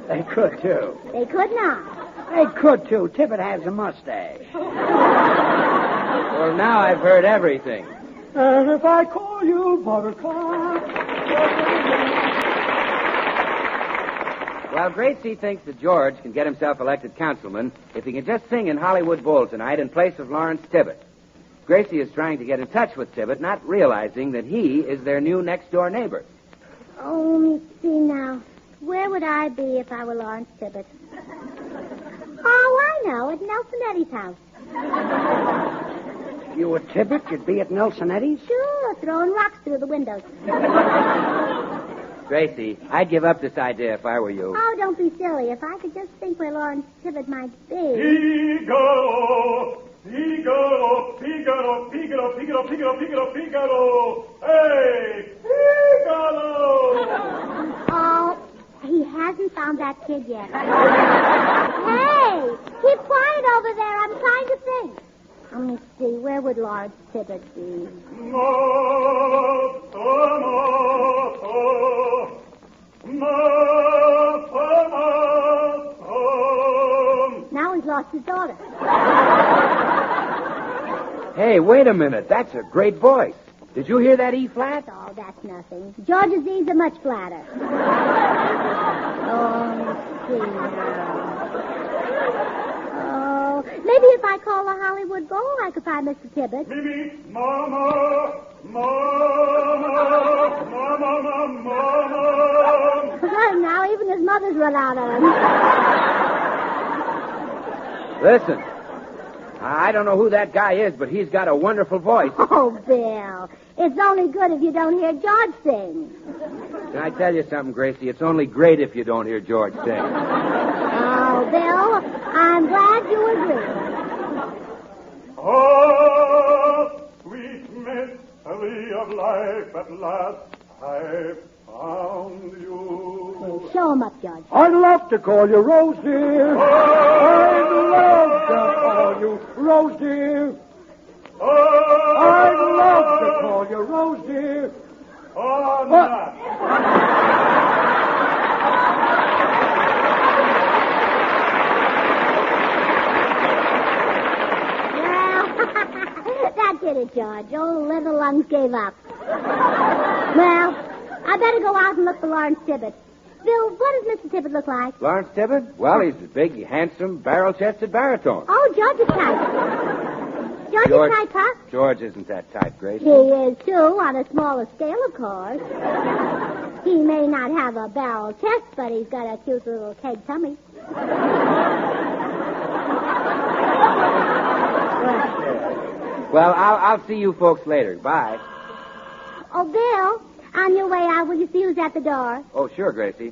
They could, too. They could not. They could, too. Tibbet has a mustache. Well, now I've heard everything. And if I call you Buttercup... Well, Gracie thinks that George can get himself elected councilman if he can just sing in Hollywood Bowl tonight in place of Lawrence Tibbet. Gracie is trying to get in touch with Tibbet, not realizing that he is their new next-door neighbor. Oh, let me see now. Where would I be if I were Lawrence Tibbet? Oh, I know. At Nelson Eddy's house. You were Tibbet? You'd be at Nelson Eddy's? Sure, throwing rocks through the windows. Gracie, I'd give up this idea if I were you. Oh, don't be silly. If I could just think where Lawrence Tibbet might be. Figaro! Figaro! Figaro! Figaro! Figaro! Figaro! Figaro! Figaro! Hey! Figaro! Oh, he hasn't found that kid yet. Hey! Keep quiet over there. I'm trying to think. Let me see. Where would Lawrence Tibbet be? Now he's lost his daughter. Hey, wait a minute. That's a great voice. Did you hear that E flat? Oh, that's nothing. George's E's are much flatter. Oh, let's see now. Oh, maybe if I call the Hollywood Bowl, I could find Mr. Tibbet. Mimi, Mama, Well, now even his mother's run out of him. Listen. I don't know who that guy is, but he's got a wonderful voice. Oh, Bill. It's only good if you don't hear George sing. Can I tell you something, Gracie? It's only great if you don't hear George sing. Oh, Bill, I'm glad you agree. Oh, sweet mystery of life, at last I've found you. Well, show him up, George. I'd love to call you Rose, dear. I'd love to call you Rose, dear. I'd love to call you Rose, dear. Oh, what? That did it, George. Old Little Lungs gave up. Well, I better go out and look for Lawrence Tibbet. Bill, what does Mr. Tibbet look like? Lawrence Tibbet? Well, he's a big, handsome, barrel-chested baritone. Oh, George is type. George is type, huh? George isn't that type, Gracie. He is, too, on a smaller scale, of course. He may not have a barrel chest, but he's got a cute little keg tummy. Well, I'll see you folks later. Bye. Oh, Bill, on your way out, will you see who's at the door? Oh, sure, Gracie.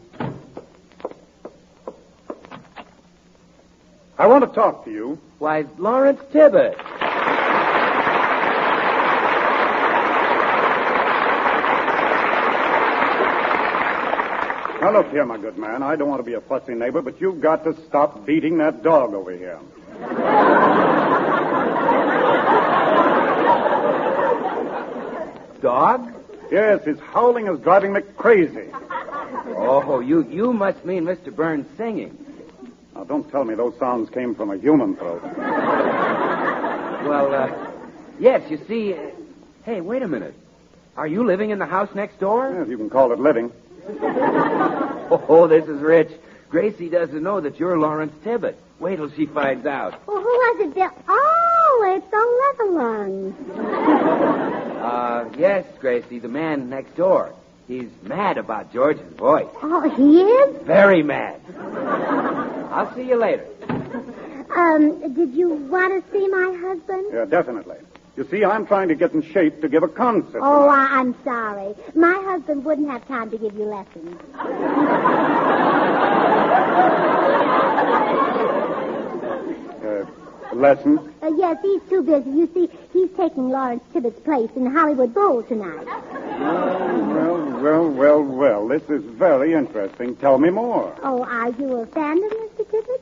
I want to talk to you. Why, Lawrence Tibbet. Now, look here, my good man. I don't want to be a fussy neighbor, but you've got to stop beating that dog over here. Dog? Yes, his howling is driving me crazy. Oh, you must mean Mr. Burns singing. Now, don't tell me those sounds came from a human throat. Well, yes, you see... hey, wait a minute. Are you living in the house next door? Yes, you can call it living. Oh, this is rich. Gracie doesn't know that you're Lawrence Tibbet. Wait till she finds out. Well, who was it, Bill? Oh, it's the Leatherlungs. Yes, Gracie, the man next door. He's mad about George's voice. Oh, he is? Very mad. I'll see you later. Did you want to see my husband? Yeah, definitely. You see, I'm trying to get in shape to give a concert. Oh, I'm sorry. My husband wouldn't have time to give you lessons. Lessons? Yes, he's too busy. You see, he's taking Lawrence Tibbet's place in the Hollywood Bowl tonight. Well. This is very interesting. Tell me more. Oh, are you a fan of Mr. Tibbet?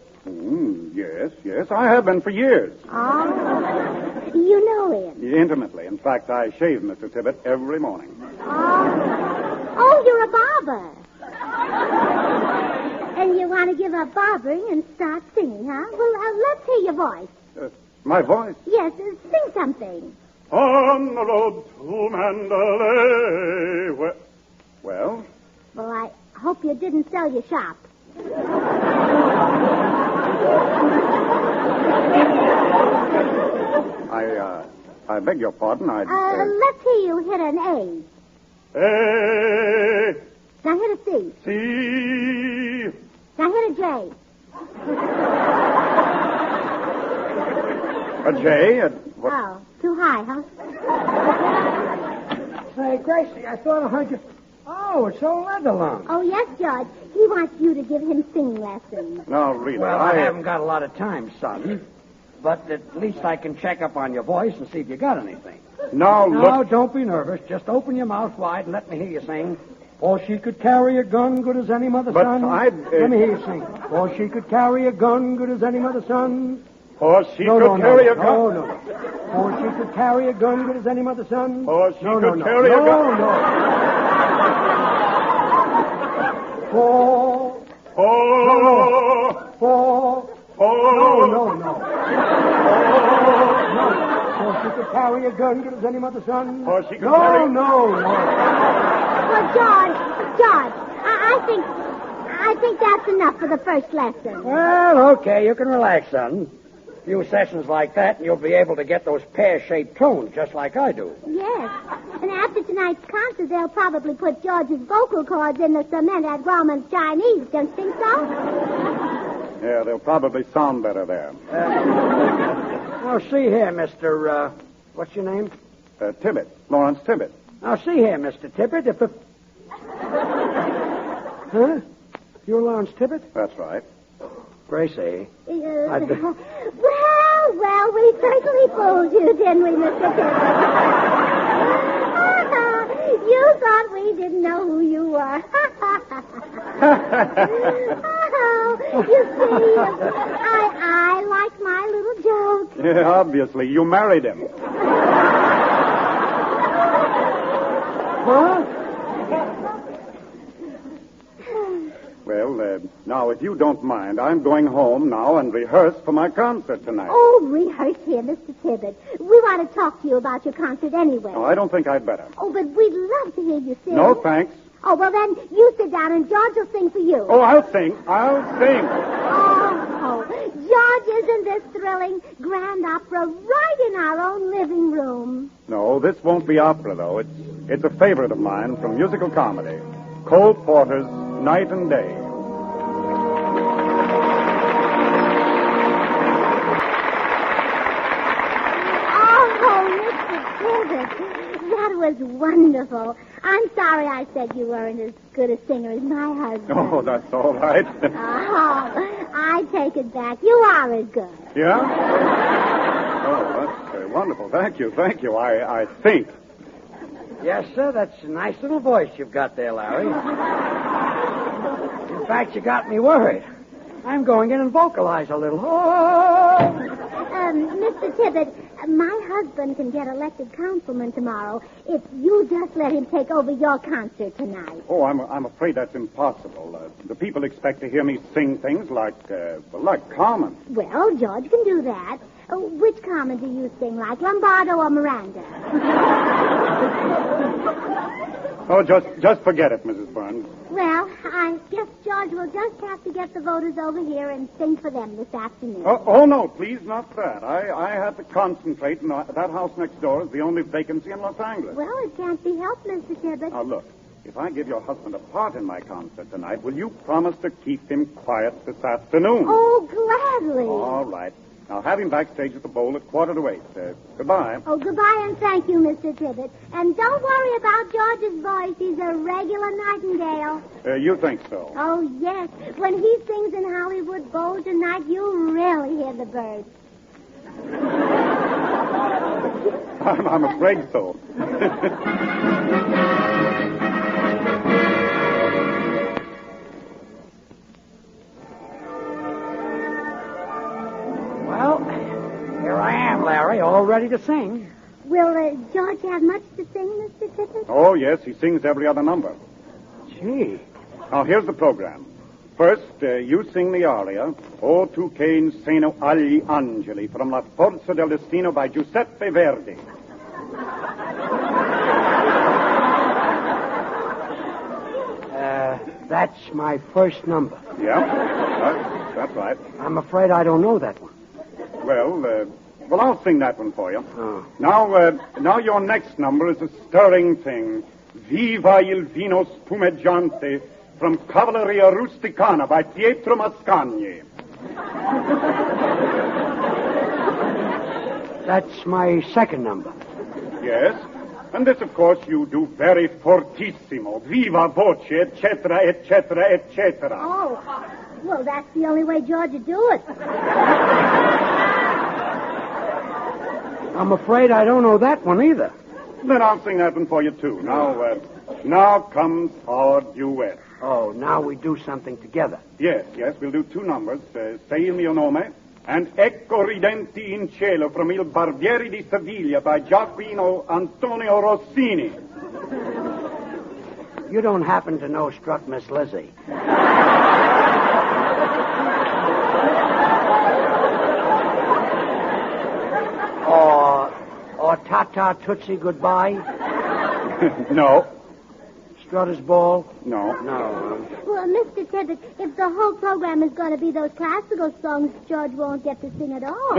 Yes. I have been for years. Oh, you know him? Intimately. In fact, I shave Mr. Tibbet every morning. Oh, you're a barber. And you want to give up barbering and start singing, huh? Well, let's hear your voice. My voice? Yes, sing something. On the road to Mandalay. Well? Well, I hope you didn't sell your shop. I beg your pardon. Let's hear you hit an A. A, Now hit a C. C. Now hit a J. A J? Oh, too high, huh? Say, Gracie, I thought I heard you. Oh, it's old Leatherlung. Oh, yes, George. He wants you to give him singing lessons. No, really. Well, I haven't got a lot of time, son. But at least I can check up on your voice and see if you got anything. No, No, don't be nervous. Just open your mouth wide and let me hear you sing. Or she could carry a gun good as any mother's But son. Let me hear you sing. Or she could carry a gun good as any mother's son. Or she could carry a gun. No. Or she could carry a gun good as any mother's son. Or she could carry a gun. No. Four. No. Or she could carry a gun good as any mother's son. Or she could carry... Well, George, I think that's enough for the first lesson. Well, okay, you can relax, son. A few sessions like that, and you'll be able to get those pear-shaped tones just like I do. Yes. And after tonight's concert, they'll probably put George's vocal cords in the cement at Grauman's Chinese. Don't you think so? Yeah, they'll probably sound better there. Now, see here, Mr. What's your name? Tibbet. Lawrence Tibbet. Now, see here, Mr. Tibbet, if the... Huh? You're Lawrence Tibbet? That's right. Gracie. Well, we certainly fooled you, didn't we, Mr. Tibbet? You thought we didn't know who you were. You see, I like my little joke. Yeah, obviously. You married him. Huh? Well, now, if you don't mind, I'm going home now and rehearse for my concert tonight. Oh, rehearse here, Mr. Tibbet. We want to talk to you about your concert anyway. No, I don't think I'd better. Oh, but we'd love to hear you sing. No, thanks. Oh, well, then, you sit down and George will sing for you. Oh, I'll sing. Oh, George, isn't this thrilling? Grand opera right in our own living room. No, this won't be opera, though. It's a favorite of mine from musical comedy. Cole Porter's Night and Day. That was wonderful. I'm sorry I said you weren't as good a singer as my husband. Oh, that's all right. I take it back. You are as good. Yeah? Oh, that's wonderful. Thank you. I think. Yes, sir, that's a nice little voice you've got there, Larry. In fact, you got me worried. I'm going in and vocalize a little. Mr. Tibbet, my husband can get elected councilman tomorrow if you just let him take over your concert tonight. Oh, I'm afraid that's impossible. The people expect to hear me sing things like Carmen. Well, George can do that. Which Carmen do you sing, like Lombardo or Miranda? Oh, just forget it, Mrs. Burns. Well, I guess George will just have to get the voters over here and sing for them this afternoon. Oh, no, please, not that. I have to concentrate, and that house next door is the only vacancy in Los Angeles. Well, it can't be helped, Mr. Tibbet. Now, look, if I give your husband a part in my concert tonight, will you promise to keep him quiet this afternoon? Oh, gladly. All right. Now, have him backstage at the Bowl at 7:45. Goodbye. Oh, goodbye and thank you, Mr. Tibbet. And don't worry about George's voice. He's a regular nightingale. You think so? Oh, yes. When he sings in Hollywood Bowl tonight, you'll really hear the birds. I'm afraid so. Well, here I am, Larry, all ready to sing. Will George have much to sing, Mr. Tibbet? Oh, yes, he sings every other number. Gee. Now, here's the program. First, you sing the aria, O tu che inseno agli angeli, from La Forza del Destino by Giuseppe Verdi. That's my first number. Yeah, that's right. I'm afraid I don't know that one. Well, I'll sing that one for you. Oh. Now your next number is a stirring thing. Viva il vino spumeggiante from Cavalleria Rusticana by Pietro Mascagni. That's my second number. Yes, and this, of course, you do very fortissimo. Viva voce, eccetera, eccetera, eccetera. Oh, well, that's the only way George would do it. I'm afraid I don't know that one either. Then I'll sing that one for you, too. Now comes our duet. Oh, now we do something together. Yes, we'll do two numbers. Sei il mio nome and Ecco ridenti in cielo from Il Barbiere di Seviglia by Gioacchino Antonio Rossini. You don't happen to know Struck Miss Lizzie. Or Ta-Ta Tootsie Goodbye? No. Strutter's Ball? No. Well, Mr. Tibbet, if the whole program is going to be those classical songs, George won't get to sing at all.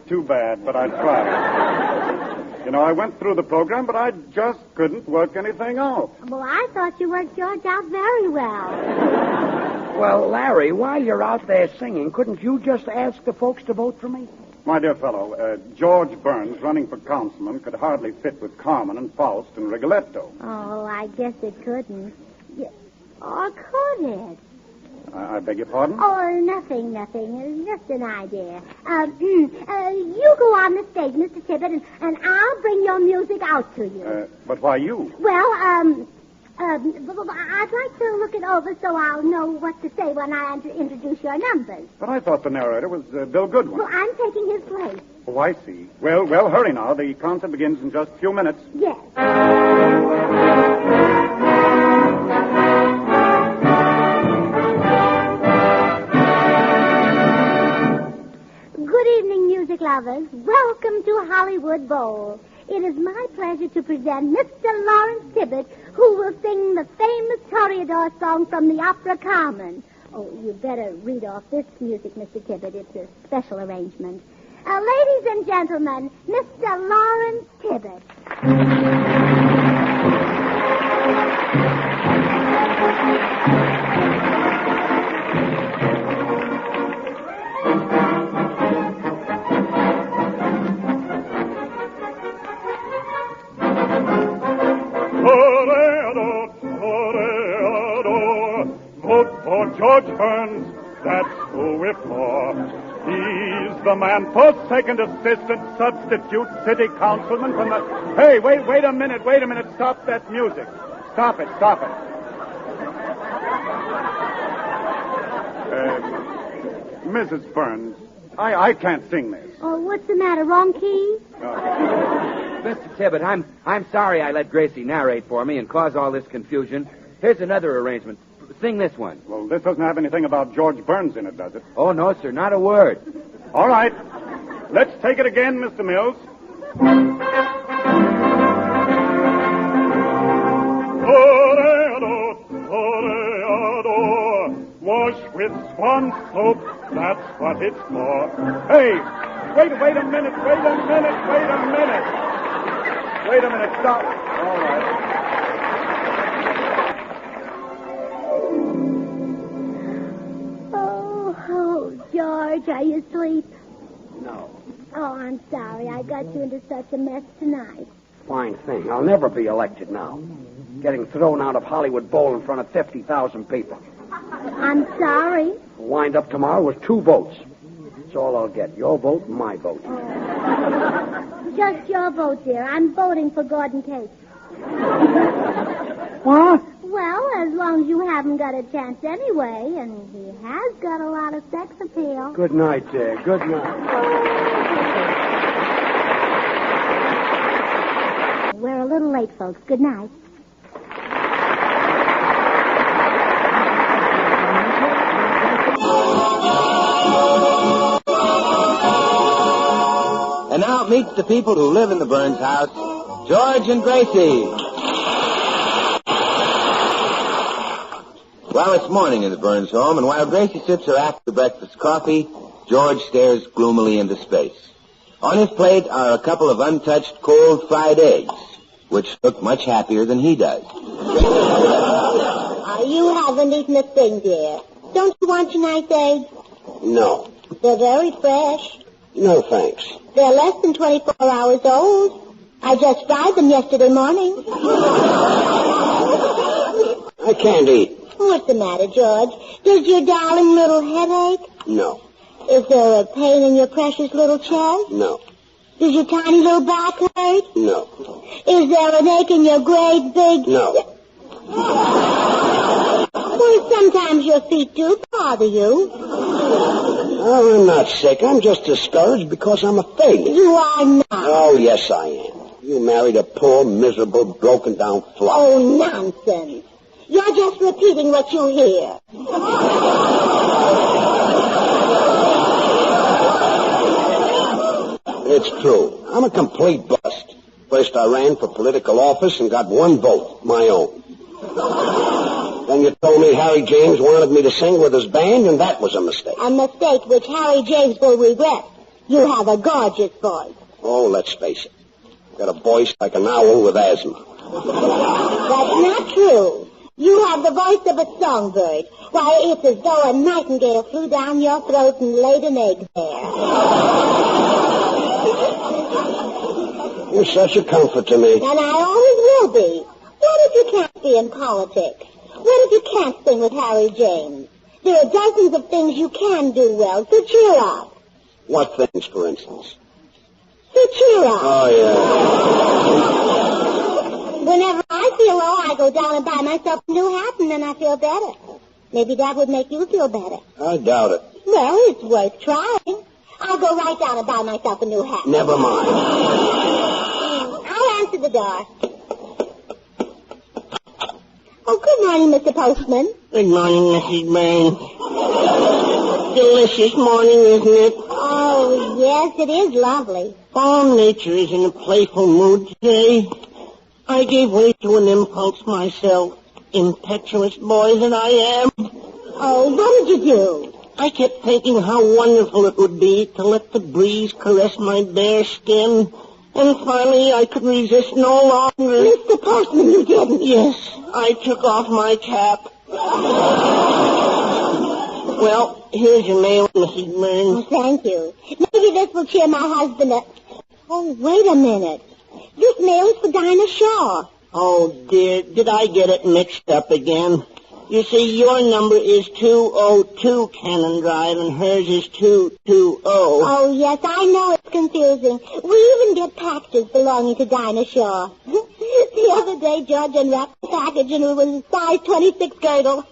Too bad, but I tried. You know, I went through the program, but I just couldn't work anything out. Well, I thought you worked George out very well. Well, Larry, while you're out there singing, couldn't you just ask the folks to vote for me? My dear fellow, George Burns, running for councilman, could hardly fit with Carmen and Faust and Rigoletto. Oh, I guess it couldn't. Or could it? I beg your pardon? Oh, nothing. It's just an idea. You go on the stage, Mr. Tibbet, and I'll bring your music out to you. But why you? Well, I'd like to look it over so I'll know what to say when I introduce your numbers. But I thought the narrator was Bill Goodwin. Well, I'm taking his place. Oh, I see. Well, hurry now. The concert begins in just a few minutes. Yes. Good evening, music lovers. Welcome to Hollywood Bowl. It is my pleasure to present Mr. Lawrence Tibbet, who will sing the famous Toreador song from the opera Carmen. Oh, you'd better read off this music, Mr. Tibbet. It's a special arrangement. Ladies and gentlemen, Mr. Lawrence Tibbet. Vote for George Burns, that's who we're for. He's the man for second assistant substitute city councilman from the... Hey, wait a minute. Stop that music. Stop it. Mrs. Burns, I can't sing this. Oh, what's the matter? Wrong key? Mr. Tibbet, I'm sorry I let Gracie narrate for me and cause all this confusion. Here's another arrangement. Sing this one. Well, this doesn't have anything about George Burns in it, does it? Oh, no, sir, not a word. All right. Let's take it again, Mr. Mills. Toreador, wash with swan soap, that's what it's for. Hey, wait a minute. Stop. All right. Oh, George, are you asleep? No. Oh, I'm sorry. I got you into such a mess tonight. Fine thing. I'll never be elected now. Getting thrown out of Hollywood Bowl in front of 50,000 people. I'm sorry. Wind up tomorrow with 2 votes. That's all I'll get. Your vote and my vote. Just your vote, dear. I'm voting for Gordon Case. What? Well, as long as you haven't got a chance anyway, and he has got a lot of sex appeal. Good night, dear. Good night. We're a little late, folks. Good night. And now meet the people who live in the Burns house, George and Gracie. Well, it's morning in the Burns home, and while Gracie sips her after-breakfast coffee, George stares gloomily into space. On his plate are a couple of untouched cold fried eggs. which look much happier than he does. You haven't eaten a thing, dear. Don't you want your nice eggs? No. They're very fresh. No, thanks. They're less than 24 hours old. I just fried them yesterday morning. I can't eat. What's the matter, George? Does your darling little head ache? No. Is there a pain in your precious little chest? No. Does your tiny little back hurt? No. Is there an ache in your great big... No. Well, sometimes your feet do bother you. Oh, I'm not sick. I'm just discouraged because I'm a failure. You are not. Oh, yes, I am. You married a poor, miserable, broken-down flop. Oh, nonsense. You're just repeating what you hear. It's true. I'm a complete bust. First I ran for political office and got one vote, my own. Then you told me Harry James wanted me to sing with his band, and that was a mistake. A mistake which Harry James will regret. You have a gorgeous voice. Oh, let's face it. I've got a voice like an owl with asthma. That's not true. You have the voice of a songbird. Why, it's as though a nightingale flew down your throat and laid an egg there. You're such a comfort to me. And I always will be. What if you can't be in politics? What if you can't sing with Harry James? There are dozens of things you can do well, so cheer up. What things, for instance? So cheer up. Oh, yeah. Whenever I feel low, I go down and buy myself a new hat, and then I feel better. Maybe that would make you feel better. I doubt it. Well, it's worth trying. I'll go right down and buy myself a new hat. Never mind. I'll answer the door. Oh, good morning, Mr. Postman. Good morning, Mrs. Burns. Delicious morning, isn't it? Oh, yes, it is lovely. All nature is in a playful mood today. I gave way to an impulse myself, impetuous boy that I am. Oh, what did you do? I kept thinking how wonderful it would be to let the breeze caress my bare skin, and finally I could resist no longer. Mr. Postman, you didn't? Yes, I took off my cap. Well, here's your mail, Mrs. Burns. Oh, thank you. Maybe this will cheer my husband up. Oh, wait a minute. This mail is for Dinah Shaw. Oh, dear, did I get it mixed up again? You see, your number is 202 Cannon Drive, and hers is 220. Oh, yes, I know it's confusing. We even get packages belonging to Dinah Shaw. The other day, George unwrapped the package, and it was a size 26 girdle.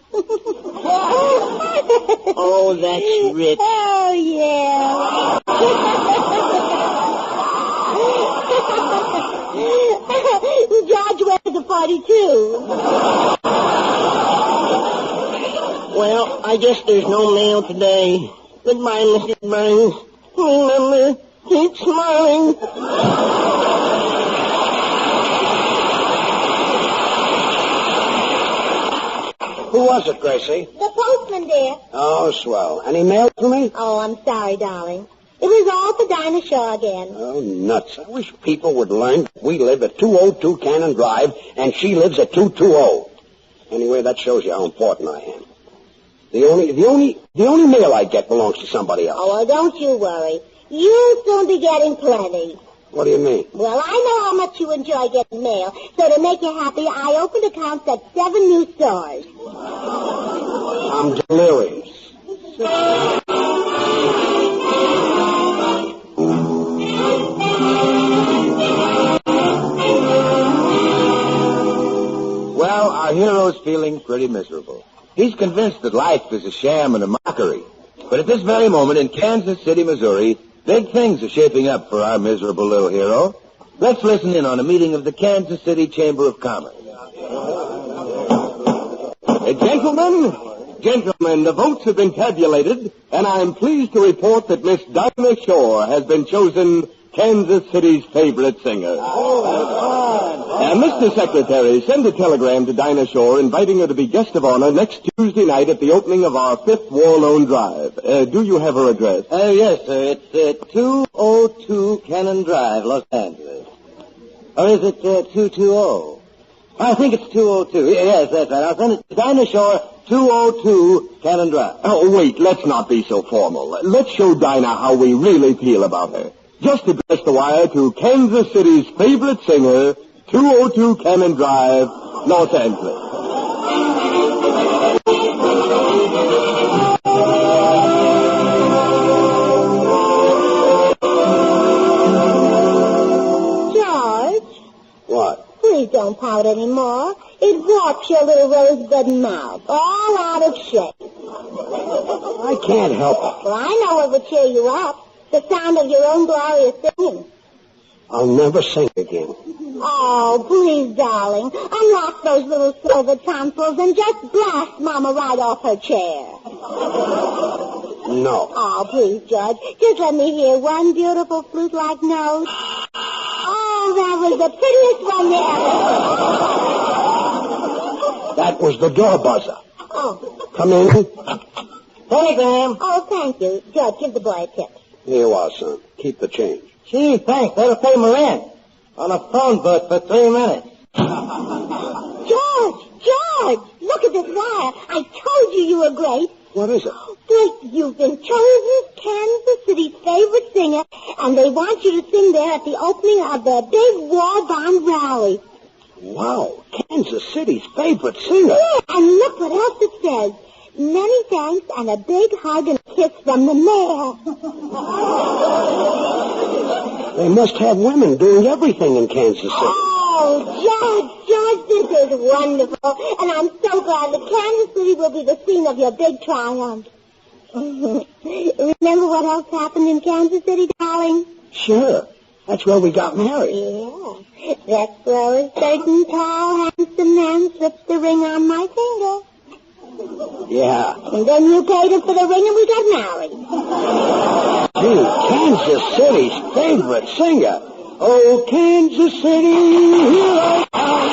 Oh, that's rich. Oh, yeah. George wears a 42. Well, I guess there's no mail today. Goodbye, Mrs. Burns. Remember, keep smiling. Who was it, Gracie? The postman, dear. Oh, swell. Any mail for me? Oh, I'm sorry, darling. It was all for Dinah Shaw again. Oh, nuts. I wish people would learn that we live at 202 Cannon Drive, and she lives at 220. Anyway, that shows you how important I am. The only mail I get belongs to somebody else. Oh, well, don't you worry. You'll soon be getting plenty. What do you mean? Well, I know how much you enjoy getting mail, so to make you happy, I opened accounts at 7 new stores. I'm delirious. Well, our hero's feeling pretty miserable. He's convinced that life is a sham and a mockery. But at this very moment in Kansas City, Missouri, big things are shaping up for our miserable little hero. Let's listen in on a meeting of the Kansas City Chamber of Commerce. Gentlemen, the votes have been tabulated, and I'm pleased to report that Miss Dinah Shore has been chosen Kansas City's favorite singer. Mr. Secretary, send a telegram to Dinah Shore inviting her to be guest of honor next Tuesday night at the opening of our 5th War Loan Drive. Do you have her address? Yes, sir. It's 202 Cannon Drive, Los Angeles. Or is it 220? I think it's 202. Yes, that's right. I'll send it to Dinah Shore, 202 Cannon Drive. Oh, wait, let's not be so formal. Let's show Dinah how we really feel about her. Just address the wire to Kansas City's favorite singer, 202 Cannon Drive, Los Angeles. George? What? Please don't pout anymore. It warps your little rosebud mouth. All out of shape. I can't help it. Well, I know what would cheer you up. The sound of your own glorious singing. I'll never sing again. Oh, please, darling. Unlock those little silver tonsils and just blast Mama right off her chair. No. Oh, please, Judge. Just let me hear one beautiful flute-like note. Oh, that was the prettiest one there. That was the door buzzer. Oh. Come in. Telegram. Oh, thank you. Judge, give the boy a tip. Here you are, son. Keep the change. Gee, thanks. That'll pay my rent. On a phone booth for 3 minutes. George, look at this wire. I told you were great. What is it? Great, you've been chosen Kansas City's favorite singer, and they want you to sing there at the opening of the big war bond rally. Wow, Kansas City's favorite singer. Yeah, and look what else it says. Many thanks and a big hug and kiss from the mayor. They must have women doing everything in Kansas City. Oh, George, this is wonderful. And I'm so glad that Kansas City will be the scene of your big triumph. Remember what else happened in Kansas City, darling? Sure. That's where we got married. Yeah. That's where a certain tall, handsome man slipped the ring on my finger. Yeah. And then you paid him for the ring and we got married. Gee, Kansas City's favorite singer. Oh, Kansas City, here I come.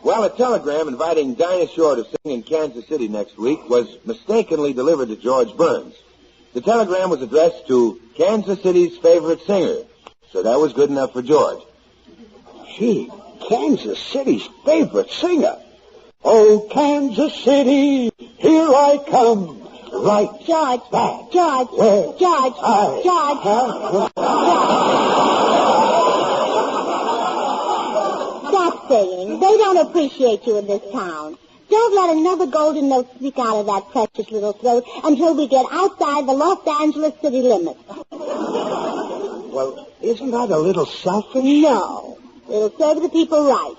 Well, a telegram inviting Dinah Shore to sing in Kansas City next week was mistakenly delivered to George Burns. The telegram was addressed to Kansas City's favorite singer, so that was good enough for George. Gee, Kansas City's favorite singer. Oh, Kansas City, here I come. Right. George. Back. George. Where? George. Stop singing. They don't appreciate you in this town. Don't let another golden note speak out of that precious little throat until we get outside the Los Angeles city limits. Well, isn't that a little selfish? No. It'll serve the people right.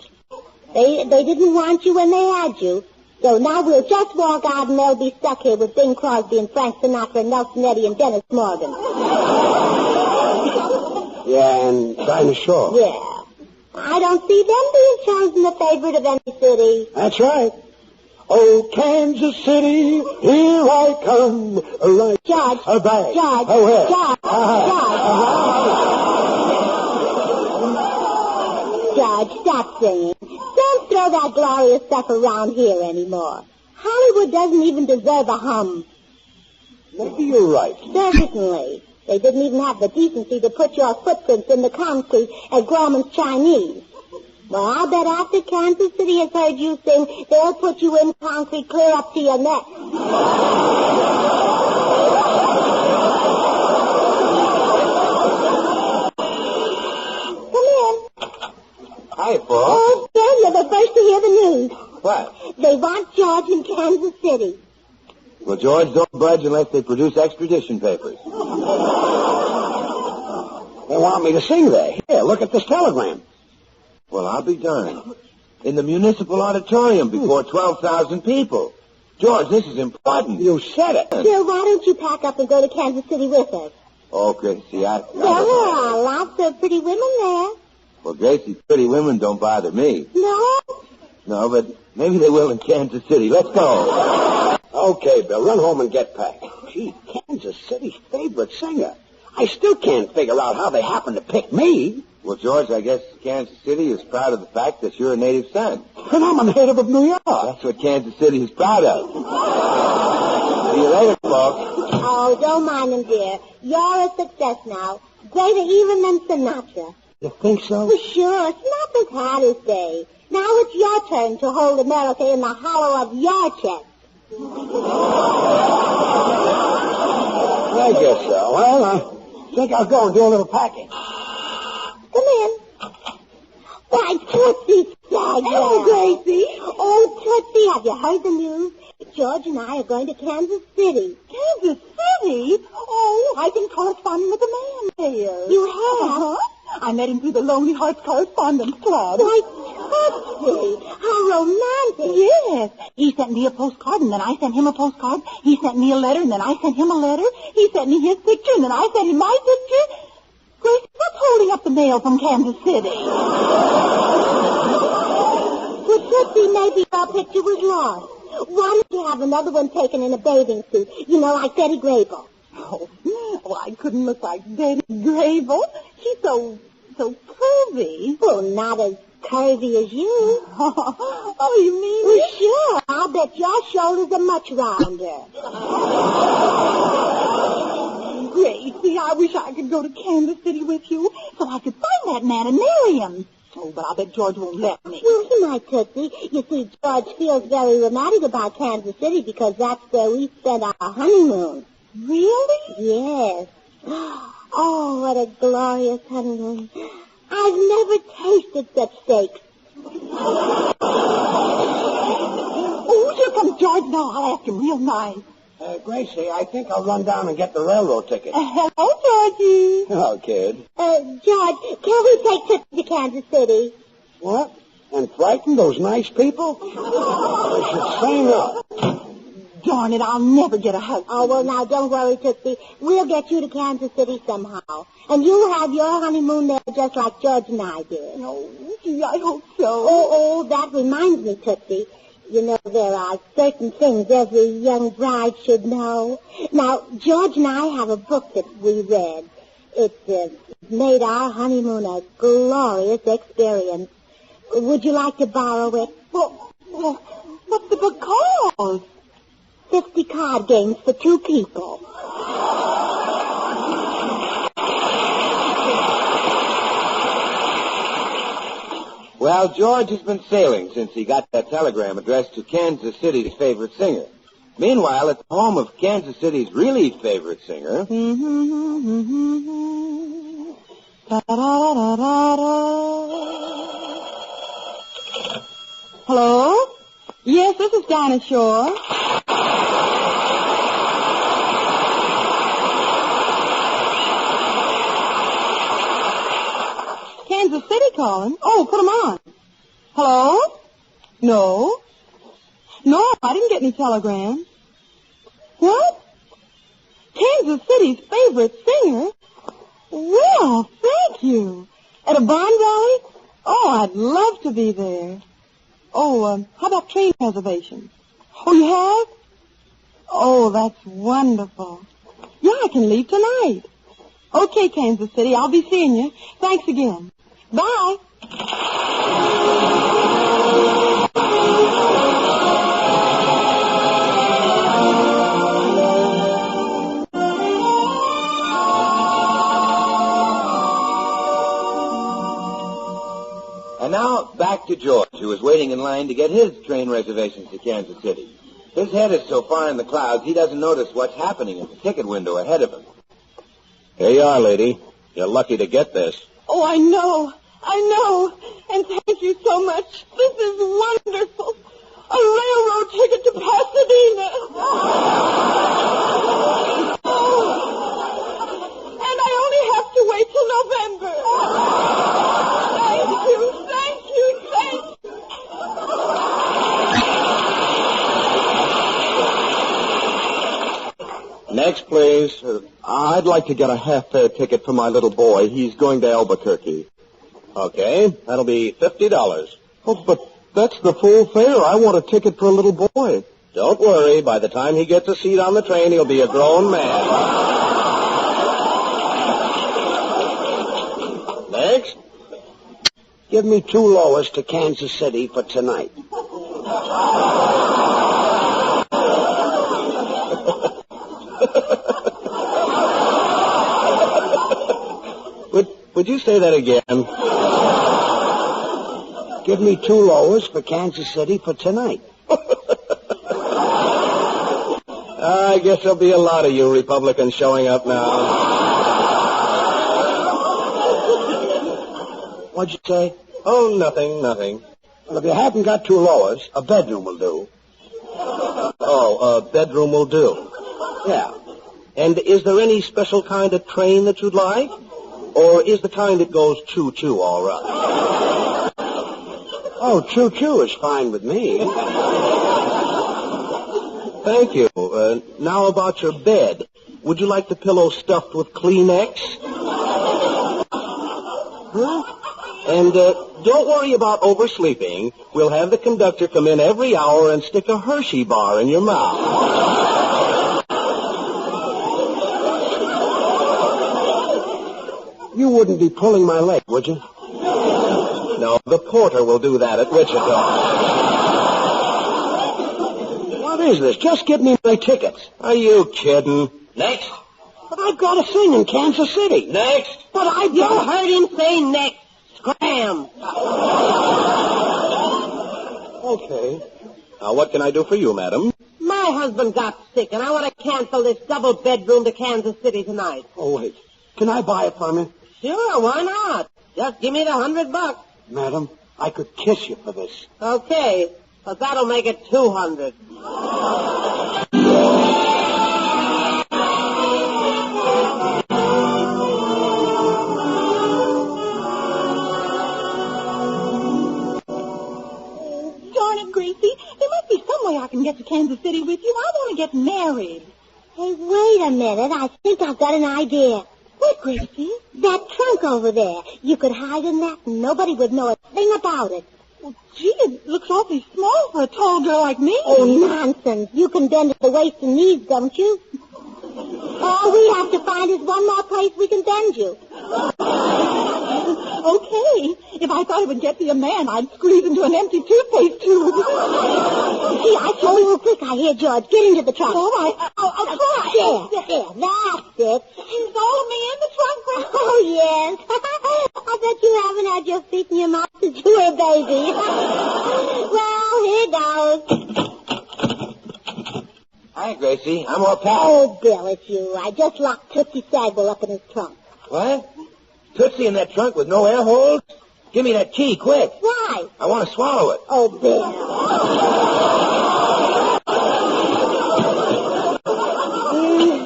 They didn't want you when they had you. So now we'll just walk out and they'll be stuck here with Bing Crosby and Frank Sinatra and Nelson Eddy and Dennis Morgan. Yeah, and Dinah Shore. Yeah. I don't see them being chosen the favorite of any city. That's right. Oh, Kansas City, here I come. Right. George. Back. George. Where? George, stop singing. Don't throw that glorious stuff around here anymore. Hollywood doesn't even deserve a hum. Maybe you're right. Certainly. They didn't even have the decency to put your footprints in the concrete at Gorman's Chinese. Well, I'll bet after Kansas City has heard you sing, they'll put you in concrete clear up to your neck. Come in. Hi, Paul. Oh, Stan, you're the first to hear the news. What? They want George in Kansas City. Well, George, don't budge unless they produce extradition papers. They want me to sing there. Here, look at this telegram. Well, I'll be darned. In the municipal auditorium before 12,000 people. George, this is important. You said it. Bill, why don't you pack up and go to Kansas City with us? Oh, Gracie, Well, there are lots of pretty women there. Well, Gracie, pretty women don't bother me. No? No, but maybe they will in Kansas City. Let's go. Okay, Bill, run home and get packed. Gee, Kansas City's favorite singer. I still can't figure out how they happen to pick me. Well, George, I guess Kansas City is proud of the fact that you're a native son. And I'm a native of New York. That's what Kansas City is proud of. See you later, folks. Oh, don't mind them, dear. You're a success now. Greater even than Sinatra. You think so? Well, sure. Sinatra's had his day. Now it's your turn to hold America in the hollow of your chest. I guess so. Well, I think I'll go and do a little packing. Come in. Why, Tootsie, Hello, Gracie. Oh, Tootsie, have you heard the news? George and I are going to Kansas City. Kansas City? Oh, I've been corresponding with a man there. You have? Uh-huh. I met him through the Lonely Hearts Correspondence Club. Why, Tootsie, how romantic. Yes. He sent me a postcard, and then I sent him a postcard. He sent me a letter, and then I sent him a letter. He sent me his picture, and then I sent him my picture. Gracie, what's holding up the mail from Kansas City? Well, Tootsie, maybe our picture was lost. Why don't you have another one taken in a bathing suit? You know, like Betty Grable. Oh, well, I couldn't look like Betty Grable. She's so curvy. Well, not as curvy as you. Oh, you mean Well, sure. I'll bet your shoulders are much rounder. Gracie, I wish I could go to Kansas City with you so I could find that man and marry him. Oh, but I'll bet George won't let me. Well, he might, Tootsie. You see, George feels very romantic about Kansas City because that's where we spent our honeymoon. Really? Yes. Oh, what a glorious honeymoon. I've never tasted such steaks. Oh, here comes George now. I'll ask him real nice. Gracie, I think I'll run down and get the railroad ticket. Hello, Georgie. Hello, kid. George, can we take Tootsie to Kansas City? What? And frighten those nice people? They should sign up. Darn it, I'll never get a husband. Oh, well, now, don't worry, Tootsie. We'll get you to Kansas City somehow. And you'll have your honeymoon there just like George and I did. Oh, gee, I hope so. Oh, that reminds me, Tootsie. You know, there are certain things every young bride should know. Now, George and I have a book that we read. It's made our honeymoon a glorious experience. Would you like to borrow it? Well, what's the book called? 50 card games for 2 people. Well, George has been sailing since he got that telegram addressed to Kansas City's favorite singer. Meanwhile, at the home of Kansas City's really favorite singer... Hello? Yes, this is Dinah Shore. Kansas City calling? Oh, put 'em on. Hello? No, I didn't get any telegrams. What? Kansas City's favorite singer? Well, thank you. At a bond rally? Oh, I'd love to be there. Oh, how about train reservations? Oh, you have? Oh, that's wonderful. Yeah, I can leave tonight. Okay, Kansas City, I'll be seeing you. Thanks again. Bye. And now, back to George, who is waiting in line to get his train reservations to Kansas City. His head is so far in the clouds, he doesn't notice what's happening at the ticket window ahead of him. Here you are, lady. You're lucky to get this. Oh, I know. And thank you so much. This is wonderful. A railroad ticket to Pasadena. Oh. And I only have to wait till November. Thank you. Next, please. I'd like to get a half-fare ticket for my little boy. He's going to Albuquerque. Okay, that'll be $50. Oh, but that's the full fare. I want a ticket for a little boy. Don't worry. By the time he gets a seat on the train, he'll be a grown man. Next. Give me 2 lowers to Kansas City for tonight. Could you say that again? Give me 2 lowers for Kansas City for tonight. I guess there'll be a lot of you Republicans showing up now. What'd you say? Oh, nothing. Well, if you haven't got 2 lowers, a bedroom will do. Oh, a bedroom will do. Yeah. And is there any special kind of train that you'd like? Or is the kind that goes choo-choo all right? Oh, choo-choo is fine with me. Thank you. Now about your bed. Would you like the pillow stuffed with Kleenex? Huh? And don't worry about oversleeping. We'll have the conductor come in every hour and stick a Hershey bar in your mouth. You wouldn't be pulling my leg, would you? No, the porter will do that at Wichita. What is this? Just give me my tickets. Are you kidding? Next. But I've got to sing in Kansas City. Next. But You heard him say next. Scram. Okay. Now, what can I do for you, madam? My husband got sick, and I want to cancel this double bedroom to Kansas City tonight. Oh, wait. Can I buy it from you? Sure, why not? Just give me the $100. Madam, I could kiss you for this. Okay, but that'll make it 200. Darn it, Gracie. There must be some way I can get to Kansas City with you. I want to get married. Hey, wait a minute. I think I've got an idea. What, Gracie? That trunk over there. You could hide in that and nobody would know a thing about it. Well, gee, it looks awfully small for a tall girl like me. Oh, nonsense. You can bend at the waist and knees, don't you? All we have to find is one more place we can bend you. Okay. If I thought it would get me a man, I'd squeeze into an empty toothpaste tube. Gee, I told you quick. I hear George. Get into the trunk. All right. I'll try. There. That's it. Is all of me in the trunk, Gracie? Oh, yes. I bet you haven't had your feet in your mouth since you were a baby. Well, here goes. Hi, Gracie. I'm all packed. Oh, Bill, it's you. I just locked Tootsie Sagwell up in his trunk. What? Tootsie in that trunk with no air holes? Give me that key, quick. Why? I want to swallow it. Oh, Bill.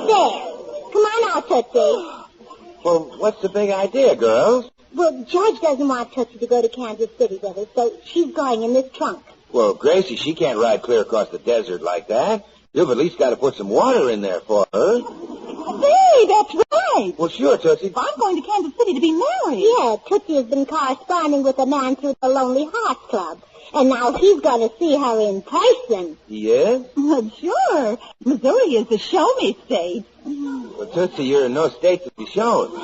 There. Come on out, Tootsie. Well, what's the big idea, girls? Well, George doesn't want Tootsie to go to Kansas City with us, so she's going in this trunk. Well, Gracie, she can't ride clear across the desert like that. You've at least got to put some water in there for her. Hey, that's right. Well, sure, Tootsie. I'm going to Kansas City to be married. Yeah, Tootsie has been corresponding with a man through the Lonely Hearts Club. And now he's going to see her in person. Yes? Well, sure. Missouri is the show-me state. Well, Tootsie, you're in no state to be shown. Oh,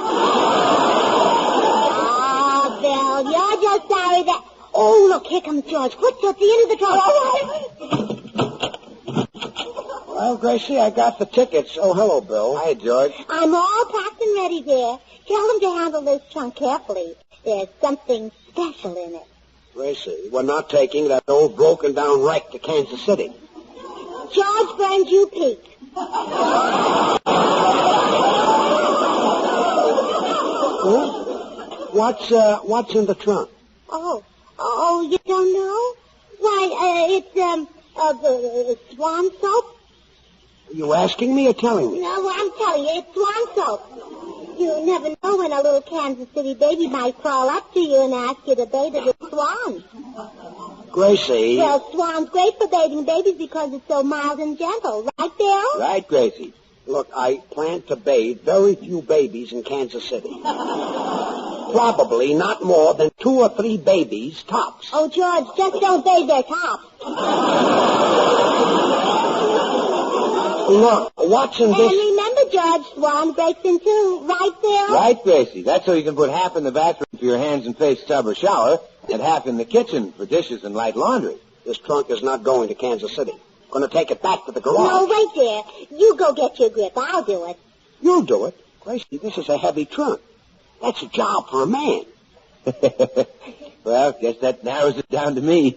Bill, you're just sorry that... Oh, look, here comes George. Put Tootsie into the trunk. All right. Well, Gracie, I got the tickets. Oh, hello, Bill. Hi, George. I'm all packed and ready there. Tell them to handle this trunk carefully. There's something special in it. Gracie, we're not taking that old broken-down wreck to Kansas City. George Burns, you peek. Huh? What's in the trunk? Oh, you don't know? Why, it's swan soap. Are you asking me or telling me? No, I'm telling you, it's swan soap. You never know when a little Kansas City baby might crawl up to you and ask you to bathe it with swans. Gracie. Well, swan's great for bathing babies because it's so mild and gentle. Right, Bill? Right, Gracie. Look, I plan to bathe very few babies in Kansas City. Probably not more than 2 or 3 babies tops. Oh, George, just don't bathe their tops. Look, what's in this... And remember, George, swan breaks in 2. Right, Bill? Right, Gracie. That's so you can put half in the bathroom for your hands and face tub or shower, and half in the kitchen for dishes and light laundry. This trunk is not going to Kansas City. Going to take it back to the garage. No, wait there. You go get your grip. I'll do it. You'll do it. Gracie, this is a heavy trunk. That's a job for a man. Well, guess that narrows it down to me.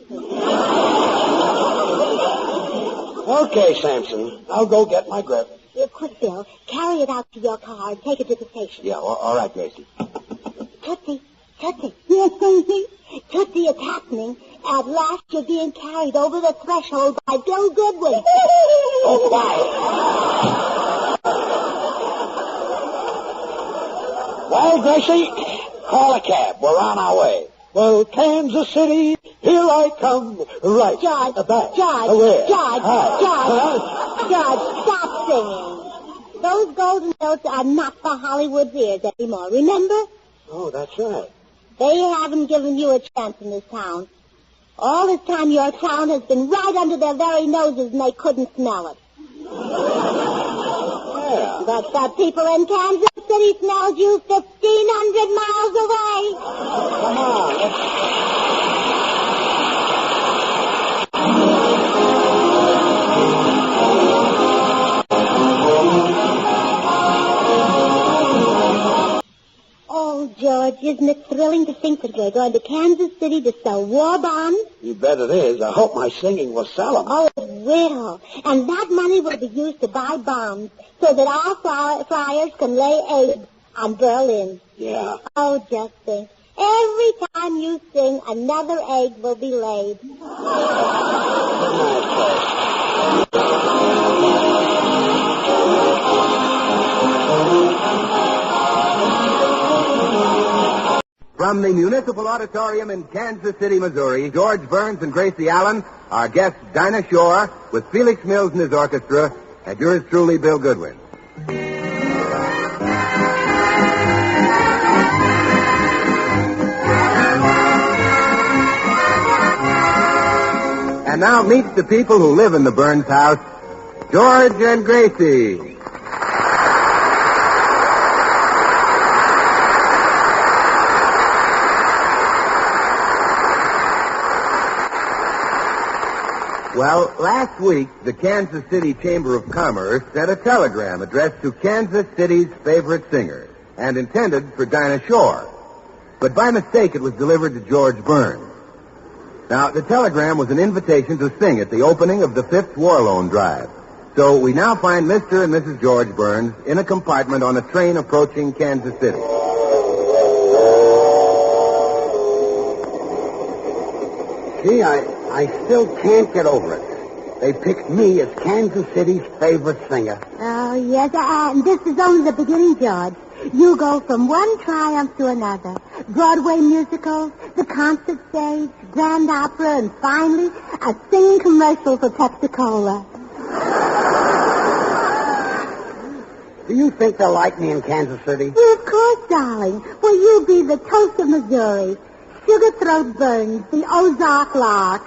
Okay, Samson. I'll go get my grip. Quick, Bill. Carry it out to your car and take it to the station. Yeah, all right, Gracie. Tootsie. Yes, Daisy? Tootsie, it's happening. At last you're being carried over the threshold by Bill Goodwin. Oh, wow. Well, Gracie, call a cab. We're on our way. Well, Kansas City, here I come. Right. George, back. George, Hi. George, stop singing. Those golden notes are not for Hollywood's ears anymore, remember? Oh, that's right. They haven't given you a chance in this town. All this time your town has been right under their very noses and they couldn't smell it. Yeah. But the people in Kansas City smelled you 1,500 miles away. Come on, Oh, George, isn't it thrilling to think that we're going to Kansas City to sell war bonds? You bet it is. I hope my singing will sell them. Oh, it will. And that money will be used to buy bombs so that our flyers can lay eggs on Berlin. Yeah. Oh, just think. Every time you sing, another egg will be laid. Good night, From the Municipal Auditorium in Kansas City, Missouri, George Burns and Gracie Allen, our guest Dinah Shore, with Felix Mills and his orchestra, and yours truly, Bill Goodwin. And now meet the people who live in the Burns house, George and Gracie. Well, last week, the Kansas City Chamber of Commerce sent a telegram addressed to Kansas City's favorite singer and intended for Dinah Shore. But by mistake, it was delivered to George Burns. Now, the telegram was an invitation to sing at the opening of the 5th War Loan Drive. So we now find Mr. and Mrs. George Burns in a compartment on a train approaching Kansas City. Gee, I still can't get over it. They picked me as Kansas City's favorite singer. Oh, yes, and this is only the beginning, George. You go from one triumph to another. Broadway musicals, the concert stage, grand opera, and finally, a singing commercial for Pepsi-Cola. Do you think they'll like me in Kansas City? Well, of course, darling. Well, you'll be the toast of Missouri. Sugar Throat Burns, the Ozark Lark.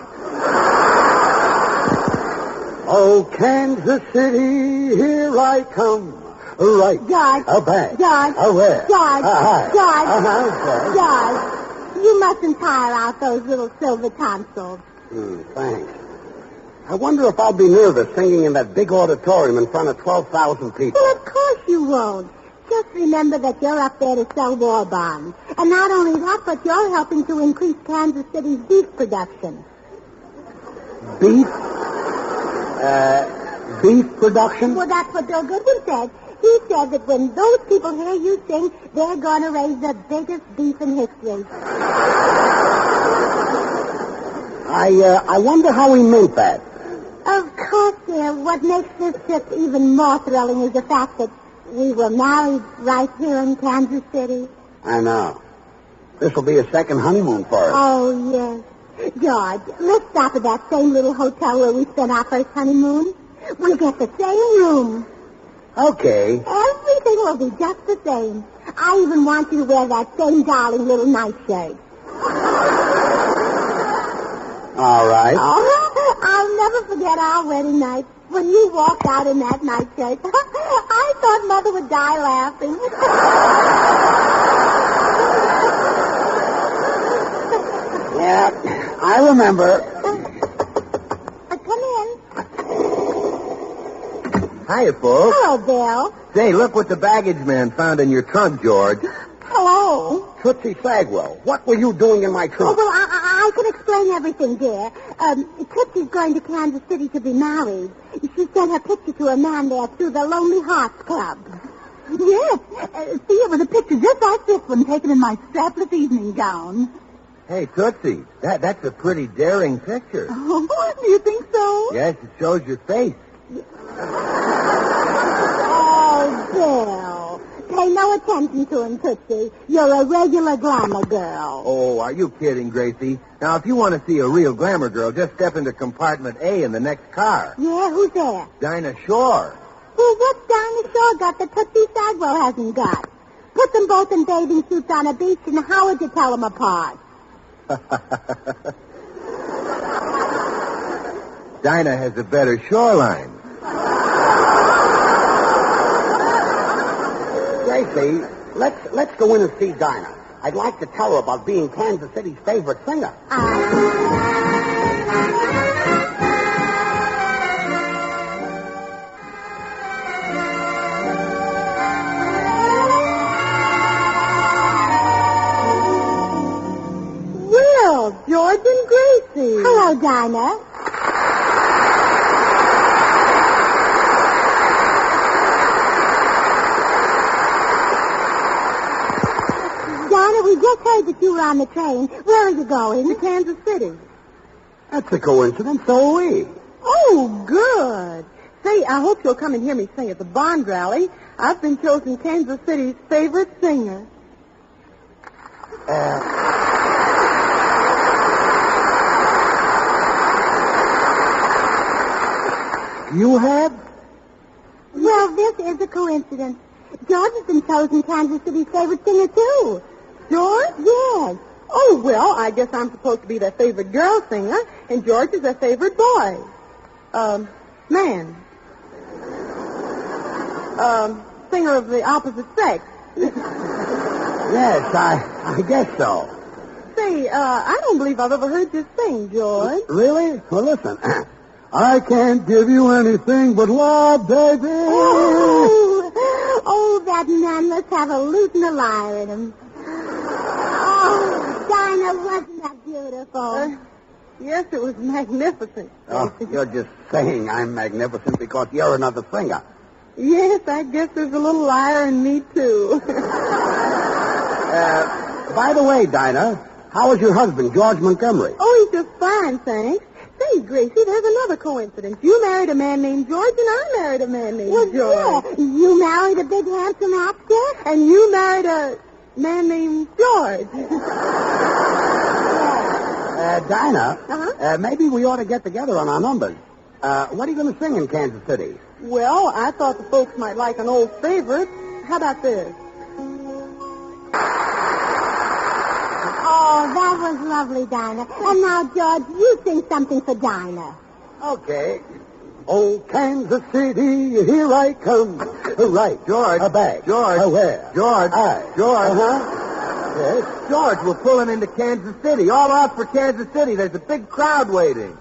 Oh, Kansas City, here I come. Right. George. Back. George. Where? George. Hi. George. Okay. George. You mustn't tire out those little silver tonsils. Thanks. I wonder if I'll be nervous singing in that big auditorium in front of 12,000 people. Well, of course you won't. Just remember that you're up there to sell war bonds. And not only that, but you're helping to increase Kansas City's beef production. Beef? Beef production? Well, that's what Bill Goodwin said. He said that when those people hear you sing, they're going to raise the biggest beef in history. I wonder how he meant that. Of course, dear. What makes this trip even more thrilling is the fact that we were married right here in Kansas City. I know. This will be a second honeymoon for us. Oh, yes. George, let's stop at that same little hotel where we spent our first honeymoon. We'll get the same room. Okay. Everything will be just the same. I even want you to wear that same darling little nightshirt. All right. Oh, I'll never forget our wedding night. When you walked out in that nightshirt, I thought Mother would die laughing. Yeah, I remember. Come in. Hiya, folks. Hello, Bill. Say, look what the baggage man found in your trunk, George. Hello. Tootsie Sagwell, what were you doing in my trunk? Oh, well, I can explain everything, dear. Tootsie's going to Kansas City to be married. She sent her picture to a man there through the Lonely Hearts Club. Yes. See, it was a picture just like this one taken in my strapless evening gown. Hey, Tootsie, that's a pretty daring picture. Oh, do you think so? Yes, it shows your face. Oh, Bill. Pay no attention to him, Tootsie. You're a regular glamour girl. Oh, are you kidding, Gracie? Now, if you want to see a real glamour girl, just step into compartment A in the next car. Yeah, who's there? Dinah Shore. Well, what's Dinah Shore got that Tootsie Sagwell hasn't got? Put them both in bathing suits on a beach, and how would you tell them apart? Dinah has a better shoreline. Gracie, let's go in and see Dinah. I'd like to tell her about being Kansas City's favorite singer. Well, George and Gracie. Hello, Dinah. We just heard that you were on the train. Where are you going? To Kansas City. That's a coincidence, so are we. Oh, good. Say, I hope you'll come and hear me sing at the Bond rally. I've been chosen Kansas City's favorite singer. You have? Well, this is a coincidence. George has been chosen Kansas City's favorite singer, too. George? Yes. Oh, well, I guess I'm supposed to be their favorite girl singer, and George is their favorite boy. Man. Singer of the opposite sex. Yes, I guess so. Say, I don't believe I've ever heard you sing, George. Really? Well, listen. I can't give you anything but love, baby. Oh, that man must have a lute and a lyre in him. Oh, Dinah, wasn't that beautiful? Yes, it was magnificent. Oh, you're just saying I'm magnificent because you're another singer. Yes, I guess there's a little liar in me, too. By the way, Dinah, how is your husband, George Montgomery? Oh, he's just fine, thanks. Say, Gracie, there's another coincidence. You married a man named George, and I married a man named George. Yeah. You married a big, handsome actor? And you married a man named George. Dinah, maybe we ought to get together on our numbers. What are you going to sing in Kansas City? Well, I thought the folks might like an old favorite. How about this? Oh, that was lovely, Dinah. And now, George, you sing something for Dinah. Okay. Oh, Kansas City, here I come. Right. George. A bag. George. Where? George. George. Yes? George, we're pulling into Kansas City. All out for Kansas City. There's a big crowd waiting.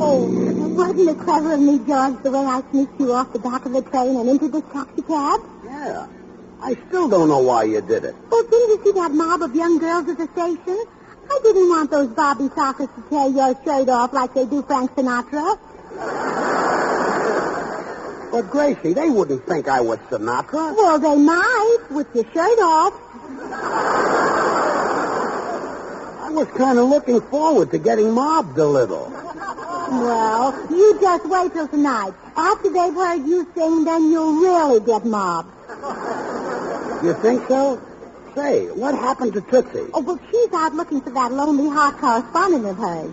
Oh, wasn't it clever of me, George, the way I sneaked you off the back of the train and into this taxi cab? Yeah. I still don't know why you did it. Well, didn't you see that mob of young girls at the station? I didn't want those Bobby Sockers to tear your shirt off like they do Frank Sinatra. But, Gracie, they wouldn't think I was Sinatra. Well, they might, with your shirt off. I was kind of looking forward to getting mobbed a little. Well, you just wait till tonight. After they've heard you sing, then you'll really get mobbed. You think so? Say, what happened to Tootsie? Oh, well, she's out looking for that lonely heart correspondent of hers.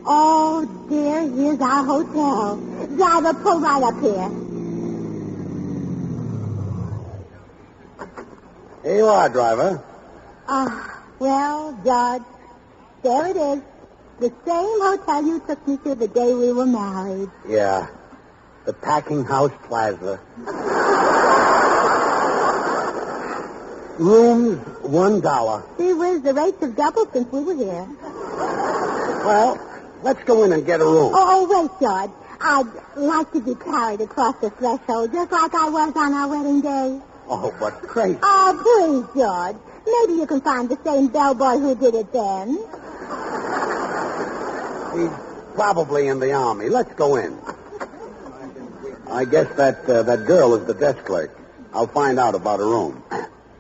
Oh, dear, here's our hotel. Driver, pull right up here. Here you are, driver. Well, George, there it is. The same hotel you took me to the day we were married. Yeah, the Packing House Plaza. Rooms, $1. See, Wiz, the rates have doubled since we were here. Well, let's go in and get a room. Oh, wait, George. I'd like to be carried across the threshold just like I was on our wedding day. Oh, but Gracie. Oh, please, George. Maybe you can find the same bellboy who did it then. He's probably in the army. Let's go in. I guess that girl is the desk clerk. I'll find out about her room.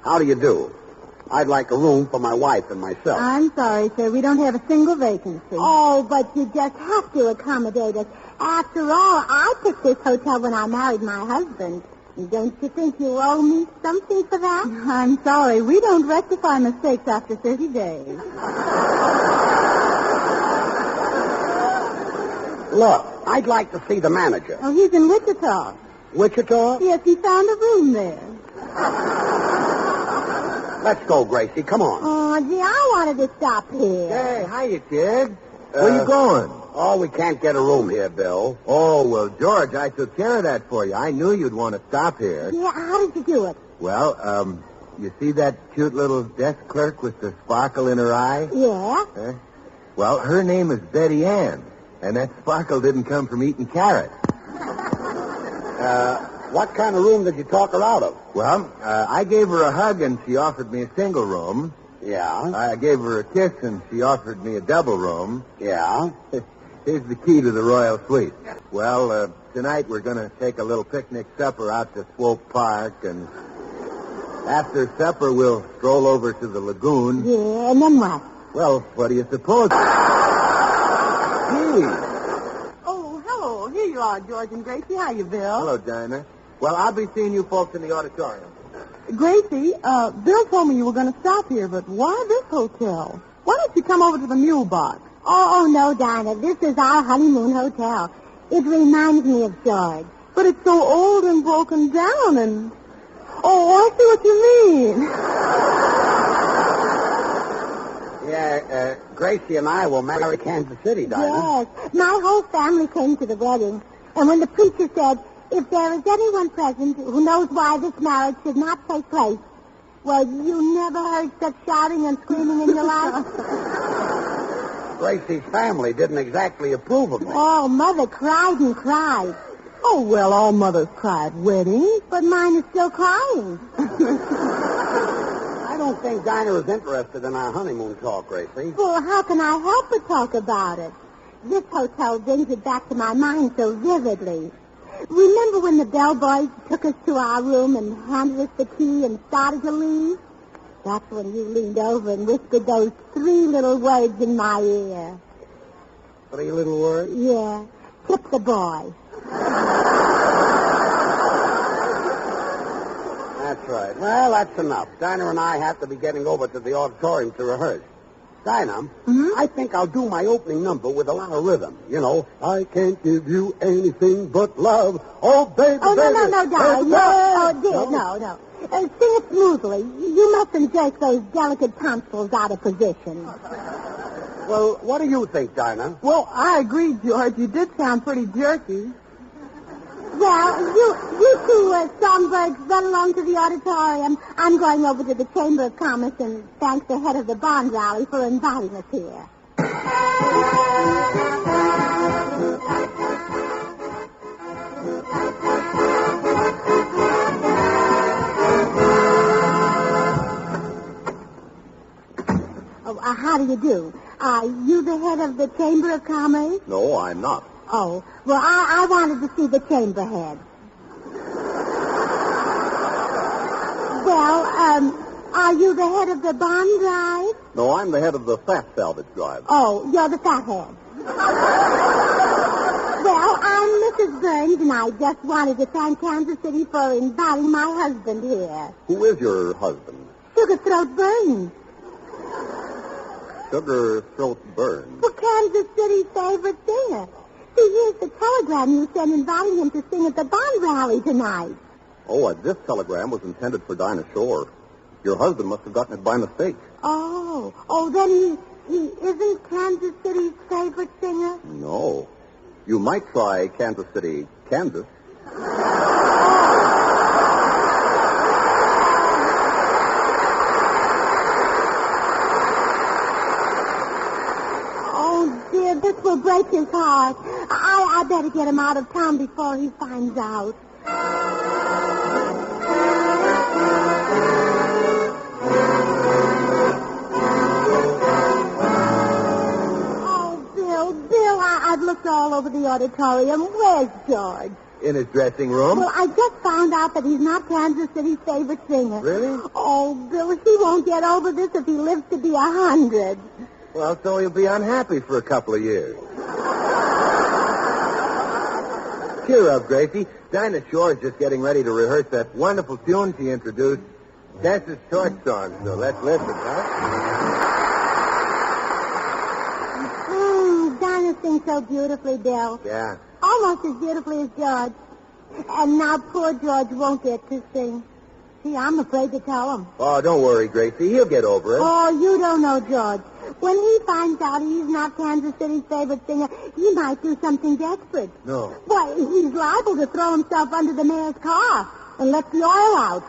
How do you do? I'd like a room for my wife and myself. I'm sorry, sir. We don't have a single vacancy. Oh, but you just have to accommodate us. After all, I picked this hotel when I married my husband. Don't you think you owe me something for that? I'm sorry. We don't rectify mistakes after 30 days. Look, I'd like to see the manager. Oh, he's in Wichita. Wichita? Yes, he found a room there. Let's go, Gracie. Come on. Oh, gee, I wanted to stop here. Hey, hiya, kid. Where you going? Oh, we can't get a room here, Bill. Oh, well, George, I took care of that for you. I knew you'd want to stop here. Yeah, how did you do it? Well, you see that cute little desk clerk with the sparkle in her eye? Yeah? Well, her name is Betty Ann, and that sparkle didn't come from eating carrots. What kind of room did you talk her out of? Well, I gave her a hug, and she offered me a single room. Yeah? I gave her a kiss, and she offered me a double room. Yeah? Here's the key to the royal suite. Well, tonight we're going to take a little picnic supper out to Swope Park, and after supper we'll stroll over to the lagoon. Yeah, and then what? Well, what do you suppose? Gee. Oh, hello. Here you are, George and Gracie. How you, Bill? Hello, Dinah. Well, I'll be seeing you folks in the auditorium. Gracie, Bill told me you were going to stop here, but why this hotel? Why don't you come over to the Mule Box? Oh, no, Dinah. This is our honeymoon hotel. It reminds me of George. But it's so old and broken down and... Oh, I see what you mean. Yeah, Gracie and I will marry Kansas City, Dinah. Yes. My whole family came to the wedding. And when the preacher said, if there is anyone present who knows why this marriage should not take place, well, you never heard such shouting and screaming in your life. Gracie's family didn't exactly approve of me. Oh, Mother cried and cried. Oh, well, all mothers cry at weddings. But mine is still crying. I don't think Dinah is interested in our honeymoon talk, Gracie. Well, how can I help but talk about it? This hotel brings it back to my mind so vividly. Remember when the bellboys took us to our room and handed us the key and started to leave? That's when you leaned over and whispered those 3 little words in my ear. 3 little words? Yeah. Tip the boy. That's right. Well, that's enough. Dinah and I have to be getting over to the auditorium to rehearse. Dinah, I think I'll do my opening number with a lot of rhythm. You know, I can't give you anything but love. Oh, baby, Oh, baby. no, darling. No. Sing it smoothly. You mustn't jerk those delicate tonsils out of position. Well, what do you think, Dinah? Well, I agree, George. You did sound pretty jerky. Well, you two songbirds run along to the auditorium. I'm going over to the Chamber of Commerce and thank the head of the bond rally for inviting us here. How do you do? Are you the head of the Chamber of Commerce? No, I'm not. Oh, well, I wanted to see the chamber head. Well, are you the head of the bond drive? No, I'm the head of the fat salvage drive. Oh, you're the fat head. Well, I'm Mrs. Burns, and I just wanted to thank Kansas City for inviting my husband here. Who is your husband? Sugar Throat Burns. Sugar Throat Burns. Well, Kansas City's favorite singer. See, here's the telegram you sent inviting him to sing at the bond rally tonight. Oh, this telegram was intended for Dinah Shore. Your husband must have gotten it by mistake. Oh, then he isn't Kansas City's favorite singer? No. You might try Kansas City, Kansas. Oh, dear, this will break his heart. I better get him out of town before he finds out. Bill, I've looked all over the auditorium. Where's George? In his dressing room? Well, I just found out that he's not Kansas City's favorite singer. Really? Oh, Bill, he won't get over this if he lives to be 100. Well, so he'll be unhappy for a couple of years. Cheer up, Gracie. Dinah Shore's just getting ready to rehearse that wonderful tune she introduced, Census short song. So let's listen, huh? Dinah sings so beautifully, Bill. Yeah. Almost as beautifully as George. And now poor George won't get to sing. See, I'm afraid to tell him. Oh, don't worry, Gracie. He'll get over it. Oh, you don't know George. When he finds out he's not Kansas City's favorite singer, he might do something desperate. No. Why, he's liable to throw himself under the mayor's car and let the oil out.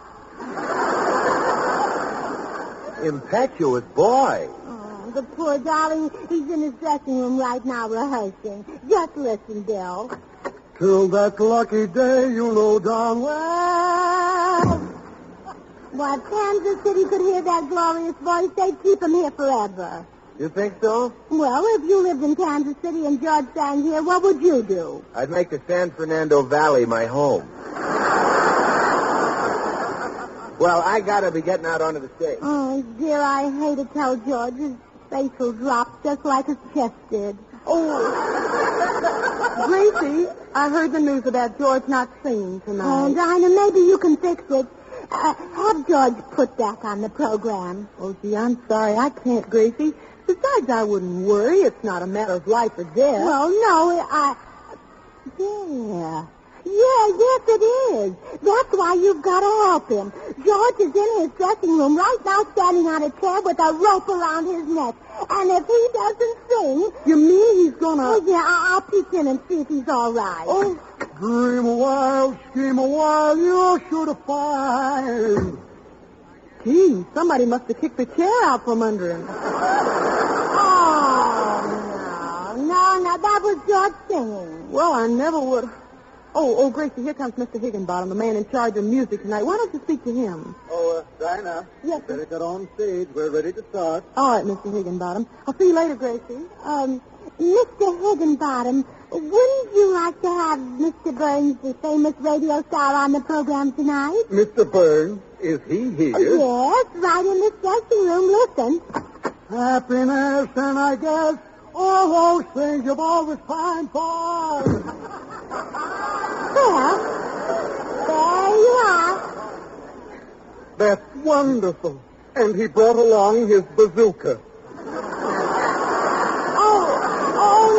Impetuous boy. The poor darling, he's in his dressing room right now rehearsing. Just listen, Bill. Till that lucky day you low down well. Why, if Kansas City could hear that glorious voice, they'd keep him here forever. You think so? Well, if you lived in Kansas City and George sang here, what would you do? I'd make the San Fernando Valley my home. Well, I gotta be getting out onto the stage. Oh, dear, I hate to tell George. His face will drop just like his chest did. Oh. Gracie, I heard the news about George not singing tonight. Oh, Dinah, maybe you can fix it. Have George put back on the program. Oh, gee, I'm sorry. I can't, Gracie. Besides, I wouldn't worry. It's not a matter of life or death. Well, no, Yeah. Yeah, yes, it is. That's why you've got to help him. George is in his dressing room right now standing on a chair with a rope around his neck. And if he doesn't sing... You mean he's gonna... Oh, yeah, I'll peek in and see if he's all right. Oh, dream a while, scheme a while, you're sure to find. Gee, somebody must have kicked the chair out from under him. No, that was George singing. Well, I never would... Oh, Gracie, here comes Mr. Higginbottom, the man in charge of music tonight. Why don't you speak to him? Oh, Dinah. Yes, sir. Better get on stage. We're ready to start. All right, Mr. Higginbottom. I'll see you later, Gracie. Mr. Higginbottom, wouldn't you like to have Mr. Burns, the famous radio star, on the program tonight? Mr. Burns, is he here? Yes, right in this dressing room. Listen. Happiness, and I guess all those things you've always pined for. Well, there you are. That's wonderful. And he brought along his bazooka. Oh,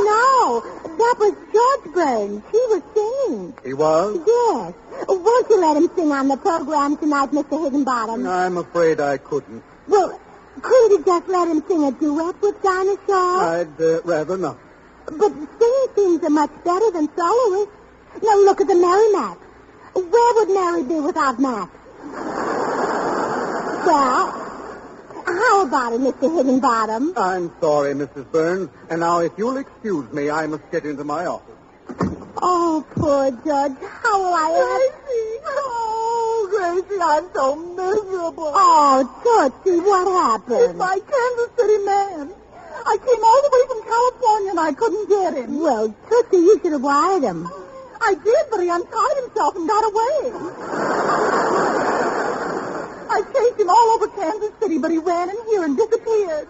no. That was George Burns. He was singing. He was? Yes. Won't you let him sing on the program tonight, Mr. Higginbottom? I'm afraid I couldn't. Well, couldn't you just let him sing a duet with Dinah Shore? I'd rather not. But singing themes are much better than soloists. Now look at the Merrimack. Where would Mary be without Mac? Well, how about it, Mr. Higginbottom? I'm sorry, Mrs. Burns. And now, if you'll excuse me, I must get into my office. Oh, poor Judge. How will I... Gracie, I'm so miserable. Oh, Tootsie, what happened? It's my Kansas City man. I came all the way from California and I couldn't get him. Well, Tootsie, you should have wired him. I did, but he untied himself and got away. I chased him all over Kansas City, but he ran in here and disappeared.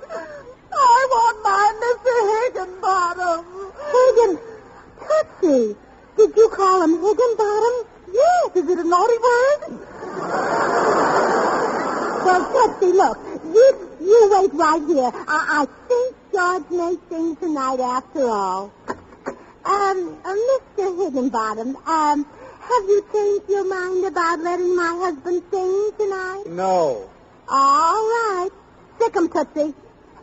I want my Mr. Higginbottom. Tootsie, did you call him Higginbottom? Yes, is it a naughty word? Well, Tootsie, look, you wait right here. I think George may sing tonight after all. Mr. Higginbottom, have you changed your mind about letting my husband sing tonight? No. All right. Sick 'em, Tootsie.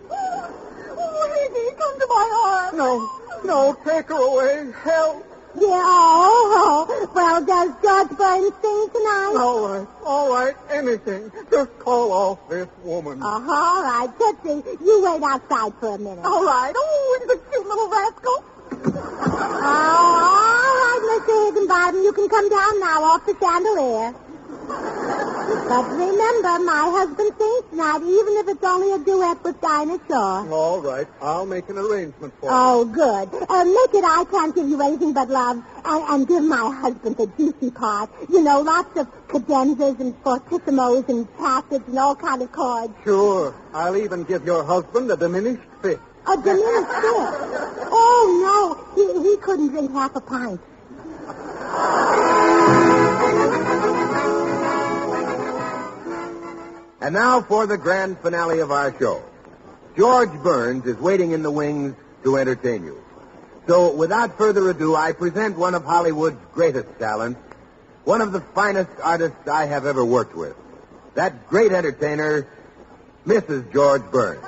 Oh, Higgy, come to my arms. No, take her away. Help. Yeah, well, does George Burns sing tonight? All right, anything. Just call off this woman. All right, Tootsie, you wait outside for a minute. All right. Oh, he's a cute little rascal. All right, Mr. Higginbottom, you can come down now off the chandelier. But remember, my husband sings tonight, even if it's only a duet with Dinah Shaw. All right. I'll make an arrangement for you. Oh, good. Make it I can't give you anything but love, and give my husband the juicy part. You know, lots of cadenzas and fortissimos and passage and all kind of chords. Sure. I'll even give your husband a diminished fifth. A diminished fifth? Oh, no. He couldn't drink half a pint. And now for the grand finale of our show. George Burns is waiting in the wings to entertain you. So, without further ado, I present one of Hollywood's greatest talents, one of the finest artists I have ever worked with. That great entertainer, Mrs. George Burns.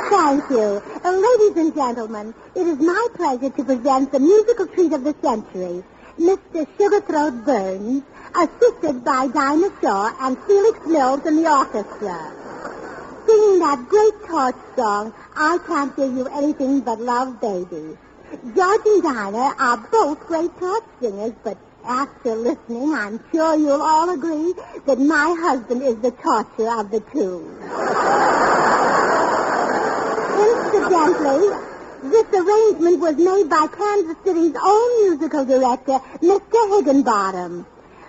Thank you. Ladies and gentlemen, it is my pleasure to present the musical treat of the century, Mr. Sugarthroat Burns, assisted by Dinah Shaw and Felix Mills in the orchestra, singing that great torch song, I Can't Give You Anything But Love, Baby. George and Dinah are both great torch singers, but after listening, I'm sure you'll all agree that my husband is the torcher of the two. Incidentally, this arrangement was made by Kansas City's own musical director, Mr. Higginbottom.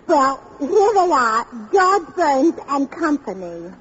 Well, here they are, George Burns and Company.